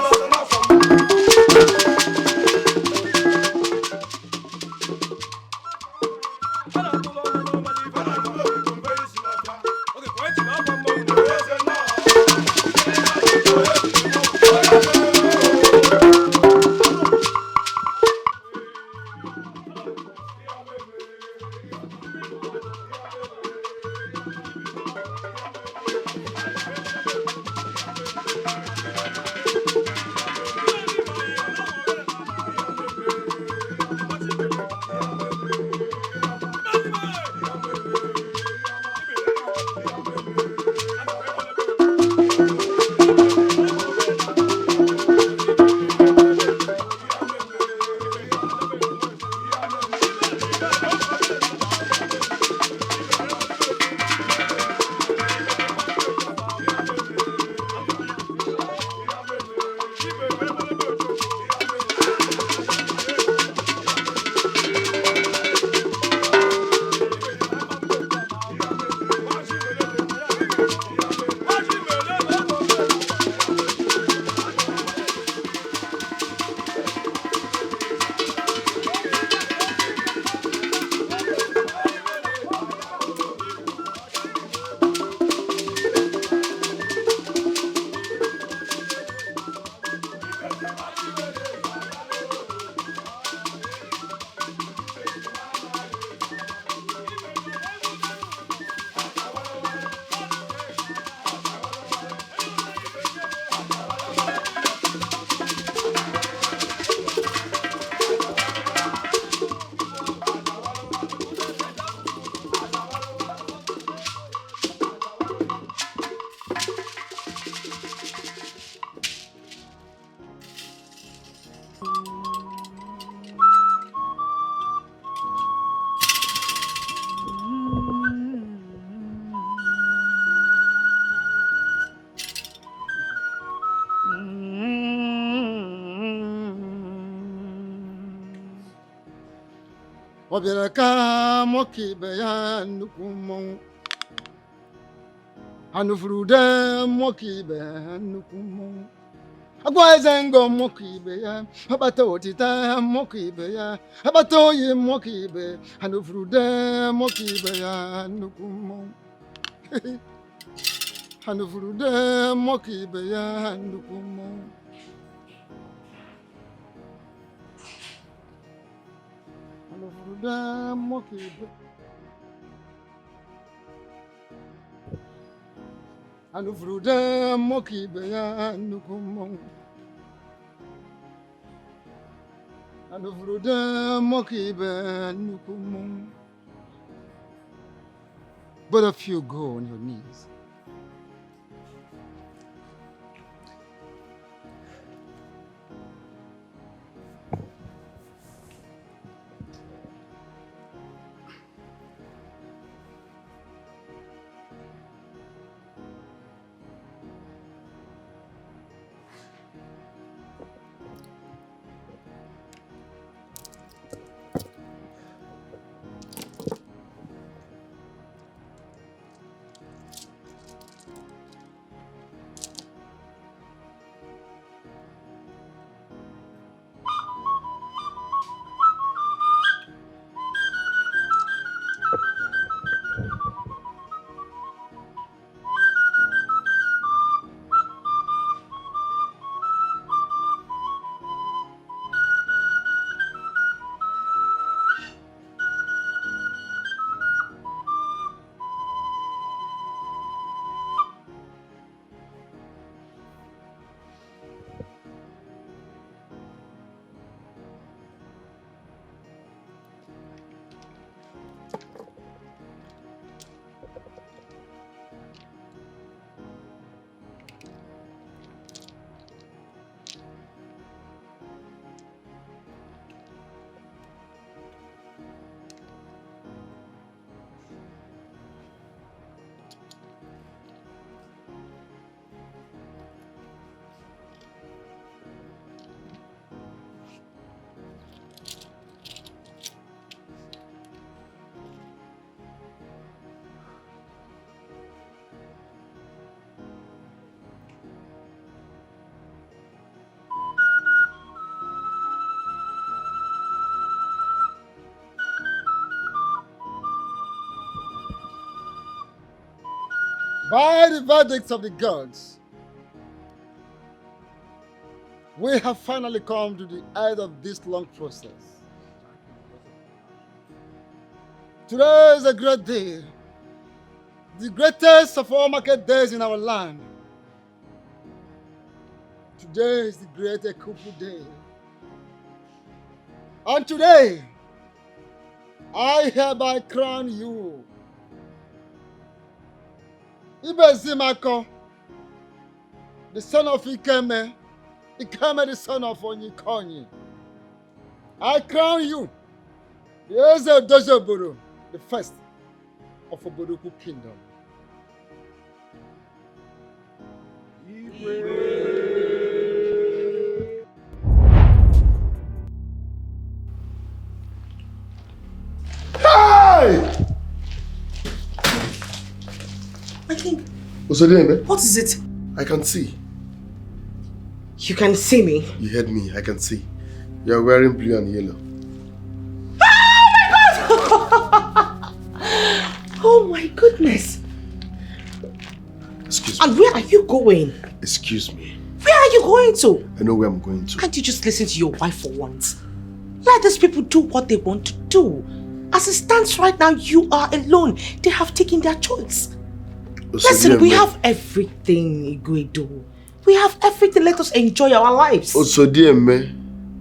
Ọ bịara ka nwoke ibe ya nnukwu mmọnwụ anụfuru ude nwoke ibe ya nnukwu mmọnwụ agwa eze ngo nwoke ibe ya akpata otita nwoke ibe ya akpata oyi nwoke ibe anụfuru ude nwoke ibe ya nnukwu mmọnwụ anụfuru ude nwoke ibe ya nnukwu mmọnwụ anụfuru ude nwoke ibe ya nnukwu mmọnwụ anụfuru ude nwoke ibe nnukwu mmọnwụ. Both of you go on your knees. By the verdicts of the gods, we have finally come to the end of this long process. Today is a great day, the greatest of all market days in our land. Today is the great Ekupu day. And today, I hereby crown you, Zubby Michael, the son of Ikeme, Ikeme the son of Onyikonyi. I crown you, the Eze Dojoboro, the first of Obodoku Kingdom. Hey! My king. What is it? I can see. You can see me? You heard me, I can see. You are wearing blue and yellow. Oh my goodness. Excuse me. And where are you going? Excuse me. Where are you going to? I know where I'm going to. Can't you just listen to your wife for once? Let these people do what they want to do. As it stands right now, you are alone. They have taken their choice. Listen, we have everything, Igwedo. We have everything. Let us enjoy our lives. Also, dear me,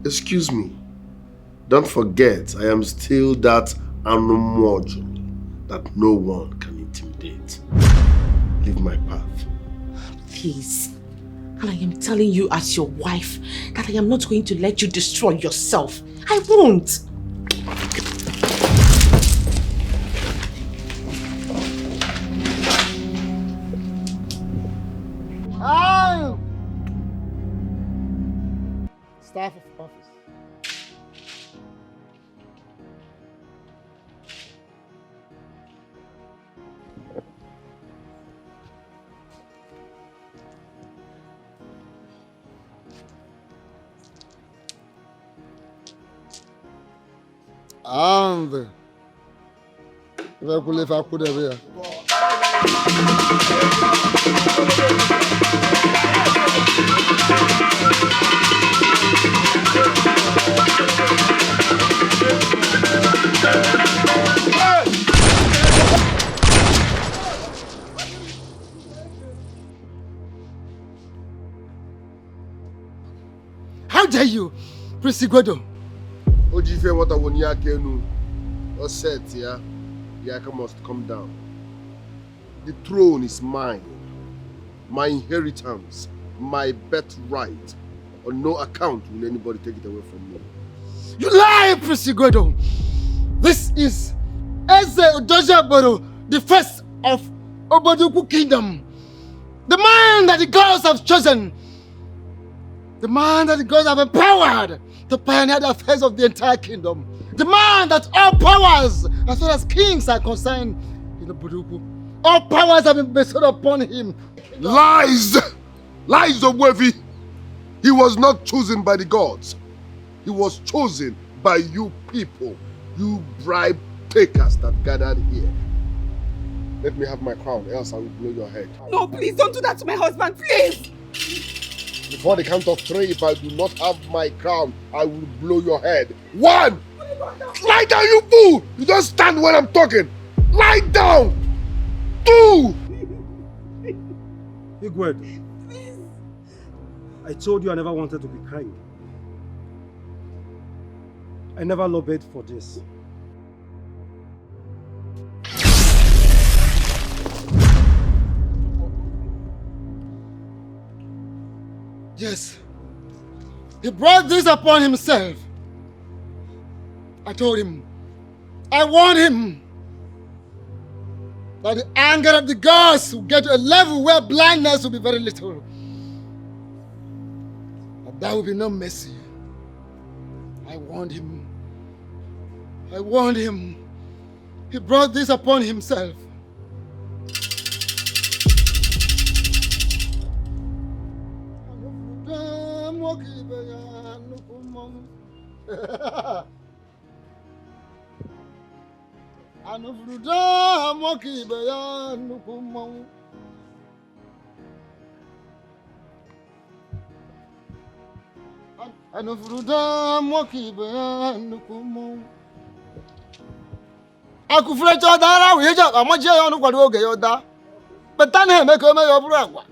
excuse me. Don't forget, I am still that Anomojo that no one can intimidate. Leave my path. Please. And I am telling you as your wife that I am not going to let you destroy yourself. I won't. Staff of office. And if I could have How dare you, Prince Igwedo? Ojife Watawunya Kenu, or said, yeah, Yaka must come down. The throne is mine, my inheritance, my birthright. On no account will anybody take it away from me. You lie, Prince Igwedo! This is Eze Dojoboro, the first of Obodoku Kingdom. The man that the gods have chosen. The man that the gods have empowered to pioneer the affairs of the entire kingdom. The man that all powers, as well as kings, are concerned in Obodoku. All powers have been bestowed upon him. Lies! Lies, Ogbuefi! He was not chosen by the gods. He was chosen by you people, you bribe takers that gathered here. Let me have my crown, else I will blow your head. No, please don't do that to my husband, please! Before the count of 3, if I do not have my crown, I will blow your head. 1! Lie down, you fool! You don't stand when I'm talking. Lie down! 2! Igwedo, I told you I never wanted to be crying. I never lobbied for this. Yes. He brought this upon himself. I told him, I warned him that the anger of the gods will get to a level where blindness will be very little. And there will be no mercy. I warned him. I warned him. He brought this upon himself. Anofruda moki be anukumo. Akufrecho dara we ja amaje yo nu kwado oge yo da. Beta na eme ka me yo buru agwa.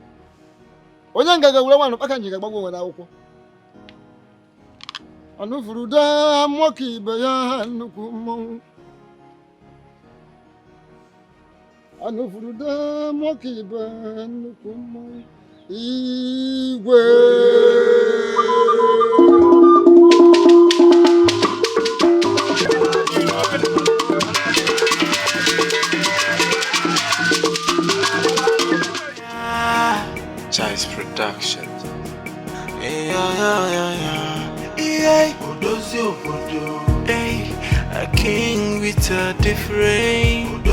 Onye ngaga wure nwanu paka njiga gbagwo we na akwụkwọ. Anofruda moki be anukumo. Anofruda moki be anukumo. Igwe. Chai's production. Yeah. Hey, a king with a different.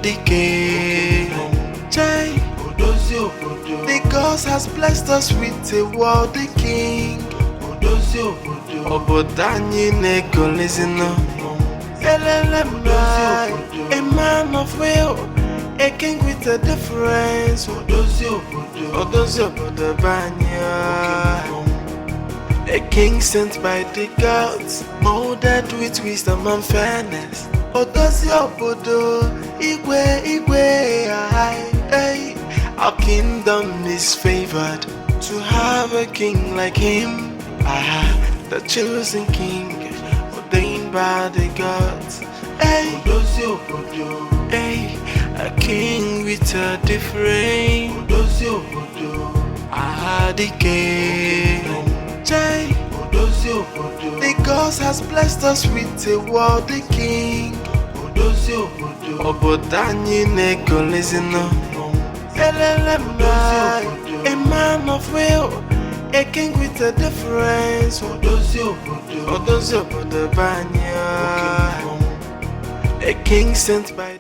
The king. Chai. The gods has blessed us with a worthy king. Obodanyi neko listen up. A man of will. A king with a difference. Odozio Bodobanya. A king sent by the gods, molded with wisdom and fairness. Odozio Bodo Igwe. Our kingdom is favored to have a king like him. The chosen king, ordained by the gods. Odozio Bodo. A king with a different. The king. The gods has blessed us with a worthy king. Obodanyi neko listen up. A man of will, a king with a difference. Odozio Bodobanya. A king sent by